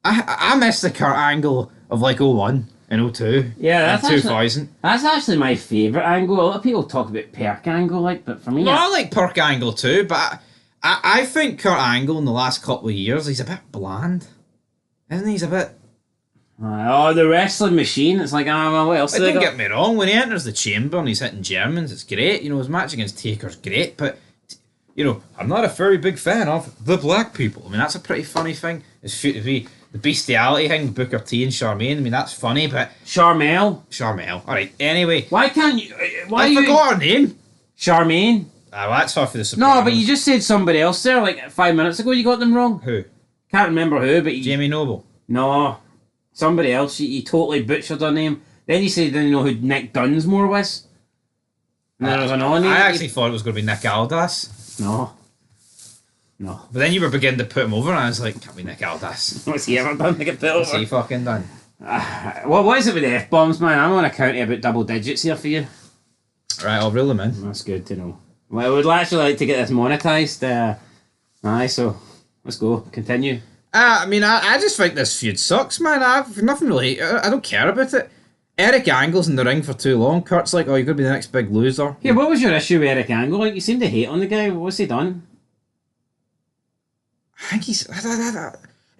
C: I miss the Kurt Angle of like 01 and 02.
B: Yeah,
C: and 2000.
B: That's actually my favourite Angle. A lot of people talk about Perk Angle, like, but for me,
C: No, I like Perk Angle too, but I think Kurt Angle in the last couple of years, he's a bit bland. Isn't he? He's a bit...
B: the wrestling machine. It's like, well, what else?
C: Don't get me wrong, when he enters the chamber and he's hitting Germans, it's great. You know, his match against Taker's great, but, you know, I'm not a very big fan of the black people. I mean, that's a pretty funny thing. It's to be the bestiality thing, Booker T and Charmaine. I mean, that's funny, but... Charmel. Alright, anyway.
B: Why can't you...
C: I forgot her name.
B: Charmaine?
C: Well, that's off of the Sopranos.
B: No, but you just said somebody else there, like 5 minutes ago. You got them wrong.
C: Who?
B: Can't remember who, but...
C: Jamie Noble.
B: No. Somebody else. You totally butchered her name. Then you said you didn't know who Nick Dunsmore was. And there was another name.
C: I actually thought it was going to be Nick Aldis.
B: No.
C: But then you were beginning to put him over, and I was like, can't be Nick Aldis.
B: What's he ever done to get put
C: What's
B: over?
C: he fucking done?
B: What is it with the F-bombs, man? I'm on a count of about double digits here for you.
C: Right, I'll reel them in.
B: That's good to know. Well, I would actually like to get this monetised. So let's go. Continue.
C: I mean, I just think this feud sucks, man. I've nothing really... I don't care about it. Eric Angle's in the ring for too long. Kurt's like, oh, you're going to be the next big loser.
B: Yeah, what was your issue with Eric Angle? Like, you seem to hate on the guy. What's he done?
C: I think he's...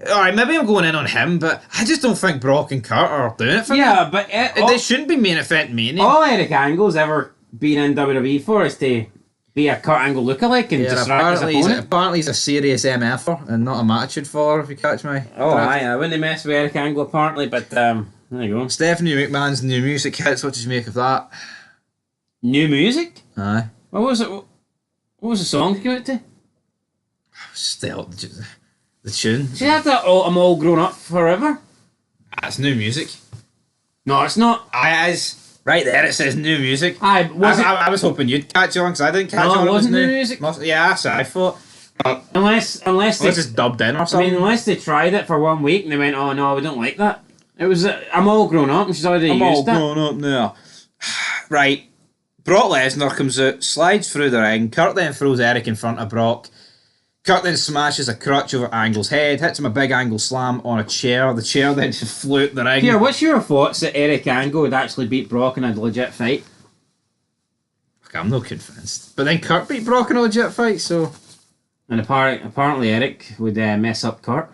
C: Alright, maybe I'm going in on him, but I just don't think Brock and Kurt are doing it for me.
B: Yeah, but...
C: They shouldn't be main event Mania.
B: All Eric Angle's ever been in WWE for is to be a Kurt Angle lookalike and distract his opponent.
C: Apparently he's a serious MFer and not a attitude faller, if you catch me.
B: I wouldn't mess with Eric Angle apparently, but there you go.
C: Stephanie McMahon's new music hits, what did you make of that?
B: New music?
C: Aye.
B: What was it? What was the song you came out to?
C: Still, the tune.
B: She had that I'm all grown up forever.
C: That's new music.
B: No, it's not.
C: Right there, it says new music.
B: I
C: was hoping you'd catch on, because I didn't catch on.
B: It wasn't new music.
C: Yeah, that's what I thought.
B: Unless they
C: just dubbed in or
B: I
C: something.
B: mean, unless they tried it for 1 week and they went, oh no, we don't like that. It was I'm all grown up and she's already used that.
C: I'm all grown up now. Right. Brock Lesnar comes out, slides through the ring. Kurt then throws Eric in front of Brock. Kurt then smashes a crutch over Angle's head, hits him a big Angle slam on a chair. The chair then just flew out the ring.
B: Here, what's your thoughts that Eric Angle would actually beat Brock in a legit fight?
C: Okay, I'm not convinced. But then Kurt beat Brock in a legit fight, so...
B: And apparently Eric would mess up Kurt.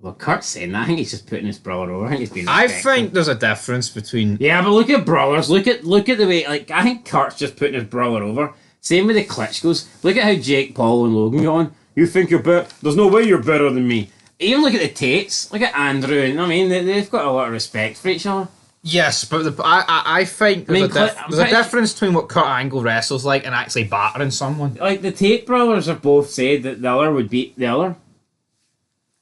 B: Well, Kurt's saying that. I think he's just putting his brother over. I think he's being
C: I
B: respectful.
C: think there's a difference between...
B: Yeah, but look at brothers. Look at the way... Like, I think Kurt's just putting his brother over. Same with the Klitschko's. Look at how Jake Paul and Logan go on. You think you're better? There's no way you're better than me. Even look at the Tates. Look at Andrew. And, I mean, they've got a lot of respect for each other.
C: Yes, but I think there's a difference between what Kurt Angle wrestles like and actually battering someone.
B: Like, the Tate brothers have both said that the other would beat the other.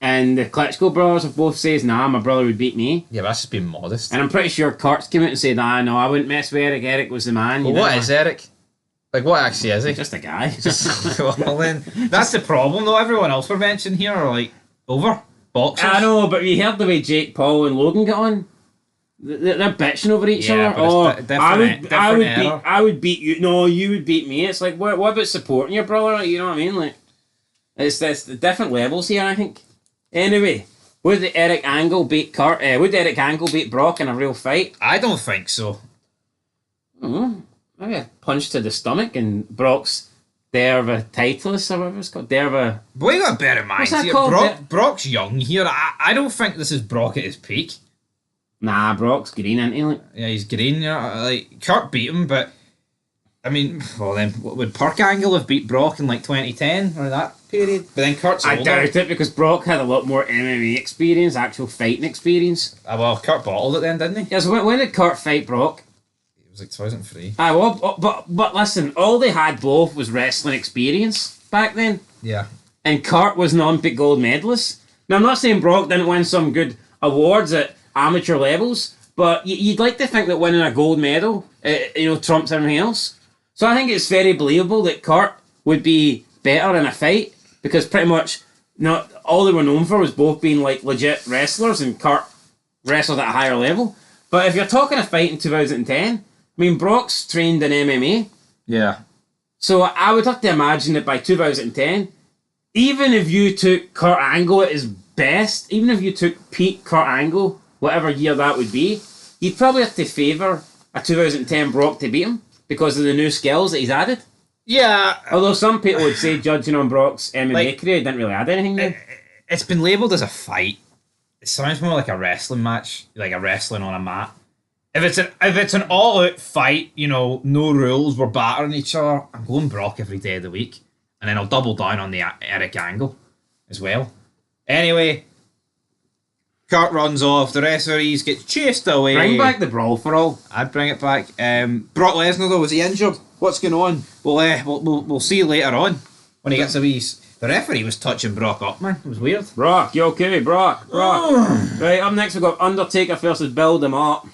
B: And the Klitschko brothers have both said, nah, my brother would beat me.
C: Yeah, but that's just being modest.
B: And I'm pretty sure Kurt's came out and said, nah, no, I wouldn't mess with Eric. Eric was the man.
C: Well, what is Eric? Like, what actually is he?
B: Just a guy.
C: Well, then, that's the problem, though. Everyone else we're mentioning here are, like, over. Boxers.
B: I know, but you heard the way Jake Paul and Logan got on? They're bitching over each other.
C: But
B: I would beat you. No, you would beat me. It's like, what about supporting your brother? Like, you know what I mean? Like, it's the different levels here, I think. Anyway, would Eric Angle beat Kurt? Would Eric Angle beat Brock in a real fight?
C: I don't think so.
B: Maybe a punch to the stomach and Brock's Dervatitis or whatever it's called.
C: But we got to bear in mind
B: What's that
C: here,
B: called?
C: Brock's young here. I don't think this is Brock at his peak.
B: Nah, Brock's green, isn't he? Like,
C: Yeah, he's green. Like, Kurt beat him, but I mean, well then, would Perk Angle have beat Brock in like 2010 or that period? But then Kurt's older.
B: I doubt it because Brock had a lot more MMA experience, actual fighting experience.
C: Well, Kurt bottled it then, didn't he?
B: Yeah, so when did Kurt fight Brock?
C: It was like 2003.
B: But listen, all they had both was wrestling experience back then.
C: Yeah.
B: And Kurt was an Olympic gold medalist. Now, I'm not saying Brock didn't win some good awards at amateur levels, but you'd like to think that winning a gold medal, trumps everything else. So I think it's very believable that Kurt would be better in a fight because pretty much not all they were known for was both being like legit wrestlers, and Kurt wrestled at a higher level. But if you're talking a fight in 2010, I mean, Brock's trained in MMA.
C: Yeah.
B: So I would have to imagine that by 2010, even if you took Kurt Angle at his best, even if you took peak Kurt Angle, whatever year that would be, you'd probably have to favour a 2010 Brock to beat him because of the new skills that he's added.
C: Yeah.
B: Although some people would say, judging on Brock's MMA career, he didn't really add anything new.
C: It's been labelled as a fight. It sounds more like a wrestling match, like a wrestling on a mat. If it's an all-out fight, no rules, we're battering each other, I'm going Brock every day of the week. And then I'll double down on the Eric Angle as well. Anyway, Kurt runs off, the referees get chased away.
B: Bring back the brawl for all.
C: I'd bring it back. Brock Lesnar, though, was he injured? What's going on? We'll see later on when he gets a wee... The referee was touching Brock up, man. It was weird.
B: Brock, you okay? Brock. Right, up next we've got Undertaker versus Bill DeMott.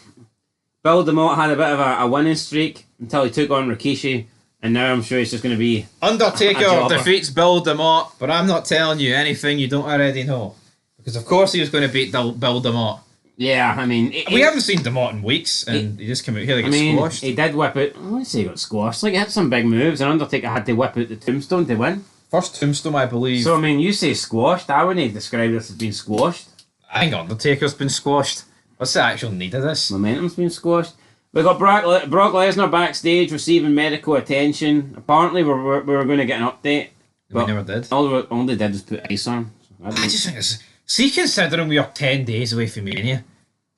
B: Bill DeMott had a bit of a winning streak until he took on Rikishi, and now I'm sure he's just going to be...
C: Undertaker defeats Bill DeMott, but I'm not telling you anything you don't already know. Because of course he was going to beat Bill DeMott.
B: Yeah, I mean...
C: We haven't seen DeMott in weeks, and he just came out here to get squashed.
B: He did whip out... I wouldn't say he got squashed. Like, he had some big moves, and Undertaker had to whip out the tombstone to win.
C: First tombstone, I believe.
B: So, I mean, you say squashed. I wouldn't describe this as being squashed.
C: I think Undertaker's been squashed. What's the actual need of this?
B: Momentum's been squashed. We got Brock Lesnar backstage receiving medical attention. Apparently, we were going to get an update.
C: We never did.
B: All they did was put ice on him.
C: I just think it's... See, considering we are 10 days away from Mania,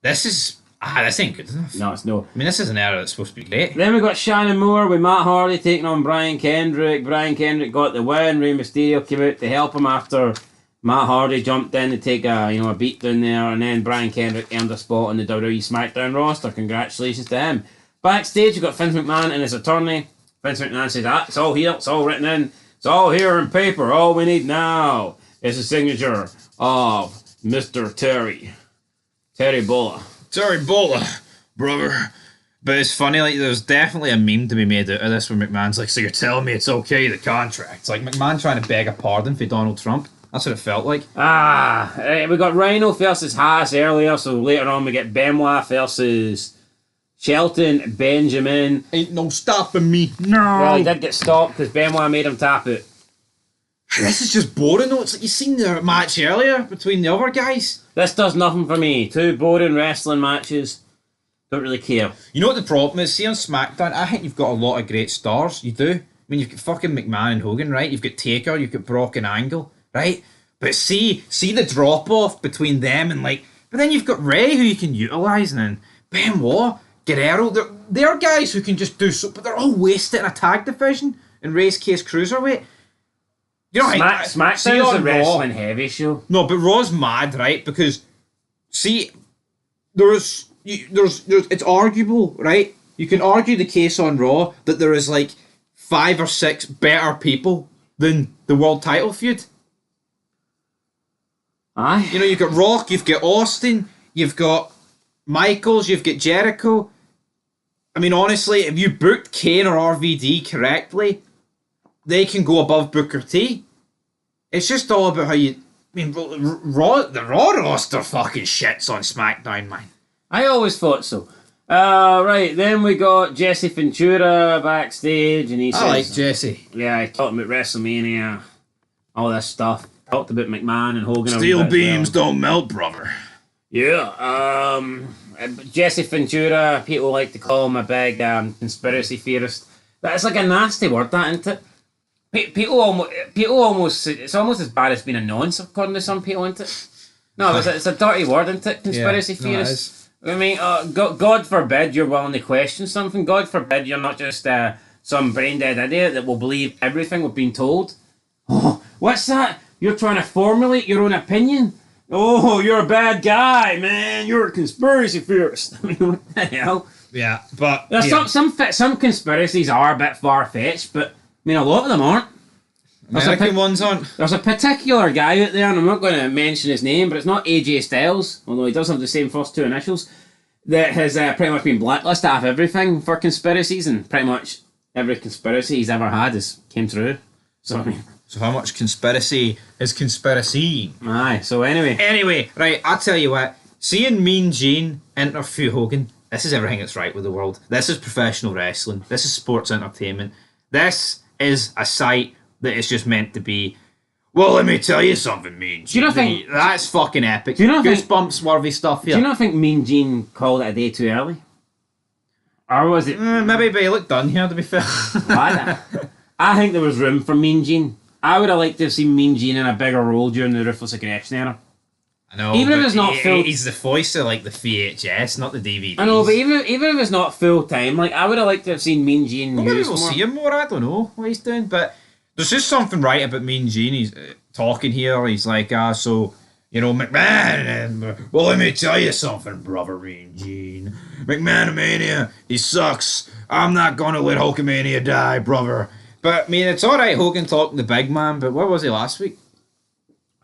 C: this ain't good enough.
B: No, it's no.
C: I mean, this is an era that's supposed to be great.
B: Then we got Shannon Moore with Matt Hardy taking on Brian Kendrick. Brian Kendrick got the win. Rey Mysterio came out to help him after Matt Hardy jumped in to take a beat down there, and then Brian Kendrick earned a spot on the WWE SmackDown roster. Congratulations to him. Backstage, we got Vince McMahon and his attorney. Vince McMahon says, it's all here, it's all written in, it's all here in paper. All we need now is a signature of Mr. Terry Bolla.
C: Terry Bolla, brother. But it's funny, like, there's definitely a meme to be made out of this where McMahon's like, so you're telling me it's okay, the contract. It's like McMahon trying to beg a pardon for Donald Trump. That's what it felt like.
B: We got Rhino versus Haas earlier, so later on we get Benoit versus Shelton Benjamin.
C: Ain't no stopping me. No.
B: Well, he did get stopped because Benoit made him tap it.
D: This is just boring though. It's like you seen the match earlier between the other guys.
B: This does nothing for me. 2 boring wrestling matches. Don't really care.
D: You know what the problem is? See on SmackDown, I think you've got a lot of great stars. You do. I mean, you've got fucking McMahon and Hogan, right? You've got Taker, you've got Brock and Angle, right? But see the drop off between them and like. But then you've got Ray who you can utilise, and then Benoit, Guerrero. They're guys who can just do so, but they're all wasted in a tag division. In Ray's case, cruiserweight. You know,
B: SmackDown's a wrestling heavy show.
D: No, but Raw's mad, right? Because see, there's it's arguable, right? You can argue the case on Raw that there is like 5 or 6 better people than the world title feud.
B: Aye.
D: You know, you've got Rock, you've got Austin, you've got Michaels, you've got Jericho. I mean, honestly, if you booked Kane or RVD correctly, they can go above Booker T. It's just all about how you. I mean, the Raw roster fucking shits on SmackDown, man.
B: I always thought so. Right, then we got Jesse Ventura backstage, and he says...
D: I like Jesse.
B: Yeah, he talked about WrestleMania, all this stuff. Talked about McMahon and Hogan.
D: Steel beams don't melt, brother.
B: Yeah, Jesse Ventura, people like to call him a big conspiracy theorist. That's like a nasty word, that, isn't it? People almost, it's almost as bad as being a nonce, according to some people, isn't it? No, it's a dirty word, isn't it? Conspiracy theorist. I mean, God forbid you're willing to question something. God forbid you're not just some brain dead idiot that will believe everything we've been told. Oh, what's that? You're trying to formulate your own opinion? Oh, you're a bad guy, man. You're a conspiracy theorist. I mean, what the hell?
D: Yeah, but
B: some conspiracies are a bit far fetched, but I mean, a lot of them aren't.
D: American ones aren't.
B: There's a particular guy out there, and I'm not going to mention his name, but it's not AJ Styles, although he does have the same first 2 initials, that has pretty much been blacklisted out of everything for conspiracies, and pretty much every conspiracy he's ever had came true. So, I mean...
D: So how much conspiracy is conspiracy?
B: Aye, so anyway.
D: Anyway, right, I'll tell you what. Seeing Mean Gene interview Hogan, this is everything that's right with the world. This is professional wrestling. This is sports entertainment. This is a site that is just meant to be, well, let me tell you something, Mean Gene.
B: Do you not think...
D: That's fucking epic.
B: Do you not
D: Goosebumps worthy stuff here.
B: Do you not think Mean Gene called it a day too early? Or was it...
D: maybe, but he looked done here, to be fair.
B: I think there was room for Mean Gene. I would have liked to have seen Mean Gene in a bigger role during the Ruthless Aggression era.
D: I know,
B: even if it's not full...
D: He's the voice of, like, the VHS, not the DVD.
B: I know, but even if it's not full-time, like, I would have liked to have seen Mean Gene
D: maybe we'll see him more, I don't know what he's doing, but there's just something right about Mean Gene. He's talking here, he's like, so, you know, McMahon, well, let me tell you something, brother Mean Gene. McMahon-mania, he sucks. I'm not gonna let Hulkamania die, brother. But, I mean, it's alright Hogan talking to Big Man, but where was he last week?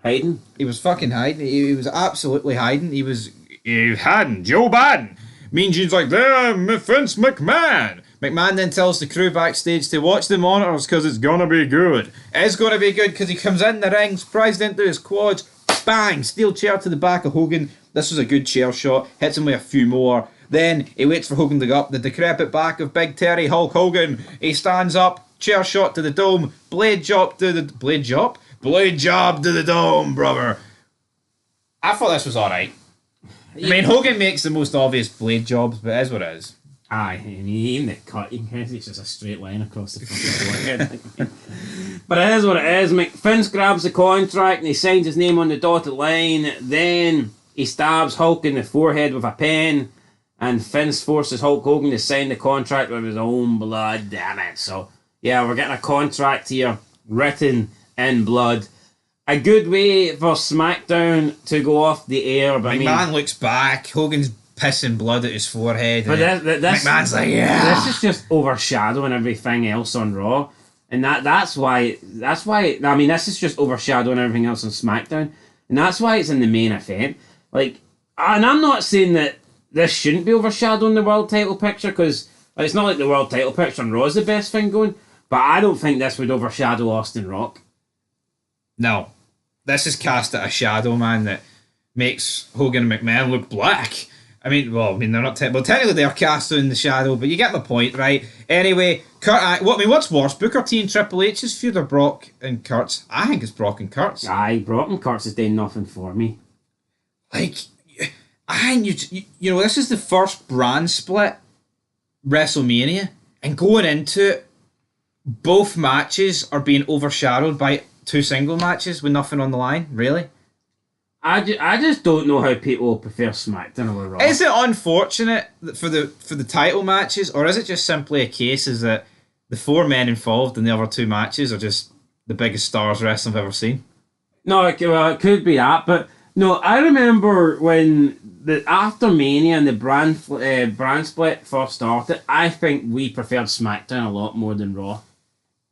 B: Hiding?
D: He was fucking hiding. He was absolutely hiding. He was hiding. Joe Biden. Mean Gene's like, there, Vince McMahon. McMahon then tells the crew backstage to watch the monitors because it's gonna be good. It's gonna be good because he comes in the ring, surprised into his quads, bang, steel chair to the back of Hogan. This was a good chair shot. Hits him with a few more. Then he waits for Hogan to go up. The decrepit back of Big Terry Hulk Hogan. He stands up. Chair shot to the dome. Blade job to the dome, brother. I thought this was alright. I mean, Hogan makes the most obvious blade jobs, but it is what it is.
B: Aye, I mean, even the cut, you can see it's just a straight line across the fucking forehead. But it is what it is. Vince grabs the contract and he signs his name on the dotted line. Then he stabs Hulk in the forehead with a pen. And Vince forces Hulk Hogan to sign the contract with his own blood. Damn it. So, yeah, we're getting a contract here written in blood. A good way for SmackDown to go off the air. But
D: McMahon looks back. Hogan's pissing blood at his forehead.
B: But
D: McMahon's like, yeah.
B: This is just overshadowing everything else on Raw. And that's why, I mean, this is just overshadowing everything else on SmackDown. And that's why it's in the main event. Like, and I'm not saying that this shouldn't be overshadowing the world title picture, because it's not like the world title picture on Raw is the best thing going, but I don't think this would overshadow Austin Rock.
D: No. This is cast at a shadow, man, that makes Hogan and McMahon look black.
C: I mean, they're not technically they're cast in the shadow, but you get the point, right? Anyway, what's worse, Booker T and Triple H's feud, or Brock and Kurt's? I think it's Brock and Kurt's.
B: Aye, Brock and Kurt's is doing nothing for me.
C: Like, I think you know, this is the first brand split WrestleMania, and going into it, both matches are being overshadowed by two single matches with nothing on the line. Really,
B: I just don't know how people prefer SmackDown over Raw.
C: is it unfortunate for the title matches, or is it just simply a case is that the four men involved in the other two matches are just the biggest stars wrestling I've ever seen?
B: No, it could be that, but no, I remember when after Mania and the brand split first started, I think we preferred SmackDown a lot more than Raw.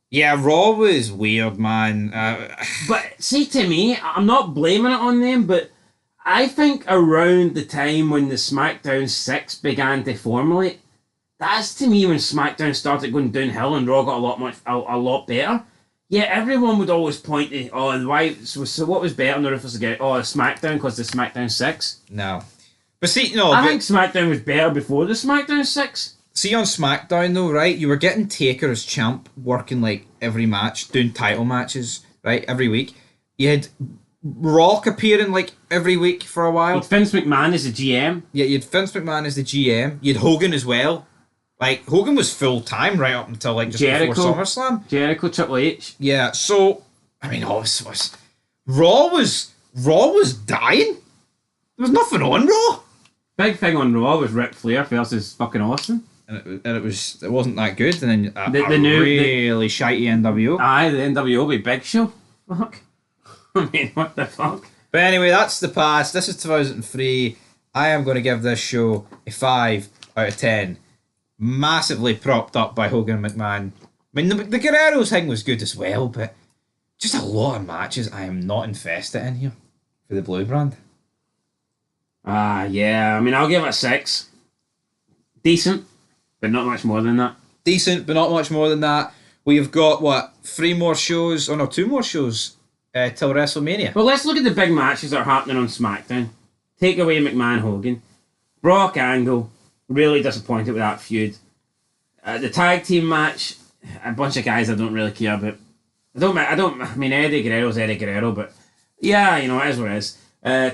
C: Yeah, Raw was weird, man.
B: But see, to me, I'm not blaming it on them, but I think around the time when the SmackDown 6 began to formulate, that's to me when SmackDown started going downhill and Raw got a lot better. Yeah, everyone would always point to, so what was better on the Ruthless again? Oh, SmackDown because the SmackDown 6.
C: No. But see, no.
B: I think SmackDown was better before the SmackDown 6.
C: See, on SmackDown though, right, you were getting Taker as champ, working like every match, doing title matches, right, every week. You had Rock appearing like every week for a while.
B: With Vince McMahon as the GM.
C: Yeah, you had Vince McMahon as the GM. You had Hogan as well. Like, Hogan was full time right up until like just before SummerSlam.
B: Jericho, Triple H.
C: Yeah, so I mean, Raw was dying. There was nothing on Raw.
B: Big thing on Raw was Ric Flair versus fucking Austin.
C: And it wasn't that good. And then the really shitey NWO.
B: Aye, the NWO be Big Show. Fuck. I mean, what the fuck?
C: But anyway, that's the past. This is 2003. I am going to give this show a 5 out of 10. Massively propped up by Hogan and McMahon. I mean, the Guerreros thing was good as well, but just a lot of matches I am not invested in here for the Blue Brand.
B: Yeah. I mean, I'll give it a 6. Decent, but not much more than that.
C: Decent, but not much more than that. We've got, 3 more shows, or no, 2 more shows till WrestleMania.
B: Well, let's look at the big matches that are happening on SmackDown. Take away McMahon Hogan. Brock Angle, really disappointed with that feud. The tag team match, a bunch of guys I don't really care about. I mean, Eddie Guerrero's Eddie Guerrero, but yeah, you know, it is what it is.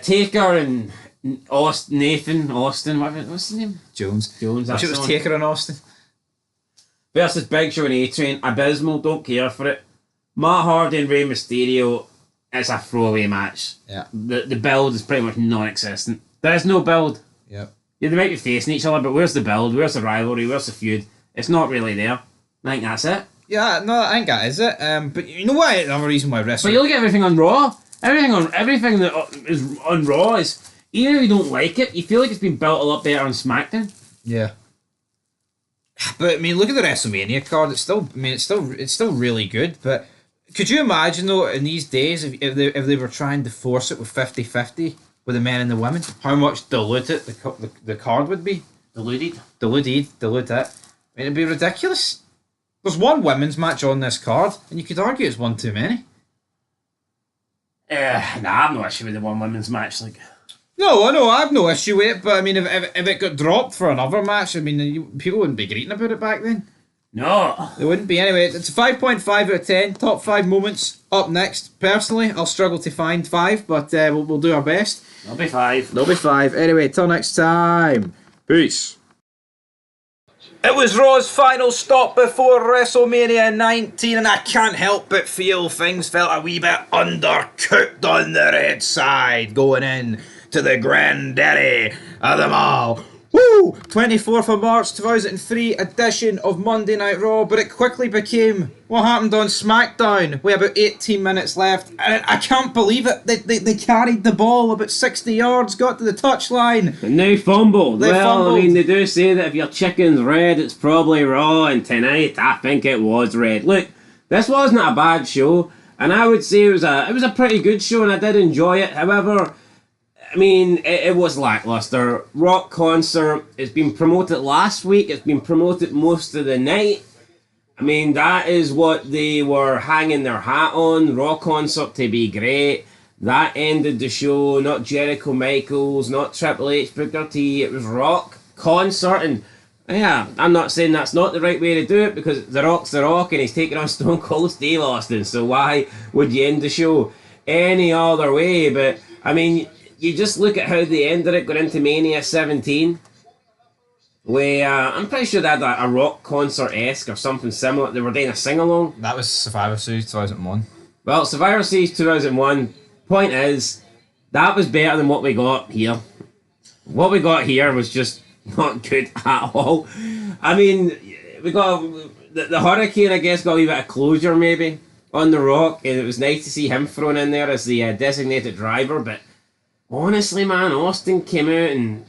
B: Taker and Nathan Austin, what's his name?
C: Jones.
B: I
C: wish it was Taker and Austin.
B: Versus Big Show and A-Train. Abysmal, don't care for it. Matt Hardy and Rey Mysterio, it's a throwaway match.
C: Yeah.
B: The build is pretty much non-existent. There is no build.
C: Yeah.
B: Yeah, they might be facing each other, but where's the build? Where's the rivalry? Where's the feud? It's not really there. I think that's it.
C: Yeah, no, I think that is it. But you know what? Another reason why wrestling.
B: But you look at everything on Raw. Everything that is on Raw is, even if you don't like it, you feel like it's been built a lot better on SmackDown.
C: Yeah. But I mean, look at the WrestleMania card. It's still really good. But could you imagine though, in these days, if they were trying to force it with 50-50 with the men and the women, how much diluted the card would be?
B: Diluted.
C: Dilute it. I mean, it'd be ridiculous. There's one women's match on this card, and you could argue it's one too many.
B: I've no issue with the one women's match. Like,
C: no, I know, I've no issue with it, but I mean, if it got dropped for another match, I mean, people wouldn't be greeting about it back then.
B: no.
C: They wouldn't be. Anyway, it's a 5.5 out of 10. Top 5 moments up next. Personally, I'll struggle to find 5, but we'll do our best.
B: There'll be 5.
C: There'll be 5. Anyway, till next time. Peace. It was Raw's final stop before WrestleMania 19, and I can't help but feel things felt a wee bit undercooked on the red side going in to the granddaddy of them all. Woo! 24th of March 2003 edition of Monday Night Raw, but it quickly became what happened on SmackDown with about 18 minutes left, and I can't believe it. They carried the ball about 60 yards, got to the touchline.
B: And now fumbled.
C: They fumbled.
B: I mean, they do say that if your chicken's red, it's probably raw, and tonight I think it was red. Look, this wasn't a bad show, and I would say it was a pretty good show, and I did enjoy it. However, I mean, it was lackluster. Rock concert, it's been promoted last week, it's been promoted most of the night. I mean, that is what they were hanging their hat on, Rock concert to be great. That ended the show. Not Jericho Michaels, not Triple H, Booker T. It was Rock concert, and yeah, I'm not saying that's not the right way to do it because The Rock's The Rock and he's taking on Stone Cold Steve Austin. So why would you end the show any other way? But I mean, you just look at how they ended it going into Mania 17. Where I'm pretty sure they had a rock concert-esque or something similar. They were doing a sing-along.
C: That was Survivor Series 2001.
B: Well, Survivor Series 2001, point is, that was better than what we got here. What we got here was just not good at all. I mean, we got the Hurricane, I guess, got a wee bit of closure maybe on The Rock, and it was nice to see him thrown in there as the designated driver, but honestly, man, Austin came out and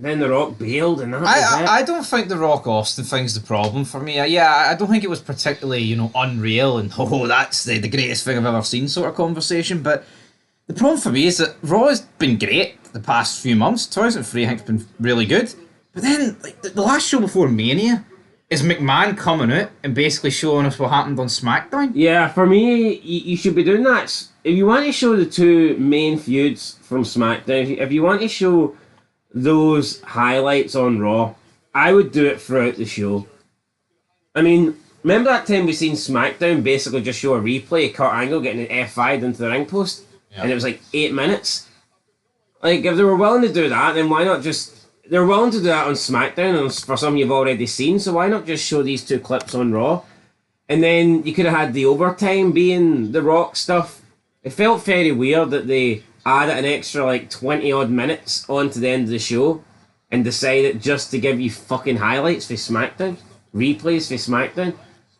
B: then The Rock bailed, and that was it.
C: I don't think the Rock Austin thing's the problem for me. I don't think it was particularly, unreal and that's the greatest thing I've ever seen sort of conversation. But the problem for me is that Raw has been great the past few months. 2003 I think has been really good. But then the last show before Mania is McMahon coming out and basically showing us what happened on SmackDown.
B: Yeah, for me, you should be doing that. If you want to show the two main feuds from SmackDown, if you want to show those highlights on Raw, I would do it throughout the show. I mean, remember that time we seen SmackDown basically just show a replay of Kurt Angle getting an F5'd into the ring post? Yeah. And it was like 8 minutes? Like, if they were willing to do that, then why not just... They're willing to do that on SmackDown and for some you've already seen, so why not just show these two clips on Raw? And then you could have had the overtime being the Rock stuff. It felt very weird that they added an extra 20 odd minutes on to the end of the show and decided just to give you fucking highlights for SmackDown, replays for SmackDown.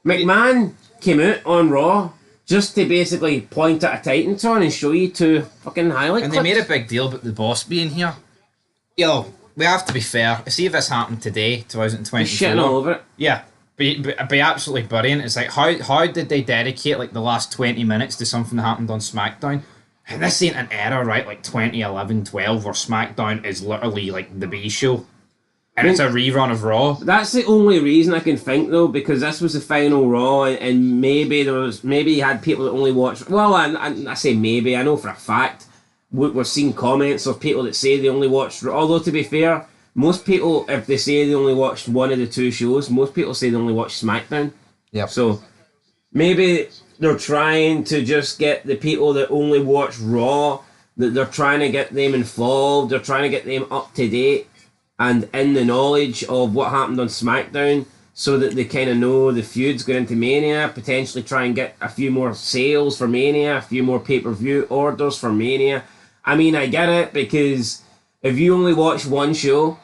B: McMahon came out on Raw just to basically point at a Titan turn and show you two fucking highlight clips.
C: And they made a big deal about the boss being here. We have to be fair. See if this happened today, 2024.
B: Shitting all over it.
C: Yeah. Be absolutely brilliant. It's like, how did they dedicate the last 20 minutes to something that happened on SmackDown? And this ain't an era, right? 2011, 12, where SmackDown is literally the B show. And it's a rerun of Raw.
B: That's the only reason I can think, though, because this was the final Raw, and maybe you had people that only watched... Well, I say maybe, I know for a fact. We've seen comments of people that say they only watched... Although, to be fair, most people, if they say they only watched one of the two shows, most people say they only watched SmackDown.
C: Yeah.
B: So, maybe they're trying to just get the people that only watch Raw, that they're trying to get them involved, they're trying to get them up to date and in the knowledge of what happened on SmackDown so that they kind of know the feuds going into Mania, potentially try and get a few more sales for Mania, a few more pay-per-view orders for Mania. I mean, I get it, because if you only watch one show,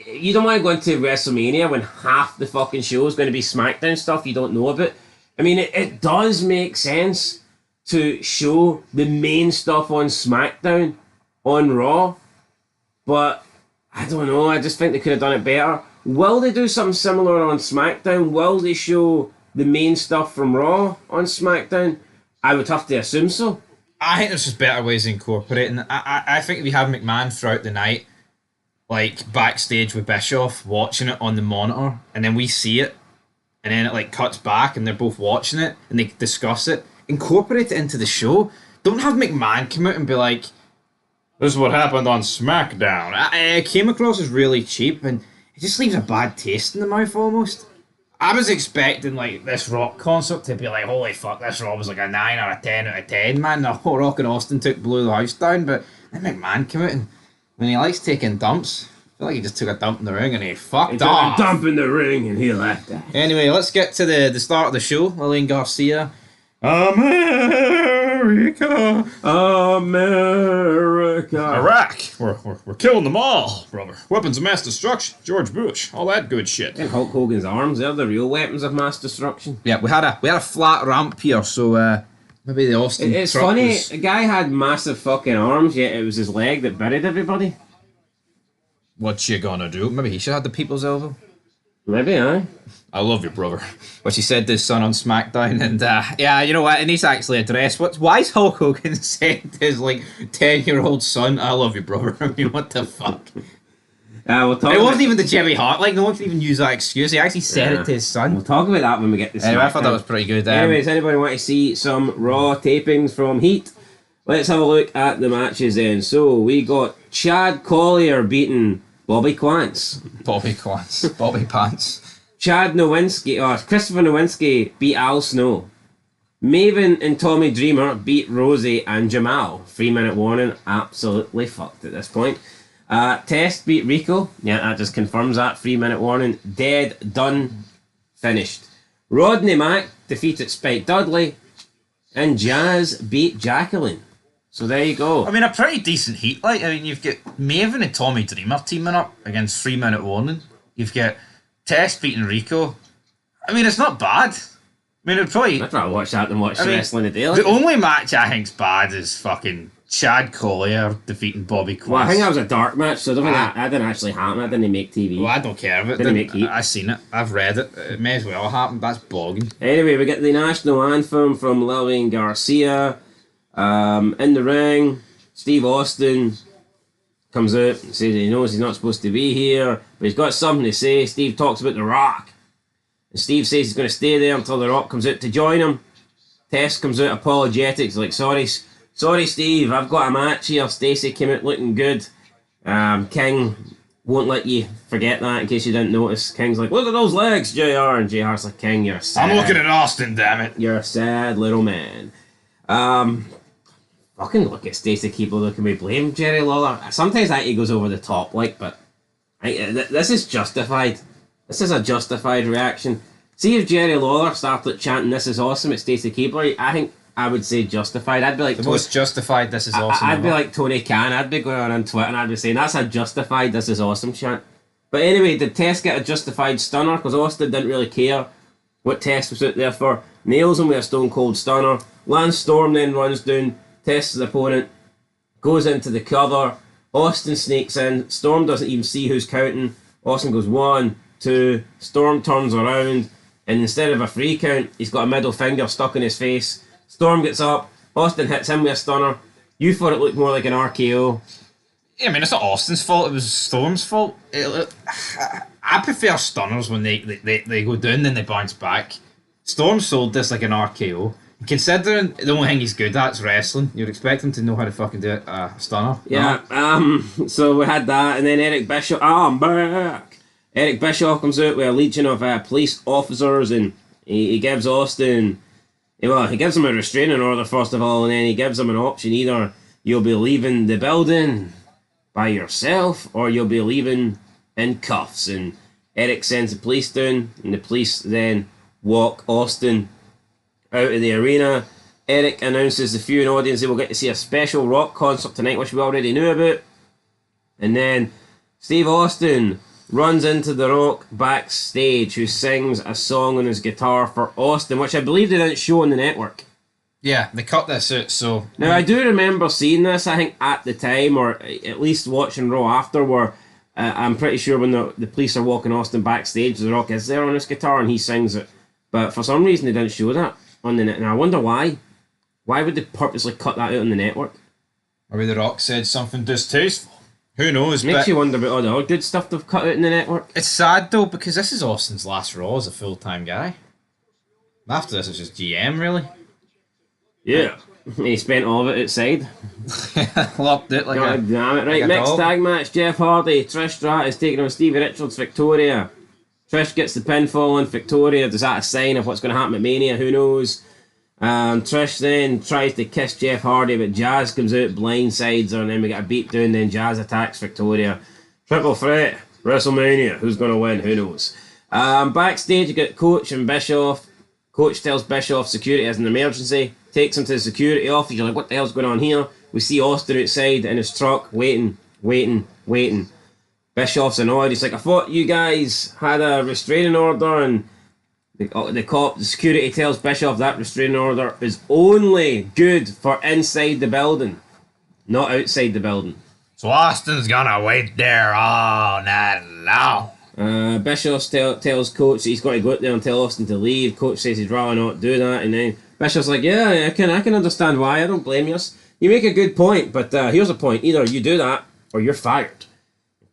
B: you don't want to go into WrestleMania when half the fucking show is going to be SmackDown stuff you don't know about. I mean, it does make sense to show the main stuff on SmackDown on Raw, but I don't know, I just think they could have done it better. Will they do something similar on SmackDown? Will they show the main stuff from Raw on SmackDown? I would have to assume so.
C: I think there's just better ways of incorporating. I think if you have McMahon throughout the night, backstage with Bischoff, watching it on the monitor, and then we see it, and then it cuts back and they're both watching it and they discuss it, incorporate it into the show. Don't have McMahon come out and be like, this is what happened on SmackDown. It came across as really cheap and it just leaves a bad taste in the mouth almost. I was expecting this Rock concert to be holy fuck, this Raw was a 9 or a 10 out of 10, man. The whole Rock and Austin blew the house down, but then McMahon came out and when he likes taking dumps, I feel like he just took a dump in the ring and he fucked off.
B: Took a dump in the ring and he left it.
C: Anyway, let's get to the start of the show. Lillian Garcia. America.
F: Iraq. We're killing them all, brother. Weapons of mass destruction. George Bush. All that good shit.
B: And Hulk Hogan's arms, they're the real weapons of mass destruction.
C: Yeah, we had a flat ramp here, so maybe the Austin.
B: It's funny, the guy had massive fucking arms, yet it was his leg that buried everybody.
C: What you gonna do? Maybe he should have the people's elbow.
B: Maybe, aye.
F: I love you, brother.
C: What he said to his son on SmackDown, and yeah, you know what? It needs to actually address why is Hulk Hogan saying to his 10-year-old son, "I love you, brother"? I mean, what the fuck?
B: We'll talk.
C: It wasn't even the Jimmy Hart. No one can even use that excuse. He actually said it to his son.
B: We'll talk about that when we get to SmackDown.
C: Anyway, I thought that was pretty good.
B: Anyways, anybody want to see some Raw tapings from Heat? let's have a look at the matches then. So we got Chad Collier beating Bobby Quance.
C: Bobby Pants.
B: Christopher Nowinski beat Al Snow. Maven and Tommy Dreamer beat Rosie and Jamal. 3-minute warning, absolutely fucked at this point. Test beat Rico. Yeah, that just confirms that. 3-minute warning. Dead, done, finished. Rodney Mack defeated Spike Dudley. And Jazz beat Jacqueline. So there you go.
C: I mean, a pretty decent heat. Like, I mean, you've got Maven and Tommy Dreamer teaming up against 3-minute warning. You've got Test beating Rico. I mean, it's not bad. I mean, it'd probably...
B: I'd rather watch that than watch Wrestling a Day.
C: The only match I think's bad is fucking Chad Collier defeating Bobby Quance.
B: Well, I think that was a dark match, so I don't think that didn't actually happen. That didn't make TV.
C: Well, I don't care about it.
B: Didn't make heat.
C: I've seen it. I've read it. It may as well happen. That's bogging.
B: Anyway, we get the national anthem from Lillian Garcia. In the ring, Steve Austin comes out and says he knows he's not supposed to be here, but he's got something to say. Steve talks about The Rock. And Steve says he's going to stay there until The Rock comes out to join him. Tess comes out apologetic. He's like, sorry Steve, I've got a match here. Stacey came out looking good. King won't let you forget that in case you didn't notice. King's like, look at those legs, JR. And JR's like, King, you're sad.
C: I'm looking at Austin, damn it.
B: You're a sad little man. Fucking look at Stacey Keebler looking me blame Jerry Lawler. Sometimes I think he goes over the top, like, but this is justified. This is a justified reaction. See if Jerry Lawler started chanting "This is awesome" at Stacey Keebler, I think I would say justified. I'd be like
C: the most justified "This is awesome."
B: I'd be like Tony Khan. I'd be going on Twitter and I'd be saying that's a justified "This is awesome" chant. But anyway, did Tess get a justified stunner? Because Austin didn't really care what Tess was out there for. Nails him with a Stone Cold Stunner. Lance Storm then runs down Tess's opponent, goes into the cover. Austin sneaks in. Storm doesn't even see who's counting. Austin goes 1, 2. Storm turns around, and instead of a free count, he's got a middle finger stuck in his face. Storm gets up. Austin hits him with a stunner. You thought it looked more like an RKO.
C: Yeah, I mean, it's not Austin's fault. It was Storm's fault. I prefer stunners when they go down, then they bounce back. Storm sold this like an RKO. Considering the only thing he's good at is wrestling, you'd expect him to know how to fucking do a stunner.
B: Yeah, so we had that, and then Eric Bischoff. I'm back! Eric Bischoff comes out with a legion of police officers, and he gives Austin... Well, he gives him a restraining order, first of all, and then he gives him an option. Either you'll be leaving the building by yourself, or you'll be leaving in cuffs. And Eric sends the police down, and the police then walk Austin out of the arena. Eric announces the viewing audience they will get to see a special rock concert tonight, which we already knew about. And then Steve Austin runs into The Rock backstage, who sings a song on his guitar for Austin, which I believe they didn't show on the network.
C: Yeah, they cut this out, so...
B: Now, I do remember seeing this, I think, at the time, or at least watching Raw after, where I'm pretty sure when the police are walking Austin backstage, The Rock is there on his guitar and he sings it. But for some reason, they didn't show that on the net. And I wonder why. Why would they purposely cut that out on the network?
C: Maybe The Rock said something distasteful. Who knows?
B: Makes you wonder about all the other good stuff they've cut out in the network.
C: It's sad though, because this is Austin's last Raw as a full-time guy. After this, it's just GM, really.
B: Yeah. He spent all of it outside.
C: Locked it like
B: God damn it. Right, mixed tag match. Jeff Hardy, Trish Stratus taking on Stevie Richards, Victoria. Trish gets the pinfall on Victoria. Is that a sign of what's going to happen at Mania? Who knows? Trish then tries to kiss Jeff Hardy, but Jazz comes out, blindsides her, and then we get a beat down, then Jazz attacks Victoria. Triple threat, WrestleMania. Who's going to win? Who knows? Backstage, you get Coach and Bischoff. Coach tells Bischoff security has an emergency, takes him to the security office. You're like, what the hell's going on here? We see Austin outside in his truck, waiting. Bischoff's annoyed. He's like, I thought you guys had a restraining order, and the security tells Bischoff that restraining order is only good for inside the building, not outside the building.
C: So Austin's gonna wait there all night long.
B: Bischoff tells Coach that he's got to go out there and tell Austin to leave. Coach says he'd rather not do that, and then Bischoff's like, yeah, I can understand why. I don't blame you. You make a good point, but here's a point. Either you do that, or you're fired.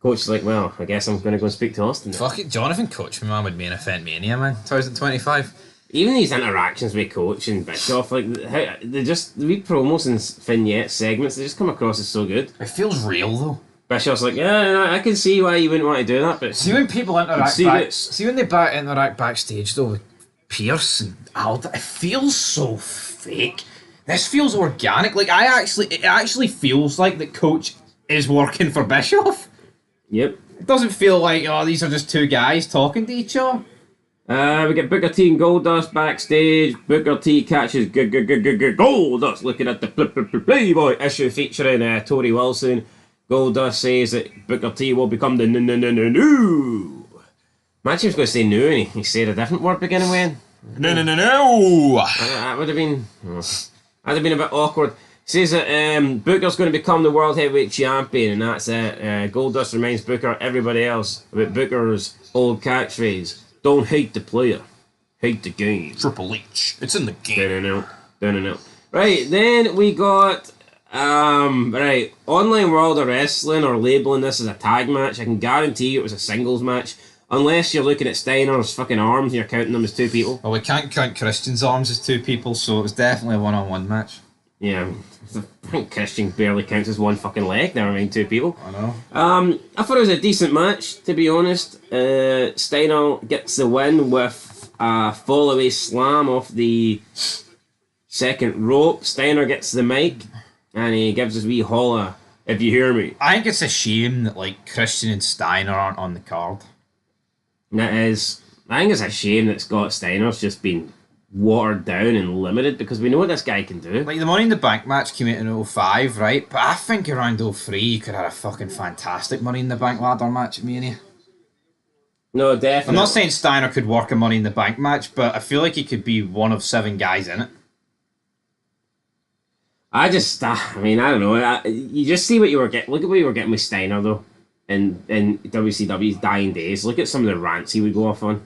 B: Coach is like, well, I guess I'm going to go and speak to Austin now.
C: Fuck it, Jonathan Coachman, man, would main event Mania, man. 2025.
B: Even these interactions with Coach and Bischoff, like they just the wee promos and vignette segments, they just come across as so good.
C: It feels real though.
B: Bischoff's like, yeah, I can see why you wouldn't want to do that, but
C: See when people interact
B: See
C: see when they interact backstage though with Pierce and Alda, it feels so fake. This feels organic. Like it actually feels like the Coach is working for Bischoff.
B: Yep.
C: It doesn't feel like, oh, these are just two guys talking to each other.
B: We get Booker T and Goldust backstage. Booker T catches Goldust looking at the Playboy issue featuring Tori Wilson. Goldust says that Booker T will become the new. Imagine he was going to say new and he said a different word beginning with.
F: No.
B: That would have been. That'd have been a bit awkward. Says that Booker's going to become the World Heavyweight Champion, and that's it. Goldust reminds Booker, everybody else, about Booker's old catchphrase: "Don't hate the player, hate the game."
F: Triple H. It's in the game.
B: Down and out. Right, then we got Online World of Wrestling are labeling this as a tag match. I can guarantee you it was a singles match. Unless you're looking at Steiner's fucking arms and you're counting them as two people.
C: Well, we can't count Christian's arms as two people, so it was definitely a one-on-one match.
B: Yeah, I think Christian barely counts as one fucking leg, never mind two people.
C: I know.
B: I thought it was a decent match, to be honest. Steiner gets the win with a fall-away slam off the second rope. Steiner gets the mic, and he gives his wee holla, "If you hear me."
C: I think it's a shame that like Christian and Steiner aren't on the card.
B: That is, I think it's a shame that Scott Steiner's just been watered down and limited, because we know what this guy can do.
C: Like the Money in the Bank match came out in 05, right? But I think around 03 you could have a fucking fantastic Money in the Bank ladder match at Mania.
B: No, definitely.
C: I'm not saying Steiner could work a Money in the Bank match, but I feel like he could be one of 7 guys in it.
B: I mean, I don't know. You just see what you were getting. Look at what you were getting with Steiner, though, in WCW's dying days. Look at some of the rants he would go off on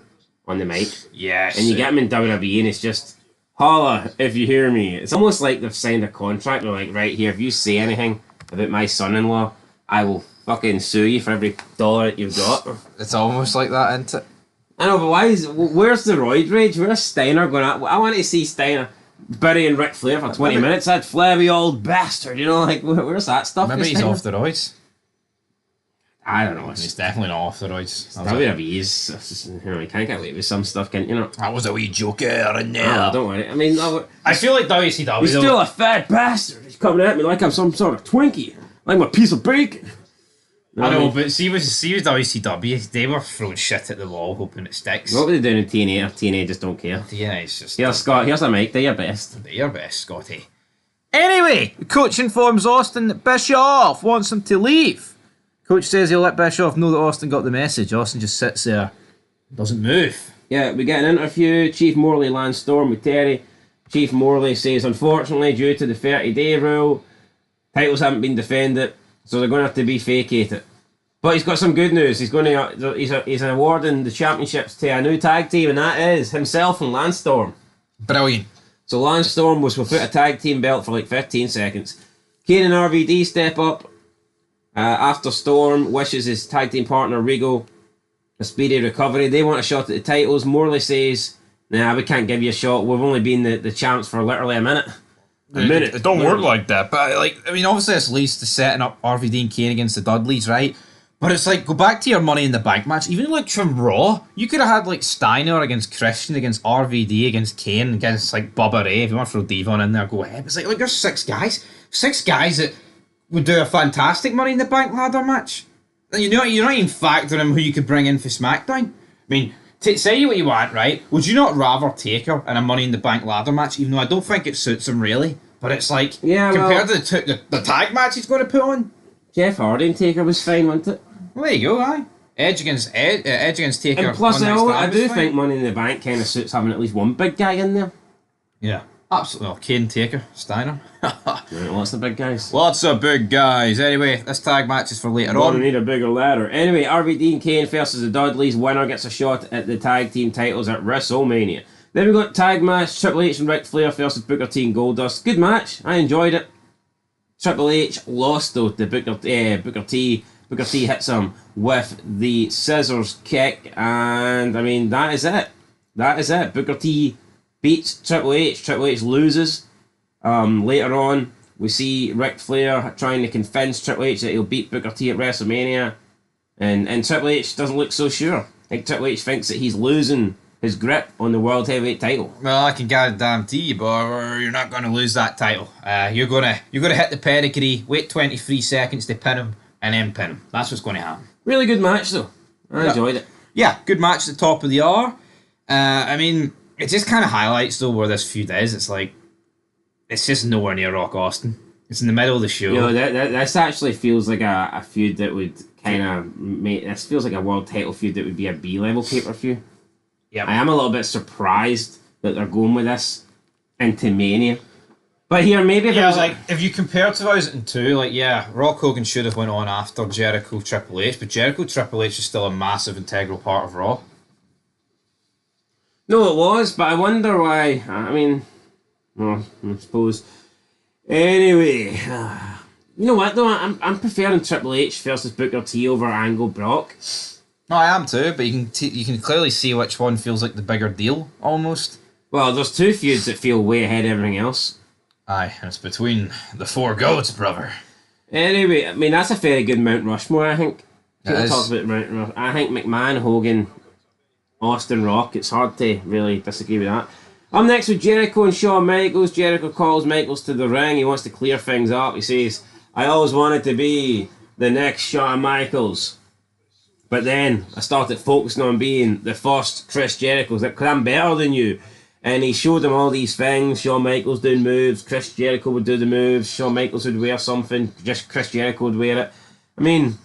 B: the mic.
C: Yes.
B: And you get him in WWE, and it's just, holla if you hear me. It's almost like they've signed a contract. They're like, right here, if you say anything about my son-in-law, I will fucking sue you for every dollar that you've got.
C: It's almost like that, isn't it?
B: I know, but where's the roid rage? Where's Steiner going at? I want to see Steiner burying Ric Flair for 20 minutes. That flabby old bastard, you know, like, where's that stuff?
C: Maybe he's off the roids.
B: I don't know.
C: He's definitely not off the roids.
B: WWE is, you know, you can't get away with some stuff, can't you know?
C: That was a wee joker in there.
B: Oh, don't worry. I mean,
C: I feel like WCW.
B: he's still a fat bastard. He's coming at me like I'm some sort of Twinkie, like I'm a piece of bacon.
C: I know, but see with WCW, they were throwing shit at the wall hoping it sticks.
B: What were they doing in TNA? TNA just don't care.
C: Yeah, it's just...
B: Here, Scott, here's a mic. Do your best.
C: Do your best, Scotty. Anyway, the coach informs Austin that Bischoff wants him to leave. Coach says he'll let Bischoff know that Austin got the message. Austin just sits there, doesn't move.
B: Yeah, we get an interview. Chief Morley lands Storm with Terry. Chief Morley says, unfortunately, due to the 30-day rule, titles haven't been defended, so they're going to have to be vacated. But he's got some good news. He's going to he's awarding the championships to a new tag team, and that is himself and Lance Storm.
C: Brilliant.
B: So Lance Storm was without a tag team belt for like 15 seconds. Kane and RVD step up. After Storm wishes his tag team partner Regal a speedy recovery. They want a shot at the titles. Morley says, nah, we can't give you a shot. We've only been the champs for literally a minute.
F: It don't work like that.
C: But, obviously this leads to setting up RVD and Kane against the Dudleys, right? But it's like, go back to your Money in the Bank match. Even like from Raw, you could have had like Steiner against Christian, against RVD, against Kane, against like Bubba Ray. If you want to throw Devon in there, go ahead. It's like there's 6 guys. 6 guys that would do a fantastic Money in the Bank ladder match. And you're not even factoring who you could bring in for SmackDown. I mean, say what you want, right? Would you not rather Taker in a Money in the Bank ladder match, even though I don't think it suits him really? But it's like, compared to the tag match he's going to put on.
B: Jeff Hardy and Taker was fine, wasn't it?
C: Well, there you go, aye. Edge against Taker.
B: And plus, I do think Money in the Bank kind of suits having at least one big guy in there.
C: Yeah, absolutely. Well, Kane, Taker, Steiner.
B: Right, lots of big guys.
C: Lots of big guys. Anyway, this tag match is for later on.
B: We need a bigger ladder. Anyway, RVD and Kane versus the Dudleys. Winner gets a shot at the tag team titles at WrestleMania. Then we got tag match, Triple H and Ric Flair versus Booker T and Goldust. Good match. I enjoyed it. Triple H lost though to Booker T. Booker T hits him with the scissors kick, and I mean that is it. Booker T beats Triple H. Triple H loses. Later on, we see Ric Flair trying to convince Triple H that he'll beat Booker T at WrestleMania. And Triple H doesn't look so sure. I think Triple H thinks that he's losing his grip on the World Heavyweight title.
C: Well, I can guarantee you, Barber, you're not going to lose that title. You're gonna hit the pedigree, wait 23 seconds to pin him, and then pin him. That's what's going to happen.
B: Really good match, though. I enjoyed it.
C: Yeah, good match at the top of the hour. I mean, it just kind of highlights, though, where this feud is. It's like, it's just nowhere near Rock Austin. It's in the middle of the show.
B: You know, this actually feels like a feud that would kind of make... This feels like a world title feud that would be a B-level pay-per-view.
C: Yep.
B: I am a little bit surprised that they're going with this into Mania. But here, maybe if it was
C: like, if you compare 2002, like, yeah, Rock Hogan should have went on after Jericho Triple H, but Jericho Triple H is still a massive integral part of Raw.
B: No, it was, but I wonder why. I mean, well, I suppose. Anyway, you know what though? I'm preferring Triple H versus Booker T over Angle Brock.
C: No, I am too, but you can clearly see which one feels like the bigger deal, almost.
B: Well, there's two feuds that feel way ahead of everything else.
C: Aye, and it's between the four goats, brother.
B: Anyway, I mean, that's a very good Mount Rushmore, I think. People
C: It
B: talk
C: is.
B: about Mount Rushmore. I think McMahon, Hogan, Austin, Rock. It's hard to really disagree with that. Up next with Jericho and Shawn Michaels. Jericho calls Michaels to the ring. He wants to clear things up. He says, I always wanted to be the next Shawn Michaels. But then I started focusing on being the first Chris Jericho, because I'm better than you. And he showed him all these things. Shawn Michaels doing moves. Chris Jericho would do the moves. Shawn Michaels would wear something. Just Chris Jericho would wear it. I mean,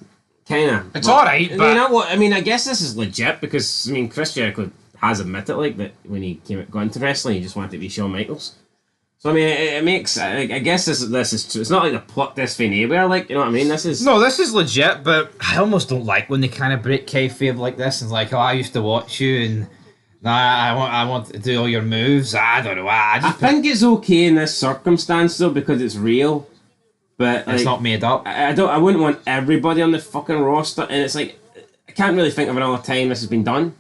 B: kind of.
C: It's alright, but...
B: I mean, I guess this is legit because, I mean, Chris Jericho has admitted, like, that when he got into wrestling, he just wanted to be Shawn Michaels. So, I mean, it makes... I guess this is true. It's not like they plucked this from anywhere, like, you know what I mean? This is...
C: No, this is legit, but I almost don't like when they kind of break kayfabe like this and like, oh, I used to watch you and I want to do all your moves. I don't know. I
B: think it's okay in this circumstance, though, because it's real. But
C: it's
B: like,
C: not made up.
B: I wouldn't want everybody on the fucking roster, and it's like, I can't really think of another time this has been done.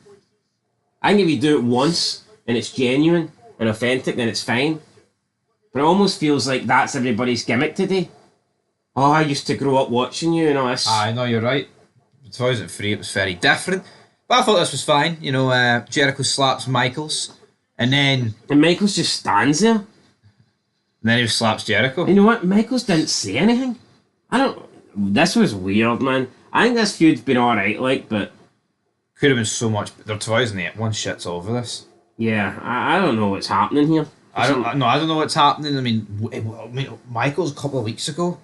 B: I think if you do it once, and it's genuine and authentic, then it's fine. But it almost feels like that's everybody's gimmick today. Oh, I used to grow up watching you and all this.
C: I know, you're right. 2003, it was very different. But I thought this was fine. You know, Jericho slaps Michaels, and then
B: Michaels just stands there.
C: he slaps Jericho.
B: You know what? Michaels didn't say anything. This was weird, man. I think this feud's been alright, like, but...
C: Could have been so much... They're 2008. One shit's over this.
B: Yeah, I don't know what's happening here.
C: I don't know what's happening. I mean, Michaels a couple of weeks ago,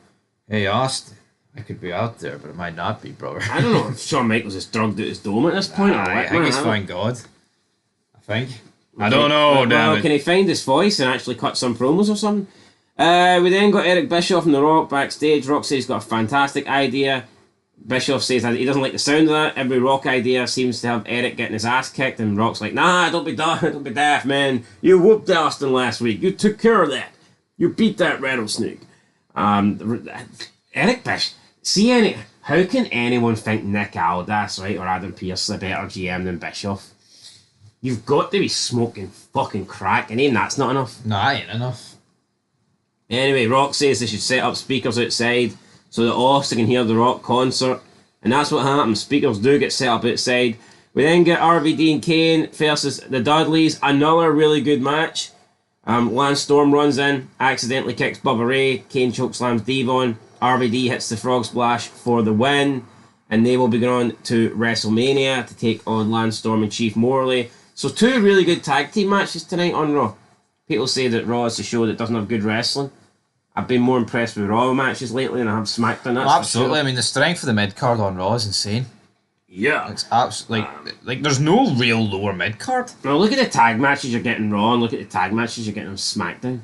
C: he asked, I could be out there, but it might not be, brother.
B: I don't know if Shawn Michaels is drugged out his dome at this point.
C: I think he's found God. I think. I
B: Okay.
C: don't know,
B: Well,
C: damn
B: can
C: it.
B: he find his voice and actually cut some promos or something? We then got Eric Bischoff and The Rock backstage. Rock says he's got a fantastic idea. Bischoff says that he doesn't like the sound of that. Every Rock idea seems to have Eric getting his ass kicked, and Rock's like, nah, don't be daft, man. You whooped Austin last week. You took care of that. You beat that rattlesnake. Eric Bischoff. How can anyone think Nick Aldis, right, or Adam Pearce is a better GM than Bischoff? You've got to be smoking fucking crack, and even that's not enough.
C: No, that ain't enough.
B: Anyway, Rock says they should set up speakers outside so that Austin can hear the Rock concert. And that's what happens. Speakers do get set up outside. We then get RVD and Kane versus the Dudleys. Another really good match. Lance Storm runs in, accidentally kicks Bubba Ray. Kane chokeslams Devon. RVD hits the Frog Splash for the win. And they will be going on to WrestleMania to take on Lance Storm and Chief Morley. So two really good tag team matches tonight on Raw. People say that Raw is a show that doesn't have good wrestling. I've been more impressed with Raw matches lately than I have SmackDown. That's
C: Absolutely.
B: for
C: I
B: sure.
C: mean, the strength of the mid card on Raw is insane.
B: Yeah.
C: It's absolutely like there's no real lower mid card.
B: Now look at the tag matches you're getting Raw and look at the tag matches you're getting on SmackDown.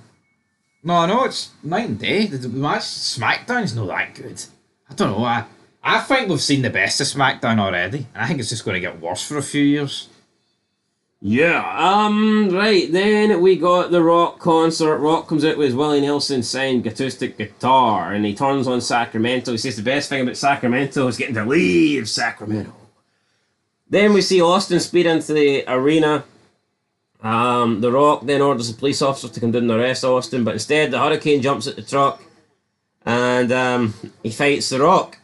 C: No, I know it's night and day. The match SmackDown is not that good. I don't know. I think we've seen the best of SmackDown already, and I think it's just going to get worse for a few years.
B: Yeah, right, then we got the Rock concert. Rock comes out with his Willie Nelson signed acoustic guitar, and he turns on Sacramento. He says the best thing about Sacramento is getting to leave Sacramento. Then we see Austin speed into the arena. The Rock then orders the police officers to come down and arrest Austin, but instead the Hurricane jumps at the truck and he fights the Rock.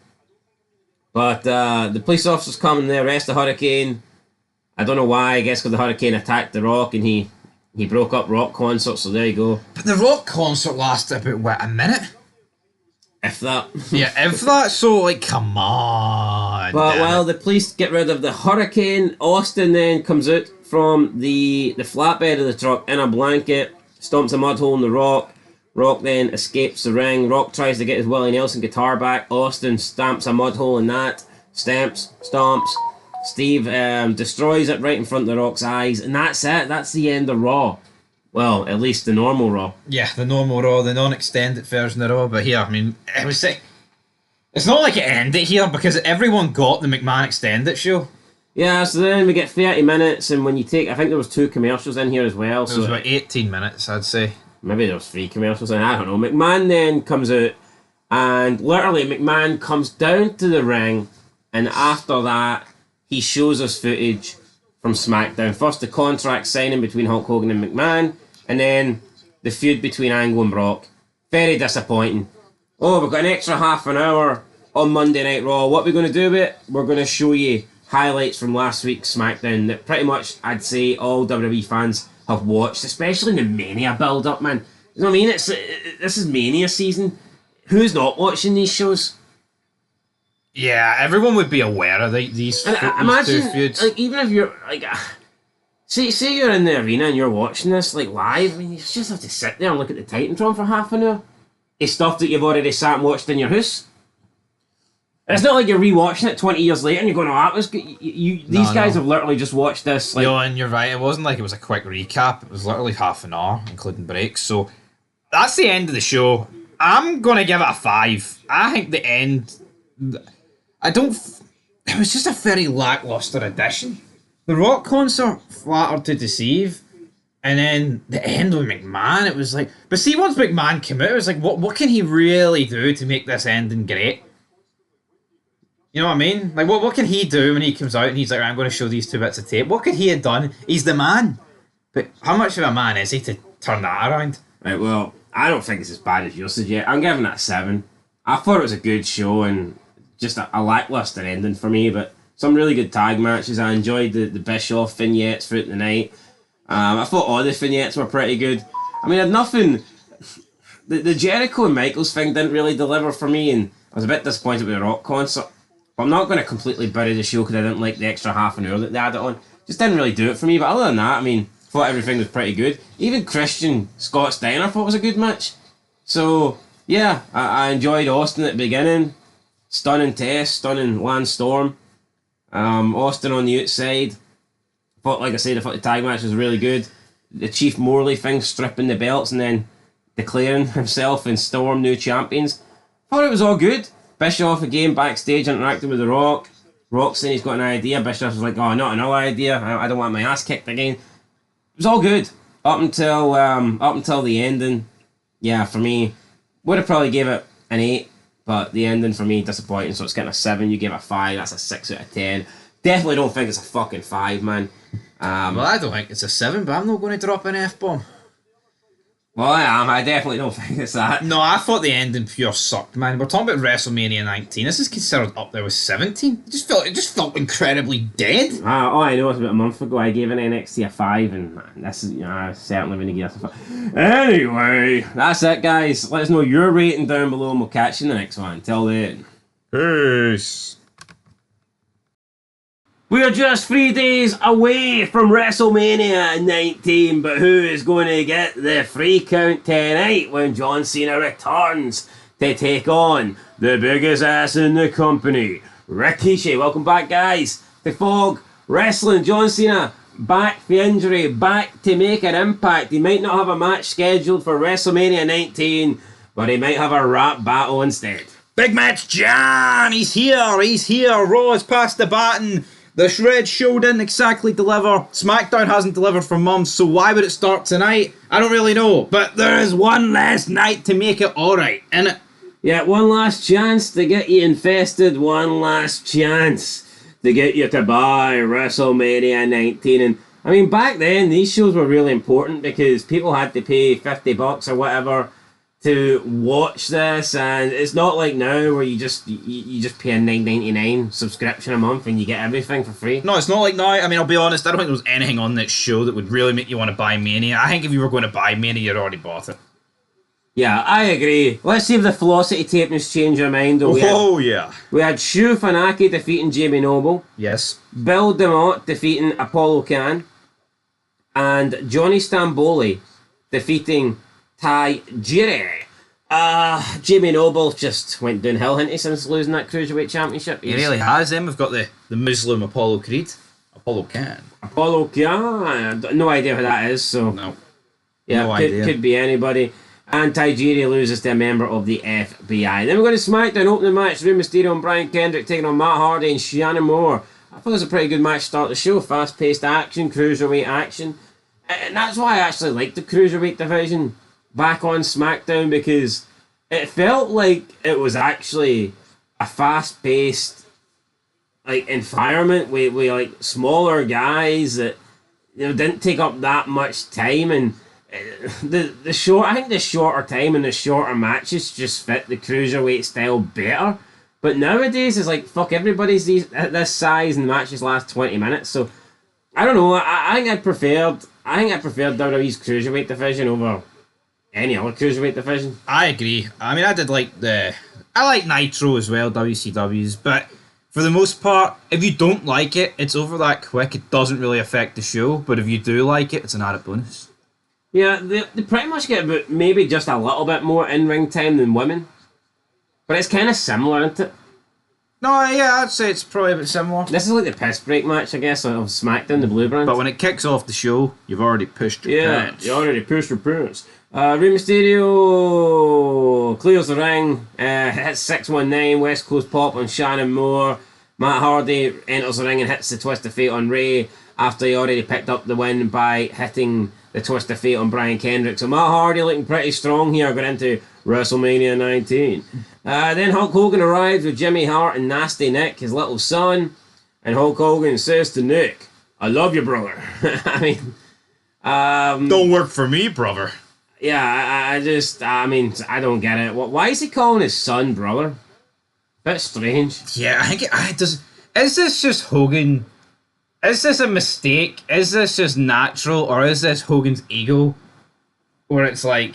B: But the police officers come and they arrest the Hurricane. I don't know why, I guess because the Hurricane attacked the Rock and he broke up Rock concert, so there you go.
C: But the Rock concert lasted about, what, a minute?
B: If that.
C: Yeah, if that, so, like, come on.
B: But while the police get rid of the Hurricane, Austin then comes out from the flatbed of the truck in a blanket, stomps a mud hole in the Rock. Rock then escapes the ring. Rock tries to get his Willie Nelson guitar back. Austin stamps a mud hole in that. Stomps. Steve destroys it right in front of the Rock's eyes. And that's it. That's the end of Raw. Well, at least the normal Raw.
C: Yeah, the normal Raw, the non-extended version of Raw. But here, I mean, it's not like it ended here because everyone got the McMahon extended show.
B: Yeah, so then we get 30 minutes, and when you take, I think there was 2 commercials in here as well.
C: It was about 18 minutes, I'd say.
B: Maybe there was 3 commercials in, I don't know. McMahon then comes out, and literally McMahon comes down to the ring, and after that, he shows us footage from SmackDown. First, the contract signing between Hulk Hogan and McMahon, and then the feud between Angle and Brock. Very disappointing. Oh, we've got an extra half an hour on Monday Night Raw. What are we going to do with it? We're going to show you highlights from last week's SmackDown that pretty much, I'd say, all WWE fans have watched, especially in the Mania build-up, man. You know what I mean? This is Mania season. Who's not watching these shows?
C: Yeah, everyone would be aware of these two feuds.
B: Like, even if you're like, say you're in the arena and you're watching this like live, I mean, you just have to sit there and look at the Titantron for half an hour. It's stuff that you've already sat and watched in your house. It's not like you're rewatching it 20 years later and you're going, "Oh, that was good." These guys have literally just watched this. Like,
C: and you're right. It wasn't like it was a quick recap. It was literally half an hour, including breaks. So that's the end of the show. I'm gonna give it a 5. I think the end. It was just a very lackluster edition. The Rock concert flattered to deceive, and then the end with McMahon. It was like, but see, once McMahon came out, it was like, what can he really do to make this ending great? You know what I mean? Like, what can he do when he comes out and he's like, "I'm going to show these 2 bits of tape"? What could he have done? He's the man. But how much of a man is he to turn that around?
B: right, well, I don't think it's as bad as yours suggest. I'm giving it a 7. I thought it was a good show and just a lackluster ending for me, but some really good tag matches. I enjoyed the Bischoff vignettes throughout the night. I thought all the vignettes were pretty good. I mean, I had nothing. The Jericho and Michaels thing didn't really deliver for me, and I was a bit disappointed with the Rock concert. I'm not going to completely bury the show because I didn't like the extra half an hour that they added on. Just didn't really do it for me. But other than that, I mean, thought everything was pretty good. Even Christian Scott Steiner thought it was a good match. So yeah, I enjoyed Austin at the beginning. Stunning Test, stunning Lance Storm. Austin on the outside. Thought, like I said, I thought the tag match was really good. The Chief Morley thing, stripping the belts and then declaring himself and Storm new champions. Thought it was all good. Bischoff again backstage interacting with The Rock. Rock saying he's got an idea. Bischoff was like, "Oh, not another idea. I don't want my ass kicked again." It was all good up until the ending. Yeah, for me, would have probably gave it an 8, but the ending for me disappointing. So it's getting a 7. You gave it a 5. That's a 6 out of 10. Definitely don't think it's a fucking 5, man.
C: Well, I don't think it's a 7, but I'm not going to drop an F-bomb.
B: Well, I am. I definitely don't think it's that.
C: No, I thought the ending pure sucked, man. We're talking about WrestleMania 19. This is considered up there with 17. It just felt incredibly dead.
B: All I know is about a month ago I gave an NXT a 5, and this is, I certainly wouldn't give this a 5. Anyway, that's it, guys. Let us know your rating down below, and we'll catch you in the next one. Until then,
F: Peace.
B: we are just 3 days away from WrestleMania 19, but who is going to get the free count tonight when John Cena returns to take on the biggest ass in the company, Rikishi? Welcome back, guys, to Fog Wrestling. John Cena back for injury, back to make an impact. He might not have a match scheduled for WrestleMania 19, but he might have a rap battle instead.
C: Big match, John! He's here. Raw has passed the baton. The Shred show didn't exactly deliver. SmackDown hasn't delivered for months, so why would it start tonight? I don't really know. But there is one last night to make it alright, innit?
B: Yeah, one last chance to get you infested. One last chance to get you to buy WrestleMania 19. And I mean, back then, these shows were really important because people had to pay $50 or whatever to watch this, and it's not like now where you just pay a $9.99 subscription a month and you get everything for free.
C: No, it's not like now. I mean, I'll be honest, I don't think there was anything on that show that would really make you want to buy Mania. I think if you were going to buy Mania, you'd already bought it.
B: Yeah, I agree. Let's see if the Velocity tapings change your mind. Though.
F: Yeah.
B: We had Shu Funaki defeating Jamie Noble,
C: Yes.
B: Bill DeMott defeating Apollo Khan, and Johnny Stamboli defeating Tajiri. Jamie Noble just went downhill, hasn't he, since losing that Cruiserweight Championship?
C: He really has. Then we've got the Muslim Apollo Creed. Apollo Khan.
B: Apollo Khan. No idea who that is, so...
C: No.
B: Yeah,
C: No idea.
B: Could be anybody. And Tajiri loses to a member of the FBI. Then we're going to SmackDown opening match. Rey Mysterio and Brian Kendrick taking on Matt Hardy and Shannon Moore. I thought it was a pretty good match to start the show. Fast-paced action, cruiserweight action. And that's why I actually liked the cruiserweight division back on SmackDown, because it felt like it was actually a fast-paced environment with like smaller guys that didn't take up that much time, and the shorter time and the shorter matches just fit the cruiserweight style better. But nowadays it's like, fuck, everybody's this size and the matches last 20 minutes. So I don't know. I think I preferred WWE's cruiserweight division over any other cruiserweight division.
C: I agree. I mean, I like Nitro as well, WCW's, but for the most part, if you don't like it, it's over that quick. It doesn't really affect the show, but if you do like it, it's an added bonus.
B: Yeah, they pretty much get about maybe just a little bit more in-ring time than women. But it's kind of similar, isn't it?
C: No, yeah, I'd say it's probably a bit similar.
B: This is like the piss break match, I guess, of SmackDown, the Blue Brand.
C: But when it kicks off the show, you've already pushed your pants.
B: You already pushed your pants. Rey Mysterio clears the ring, hits 619, West Coast Pop on Shannon Moore. Matt Hardy enters the ring and hits the Twist of Fate on Rey after he already picked up the win by hitting the Twist of Fate on Brian Kendrick. So Matt Hardy looking pretty strong here going into WrestleMania 19. Then Hulk Hogan arrives with Jimmy Hart and Nasty Nick, his little son. And Hulk Hogan says to Nick, "I love you, brother." I mean...
F: Don't work for me, brother.
B: Yeah, I don't get it. Why is he calling his son brother? Bit strange.
C: Yeah, I think it does. Is this just Hogan? Is this a mistake? Is this just natural? Or is this Hogan's ego? Where it's like,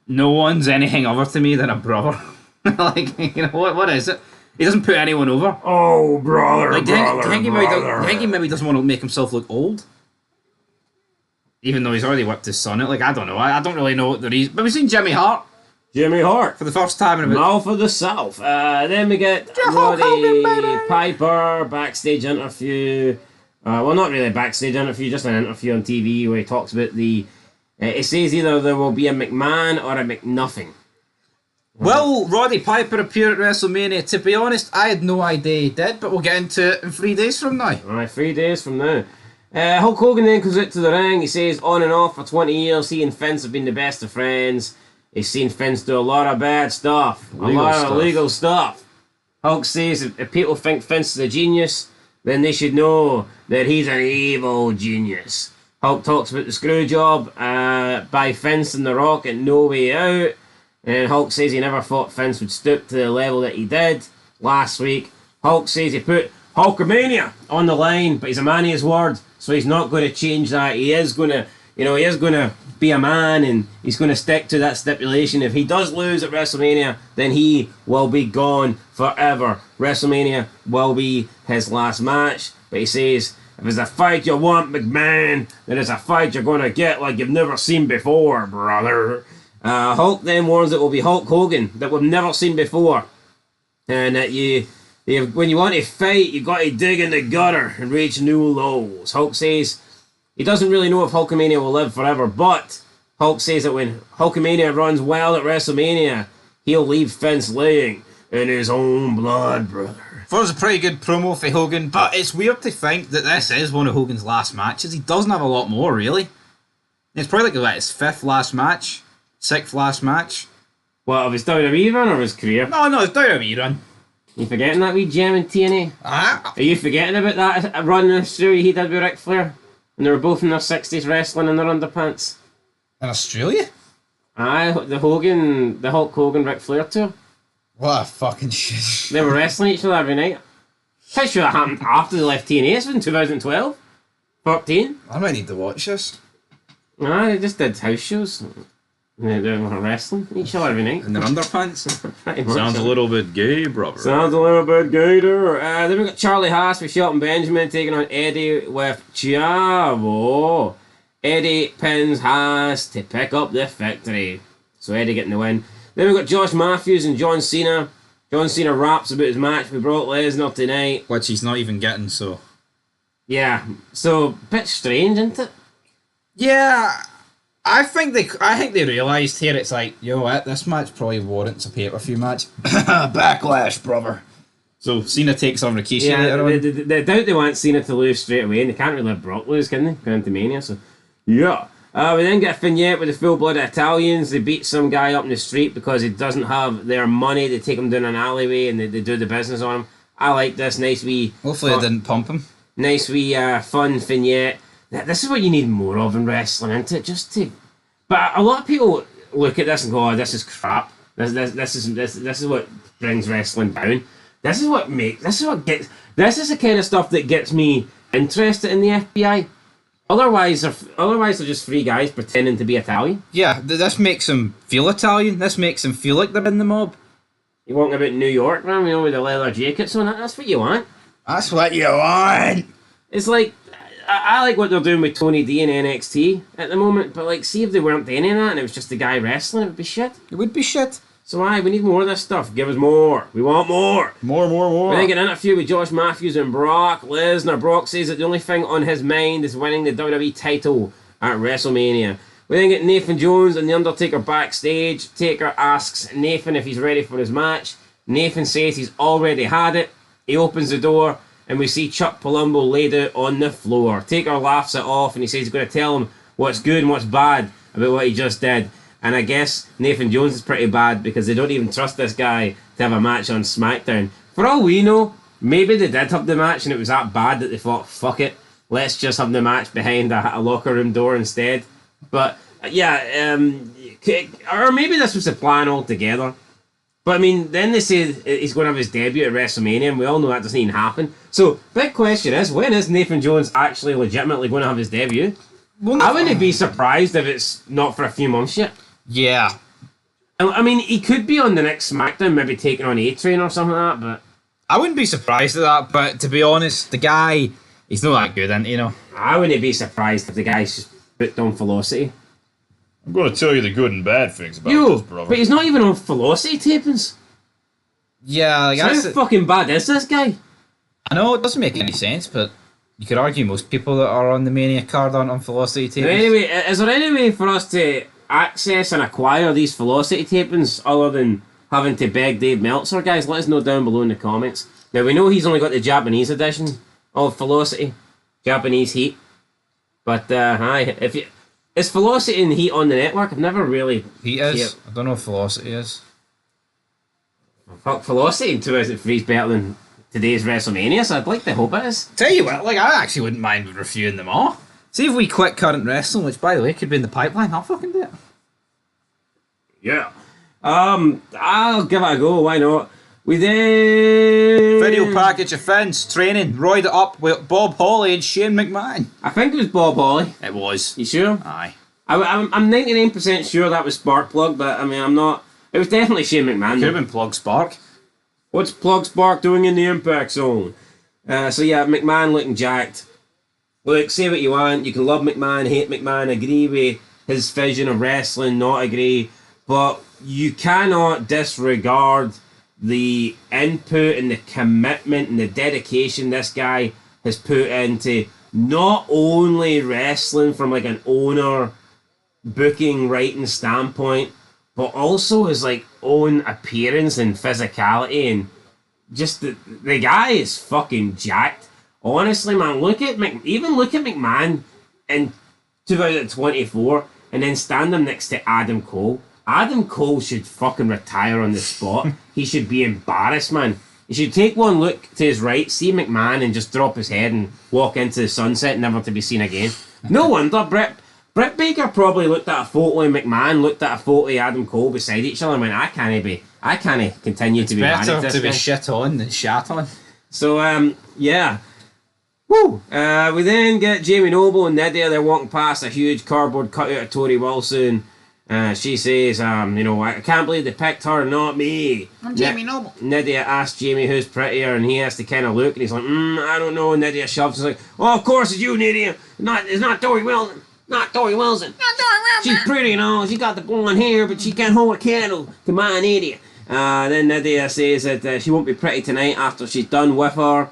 C: no one's anything other to me than a brother. Like, what is it? He doesn't put anyone over.
B: Oh, brother,
C: Like, do you think he maybe doesn't want to make himself look old? Even though he's already whipped his son out. Like, I don't know. I don't really know what the reason. But we've seen Jimmy Hart
B: Jimmy Hart.
C: for the first time in a bit.
B: Mouth of the South. Then we get Roddy Piper backstage interview. Well, not really a backstage interview, just an interview on TV where he talks about the... it says either there will be a McMahon or a McNothing.
C: Will Roddy Piper appear at WrestleMania? To be honest, I had no idea he did, but we'll get into it in 3 days from now.
B: Alright, 3 days from now. Hulk Hogan then comes out to the ring. He says on and off for 20 years he and Vince have been the best of friends. He's seen Vince do a lot of bad stuff. A lot of illegal stuff. Hulk says if people think Vince is a genius, then they should know that he's an evil genius. Hulk talks about the screw job by Vince and The Rock at No Way Out. And Hulk says he never thought Vince would stoop to the level that he did last week. Hulk says he put Hulkamania on the line, but he's a man of his word, so he's not going to change that. He is going to be a man, and he's going to stick to that stipulation. If he does lose at WrestleMania, then he will be gone forever. WrestleMania will be his last match, but he says, if it's a fight you want, McMahon, then it's a fight you're going to get like you've never seen before, brother. Hulk then warns it will be Hulk Hogan that we've never seen before, and that when you want to fight, you've got to dig in the gutter and reach new lows. Hulk says he doesn't really know if Hulkamania will live forever, but Hulk says that when Hulkamania runs wild at WrestleMania, he'll leave Vince laying in his own blood, brother.
C: That was a pretty good promo for Hogan, but it's weird to think that this is one of Hogan's last matches. He doesn't have a lot more, really. It's probably like his 5th last match, 6th last match.
B: What, of his WWE run or his career?
C: No, it's WWE run.
B: You forgetting that wee gem in TNA? Are you forgetting about that run through he did with Ric Flair? And they were both in their 60s wrestling in their underpants.
C: In Australia?
B: Aye, the Hulk Hogan, Ric Flair tour.
C: What a fucking shit.
B: They were wrestling each other every night. Pretty sure that happened after they left TNA. It was in 2012. 13.
C: I might need to watch this.
B: Nah, they just did house shows. And they were wrestling each other every night.
C: In their underpants?
B: Pretty much.
F: Sounds a little bit gay, brother.
B: Sounds a little bit gay there. Then we got Charlie Haas with Shelton Benjamin taking on Eddie with Chavo. Eddie pins Haas to pick up the victory. So Eddie getting the win. Then we got Josh Matthews and John Cena. John Cena raps about his match with Brock Lesnar tonight.
C: Which he's not even getting, so...
B: Yeah, so bit strange, isn't it?
C: Yeah, I think they realised here it's like, you know what, this match probably warrants a pay-per-view match. Backlash, brother. So Cena takes on Rikishi later on.
B: They doubt they want Cena to lose straight away, and they can't really let Brock lose, can they? Going into Mania, so yeah. We then get a vignette with the full-blooded Italians. They beat some guy up in the street because he doesn't have their money. They take him down an alleyway and they do the business on him. I like this nice wee...
C: Hopefully they didn't pump him.
B: Nice wee fun vignette. This is what you need more of in wrestling, isn't it? Just to... But a lot of people look at this and go, oh, this is crap. This is what brings wrestling down. This is the kind of stuff that gets me interested in the FBI. Otherwise they're just three guys pretending to be Italian.
C: Yeah, this makes them feel Italian. This makes them feel like they're in the mob.
B: You're walking about New York, man, you know, with the leather jackets on. That's what you want.
C: That's what you want.
B: It's like, I like what they're doing with Tony D and NXT at the moment, but like, see if they weren't doing any of that and it was just a guy wrestling, it would be shit.
C: It would be shit.
B: So we need more of this stuff. Give us more. We want more.
F: More.
B: We then get an interview with Josh Matthews and Brock Lesnar. Brock says that the only thing on his mind is winning the WWE title at WrestleMania. We then get Nathan Jones and The Undertaker backstage. Taker asks Nathan if he's ready for his match. Nathan says he's already had it. He opens the door and we see Chuck Palumbo laid out on the floor. Taker laughs it off and he says he's going to tell him what's good and what's bad about what he just did. And I guess Nathan Jones is pretty bad because they don't even trust this guy to have a match on SmackDown. For all we know, maybe they did have the match and it was that bad that they thought, fuck it, let's just have the match behind a locker room door instead. But yeah, or maybe this was a plan altogether. But I mean, then they say he's going to have his debut at WrestleMania, and we all know that doesn't even happen. So, big question is, when is Nathan Jones actually legitimately going to have his debut? I wouldn't be surprised if it's not for a few months yet.
C: Yeah.
B: I mean, he could be on the next SmackDown, maybe taking on A-Train or something like that, but...
C: I wouldn't be surprised at that, but to be honest, the guy, he's not that good, you know.
B: I wouldn't be surprised if the guy's just put on Velocity.
F: I'm going to tell you the good and bad things about this, brother.
B: But he's not even on Velocity tapings.
C: Yeah, like
B: So how fucking bad is this guy?
C: I know, it doesn't make any sense, but you could argue most people that are on the Mania card aren't on Velocity tapings.
B: Anyway, is there any way for us to access and acquire these Velocity tapings other than having to beg Dave Meltzer? Guys, let us know down below in the comments. Now, we know he's only got the Japanese edition of Velocity, Japanese Heat. But, hi, if you... Is Velocity and Heat on the network? I've never really...
C: Heat is. I don't know if Velocity is.
B: Fuck, Velocity in 2003 is better than today's WrestleMania, so I'd like to hope it is.
C: Tell you what, like, I actually wouldn't mind reviewing them all. See if we quit current wrestling, which, by the way, could be in the pipeline. I'll fucking do it.
B: Yeah. I'll give it a go, why not? We then...
C: Video package offence, training, roid it up with Bob Holly and Shane McMahon.
B: I think it was Bob Holly.
C: It was.
B: You sure?
C: Aye.
B: I'm 99% sure that was Sparkplug, but I mean, I'm not... It was definitely Shane McMahon.
C: Could have been Plug Spark.
B: What's Plug Spark doing in the Impact Zone? So yeah, McMahon looking jacked. Look, say what you want. You can love McMahon, hate McMahon, agree with his vision of wrestling, not agree. But you cannot disregard the input and the commitment and the dedication this guy has put into not only wrestling from like an owner, booking, writing standpoint, but also his like own appearance and physicality, and just the guy is fucking jacked. Honestly, man, look at McMahon in 2024 and then stand him next to Adam Cole. Adam Cole should fucking retire on the spot. He should be embarrassed, man. He should take one look to his right, see McMahon, and just drop his head and walk into the sunset, never to be seen again. No wonder Britt Baker probably looked at a photo of McMahon, looked at a photo of Adam Cole beside each other and went, I can't continue to be married to
C: Better
B: this
C: to be
B: guy.
C: shit on than shat on.
B: So, yeah. Woo! We then get Jamie Noble and Nydia. They're walking past a huge cardboard cutout of Tori Wilson. She says, you know, I can't believe they picked her, not me.
E: I'm Jamie Noble.
B: Nydia asks Jamie who's prettier, and he has to kind of look, and he's like, I don't know. And Nydia shoves. He's like, oh, of course it's you, Nydia. It's not Tori Wilson. Not Tori Wilson. She's pretty and all. She got the blonde hair, but she can't hold a candle to my Nydia. Then Nydia says that she won't be pretty tonight after she's done with her.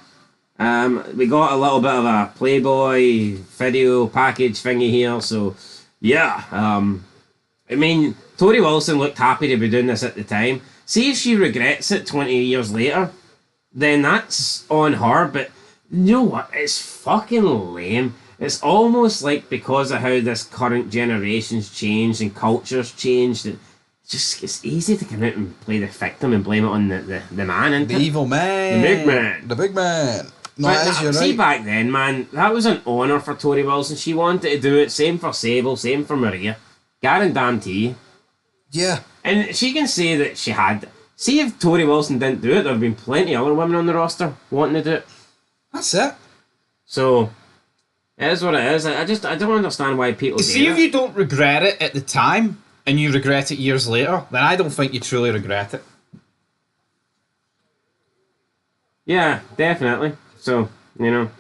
B: We got a little bit of a Playboy video package thingy here, so yeah. I mean, Tori Wilson looked happy to be doing this at the time. See if she regrets it 20 years later, then that's on her, but you know what? It's fucking lame. It's almost like because of how this current generation's changed and culture's changed, it's easy to come out and play the victim and blame it on the man, isn't
C: The
B: it?
C: evil man.
B: The big man.
C: The big man. No,
B: But
C: it is, you're
B: see,
C: right.
B: back then, man, that was an honour for Tori Wilson. She wanted to do it. Same for Sable, same for Maria. Guarantee.
C: Yeah.
B: And she can say that she had. See, if Tori Wilson didn't do it, there would have been plenty of other women on the roster wanting to do it.
C: That's it.
B: So, it is what it is. I don't understand why people
C: See,
B: do
C: if
B: it.
C: you don't regret it at the time, and you regret it years later, then I don't think you truly regret it.
B: Yeah, definitely. So, you know,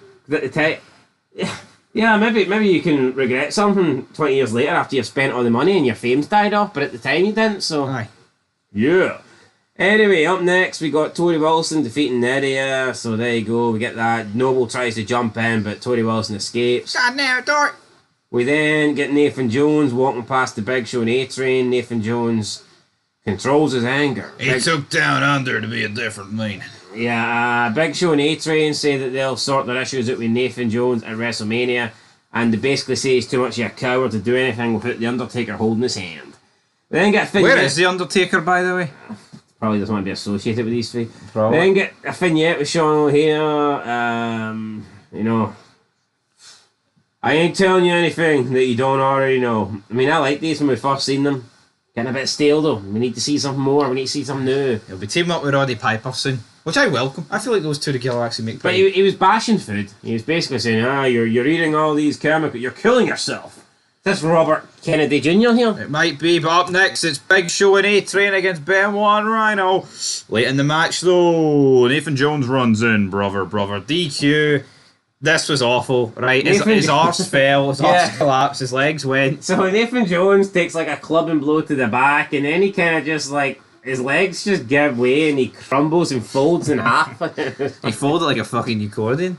B: yeah, maybe you can regret something 20 years later after you've spent all the money and your fame's died off, but at the time you didn't, so...
C: Aye.
B: Yeah. Anyway, up next we got Tori Wilson defeating Nydia, so there you go, we get that. Noble tries to jump in, but Tori Wilson escapes.
C: God damn it, Dory.
B: We then get Nathan Jones walking past the Big Show and A-Train. Nathan Jones controls his anger.
C: took down under to be a different man.
B: Yeah, Big Show and A-Train say that they'll sort their issues out with Nathan Jones at WrestleMania, and they basically say he's too much of a coward to do anything without The Undertaker holding his hand. We then get a
C: Where
B: vignette.
C: is The Undertaker, by the way?
B: Probably doesn't want to be associated with these three.
C: Probably.
B: We then get a vignette with Sean O'Haire. You know, I ain't telling you anything that you don't already know. I mean, I like these when we first seen them. Getting a bit stale though. We need to see something more. We need to see something new.
C: He'll be teaming up with Roddy Piper soon, which I welcome. I feel like those two together actually make
B: But
C: pretty...
B: he was bashing food. He was basically saying, you're eating all these chemicals. You're killing yourself. Is this Robert Kennedy Jr. here?
C: It might be, but up next it's Big Show and A-Train against Benoit and Rhino. Late in the match though, Nathan Jones runs in, brother. DQ. This was awful, right? His arse fell, his arse collapsed, his legs went.
B: So Nathan Jones takes like a clubbing blow to the back, and then he kind of just like, his legs just give way and he crumbles and folds in half.
C: He folded like a fucking accordion.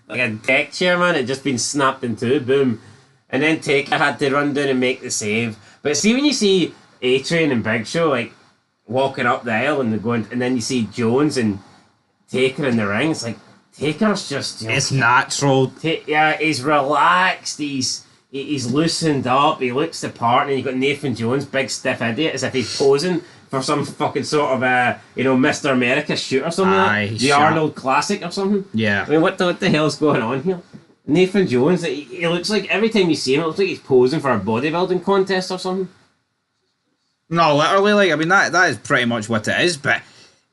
B: Like a deck chair, man. It just been snapped in two, boom. And then Taker had to run down and make the save. But see, when you see A-Train and Big Show like walking up the aisle and they're going, and then you see Jones and Taker in the ring, it's like Taker's just, you know,
C: It's natural.
B: yeah, he's relaxed. He's loosened up. He looks the part, and you got Nathan Jones, big stiff idiot, as if he's posing for some fucking sort of Mr. America shoot or something.
C: Aye,
B: The
C: sharp.
B: Arnold Classic or something.
C: Yeah.
B: I mean, what the hell's going on here? Nathan Jones, he looks like, every time you see him, it looks like he's posing for a bodybuilding contest or something.
C: No, literally, like, I mean, that is pretty much what it is, but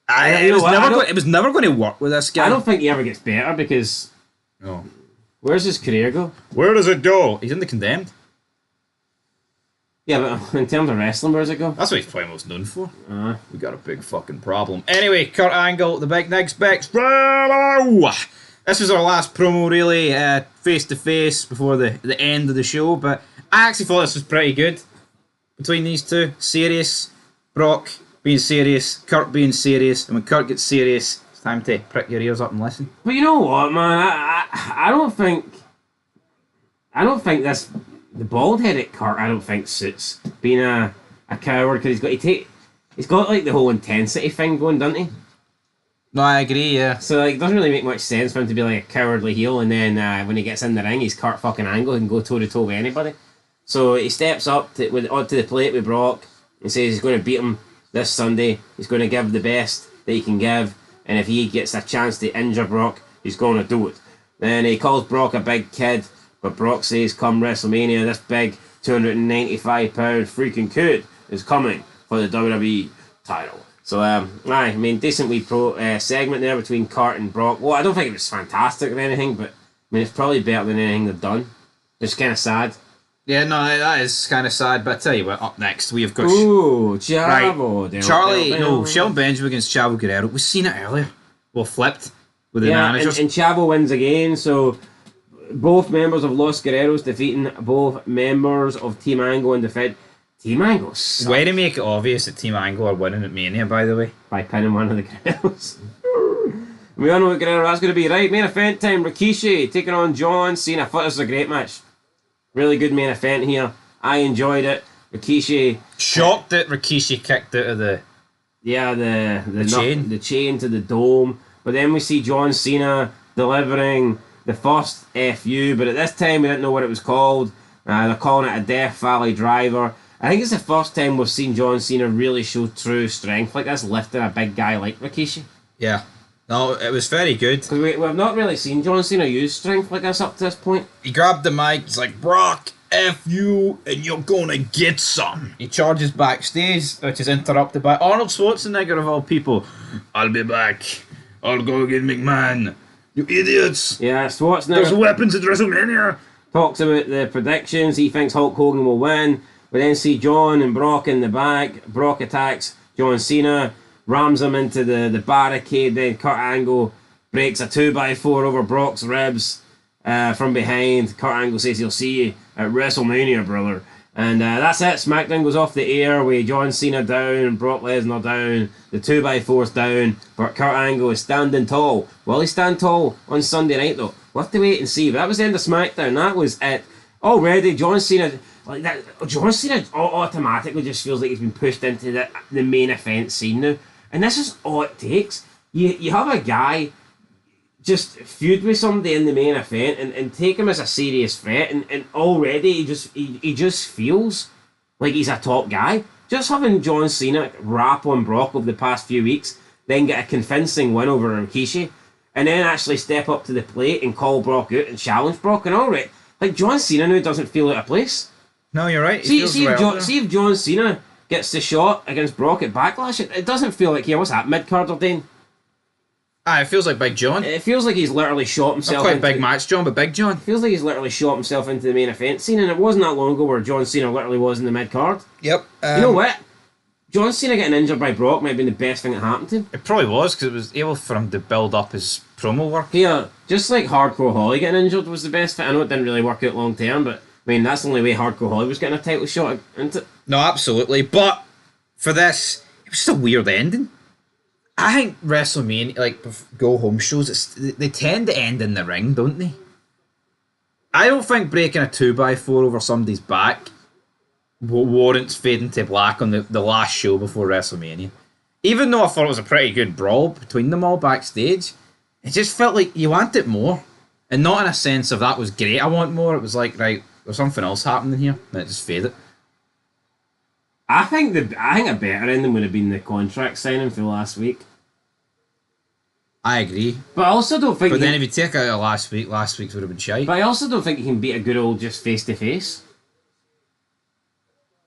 C: it was never going to work with this guy.
B: I don't think he ever gets better because
C: No.
B: where's his career go?
C: Where does it go? He's in The Condemned.
B: Yeah, but in terms of wrestling, where's it go?
C: That's what he's probably most known for. We got a big fucking problem. Anyway, Kurt Angle, the big Nick Specs. This was our last promo, really, face to face before the end of the show. But I actually thought this was pretty good between these two. Serious, Brock being serious, Kurt being serious, and when Kurt gets serious, it's time to prick your ears up and listen.
B: But you know what, man? I don't think this, the bald headed Kurt, I don't think suits being a coward, because he's got like the whole intensity thing going, doesn't he?
C: No, I agree, yeah.
B: So like, it doesn't really make much sense for him to be like a cowardly heel, and then when he gets in the ring, he's Kurt fucking Angle and can go toe to toe with anybody. So he steps up onto the plate with Brock and says he's going to beat him this Sunday. He's going to give the best that he can give, and if he gets a chance to injure Brock, he's going to do it. Then he calls Brock a big kid, But Brock says come WrestleMania, this big 295-pound freaking coot is coming for the WWE title. So, I mean, decent wee segment there between Kurt and Brock. Well, I don't think it was fantastic or anything, but I mean, it's probably better than anything they've done. It's kind of sad.
C: Yeah, no, that is kind of sad. But I tell you what, up next we've got
B: Chavo.
C: right. Shelton Benjamin against Chavo Guerrero. We've seen it earlier. Well, flipped with the managers.
B: And Chavo wins again. So both members of Los Guerreros defeating both members of Team Angle in the Fed. Team Angle sucks.
C: Way to make it obvious that Team Angle are winning at Mania, by the way.
B: By pinning one of the Guerreros. We all know what Guerrero that's going to be. Right, main event time. Rikishi taking on John Cena. I thought this was a great match. Really good main event here. I enjoyed it. Rikishi.
C: Shocked that Rikishi kicked out of the
B: chain. The chain to the dome. But then we see John Cena delivering the first FU, but at this time we didn't know what it was called. They're calling it a Death Valley Driver. I think it's the first time we've seen John Cena really show true strength like this, lifting a big guy like Rikishi.
C: Yeah. No, it was very good.
B: Because we've not really seen John Cena use strength like this up to this point.
C: He grabbed the mic, he's like, Brock, F you, and you're gonna get some. He charges backstage, which is interrupted by Arnold Schwarzenegger of all people. I'll be back. I'll go get McMahon. You idiots.
B: Yeah, Schwarzenegger.
C: There's weapons at WrestleMania.
B: Talks about the predictions. He thinks Hulk Hogan will win. We then see John and Brock in the back. Brock attacks John Cena, rams him into the barricade. Then Kurt Angle breaks a 2x4 over Brock's ribs from behind. Kurt Angle says he'll see you at WrestleMania, brother. And that's it. SmackDown goes off the air with John Cena down, Brock Lesnar down, the 2x4's down, but Kurt Angle is standing tall. Will he stand tall on Sunday night though? We'll have to wait and see. But that was the end of SmackDown. That was it. Already, John Cena, like that. John Cena automatically just feels like he's been pushed into the main event scene now. And this is all it takes. You have a guy just feud with somebody in the main event and take him as a serious threat, and already he just feels like he's a top guy. Just having John Cena rap on Brock over the past few weeks, then get a convincing win over Rikishi, and then actually step up to the plate and call Brock out and challenge Brock, and already, like, John Cena now doesn't feel out of place.
C: No, you're right.
B: See if John Cena gets the shot against Brock at Backlash, it doesn't feel like, what's that, mid-card or Dane?
C: It feels like Big John.
B: It feels like he's literally shot himself.
C: Not quite Big Match John, but Big John.
B: It feels like he's literally shot himself into the main event scene, and it wasn't that long ago where John Cena literally was in the mid card.
C: Yep.
B: You know what? John Cena getting injured by Brock might have been the best thing that happened to him.
C: It probably was, because it was able for him to build up his promo work.
B: Yeah, just like Hardcore Holly getting injured was the best thing. I know it didn't really work out long term, but I mean that's the only way Hardcore Holly was getting a title shot, isn't it?
C: No, absolutely. But for this, it was just a weird ending. I think WrestleMania, like go home shows, they tend to end in the ring, don't they? I don't think breaking a 2x4 over somebody's back warrants fading to black on the last show before WrestleMania. Even though I thought it was a pretty good brawl between them all backstage, it just felt like you wanted more. And not in a sense of that was great, I want more. It was like, right, there's something else happening here, and it just faded.
B: I think a better ending would have been the contract signing for last week.
C: I agree.
B: But I also don't think...
C: But then if you take out last week's would have been shite.
B: But I also don't think you can beat a good old just face-to-face.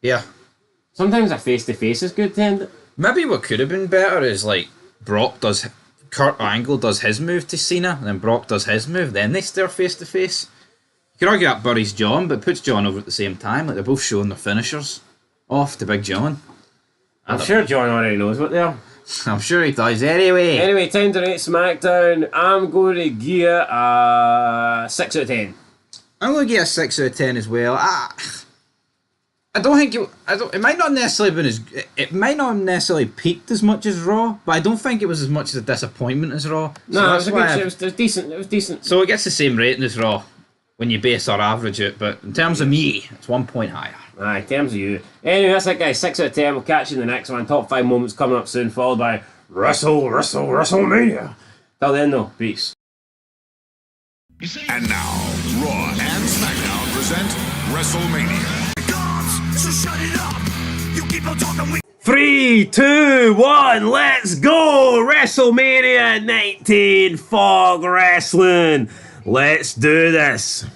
C: Yeah.
B: Sometimes a face-to-face is good to end it.
C: Maybe what could have been better is like Kurt Angle does his move to Cena, and then Brock does his move, then they stare face-to-face. You could argue that buries John, but puts John over at the same time. Like they're both showing their finishers off to Big John.
B: I'm sure John already knows what they are.
C: I'm sure he does anyway.
B: Anyway, time to rate SmackDown. I'm going to give a 6 out of 10.
C: I'm going to give a 6 out of 10 as well. I don't think it might not necessarily been it might not have necessarily peaked as much as Raw, but I don't think it was as much of a disappointment as Raw.
B: No, it was a good. It was decent. It was decent.
C: So it gets the same rating as Raw when you base our average it, but in terms of me, it's 1 point higher.
B: Aye, in terms of you. Anyway, that's it, guys. 6 out of 10. We'll catch you in the next one. Top 5 moments coming up soon, followed by WrestleMania. Till then, though, peace.
G: And now, Raw and SmackDown present WrestleMania. So shut it up. You keep on talking.
B: 3, 2, 1, let's go! WrestleMania 19 Fog Wrestling. Let's do this.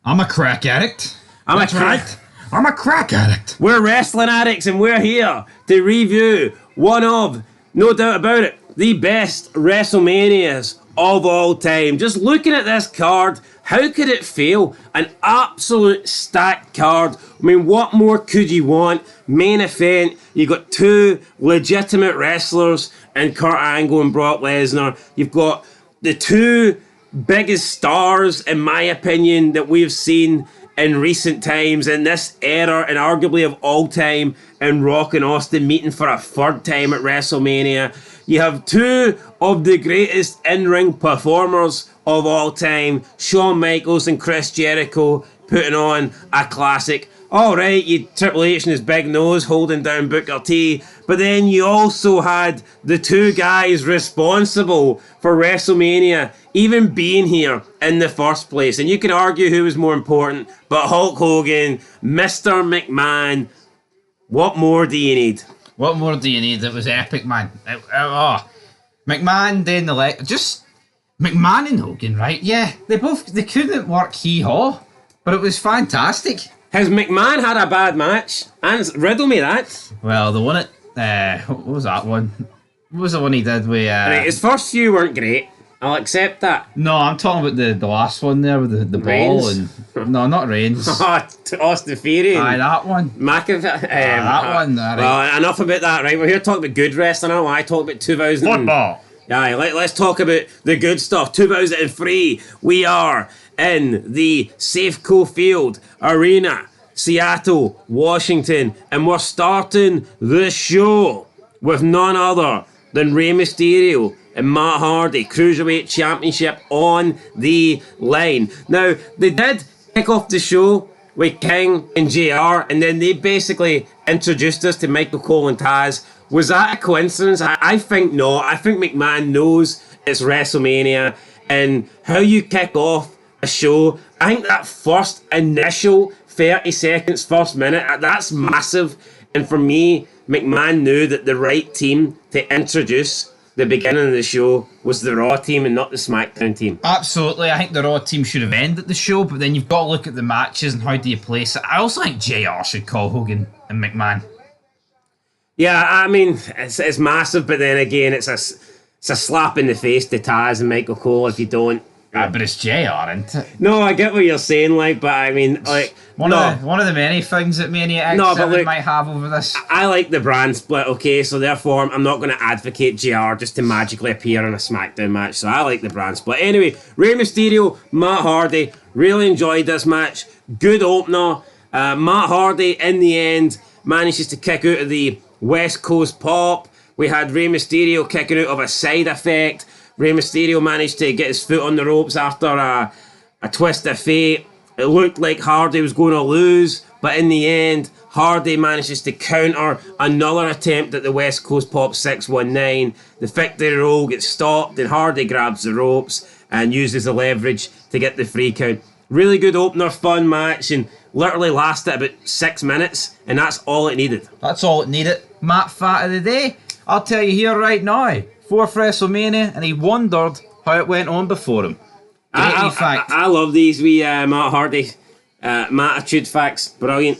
C: I'm a crack addict.
B: I'm a
C: crack addict.
B: We're wrestling addicts, and we're here to review one of, no doubt about it, the best WrestleManias of all time. Just looking at this card, how could it fail? An absolute stacked card. I mean, what more could you want? Main event, you got two legitimate wrestlers in Kurt Angle and Brock Lesnar. You've got the two biggest stars, in my opinion, that we've seen in recent times, in this era, and arguably of all time, in Rock and Austin meeting for a third time at WrestleMania. You have two of the greatest in-ring performers of all time, Shawn Michaels and Chris Jericho, putting on a classic. Alright, you Triple H and his big nose holding down Booker T, but then you also had the two guys responsible for WrestleMania even being here in the first place. And you can argue who was more important, but Hulk Hogan, Mr. McMahon, what more do you need?
C: What more do you need? It was epic, man. McMahon doing the leg. Just McMahon and Hogan, right? Yeah, they couldn't work hee-haw, but it was fantastic.
B: Has McMahon had a bad match? And riddle me that.
C: Well, the one at what was that one? What was the one he did with?
B: Right, his first few weren't great. I'll accept that.
C: No, I'm talking about the last one there with the ball and not Reigns.
B: Austin Theory.
C: Aye, that one.
B: McAfee.
C: That one. Right.
B: Well, enough about that, right? We're here talking about good wrestling. I talk about 2000.
F: Football.
B: Yeah, let's talk about the good stuff. 2003. We are in the Safeco Field Arena, Seattle, Washington, and we're starting the show with none other than Rey Mysterio and Matt Hardy, Cruiserweight Championship on the line. Now, they did kick off the show with King and JR, and then they basically introduced us to Michael Cole and Taz. Was that a coincidence? I think not. I think McMahon knows it's WrestleMania, and how you kick off a show, I think that first initial 30 seconds, first minute, that's massive. And for me, McMahon knew that the right team to introduce the beginning of the show was the Raw team and not the SmackDown team.
C: Absolutely, I think the Raw team should have ended the show, but then you've got to look at the matches and how do you place it. I also think JR should call Hogan and McMahon.
B: Yeah, I mean, it's massive, but then again, it's a slap in the face to Taz and Michael Cole if you don't.
C: But it's JR, isn't it?
B: No, I get what you're saying, but I mean,
C: one of the many things that Mania X7 might have over this.
B: I like the brand split, okay, so therefore I'm not going to advocate JR just to magically appear in a SmackDown match, so I like the brand split. Anyway, Rey Mysterio, Matt Hardy, really enjoyed this match. Good opener. Matt Hardy, in the end, manages to kick out of the West Coast pop. We had Rey Mysterio kicking out of a side effect. Rey Mysterio managed to get his foot on the ropes after a twist of fate. It looked like Hardy was going to lose, but in the end, Hardy manages to counter another attempt at the West Coast Pop 619. The victory roll gets stopped, and Hardy grabs the ropes and uses the leverage to get the free count. Really good opener, fun match, and literally lasted about 6 minutes, and that's all it needed.
C: That's all it needed. Matt Fat of the Day, I'll tell you here right now. Fourth WrestleMania, and he wondered how it went on before him.
B: I love these wee Matt Hardy Mattitude facts. Brilliant.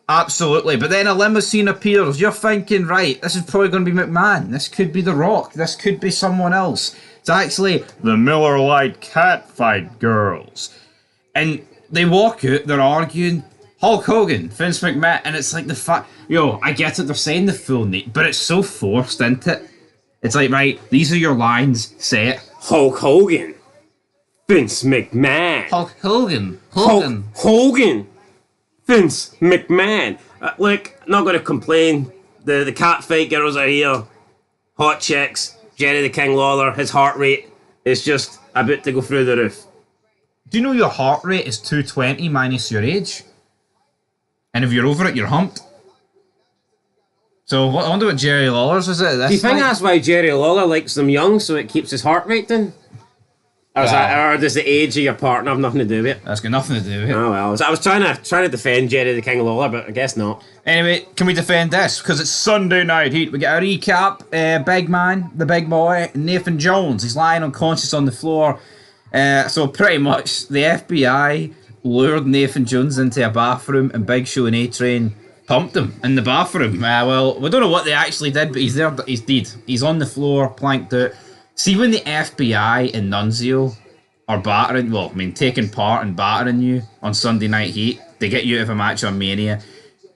C: Absolutely. But then a limousine appears. You're thinking, right, this is probably going to be McMahon. This could be The Rock. This could be someone else. It's actually the Miller Lite Catfight Girls. And they walk out, they're arguing. Hulk Hogan, Vince McMahon, and it's like the fact. Yo, I get it, they're saying the full name, but it's so forced, isn't it? It's like, right, these are your lines, say it.
B: Hulk Hogan. Vince McMahon.
C: Hulk Hogan.
B: Hogan. Vince McMahon. Look, not going to complain. The catfight girls are here. Hot chicks. Jerry the King Lawler. His heart rate is just about to go through the roof.
C: Do you know your heart rate is 220 minus your age? And if you're over it, you're humped. So I wonder what Jerry Lawler's is it?
B: Do you think that's why Jerry Lawler likes them young, so it keeps his heart rate down? Or does the age of your partner have nothing to do with it?
C: That's got nothing to do with it.
B: Oh well, I was trying to defend Jerry the King Lawler, but I guess not.
C: Anyway, can we defend this? Because it's Sunday Night Heat. We get a recap. Big man, the big boy, Nathan Jones. He's lying unconscious on the floor. So pretty much the FBI lured Nathan Jones into a bathroom, and Big Show and A-Train pumped him in the bathroom. Well, we don't know what they actually did, but he's there. He's dead. He's on the floor, planked out. See, when the FBI and Nunzio are battering, well, I mean, taking part in battering you on Sunday Night Heat, they get you out of a match on Mania.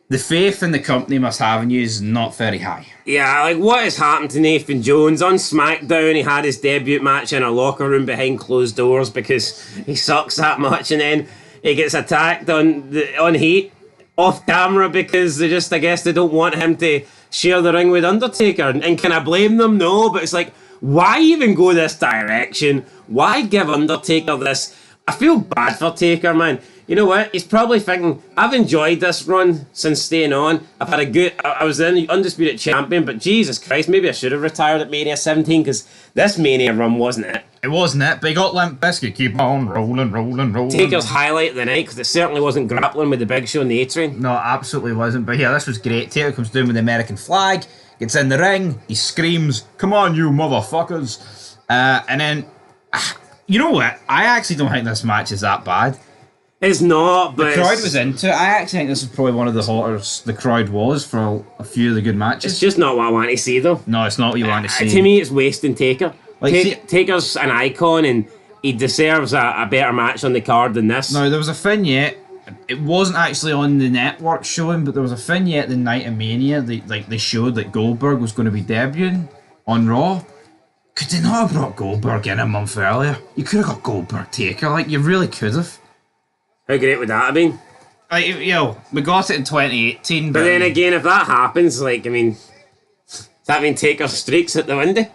C: The faith in the company must have in you is not very high.
B: Yeah, like what has happened to Nathan Jones on SmackDown? He had his debut match in a locker room behind closed doors because he sucks that much, and then he gets attacked on Heat off camera because they just, I guess, they don't want him to share the ring with Undertaker. And can I blame them? No, but it's like, why even go this direction? Why give Undertaker this? I feel bad for Taker, man. You know what? He's probably thinking, I've enjoyed this run since staying on. I've had a good... I was the Undisputed Champion, but Jesus Christ, maybe I should have retired at Mania 17 because this Mania run wasn't it.
C: It wasn't it, but he got Limp Bizkit. Keep on rolling.
B: Taker's highlight of the night because it certainly wasn't grappling with the Big Show and the A-Train.
C: No, absolutely wasn't. But yeah, this was great. Taker comes down with the American flag, gets in the ring, he screams, "Come on, you motherfuckers." And then, you know what? I actually don't think this match is that bad.
B: It's not, but
C: the crowd was into it. I actually think this is probably one of the hottest the crowd was for a few of the good matches.
B: It's just not what I want to see, though.
C: No, it's not what you want to see.
B: To me, it's wasting Taker.
C: Like,
B: Taker's an icon, and he deserves a better match on the card than this.
C: No, there was a vignette. It wasn't actually on the network showing, but there was a vignette the night of Mania. They showed that Goldberg was going to be debuting on Raw. Could they not have brought Goldberg in a month earlier? You could have got Goldberg Taker. Like, you really could have.
B: How great would that have been?
C: Like, we got it in 2018,
B: but then again, if that happens, like, I mean, does that mean Taker streaks at the window?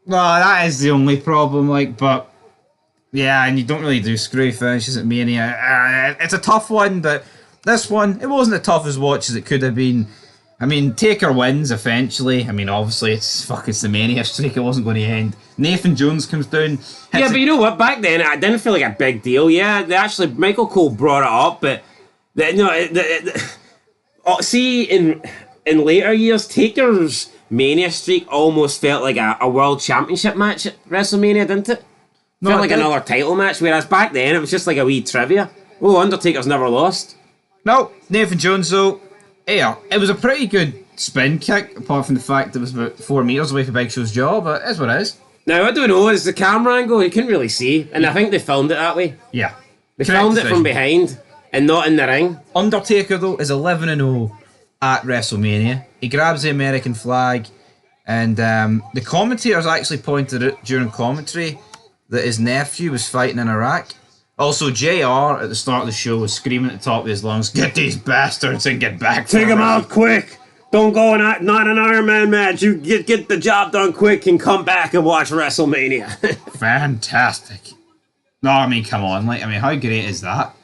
C: No, that is the only problem, like, but yeah, and you don't really do screw finishes at Mania. It's a tough one, but this one, it wasn't as tough as watch as it could have been. I mean, Taker wins eventually. I mean, obviously, it's the Mania streak. It wasn't going to end. Nathan Jones comes down.
B: Yeah, but you know what? Back then, it didn't feel like a big deal. Yeah, Michael Cole brought it up, but see, in later years, Taker's Mania streak almost felt like a World Championship match at WrestleMania, didn't it? Felt like another title match, whereas back then, it was just like a wee trivia. Oh, Undertaker's never lost.
C: No, Nathan Jones, though. Yeah, it was a pretty good spin kick, apart from the fact it was about 4 meters away from Big Show's jaw, but it is what it is.
B: Now, I don't know, it's the camera angle, you couldn't really see, and I think they filmed it that way.
C: Yeah.
B: They filmed it from behind, and not in the ring.
C: Undertaker, though, is 11-0 at WrestleMania. He grabs the American flag, and the commentators actually pointed out during commentary that his nephew was fighting in Iraq. Also, JR at the start of the show was screaming at the top of his lungs, "Get these bastards and get back to
B: Take them out quick! Don't go in not an Iron Man match. You get the job done quick and come back and watch WrestleMania."
C: Fantastic. No, I mean, come on. Like, I mean, how great is that?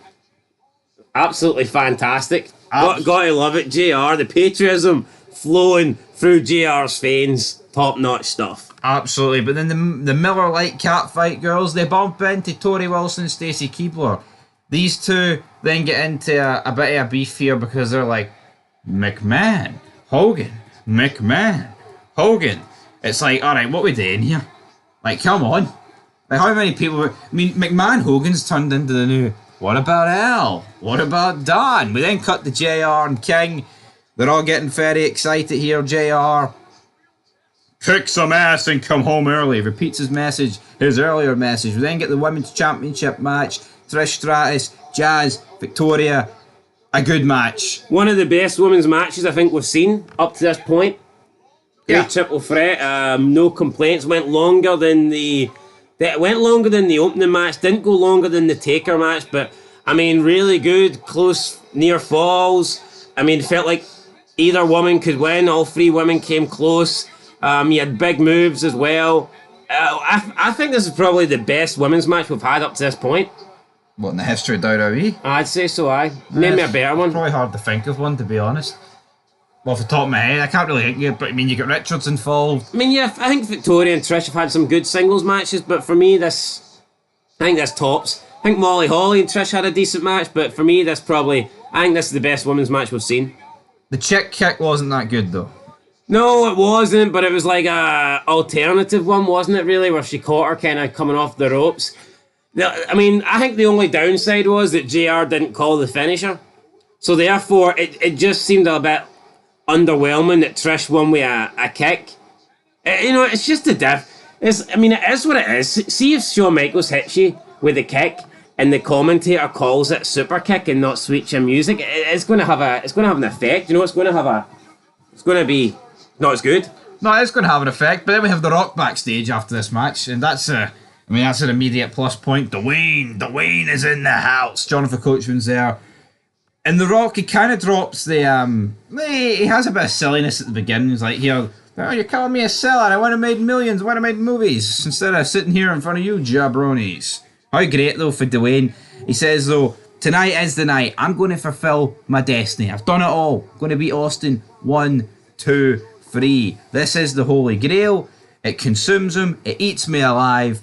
B: Absolutely fantastic. Gotta love it. JR, the patriotism flowing through JR's veins. Top-notch stuff.
C: Absolutely, but then the Miller Lite catfight girls, they bump into Tori Wilson and Stacy Keibler. These two then get into a bit of a beef here because they're like, McMahon, Hogan. It's like, alright, what we doing here? Like, come on. Like, how many people... I mean, McMahon Hogan's turned into the new, what about Al? What about Don? We then cut to JR and King. They're all getting very excited here, JR. Kick some ass and come home early. Repeats his earlier message. We then get the Women's Championship match. Trish Stratus, Jazz, Victoria. A good match.
B: One of the best women's matches I think we've seen up to this point. Great triple threat. No complaints. Went longer than the opening match. Didn't go longer than the Taker match. But I mean, really good. Close, near falls. I mean, it felt like either woman could win. All 3 women came close. You had big moves as well. I think this is probably the best women's match we've had up to this point.
C: What, in the history of WWE?
B: I'd say so, aye. Name me a better one.
C: Probably hard to think of one, to be honest. Well, off the top of my head, I can't really think of it, but I mean, you get Richards involved.
B: I mean, yeah, I think Victoria and Trish have had some good singles matches, but for me, I think this tops. I think Molly Holly and Trish had a decent match, but for me, I think this is the best women's match we've seen.
C: The chick kick wasn't that good, though.
B: No, it wasn't, but it was like a alternative one, wasn't it, really, where she caught her kind of coming off the ropes. I mean, I think the only downside was that JR didn't call the finisher. So therefore, it just seemed a bit underwhelming that Trish won with a kick. It's just a diff. It is what it is. See if Shawn Michaels hits you with a kick and the commentator calls it super kick and not Sweet Chin Music. It's going to have an effect. It's going to be not as good.
C: No, it's going to have an effect. But then we have The Rock backstage after this match, and that's an immediate plus point. Dwayne is in the house. Jonathan Coachman's there. And The Rock, he kind of drops the, he has a bit of silliness at the beginning. He's like, here, oh, you're calling me a seller. I want to make millions. I want to make movies instead of sitting here in front of you jabronis. How great, though, for Dwayne. He says, though, tonight is the night. I'm going to fulfill my destiny. I've done it all. I'm going to beat Austin 1, 2, 3. This is the Holy Grail. It consumes him. It eats me alive.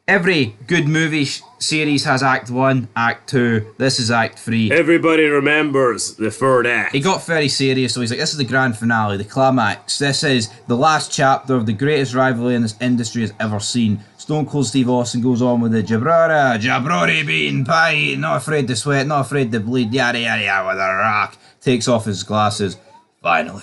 C: Every good movie series has Act 1, Act 2. This is Act 3.
B: Everybody remembers the third act.
C: He got very serious, so he's like, this is the grand finale, the climax. This is the last chapter of the greatest rivalry in this industry has ever seen. Stone Cold Steve Austin goes on with the jabroni beating pie, not afraid to sweat, not afraid to bleed, yada yada yada, with a rock. Takes off his glasses. Finally.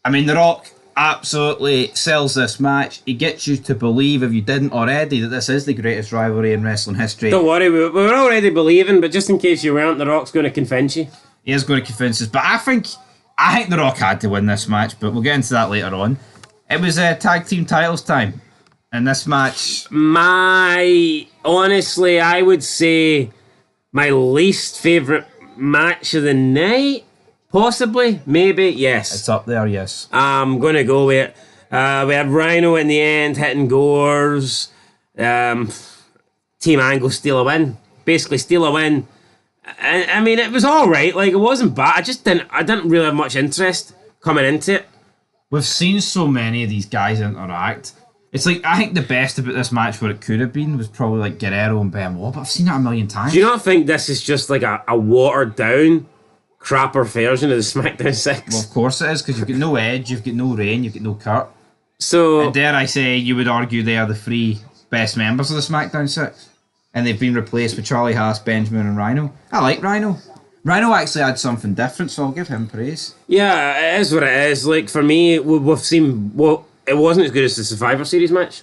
C: The Rock absolutely sells this match. He gets you to believe, if you didn't already, that this is the greatest rivalry in wrestling history.
B: Don't worry, we were already believing, but just in case you weren't, The Rock's going to convince you.
C: He is going to convince us, but I think The Rock had to win this match, but we'll get into that later on. It was tag team titles time, and this match...
B: Honestly, I would say my least favourite match of the night. Possibly, maybe, yes.
C: It's up there, yes.
B: I'm going to go with it. We had Rhino in the end, hitting Gores. Team Angle steal a win. Basically steal a win. It was alright. It wasn't bad. I didn't really have much interest coming into it.
C: We've seen so many of these guys interact. It's I think the best about this match, what it could have been, was probably Guerrero and Benoit, but I've seen that a million times.
B: Do you not think this is just a watered down crapper version of the SmackDown 6?
C: Well, of course it is, because you've got no Edge, you've got no Reign, you've got no Kurt.
B: So,
C: and dare I say, you would argue they are the three best members of the SmackDown 6. And they've been replaced with Charlie Haas, Benjamin and Rhino. I like Rhino. Rhino actually had something different, so I'll give him praise.
B: Yeah, it is what it is. For me, we've seen... Well, it wasn't as good as the Survivor Series match.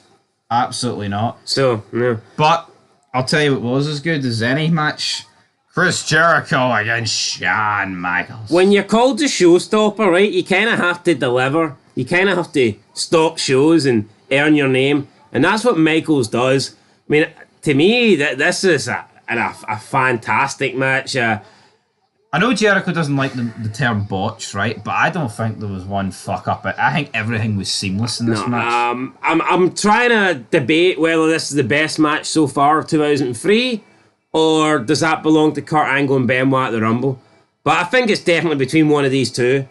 C: Absolutely not.
B: So, no.
C: But, I'll tell you what was as good as any match... Chris Jericho against Shawn Michaels.
B: When you're called the showstopper, right, you kind of have to deliver. You kind of have to stop shows and earn your name. And that's what Michaels does. To me, this is a fantastic match.
C: I know Jericho doesn't like the term botch, right? But I don't think there was one fuck up. I think everything was seamless in this match.
B: I'm trying to debate whether this is the best match so far of 2003. Or does that belong to Kurt Angle and Benoit at the Rumble? But I think it's definitely between one of these two.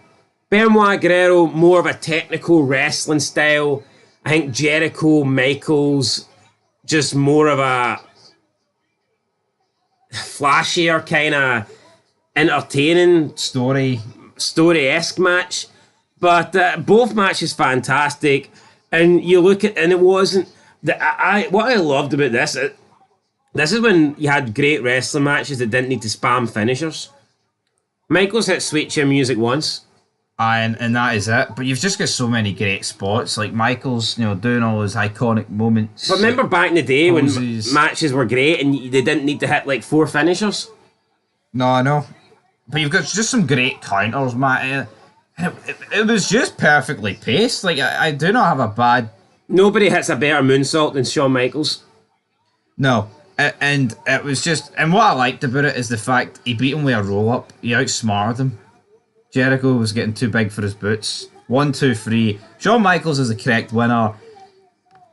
B: Benoit, Guerrero, more of a technical wrestling style. I think Jericho, Michaels, just more of a flashier kind of entertaining story-esque match. But both matches fantastic. And you look at, and it wasn't... what I loved about this... This is when you had great wrestling matches that didn't need to spam finishers. Michaels hit Sweet Chin Music once.
C: And that is it. But you've just got so many great spots. Michaels, doing all those iconic moments.
B: But remember back in the day when matches were great and they didn't need to hit 4 finishers?
C: No, I know. But you've got just some great counters, Matt. It was just perfectly paced. I do not have a bad...
B: Nobody hits a better moonsault than Shawn Michaels.
C: No. And it was just... And what I liked about it is the fact he beat him with a roll-up. He outsmarted him. Jericho was getting too big for his boots. 1, 2, 3. Shawn Michaels is the correct winner.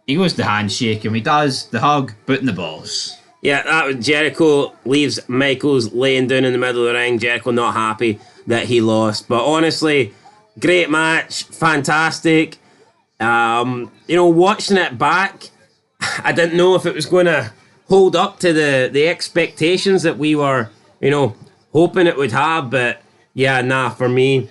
C: He goes to handshake him. He does the hug, boot in the balls.
B: Yeah, Jericho leaves Michaels laying down in the middle of the ring. Jericho not happy that he lost. But honestly, great match. Fantastic. Watching it back, I didn't know if it was going to hold up to the expectations that we were, hoping it would have. But yeah, for me,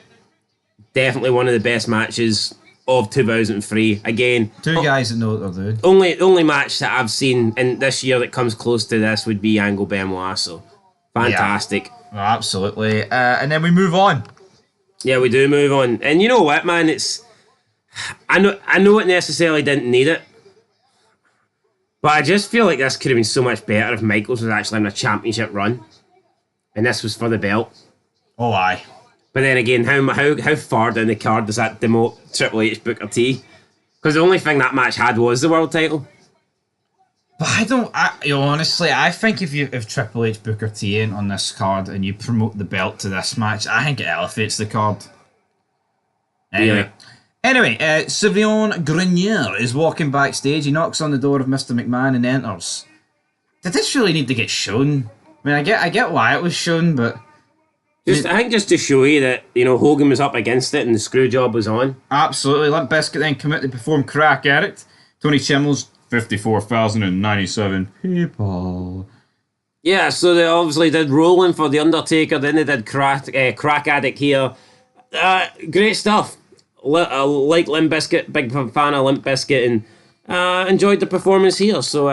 B: definitely one of the best matches of 2003. Again,
C: Two guys that know what they're doing.
B: only match that I've seen in this year that comes close to this would be Angle Benoit. So fantastic.
C: Oh, absolutely. And then we move on.
B: Yeah, we do move on. And you know what, man? I know it necessarily didn't need it, but I just feel like this could have been so much better if Michaels was actually having a championship run, and this was for the belt.
C: Oh, aye.
B: But then again, how far down the card does that demote Triple H Booker T? Because the only thing that match had was the world title.
C: But honestly, I think if Triple H Booker T ain't on this card and you promote the belt to this match, I think it elevates the card. Anyway, Sylvain Grenier is walking backstage. He knocks on the door of Mr. McMahon and enters. Did this really need to get shown? I mean, I get why it was shown, but
B: I think just to show you that, Hogan was up against it and the screw job was on.
C: absolutely. Limp Bizkit then come out to perform Crack Addict. Tony Chimmel's 54,097 people.
B: Yeah, so they obviously did Rolling for The Undertaker, then they did Crack Addict here. Great stuff. Like Limp Bizkit, big fan of Limp Bizkit, and enjoyed the performance here. So,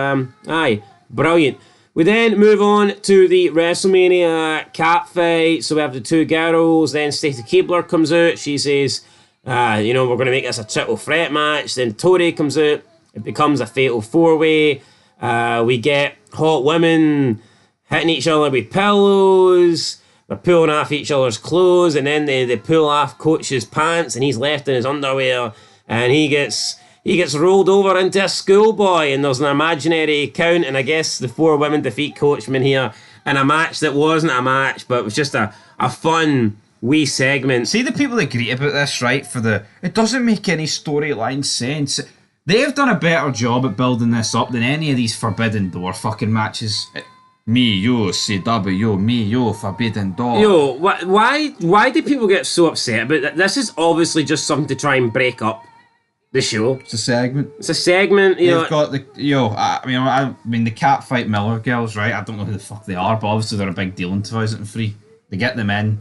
B: aye, brilliant. We then move on to the WrestleMania cat fight. So we have the two girls. Then Stacey Keibler comes out. She says, we're going to make this a triple threat match. Then Tori comes out. It becomes a fatal four-way. We get hot women hitting each other with pillows. They're pulling off each other's clothes. And then they pull off Coach's pants. And he's left in his underwear. And he gets rolled over into a schoolboy, and there's an imaginary count, and I guess the four women defeat Coachman here in a match that wasn't a match, but it was just a fun wee segment.
C: See the people that greet about this, right? It doesn't make any storyline sense. They've done a better job at building this up than any of these Forbidden Door fucking matches. Me, you, CW, me, you, Forbidden Door.
B: Yo, why do people get so upset about that? This is obviously just something to try and break up the show.
C: It's a segment.
B: It's a segment,
C: They've got the I mean the Catfight Miller girls, right? I don't know who the fuck they are, but obviously they're a big deal in 2003. They get them in.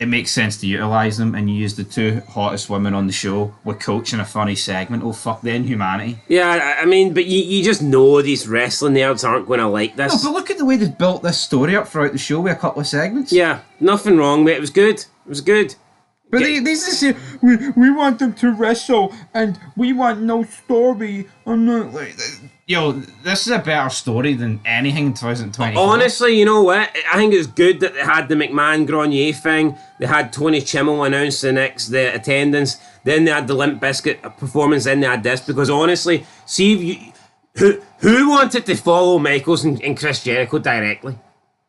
C: It makes sense to utilise them, and you use the two hottest women on the show with Coach in a funny segment. Oh fuck the inhumanity.
B: Yeah, I mean, but you just know these wrestling nerds aren't going to like this.
C: No, but look at the way they've built this story up throughout the show with a couple of segments.
B: Yeah, nothing wrong with it. It was good. It was good.
C: But they just say, we want them to wrestle and we want no story. This is a better story than anything in 2020.
B: Honestly, you know what? I think it's good that they had the McMahon Grenier thing. They had Tony Chimmel announce the attendance. Then they had the Limp Bizkit performance. Then they had this. Because honestly, see if who wanted to follow Michaels and Chris Jericho directly?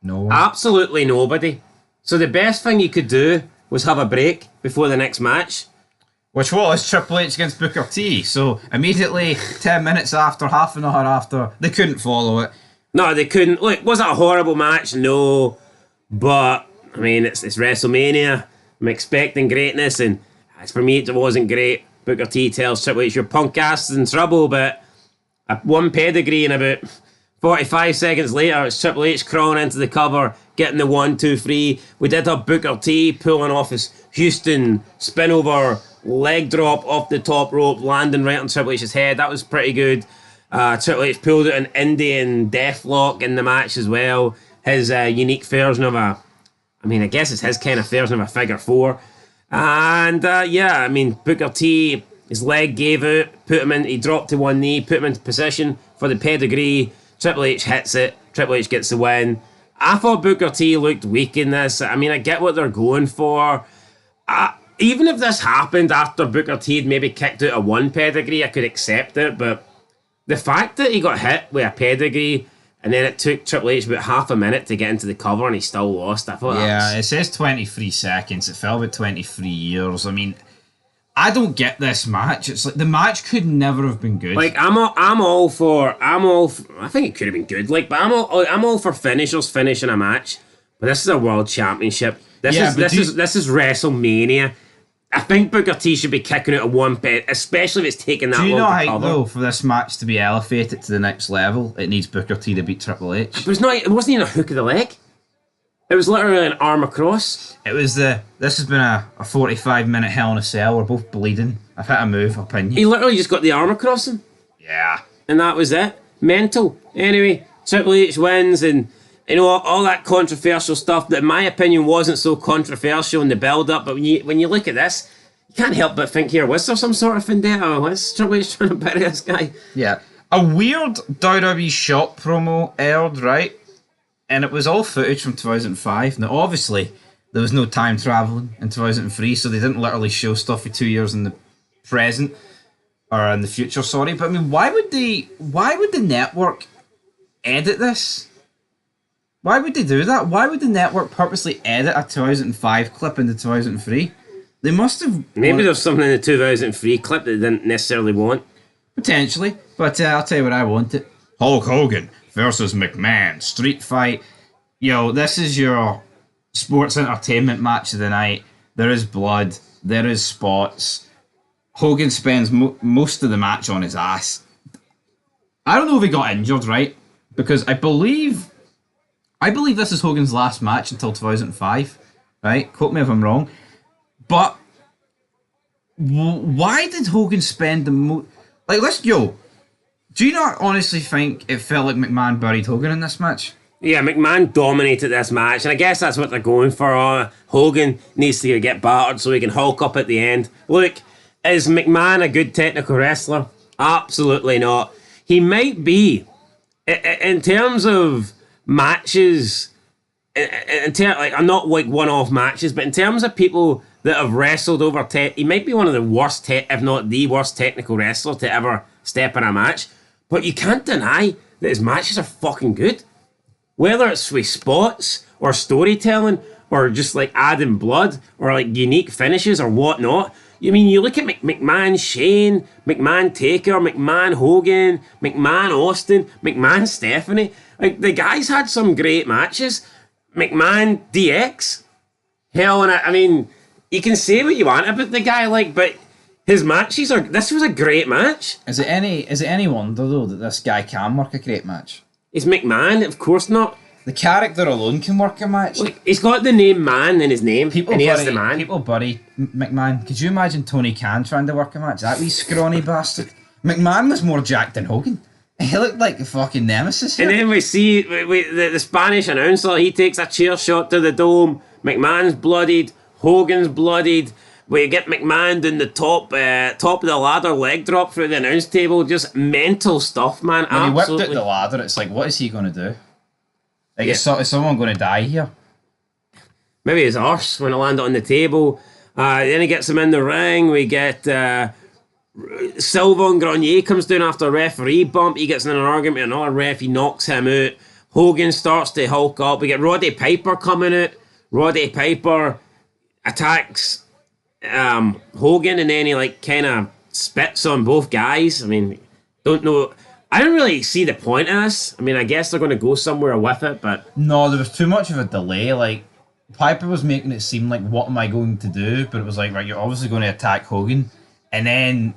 C: No one.
B: Absolutely nobody. So the best thing you could do was have a break before the next match.
C: Which was Triple H against Booker T. So immediately, 10 minutes after, half an hour after, they couldn't follow it.
B: No, they couldn't. Look, was it a horrible match? No. But, I mean, it's WrestleMania. I'm expecting greatness, and as for me, it wasn't great. Booker T tells Triple H, your punk ass is in trouble, but one pedigree and about 45 seconds later, it's Triple H crawling into the cover, getting the 1, 2, 3. We did have Booker T pulling off his Houston spin over leg drop off the top rope, landing right on Triple H's head. That was pretty good. Triple H pulled out an Indian deathlock in the match as well. His unique version of I guess it's his kind of version of a figure four. And Booker T, his leg gave out, he dropped to one knee, put him into position for the pedigree. Triple H hits it. Triple H gets the win. I thought Booker T looked weak in this. I mean, I get what they're going for. Even if this happened after Booker T had maybe kicked out a one pedigree, I could accept it. But the fact that he got hit with a pedigree and then it took Triple H about half a minute to get into the cover and he still lost, I thought
C: it says 23 seconds. It fell about 23 years. I mean, I don't get this match. It's like the match could never have been good.
B: Like I'm all for. I think it could have been good. Like, but I'm all for finishers finishing a match. But this is a world championship. This is WrestleMania. I think Booker T should be kicking out a one pet, especially if it's taking that long to cover.
C: Do you know how, though, for this match to be elevated to the next level, it needs Booker T to beat Triple H?
B: But it wasn't even a hook of the leg. It was literally an arm across.
C: It was this has been a 45-minute Hell in a Cell. We're both bleeding. I've hit a move up in
B: He
C: you.
B: literally just got the arm across him.
C: Yeah.
B: And that was it. Mental. Anyway, Triple H wins, and you know all that controversial stuff that in my opinion wasn't so controversial in the build-up, but when you look at this, you can't help but think here, was there some sort of vendetta? Was Triple H trying to bury this guy?
C: Yeah. A weird WWE shop promo aired, right? And it was all footage from 2005. Now, obviously, there was no time traveling in 2003, so they didn't literally show stuff for 2 years in the present, or in the future, sorry. But I mean, why would the network edit this? Why would they do that? Why would the network purposely edit a 2005 clip into 2003? They must have...
B: Maybe there's something in the 2003 clip that they didn't necessarily want.
C: Potentially, but I'll tell you what I wanted. Hulk Hogan versus McMahon. Street fight. Yo, this is your sports entertainment match of the night. There is blood. There is spots. Hogan spends most of the match on his ass. I don't know if he got injured, right? Because I believe this is Hogan's last match until 2005, right? Quote me if I'm wrong. But why did Hogan spend the most... Like, do you not honestly think it felt like McMahon buried Hogan in this match?
B: Yeah, McMahon dominated this match, and I guess that's what they're going for. Hogan needs to get battered so he can Hulk up at the end. Look, is McMahon a good technical wrestler? Absolutely not. He might be. In terms of matches, I'm not like one-off matches, but in terms of people that have wrestled over he might be one of the worst, if not the worst technical wrestler to ever step in a match. But you can't deny that his matches are fucking good. Whether it's with spots or storytelling or just like adding blood or like unique finishes or whatnot. I mean, you look at McMahon Shane, McMahon Taker, McMahon Hogan, McMahon Austin, McMahon Stephanie. Like, the guys had some great matches. McMahon DX. Hell, and I mean, you can say what you want about the guy, like, but his matches are... This was a great match.
C: Is it any wonder, though, that this guy can work a great match?
B: He's McMahon, of course not.
C: The character alone can work a match.
B: Look, he's got the name Man in his name,
C: People
B: and he
C: bury,
B: is the man.
C: People bury McMahon. Could you imagine Tony Khan trying to work a match? That wee scrawny bastard. McMahon was more jacked than Hogan. He looked like a fucking nemesis here.
B: And then we see the Spanish announcer, he takes a chair shot to the dome. McMahon's bloodied, Hogan's bloodied. We get McMahon doing the top of the ladder leg drop through the announce table. Just mental stuff, man.
C: When he whipped
B: Absolutely.
C: out the ladder, it's like, what is he going to do? Like,
B: Yeah.
C: is someone going to die here?
B: Maybe his arse when it landed on the table. Then he gets him in the ring. We get Silva and Grenier comes down after a referee bump. He gets in an argument with another ref. He knocks him out. Hogan starts to Hulk up. We get Roddy Piper coming out. Roddy Piper attacks Hogan, and then he like kind of spits on both guys. I mean, don't know. I don't really see the point of this. I mean, I guess they're going to go somewhere with it, but
C: No, there was too much of a delay. Like, Piper was making it seem like, what am I going to do? But it was like, right, you're obviously going to attack Hogan. And then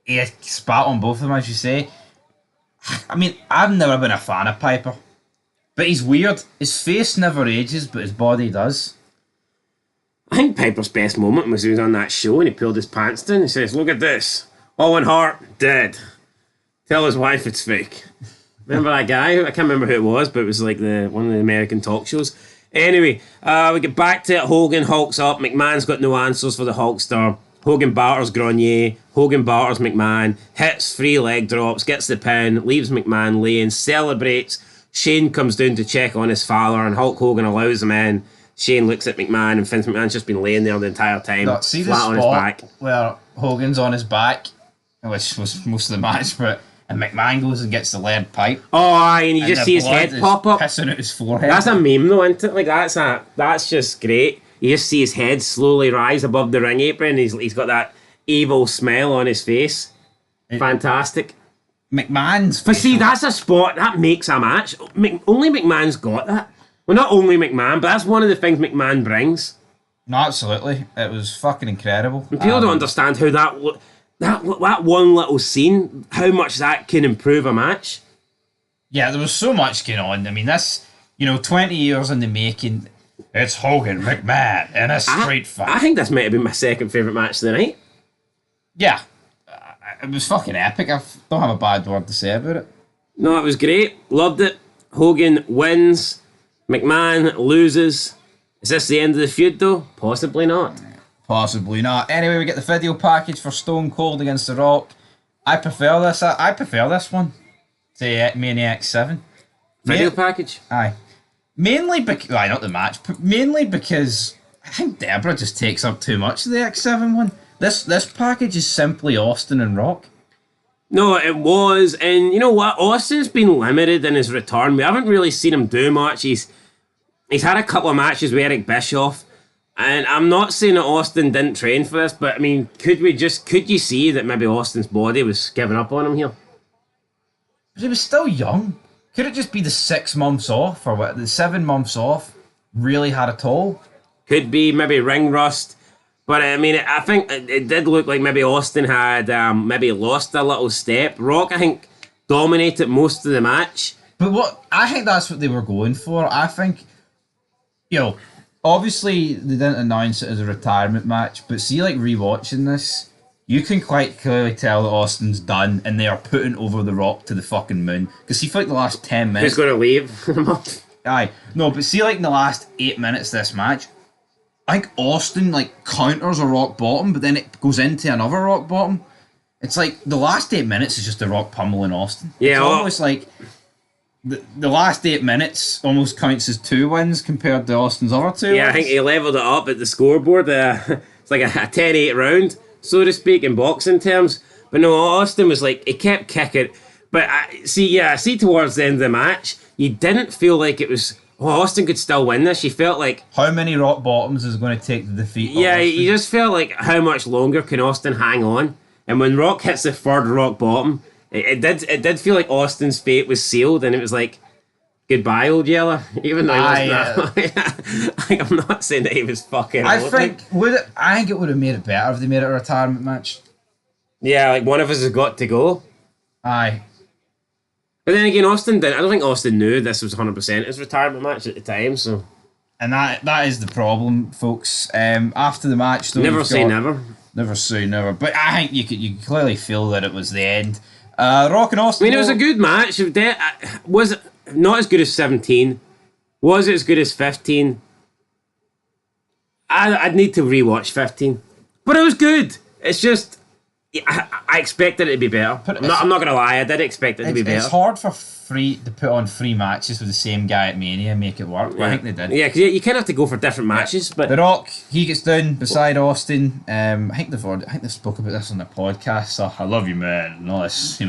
C: he spat on both of them, as you say. I mean, I've never been a fan of Piper. But he's weird. His face never ages, but his body does.
B: I think Piper's best moment was he was on that show and he pulled his pants down. He says, "Look at this. Owen Hart, dead. Tell his wife it's fake." Remember that guy? I can't remember who it was, but it was like one of the American talk shows. Anyway, we get back to it. Hogan hulks up. McMahon's got no answers for the Hulkster. Hogan batters Grenier. Hogan batters McMahon. Hits 3 leg drops. Gets the pin. Leaves McMahon laying. Celebrates. Shane comes down to check on his father, and Hulk Hogan allows him in. Shane looks at McMahon, and Vince McMahon's just been laying there the entire time,
C: No, see the
B: flat on his back.
C: spot where Hogan's on his back, which was most of the match, but and McMahon goes and gets the lead pipe.
B: Oh, aye, and you
C: and
B: just
C: the
B: see his
C: blood
B: head
C: is
B: pop up.
C: pissing out his forehead.
B: That's a meme though, isn't it? Like that's just great. You just see his head slowly rise above the ring apron. He's got that evil smile on his face. Fantastic.
C: McMahon's.
B: But see, that's a spot that makes a match. Only McMahon's got that. Well, not only McMahon, but that's one of the things McMahon brings.
C: No, absolutely. It was fucking incredible.
B: And people don't understand how that one little scene, how much that can improve a match.
C: Yeah, there was so much going on. I mean, this, 20 years in the making. It's Hogan McMahon in a street fight.
B: I think this might have been my second favourite match of the night.
C: Yeah. It was fucking epic. I don't have a bad word to say about it.
B: No, it was great. Loved it. Hogan wins. McMahon loses. Is this the end of the feud, though? Possibly not.
C: Possibly not. Anyway, we get the video package for Stone Cold against The Rock. I prefer this. I prefer this one to Maniac 7.
B: Video package?
C: Aye. Mainly because... Aye, not the match. But mainly because I think Deborah just takes up too much of the X7 one. This package is simply Austin and Rock.
B: No, it was. And you know what? Austin's been limited in his return. We haven't really seen him do much. He's had a couple of matches with Eric Bischoff. And I'm not saying that Austin didn't train for this, but I mean, could you see that maybe Austin's body was giving up on him here?
C: But he was still young. Could it just be the 6 months off, or what? The 7 months off really had a toll?
B: Could be maybe ring rust. But I mean, I think it did look like maybe Austin had maybe lost a little step. Rock, I think, dominated most of the match.
C: But I think that's what they were going for. I think, obviously they didn't announce it as a retirement match, but see, like, rewatching this, you can quite clearly tell that Austin's done and they are putting over The Rock to the fucking moon. Because see, for like the last 10 minutes...
B: Who's going to leave?
C: Aye. No, but see, like, in the last 8 minutes of this match, I think Austin, like, counters a rock bottom, but then it goes into another rock bottom. It's like, the last 8 minutes is just The Rock pummeling Austin.
B: Yeah,
C: it's almost like... The last 8 minutes almost counts as 2 wins compared to Austin's other 2 wins.
B: Yeah, I think he levelled it up at the scoreboard. It's like a 10-8 round, so to speak, in boxing terms. But no, Austin was like, he kept kicking. But I see towards the end of the match, you didn't feel like it was, Austin could still win this. You felt like...
C: How many rock bottoms is going to take to defeat
B: Yeah,
C: Austin?
B: you just felt like, how much longer can Austin hang on? And when Rock hits the third rock bottom, it did feel like Austin's fate was sealed, and it was like, goodbye, old Yeller. Even though he wasn't I'm not saying that he was fucking
C: I
B: old,
C: think it would have made it better if they made it a retirement match.
B: Yeah, like one of us has got to go.
C: Aye.
B: But then again, Austin didn't. I don't think Austin knew this was 100% his retirement match at the time, so...
C: And that is the problem, folks. After the match, though...
B: Never say never.
C: Never say never. But I think you could clearly feel that it was the end. Rock and Austin...
B: I mean, it was a good match. Was it not as good as 17? Was it as good as 15? I'd need to rewatch 15. But it was good. It's just... I expected it to be better. I'm not going to lie, I did expect it to be better.
C: It's hard for to put on 3 matches with the same guy at Mania and make it work. Yeah. I think they did.
B: Yeah, because you kind of have to go for different matches. But
C: The Rock, he gets down beside Austin. I think they spoke about this on the podcast. So I love you, man. And all this,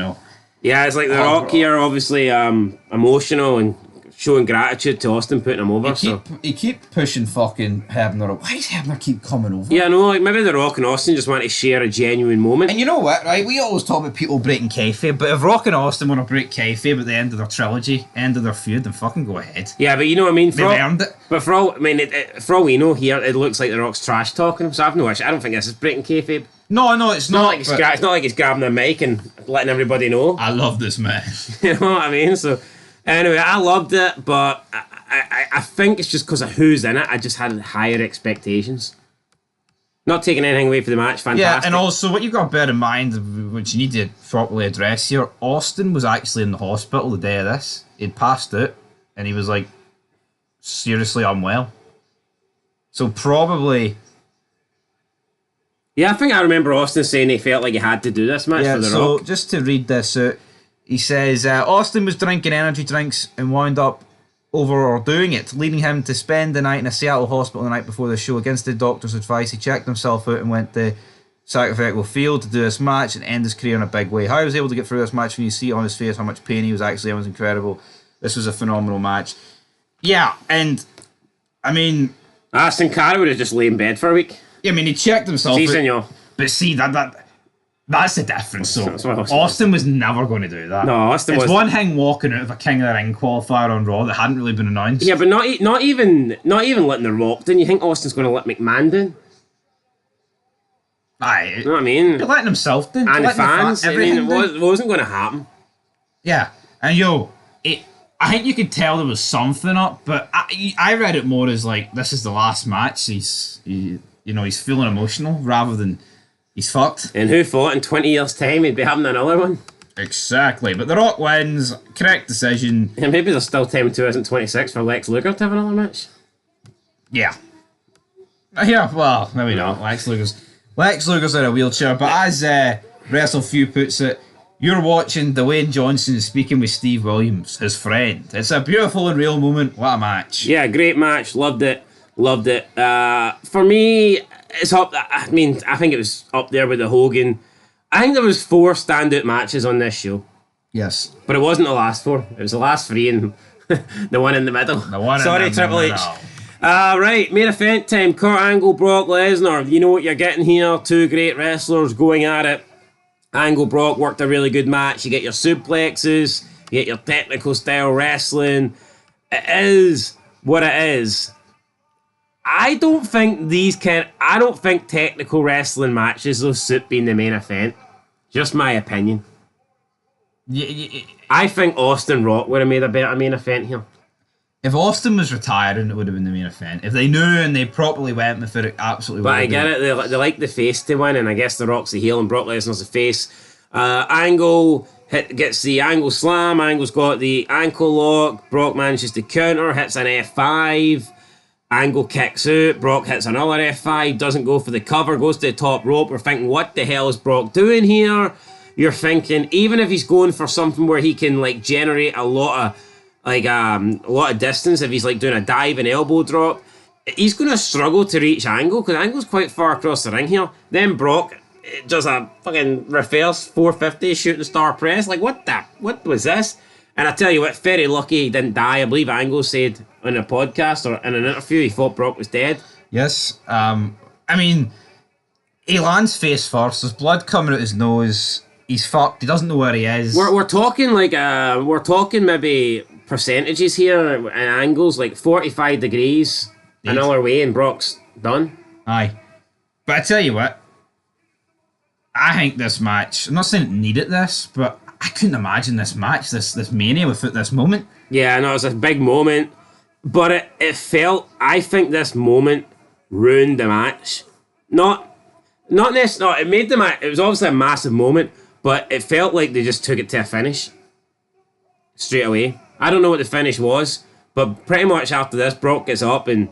B: Yeah, it's like The Rock here, obviously emotional and showing gratitude to Austin putting him over.
C: He keep pushing fucking Hebner. Why does Hebner keep coming over?
B: Yeah, no, like maybe The Rock and Austin just want to share a genuine moment.
C: And you know what, right? We always talk about people breaking kayfabe, but if Rock and Austin want to break kayfabe at the end of their trilogy, end of their feud, then fucking go ahead.
B: Yeah, but you know what I mean?
C: They've earned it.
B: But for all we know here, it looks like The Rock's trash talking him, so I've no issue. I don't think this is breaking kayfabe.
C: No, it's not.
B: It's not like he's grabbing a mic and letting everybody know.
C: I love this man.
B: You know what I mean? So, anyway, I loved it, but I think it's just because of who's in it. I just had higher expectations. Not taking anything away from the match, fantastic.
C: Yeah, and also what you've got to bear in mind, which you need to properly address here, Austin was actually in the hospital the day of this. He'd passed out, and he was like seriously unwell. So probably...
B: Yeah, I think I remember Austin saying he felt like he had to do this match for The Rock.
C: So just to read this out, he says, Austin was drinking energy drinks and wound up overdoing it, leading him to spend the night in a Seattle hospital the night before the show. Against the doctor's advice, he checked himself out and went to Sacrificial Field to do this match and end his career in a big way. How he was able to get through this match, when you see on his face how much pain he was actually in, was incredible. This was a phenomenal match. Yeah, and I mean...
B: Sin Cara would have just lay in bed for a week.
C: Yeah, I mean, he checked himself
B: out. Senor.
C: But see, that's the difference. So Austin was never going to do that.
B: No, Austin was.
C: It's one thing walking out of a King of the Ring qualifier on Raw that hadn't really been announced.
B: Yeah, but not even letting The Rock down. You think Austin's going to let McMahon down?
C: Aye.
B: You know what I mean?
C: He's letting himself down.
B: And the fans. I mean, it wasn't going to happen.
C: Yeah. And I think you could tell there was something up, but I read it more as like, this is the last match. He's feeling emotional rather than he's fucked.
B: And who thought in 20 years' time he'd be having another one?
C: Exactly. But The Rock wins. Correct decision.
B: And maybe there's still time in 2026 for Lex Luger to have another match.
C: Yeah. Yeah, well, maybe not. Lex Luger's in a wheelchair, but as WrestleFew puts it, you're watching Dwayne Johnson speaking with Steve Williams, his friend. It's a beautiful and real moment. What a match.
B: Yeah, great match. Loved it. For me, it's up. I mean, I think it was up there with the Hogan. I think there was 4 standout matches on this show.
C: Yes.
B: But it wasn't the last 4. It was the last 3 and the one in the middle. Sorry, Triple H. Right, main event time. Kurt Angle, Brock Lesnar. You know what you're getting here. 2 great wrestlers going at it. Angle, Brock worked a really good match. You get your suplexes. You get your technical style wrestling. It is what it is. I don't think technical wrestling matches will suit being the main event. Just my opinion. I think Austin Rock would have made a better main event here.
C: If Austin was retiring, it would have been the main event. If they knew and they properly went with it absolutely would have been.
B: But I get it, they like the face to win, and I guess The Rock's the heel and Brock Lesnar's the face. Angle gets the Angle Slam, Angle's got the ankle lock, Brock manages to counter, hits an F5, Angle kicks out, Brock hits another F5, doesn't go for the cover, goes to the top rope. We're thinking, what the hell is Brock doing here? You're thinking, even if he's going for something where he can like generate a lot of distance, if he's like doing a dive and elbow drop, he's going to struggle to reach Angle because Angle's quite far across the ring here. Then Brock does a fucking reverse 450 shooting star press. Like, what was this? And I tell you what, very lucky he didn't die. I believe Angle said on a podcast or in an interview he thought Brock was dead.
C: Yes. I mean, he lands face first. There's blood coming out his nose. He's fucked. He doesn't know where he is.
B: We're talking maybe percentages here and angles, like 45 degrees another way and Brock's done.
C: Aye. But I tell you what, I think this match, I'm not saying it needed this, but I couldn't imagine this match, this Mania without this moment.
B: Yeah, I know, it was a big moment, but it felt, I think this moment ruined the match. Not necessarily, it made the match, it was obviously a massive moment, but it felt like they just took it to a finish straight away. I don't know what the finish was, but pretty much after this, Brock gets up and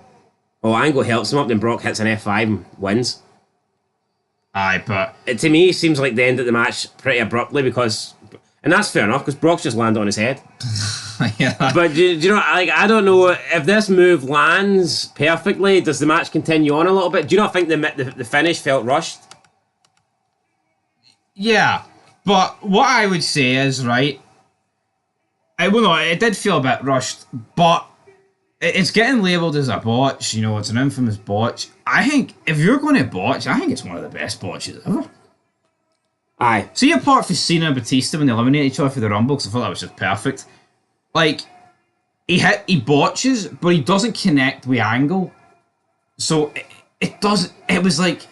B: Angle helps him up, then Brock hits an F5 and wins.
C: Aye, but
B: to me, it seems like the end of the match pretty abruptly because, and that's fair enough because Brock's just landed on his head.
C: Yeah.
B: But do you know, like, I don't know if this move lands perfectly. Does the match continue on a little bit? Do you not think the finish felt rushed?
C: Yeah, but what I would say is, right, it did feel a bit rushed, but it's getting labelled as a botch, it's an infamous botch. I think, if you're going to botch, I think it's one of the best botches ever.
B: Aye.
C: See, apart from Cena and Batista when they eliminated each other for the Rumble, because I thought that was just perfect. Like, he botches, but he doesn't connect with Angle. So, it was like,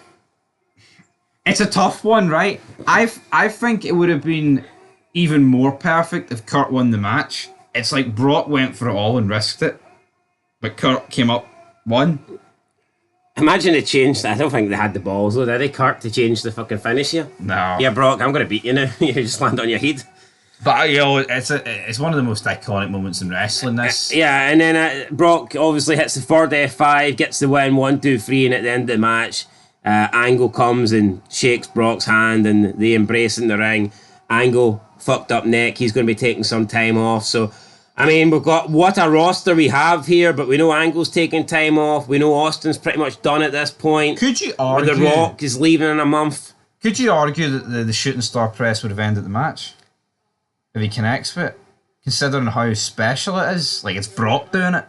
C: it's a tough one, right? I think it would have been even more perfect if Kurt won the match. It's like Brock went for it all and risked it, but Kurt came up, won.
B: Imagine they changed. I don't think they had the balls though, did they, Kurt, to change the fucking finish here?
C: No.
B: Yeah, Brock, I'm going to beat you now. You just land on your head.
C: But it's one of the most iconic moments in wrestling. This.
B: Yeah, and then Brock obviously hits the third F5, gets the win, 1, 2, 3, and at the end of the match, Angle comes and shakes Brock's hand, and they embrace in the ring. Angle fucked up neck. He's going to be taking some time off. So, I mean, we've got what a roster we have here, but we know Angle's taking time off. We know Austin's pretty much done at this point.
C: Could you argue
B: The Rock is leaving in a month?
C: Could you argue that the shooting star press would have ended the match if he connects with it, considering how special it is? Like, it's Brock doing it.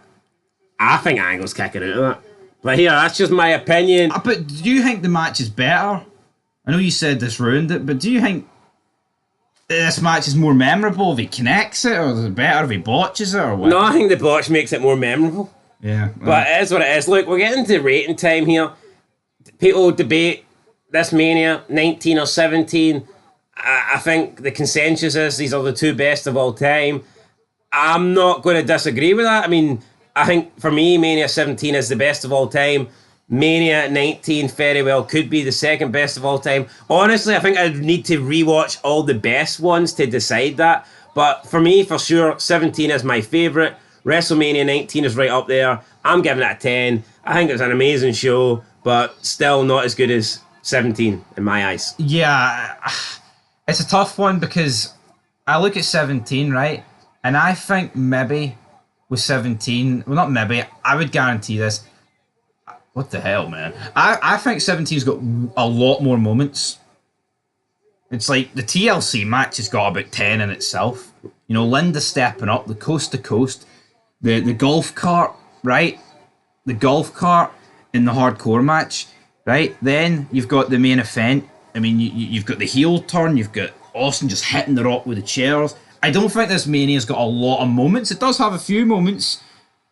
B: I think Angle's kicking out of that. But here, that's just my opinion.
C: But do you think the match is better? I know you said this ruined it, but do you think this match is more memorable if he connects it, or is it better if he botches it, or what?
B: No, I think the botch makes it more memorable.
C: Yeah.
B: But it is what it is. Look, we're getting to rating time here. People debate this Mania, 19 or 17. I think the consensus is these are the 2 best of all time. I'm not going to disagree with that. I mean, I think for me, Mania 17 is the best of all time. Mania 19 very well could be the second best of all time. Honestly, I think I'd need to rewatch all the best ones to decide that. But for me, for sure, 17 is my favourite. WrestleMania 19 is right up there. I'm giving it a 10. I think it's an amazing show, but still not as good as 17 in my eyes.
C: Yeah, it's a tough one because I look at 17, right? And I think maybe with 17, well, not maybe, I would guarantee this. What the hell, man? I think 17's got a lot more moments. It's like the TLC match has got about 10 in itself. You know, Linda stepping up, the coast to coast, the golf cart, right? The golf cart in the hardcore match, right? Then you've got the main event. I mean, you've got the heel turn, you've got Austin just hitting the Rock with the chairs. I don't think this Mania's got a lot of moments. It does have a few moments,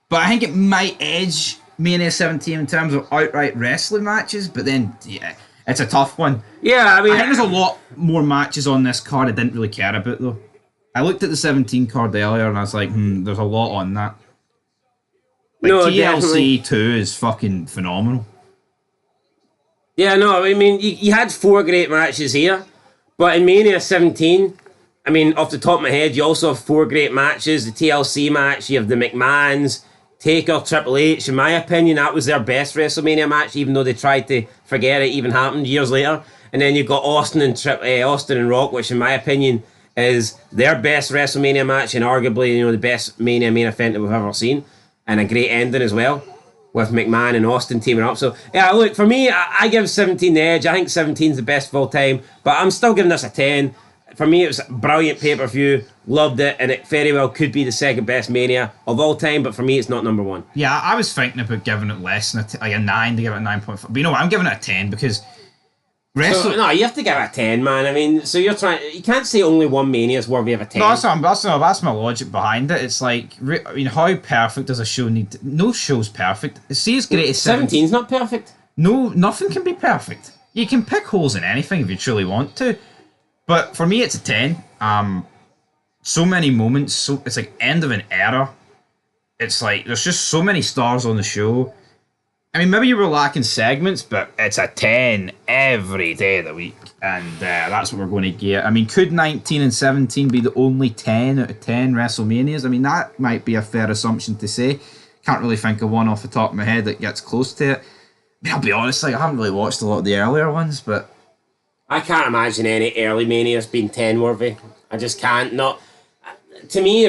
C: but I think it might edge Mania 17 in terms of outright wrestling matches, but then, yeah, it's a tough one.
B: Yeah, I mean,
C: I think there's a lot more matches on this card I didn't really care about, though. I looked at the 17 card earlier and I was like, there's a lot on that. Like,
B: no,
C: TLC
B: definitely.
C: 2 is fucking phenomenal.
B: Yeah, no, I mean, you had 4 great matches here, but in Mania 17, I mean, off the top of my head, you also have 4 great matches. The TLC match, you have the McMahons, Taker, Triple H. In my opinion, that was their best WrestleMania match, even though they tried to forget it even happened years later. And then you've got Austin and Rock, which in my opinion is their best WrestleMania match and arguably, you know, the best Mania main event that we've ever seen. And a great ending as well, with McMahon and Austin teaming up. So, yeah, look, for me, I give 17 the edge. I think 17 is the best of all time, but I'm still giving this a 10. For me, it was a brilliant pay-per-view. Loved it, and it very well could be the second best Mania of all time, but for me, it's not number 1.
C: Yeah, I was thinking about giving it less than like a 9 to give it a 9.5. But you know what? I'm giving it a 10 because
B: So, no, you have to give it a 10, man. I mean, so you can't say only one Mania is worthy of a 10.
C: No, that's my logic behind it. It's like, I mean, how perfect does a show need to... No show's perfect. See, as great as
B: 17's not perfect.
C: No, nothing can be perfect. You can pick holes in anything if you truly want to. But for me, it's a 10. So many moments. So it's like end of an era. It's like, there's just so many stars on the show. I mean, maybe you were lacking segments, but it's a 10 every day of the week. And that's what we're going to get. I mean, could 19 and 17 be the only 10 out of 10 WrestleManias? I mean, that might be a fair assumption to say. Can't really think of one off the top of my head that gets close to it. I mean, I'll be honest, like, I haven't really watched a lot of the earlier ones, but...
B: I can't imagine any early Manias being 10 worthy. I just can't. Not to me,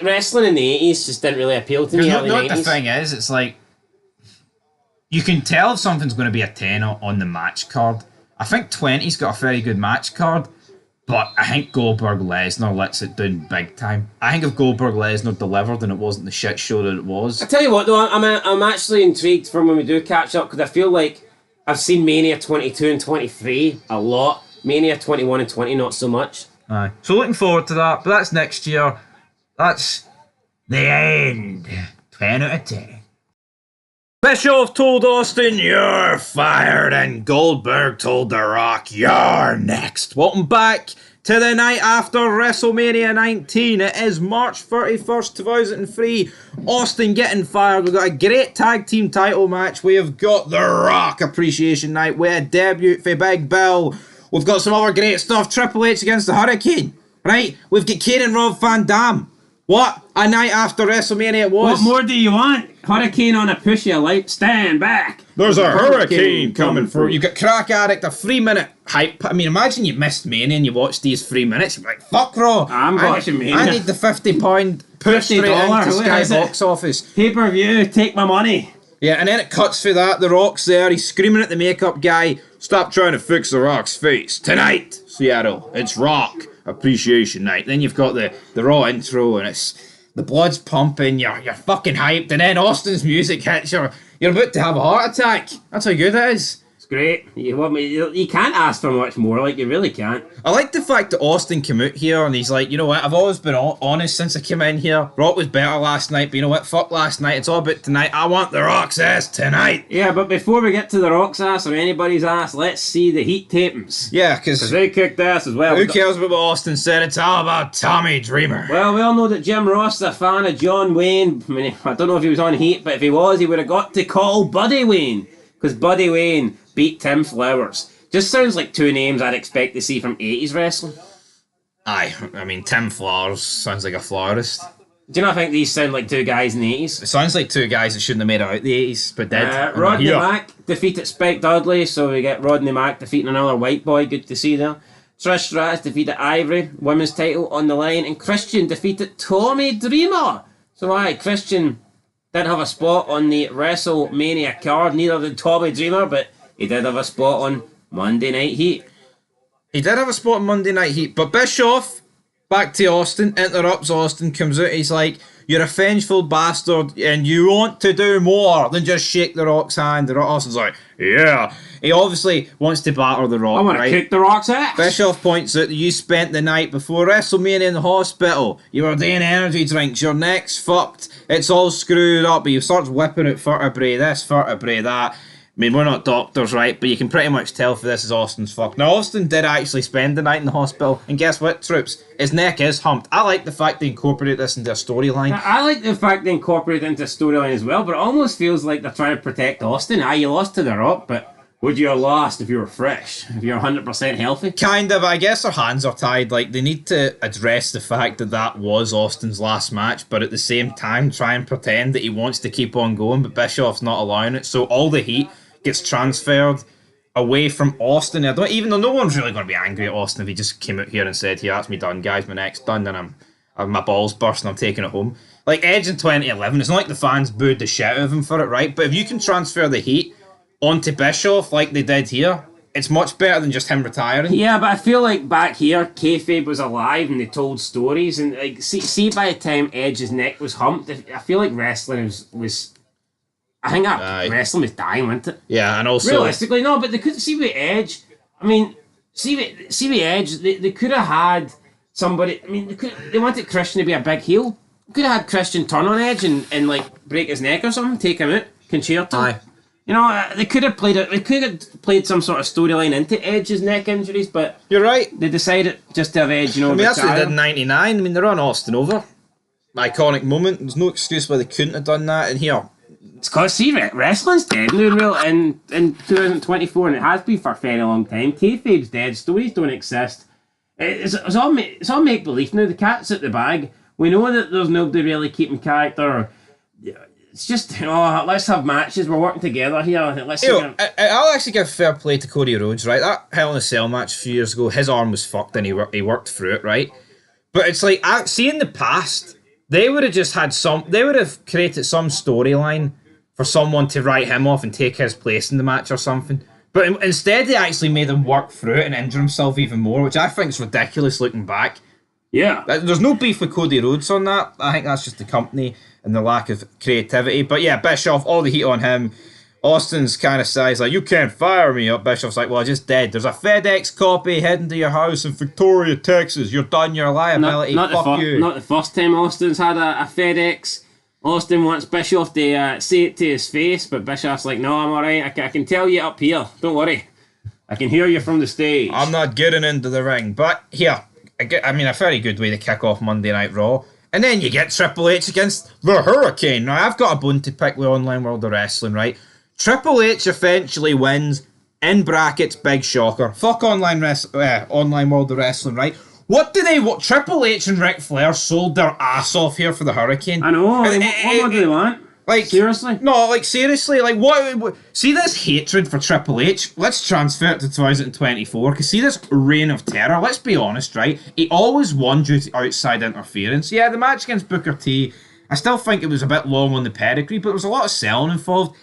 B: wrestling in the 80s just didn't really appeal to me.
C: You
B: Early
C: know what
B: 90s.
C: the thing is? It's like, you can tell if something's going to be a 10 on the match card. I think 20's got a very good match card, but I think Goldberg Lesnar lets it down big time. I think if Goldberg Lesnar delivered and it wasn't the shit show that it was.
B: I tell you what, though, I'm actually intrigued for when we do catch up, because I feel like I've seen Mania 22 and 23 a lot. Mania 21 and 20 not so much.
C: Aye. So looking forward to that, but that's next year. That's the end. 10 out of 10. Bischoff told Austin, "You're fired," and Goldberg told The Rock, "You're next." Welcome back to the night after WrestleMania 19. It is March 31st, 2003. Austin getting fired. We've got a great tag team title match. We have got The Rock Appreciation Night with a debut for Big Bill. We've got some other great stuff. Triple H against the Hurricane, right? We've got Kane and Rob Van Dam. What a night after WrestleMania it was.
B: What more do you want? Hurricane on a push you like. Stand back.
F: There's a hurricane coming through.
C: You got Crack Addict, a 3-minute hype. I mean, imagine you missed Mania and you watched these 3 minutes. You're like, fuck Raw.
B: I'm watching Mania.
C: I need the £50 push straight
B: $50,
C: into
B: what
C: Sky
B: is it?
C: box office.
B: Pay-per-view, take my money.
C: Yeah, and then it cuts through that. The Rock's there. He's screaming at the makeup guy.
F: Stop trying to fix The Rock's face. Tonight, Seattle, it's Rock Appreciation Night.
C: Then you've got the Raw intro, and it's the blood's pumping. You're fucking hyped, and then Austin's music hits. You're about to have a heart attack. That's how good it is.
B: great. You can't ask for much more. Like, you really can't.
C: I like the fact that Austin came out here and he's like, you know what, I've always been honest since I came in here. Rock was better last night, but you know what, fuck last night, it's all about tonight. I want The Rock's ass tonight.
B: Yeah, but before we get to The Rock's ass or anybody's ass, let's see the Heat tapings.
C: Yeah, because
B: they kicked ass as well.
C: Who cares about what Austin said? It's all about Tommy Dreamer.
B: Well, we all know that Jim Ross is a fan of John Wayne. I mean, I don't know if he was on Heat, but if he was, he would have got to call Buddy Wayne. Because Buddy Wayne beat Tim Flowers. Just sounds like two names I'd expect to see from 80s wrestling.
C: Aye, I mean, Tim Flowers sounds like a florist.
B: Do you not think these sound like two guys in the 80s?
C: It sounds like two guys that shouldn't have made it out the 80s, but did.
B: Rodney Mack defeated Spike Dudley, so we get Rodney Mack defeating another white boy. Good to see there. Trish Stratus defeated Ivory, women's title on the line, and Christian defeated Tommy Dreamer. So Christian didn't have a spot on the WrestleMania card, neither did Tommy Dreamer, but he did have a spot on Monday Night Heat.
C: He did have a spot on Monday Night Heat, but Bischoff, back to Austin, interrupts Austin, comes out, he's like, you're a vengeful bastard and you want to do more than just shake The Rock's hand. Austin's like, yeah. He obviously wants to batter The Rock,
B: I want to kick The Rock's ass.
C: Bischoff points out that you spent the night before WrestleMania in the hospital. You were doing energy drinks, your neck's fucked, it's all screwed up. He starts whipping out vertebrae this, vertebrae that. I mean, we're not doctors, right? But you can pretty much tell for this is Austin's fucked. Now, Austin did actually spend the night in the hospital, and guess what, troops? His neck is humped. I like the fact they incorporate this into a storyline.
B: I like the fact they incorporate it into a storyline as well, but it almost feels like they're trying to protect Austin. You lost to The Rock, but would you have lost if you were fresh? If you're 100% healthy?
C: Kind of. I guess their hands are tied. Like, they need to address the fact that that was Austin's last match, but at the same time try and pretend that he wants to keep on going, but Bischoff's not allowing it. So all the heat gets transferred away from Austin. Even though no one's really going to be angry at Austin if he just came out here and said, yeah, that's me done, guys, my neck's done, and my balls burst and I'm taking it home. Like Edge in 2011, it's not like the fans booed the shit out of him for it, right? But if you can transfer the heat onto Bischoff like they did here, it's much better than just him retiring.
B: Yeah, but I feel like back here, kayfabe was alive and they told stories, and like see by the time Edge's neck was humped, I feel like wrestling was I think wrestling was dying, wasn't it?
C: Yeah, and also
B: realistically, no, but they could see with Edge. I mean, see with Edge, they could have had somebody. I mean, they wanted Christian to be a big heel. Could have had Christian turn on Edge and like break his neck or something, take him out, concerto.
C: Aye.
B: You know, they could have played it. They could have played some sort of storyline into Edge's neck injuries, but
C: you're right.
B: They decided just to have Edge. You know,
C: I mean, that's what they did in '99. I mean, they run Austin over. Iconic moment. There's no excuse why they couldn't have done that. And here,
B: it's because wrestling's dead, real in 2024, and it has been for a very long time. Kayfabe's dead. Stories don't exist. It's all make believe now. The cat's out the bag. We know that there's nobody really keeping character. It's just, let's have matches. We're working together here.
C: I'll actually give fair play to Cody Rhodes, right? That Hell in a Cell match a few years ago, his arm was fucked and he worked through it, right? But it's like, see, in the past, they would have created some storyline for someone to write him off and take his place in the match or something. But instead, they actually made him work through it and injure himself even more, which I think is ridiculous looking back.
B: Yeah.
C: There's no beef with Cody Rhodes on that. I think that's just the company and the lack of creativity. But yeah, Bischoff, all the heat on him. Austin's kind of says, like, you can't fire me up. Bischoff's like, well, I just did. There's a FedEx copy heading to your house in Victoria, Texas. You're done, you're a liability. Fuck you.
B: Not the first time Austin's had a FedEx. Austin wants Bischoff to say it to his face, but Bischoff's like, no, I'm alright. I can tell you up here. Don't worry. I can hear you from the stage.
C: I'm not getting into the ring. But here, I mean, a very good way to kick off Monday Night Raw. And then you get Triple H against the Hurricane. Now, I've got a bone to pick with Online World of Wrestling, right? Triple H eventually wins, in brackets, big shocker. Fuck Online World of Wrestling, right? What Triple H and Ric Flair sold their ass off here for the Hurricane.
B: I know. What more do they want?
C: Like,
B: seriously?
C: No, like, seriously, like, what? See this hatred for Triple H? Let's transfer it to 2024, because see this reign of terror? Let's be honest, right? He always won due to outside interference. Yeah, the match against Booker T, I still think it was a bit long on the pedigree, but there was a lot of selling involved.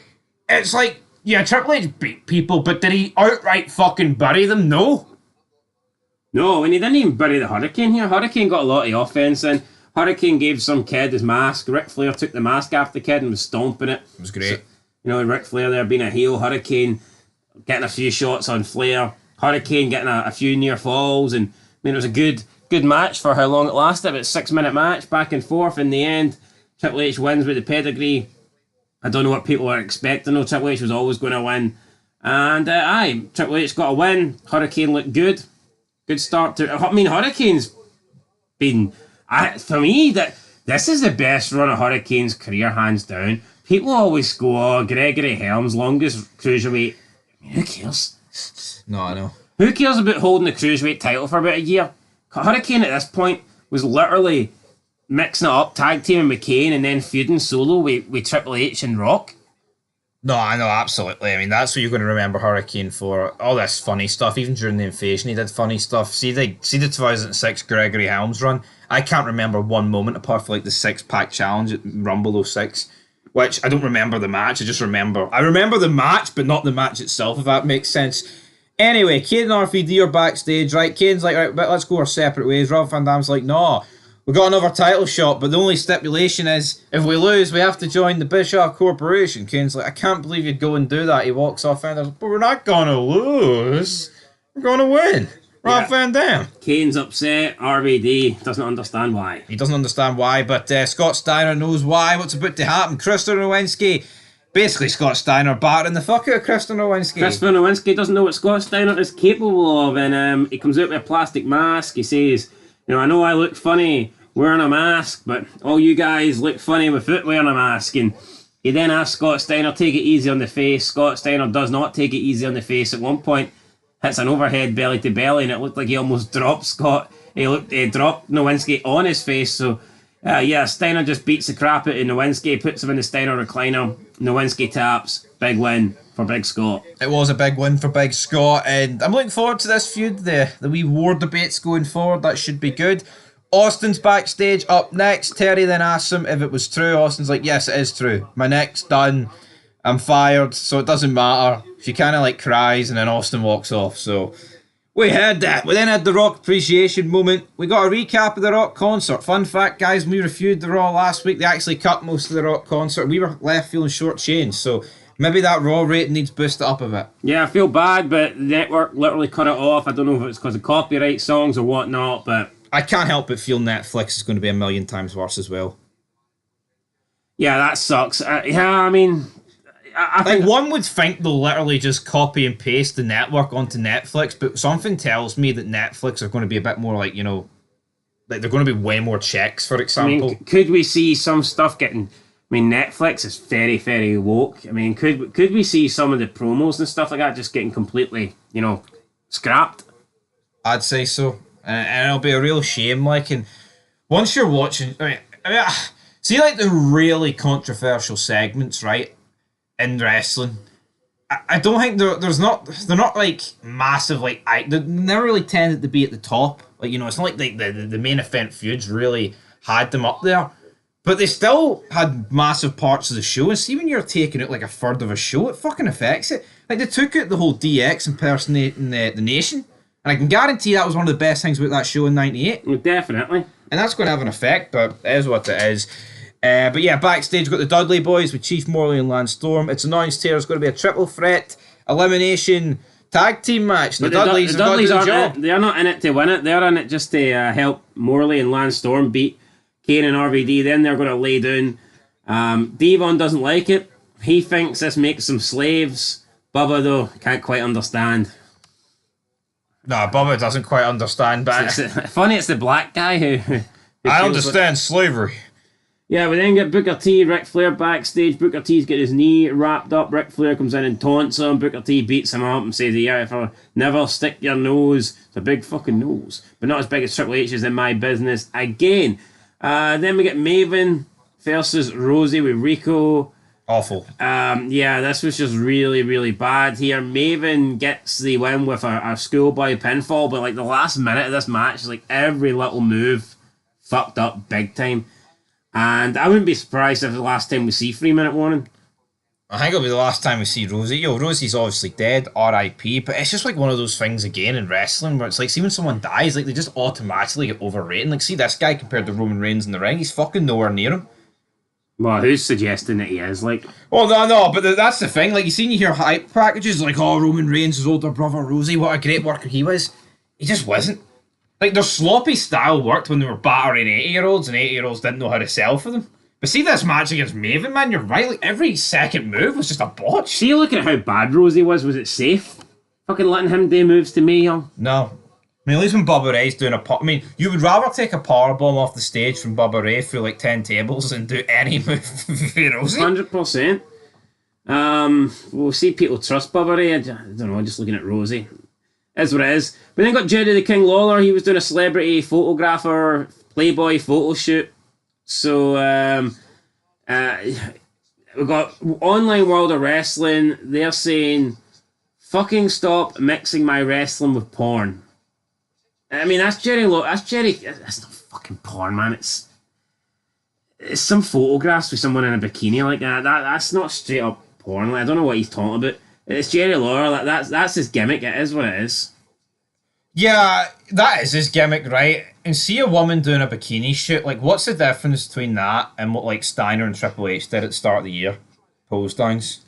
C: It's like, yeah, Triple H beat people, but did he outright fucking bury them? No.
B: No, and he didn't even bury the Hurricane here. Hurricane got a lot of offense in. Hurricane gave some kid his mask. Ric Flair took the mask off the kid and was stomping it.
C: It was great.
B: So, Ric Flair there being a heel. Hurricane getting a few shots on Flair. Hurricane getting a few near falls, and I mean, it was a good match for how long it lasted. About 6-minute match, back and forth. In the end, Triple H wins with the pedigree. I don't know what people were expecting. No, Triple H was always going to win. And Triple H got a win. Hurricane looked good. Good start to. I mean, Hurricane's been. For me, this is the best run of Hurricane's career, hands down. People always go, "Oh, Gregory Helms, longest cruiserweight." I mean, who cares?
C: No, I know.
B: Who cares about holding the cruiserweight title for about a year? Hurricane at this point was literally mixing it up, tag teaming McCain, and then feuding solo with Triple H and Rock.
C: No, I know, absolutely. I mean, that's what you're going to remember Hurricane for. All this funny stuff. Even during the invasion, he did funny stuff. See the 2006 Gregory Helms run? I can't remember one moment apart from like the 6-pack challenge at Rumble 06, which I don't remember the match. I remember the match, but not the match itself, if that makes sense. Anyway, Kane and RVD are backstage, right? Kane's like, right, but let's go our separate ways. Rob Van Dam's like, no, we got another title shot, but the only stipulation is if we lose, we have to join the Bischoff Corporation. Kane's like, I can't believe you'd go and do that. He walks off and goes, but we're not gonna lose. We're gonna win. Rob Van Dam.
B: Kane's upset. RVD doesn't understand why.
C: He doesn't understand why, but Scott Steiner knows why. What's about to happen? Christopher Nowinski. Basically, Scott Steiner battering the fuck out of Christopher Nowinski.
B: Christopher Nowinski doesn't know what Scott Steiner is capable of, and he comes out with a plastic mask. He says, I know I look funny wearing a mask, but all you guys look funny without wearing a mask. And he then asks Scott Steiner, take it easy on the face. Scott Steiner does not take it easy on the face. At one point, hits an overhead belly to belly, and it looked like he almost dropped Scott. He dropped Nowinski on his face. So, Steiner just beats the crap out of Nowinski, puts him in the Steiner recliner. Nowinski taps. Big win for Big Scott.
C: It was a big win for Big Scott, and I'm looking forward to this feud. The wee war debates going forward. That should be good. Austin's backstage up next. Terry then asks him if it was true. Austin's like, yes, it is true. My neck's done. I'm fired, so it doesn't matter. She kind of like cries, and then Austin walks off. So we had that. We then had the Rock appreciation moment. We got a recap of the Rock concert. Fun fact, guys, when we reviewed the Raw last week, they actually cut most of the Rock concert. We were left feeling shortchanged, so maybe that Raw rating needs boosted up a bit.
B: Yeah, I feel bad, but the network literally cut it off. I don't know if it's because of copyright songs or whatnot, but
C: I can't help but feel Netflix is going to be a million times worse as well.
B: Yeah, that sucks. I think
C: one would think they'll literally just copy and paste the network onto Netflix, but something tells me that Netflix are going to be a bit more like, like they're going to be way more checks, for example.
B: Could we see some stuff getting... Netflix is very, very woke. Could we see some of the promos and stuff like that just getting completely, scrapped?
C: I'd say so. And it'll be a real shame, and once you're watching... see, the really controversial segments, right? In wrestling, I don't think they're not massive, they never really tended to be at the top. It's not like the main event feuds really had them up there, but they still had massive parts of the show. And see, when you're taking out a third of a show, it fucking affects it. They took out the whole DX impersonating the Nation, and I can guarantee that was one of the best things about that show in '98.
B: Definitely,
C: and that's going to have an effect, but it is what it is. But yeah, backstage, we've got the Dudley Boys with Chief Morley and Lance Storm. It's announced here it's going to be a triple threat elimination tag team match. The Dudleys aren't
B: they're not in it to win it. They're in it just to help Morley and Lance Storm beat Kane and RVD. Then they're going to lay down. Devon doesn't like it. He thinks this makes them slaves. Bubba, though, can't quite understand.
C: No, Bubba doesn't quite understand. But
B: funny, it's the black guy who
C: I understand slavery.
B: Yeah, we then get Booker T, Ric Flair backstage. Booker T's got his knee wrapped up. Ric Flair comes in and taunts him. Booker T beats him up and says, yeah, if I never stick your nose. It's a big fucking nose. But not as big as Triple H's in my business again. Then we get Maven versus Rosie with Rico.
C: Awful.
B: This was just really, really bad here. Maven gets the win with a schoolboy pinfall, but the last minute of this match, every little move fucked up big time. And I wouldn't be surprised if the last time we see 3-minute warning.
C: I think it'll be the last time we see Rosie. Rosie's obviously dead, R.I.P. But it's just one of those things again in wrestling where it's see when someone dies, they just automatically get overrated. See this guy compared to Roman Reigns in the ring, he's fucking nowhere near him.
B: Well, who's suggesting that he is? Like,
C: Oh no, but that's the thing. Like you hear hype packages like, "Oh, Roman Reigns' older brother Rosie, what a great worker he was." He just wasn't. Like their sloppy style worked when they were battering 80-year-olds, and 80-year-olds didn't know how to sell for them. But see this match against Maven, man, you're right. Like every second move was just a botch.
B: see, looking at how bad Rosie was it safe? Fucking letting him do moves to Mae Young?
C: No. I mean, at least when Bubba Ray's doing you would rather take a powerbomb off the stage from Bubba Ray through like 10 tables than do any move for Rosie.
B: 100%. We'll see people trust Bubba Ray. I don't know, just looking at Rosie. Is what it is. We then got Jerry the King Lawler. He was doing a celebrity photographer, Playboy photo shoot. So, we got Online World of Wrestling. They're saying, fucking stop mixing my wrestling with porn. I mean, that's Jerry. That's not fucking porn, man. It's some photographs with someone in a bikini like that. That's not straight up porn. Like, I don't know what he's talking about. It's Jerry Lawler. Like, that's his gimmick. It is what it is.
C: Yeah, that is his gimmick, right? And see a woman doing a bikini shoot, like what's the difference between that and what like Steiner and Triple H did at the start of the year? Pose downs.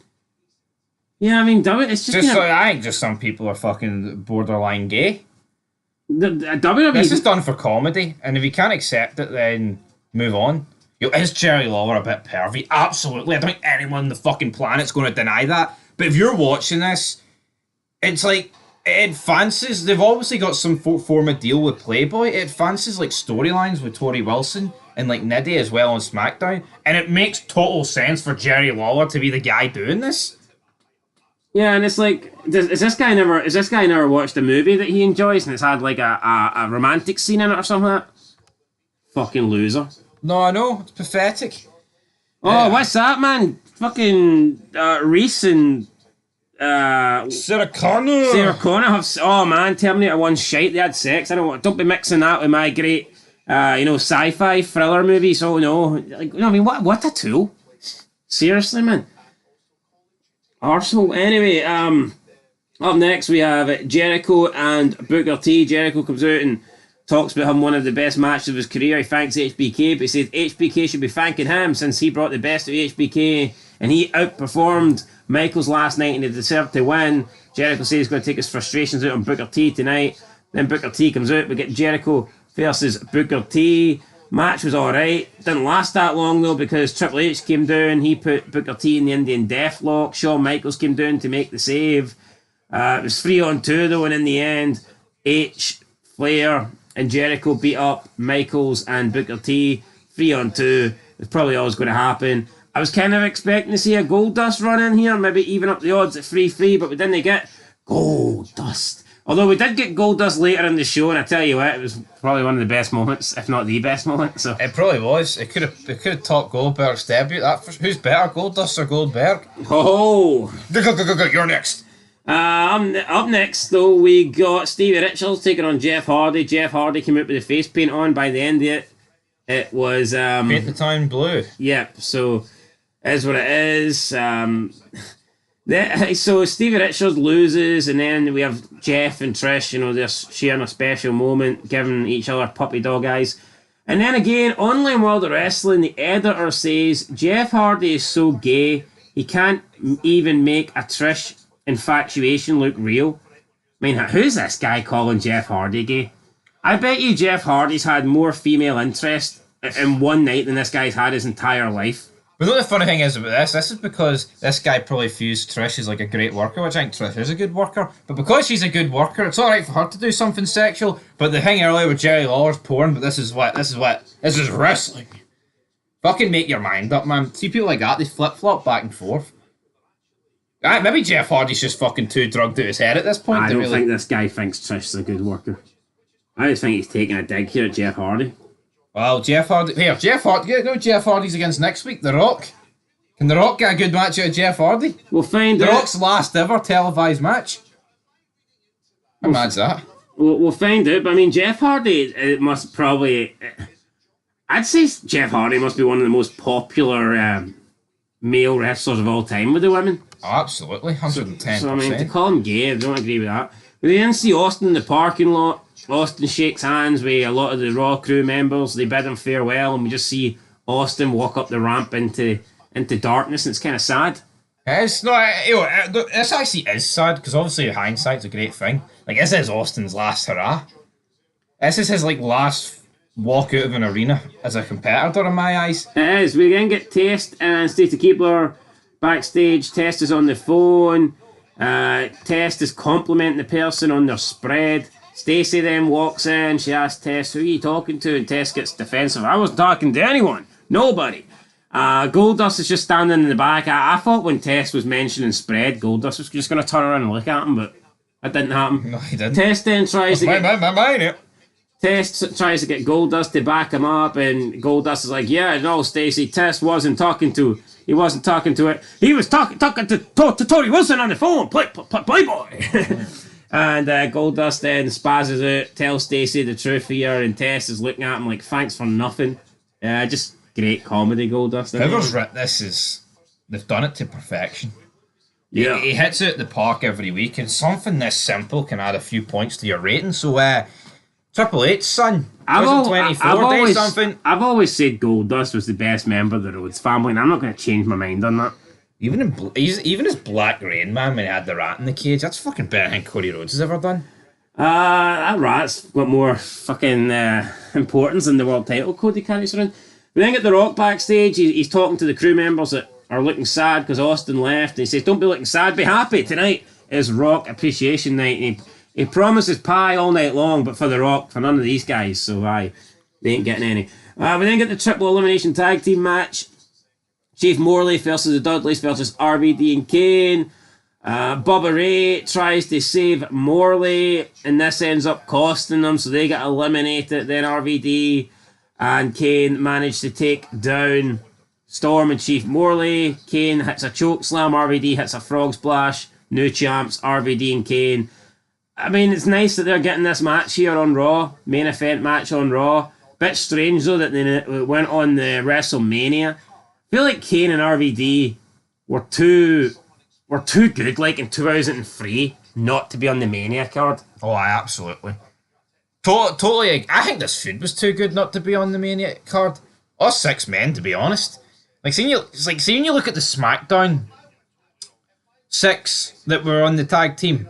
B: Yeah, I mean, it's just
C: I think just some people are fucking borderline gay.
B: The WWE.
C: This is done for comedy, and if you can't accept it, then move on. Is Jerry Lawler a bit pervy? Absolutely. I don't think anyone on the fucking planet's going to deny that. But if you're watching this, it's like, it advances. They've obviously got some form of deal with Playboy. It advances like storylines with Tori Wilson and like Niddy as well on SmackDown. And it makes total sense for Jerry Lawler to be the guy doing this.
B: Yeah, and it's like, has this guy never watched a movie that he enjoys and it's had like a romantic scene in it or something like that? Fucking loser.
C: No, I know. It's pathetic.
B: Oh, what's that, man? Fucking Reese and
C: Sarah Connor.
B: Oh man, Terminator 1 shite. They had sex. Don't be mixing that with my great, sci-fi thriller movies. Oh no, like, I mean, what a tool. Seriously, man. Arsenal. Anyway, up next we have Jericho and Booker T. Jericho comes out and talks about him one of the best matches of his career. He thanks HBK, but he says HBK should be thanking him since he brought the best of HBK and he outperformed Michaels last night and he deserved to win. Jericho says he's going to take his frustrations out on Booker T tonight. Then Booker T comes out. We get Jericho versus Booker T. Match was alright. Didn't last that long though because Triple H came down. He put Booker T in the Indian Deathlock. Shawn Michaels came down to make the save. It was 3-on-2 though, and in the end, Flair and Jericho beat up Michaels and Booker T. 3-on-2. It's probably always going to happen. I was kind of expecting to see a Goldust run in here, maybe even up the odds at 3-3, but we didn't get Goldust. Although we did get Goldust later in the show, and I tell you what, it was probably one of the best moments, if not the best moment. So
C: it probably was. It could have topped Goldberg's debut. Who's better, Goldust or Goldberg?
B: Oh,
C: you're next.
B: Up next, though, we got Stevie Richards taking on Jeff Hardy. Jeff Hardy came out with the face paint on. By the end of it, it was
C: paint the town blue.
B: Yep. So is what it is. So Stevie Richards loses, and then we have Jeff and Trish. You know, they're sharing a special moment, giving each other puppy dog eyes. And then again, Online World of Wrestling, the editor says Jeff Hardy is so gay he can't even make a Trish infatuation look real. I mean, who's this guy calling Jeff Hardy gay? I bet you Jeff Hardy's had more female interest in one night than this guy's had his entire life.
C: But the funny thing is about this is because this guy probably views Trish as like a great worker, which I think Trish is a good worker. But because she's a good worker, it's alright for her to do something sexual. But the thing earlier with Jerry Lawler's porn, but this is wrestling. Fucking make your mind up, man. See people like that, they flip-flop back and forth. Maybe Jeff Hardy's just fucking too drugged out his head at this point.
B: I don't think this guy thinks Trish is a good worker. I just think he's taking a dig here at Jeff Hardy.
C: Well, Jeff Hardy. Here, Jeff Hardy. You know Jeff Hardy's against next week? The Rock. Can The Rock get a good match out of Jeff Hardy?
B: We'll find
C: The
B: out.
C: Rock's last ever televised match. How mad's that?
B: We'll find out. But I mean, Jeff Hardy, it must probably. I'd say Jeff Hardy must be one of the most popular male wrestlers of all time with the women.
C: Oh, absolutely, 110%.
B: So I mean, to call him gay, I don't agree with that. We then see Austin in the parking lot. Austin shakes hands with a lot of the Raw crew members. They bid him farewell, and we just see Austin walk up the ramp into darkness, and it's kind of sad.
C: It's not, this actually is sad, because obviously hindsight's a great thing. Like, this is Austin's last hurrah. This is his, like, last walk out of an arena as a competitor in my eyes.
B: It is. We then get Test and Stacey Keebler backstage. Test is on the phone. Test is complimenting the person on their spread. Stacey then walks in. She asks Test, who are you talking to? And Test gets defensive. I wasn't talking to anyone. Nobody. Goldust is just standing in the back. I thought when Test was mentioning spread, Goldust was just going to turn around and look at him, but that didn't happen.
C: No, he didn't.
B: Test then tries to get...
C: Mine.
B: Test tries to get Goldust to back him up, and Goldust is like, yeah, no, Stacey, Test wasn't talking to... He wasn't talking to it. He was talking to Tori Wilson on the phone. Playboy. And Goldust then spazzes out, tells Stacey the truth here, and Test is looking at him like, thanks for nothing. Just great comedy, Goldust.
C: Whoever's written this is... They've done it to perfection.
B: Yeah.
C: He hits it at the park every week, and something this simple can add a few points to your rating. So, Triple H, son, 2024, day something.
B: I've always said Goldust was the best member of the Rhodes family, and I'm not going to change my mind on that.
C: Even his Black Rain, man, when he had the rat in the cage, that's fucking better than Cody Rhodes has ever done.
B: That rat's got more fucking importance than the world title Cody carries around. We then get The Rock backstage. He's talking to the crew members that are looking sad because Austin left. And he says, don't be looking sad, be happy. Tonight is Rock Appreciation Night. And he promises pie all night long, but for The Rock, for none of these guys. So, they ain't getting any. We then get the triple elimination tag team match. Chief Morley versus the Dudleys versus RVD and Kane. Bubba Ray tries to save Morley, and this ends up costing them, so they get eliminated. Then RVD and Kane manage to take down Storm and Chief Morley. Kane hits a choke slam, RVD hits a frog splash. New champs, RVD and Kane. I mean, it's nice that they're getting this match here on Raw, main event match on Raw. Bit strange though that they went on the WrestleMania. I feel like Kane and RVD were too good, like in 2003, not to be on the Mania card.
C: Oh, absolutely. Totally. I think this feud was too good not to be on the Mania card. Or 6 men, to be honest. Seeing you look at the SmackDown 6 that were on the tag team.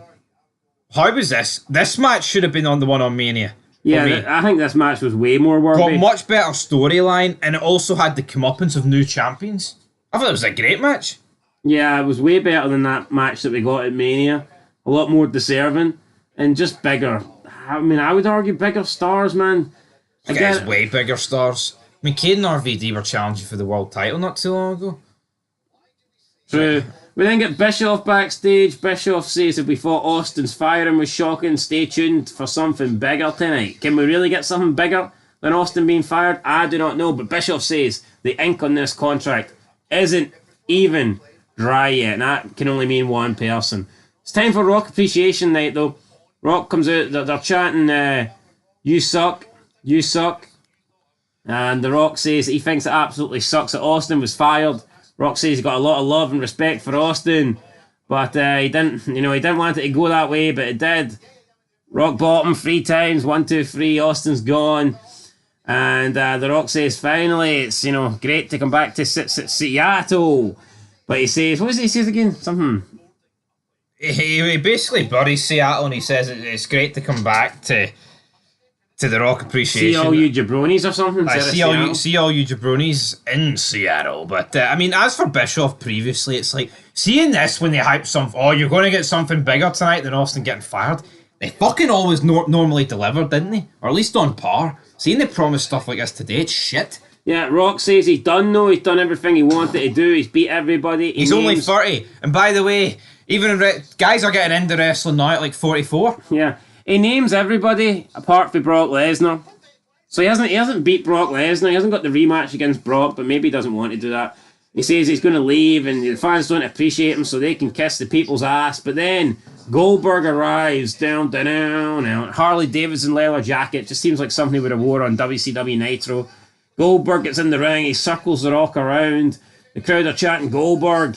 C: How was this? This match should have been on the one on Mania.
B: Yeah, I think this match was way more worthy.
C: Got much better storyline, and it also had the comeuppance of new champions. I thought it was a great match.
B: Yeah, it was way better than that match that we got at Mania. A lot more deserving, and just bigger. I mean, I would argue bigger stars, man.
C: Guys, way bigger stars. I mean, Kane and RVD were challenging for the world title not too long ago.
B: True. We then get Bischoff backstage. Bischoff says if we thought Austin's firing was shocking, stay tuned for something bigger tonight. Can we really get something bigger than Austin being fired? I do not know, but Bischoff says the ink on this contract isn't even dry yet, and that can only mean one person. It's time for Rock Appreciation Night, though. Rock comes out, they're chanting, you suck, and The Rock says he thinks it absolutely sucks that Austin was fired. Rock says he got a lot of love and respect for Austin, but he didn't want it to go that way, but it did. Rock bottom 3 times, 1, 2, 3, Austin's gone. And The Rock says finally it's, great to come back to Seattle. But he says, what does he say again? Something.
C: He basically buries Seattle and he says it's great to come back to the Rock Appreciation.
B: See all you jabronis or something?
C: See all you jabronis in Seattle. But, as for Bischoff previously, it's like, seeing this when they hype you're going to get something bigger tonight than Austin getting fired. They fucking always normally delivered, didn't they? Or at least on par. Seeing they promise stuff like this today, it's shit.
B: Yeah, Rock says he's done everything he wanted to do. He's beat everybody.
C: He's only 30. And by the way, even guys are getting into wrestling now at like 44.
B: Yeah. He names everybody apart from Brock Lesnar. So he hasn't beat Brock Lesnar. He hasn't got the rematch against Brock, but maybe he doesn't want to do that. He says he's going to leave and the fans don't appreciate him so they can kiss the people's ass. But then Goldberg arrives down. Harley Davidson leather jacket. Just seems like something he would have wore on WCW Nitro. Goldberg gets in the ring. He circles The Rock around. The crowd are chanting Goldberg.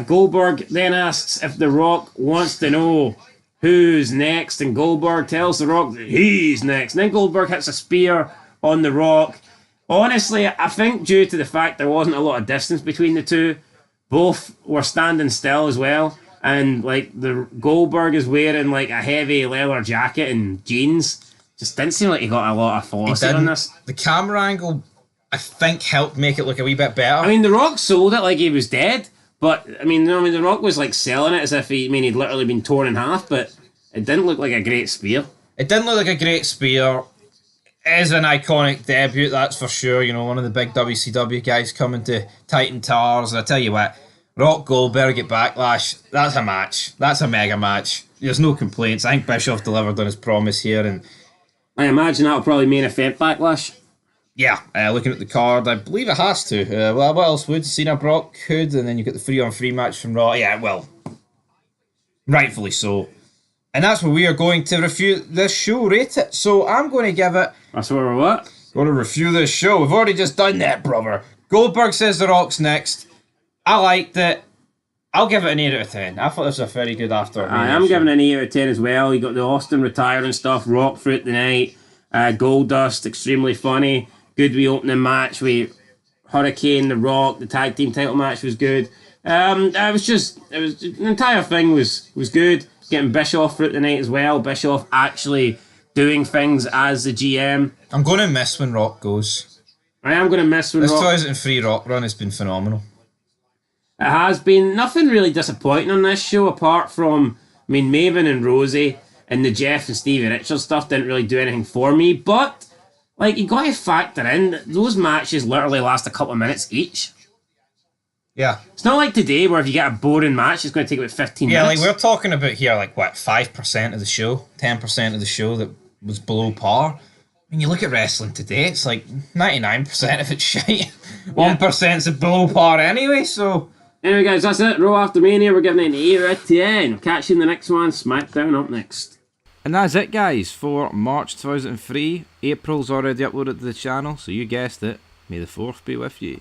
B: Goldberg then asks if The Rock wants to know who's next, and Goldberg tells The Rock that he's next. And then Goldberg hits a spear on The Rock, Honestly, I think due to the fact there wasn't a lot of distance between the two, both were standing still as well. And like the Goldberg is wearing like a heavy leather jacket and jeans. Just didn't seem like he got a lot of velocity on this.
C: The camera angle, I think, helped make it look a wee bit better.
B: I mean, The Rock sold it like he was dead, but I mean, The Rock was like selling it as if he'd literally been torn in half, but it didn't look like a great spear.
C: It didn't look like a great spear. It is an iconic debut, that's for sure. You know, one of the big WCW guys coming to Titan Towers. And I tell you what, Rock Goldberg at Backlash, that's a match. That's a mega match. There's no complaints. I think Bischoff delivered on his promise here, and
B: I imagine that'll probably main event Backlash.
C: yeah, looking at the card, I believe it has to. Well, what else would? Cena, Brock could, and then you get the 3-on-3 match from Raw. Yeah, well, rightfully so. And that's where we are going to review this show, rate it. So I'm going to give it...
B: That's where we're what?
C: Going to review this show. We've already just done that, brother. Goldberg says The Rock's next. I liked it. I'll give it an 8 out of 10. I thought this was a very good after.
B: I am giving it an 8 out of 10 as well. You got the Austin retiring stuff, Rock throughout the night, Goldust, extremely funny. Good wee opening match with Hurricane, The Rock. The tag team title match was good. The entire thing was good. Getting Bischoff throughout the night as well. Bischoff actually doing things as the GM.
C: I'm going to miss when Rock goes.
B: I am going to miss when
C: This
B: Rock...
C: 2003 Rock run has been phenomenal.
B: It has been nothing really disappointing on this show apart from, I mean, Maven and Rosie and the Jeff and Stevie Richards stuff didn't really do anything for me, but like you got to factor in that those matches literally last a couple of minutes each.
C: Yeah.
B: It's not like today where if you get a boring match, it's going to take about 15
C: Yeah,
B: minutes.
C: like we're talking about here, like what, 5% of the show, 10% of the show that was below par. When you look at wrestling today, it's like 99% of it's shite. 1%'s below par anyway, so...
B: Anyway, guys, that's it. Raw After Mania, we're giving it an 8 out of 10. Catch you in the next one. SmackDown up next.
A: And that's it, guys, for March 2003. April's already uploaded to the channel, so you guessed it. May the 4th be with you.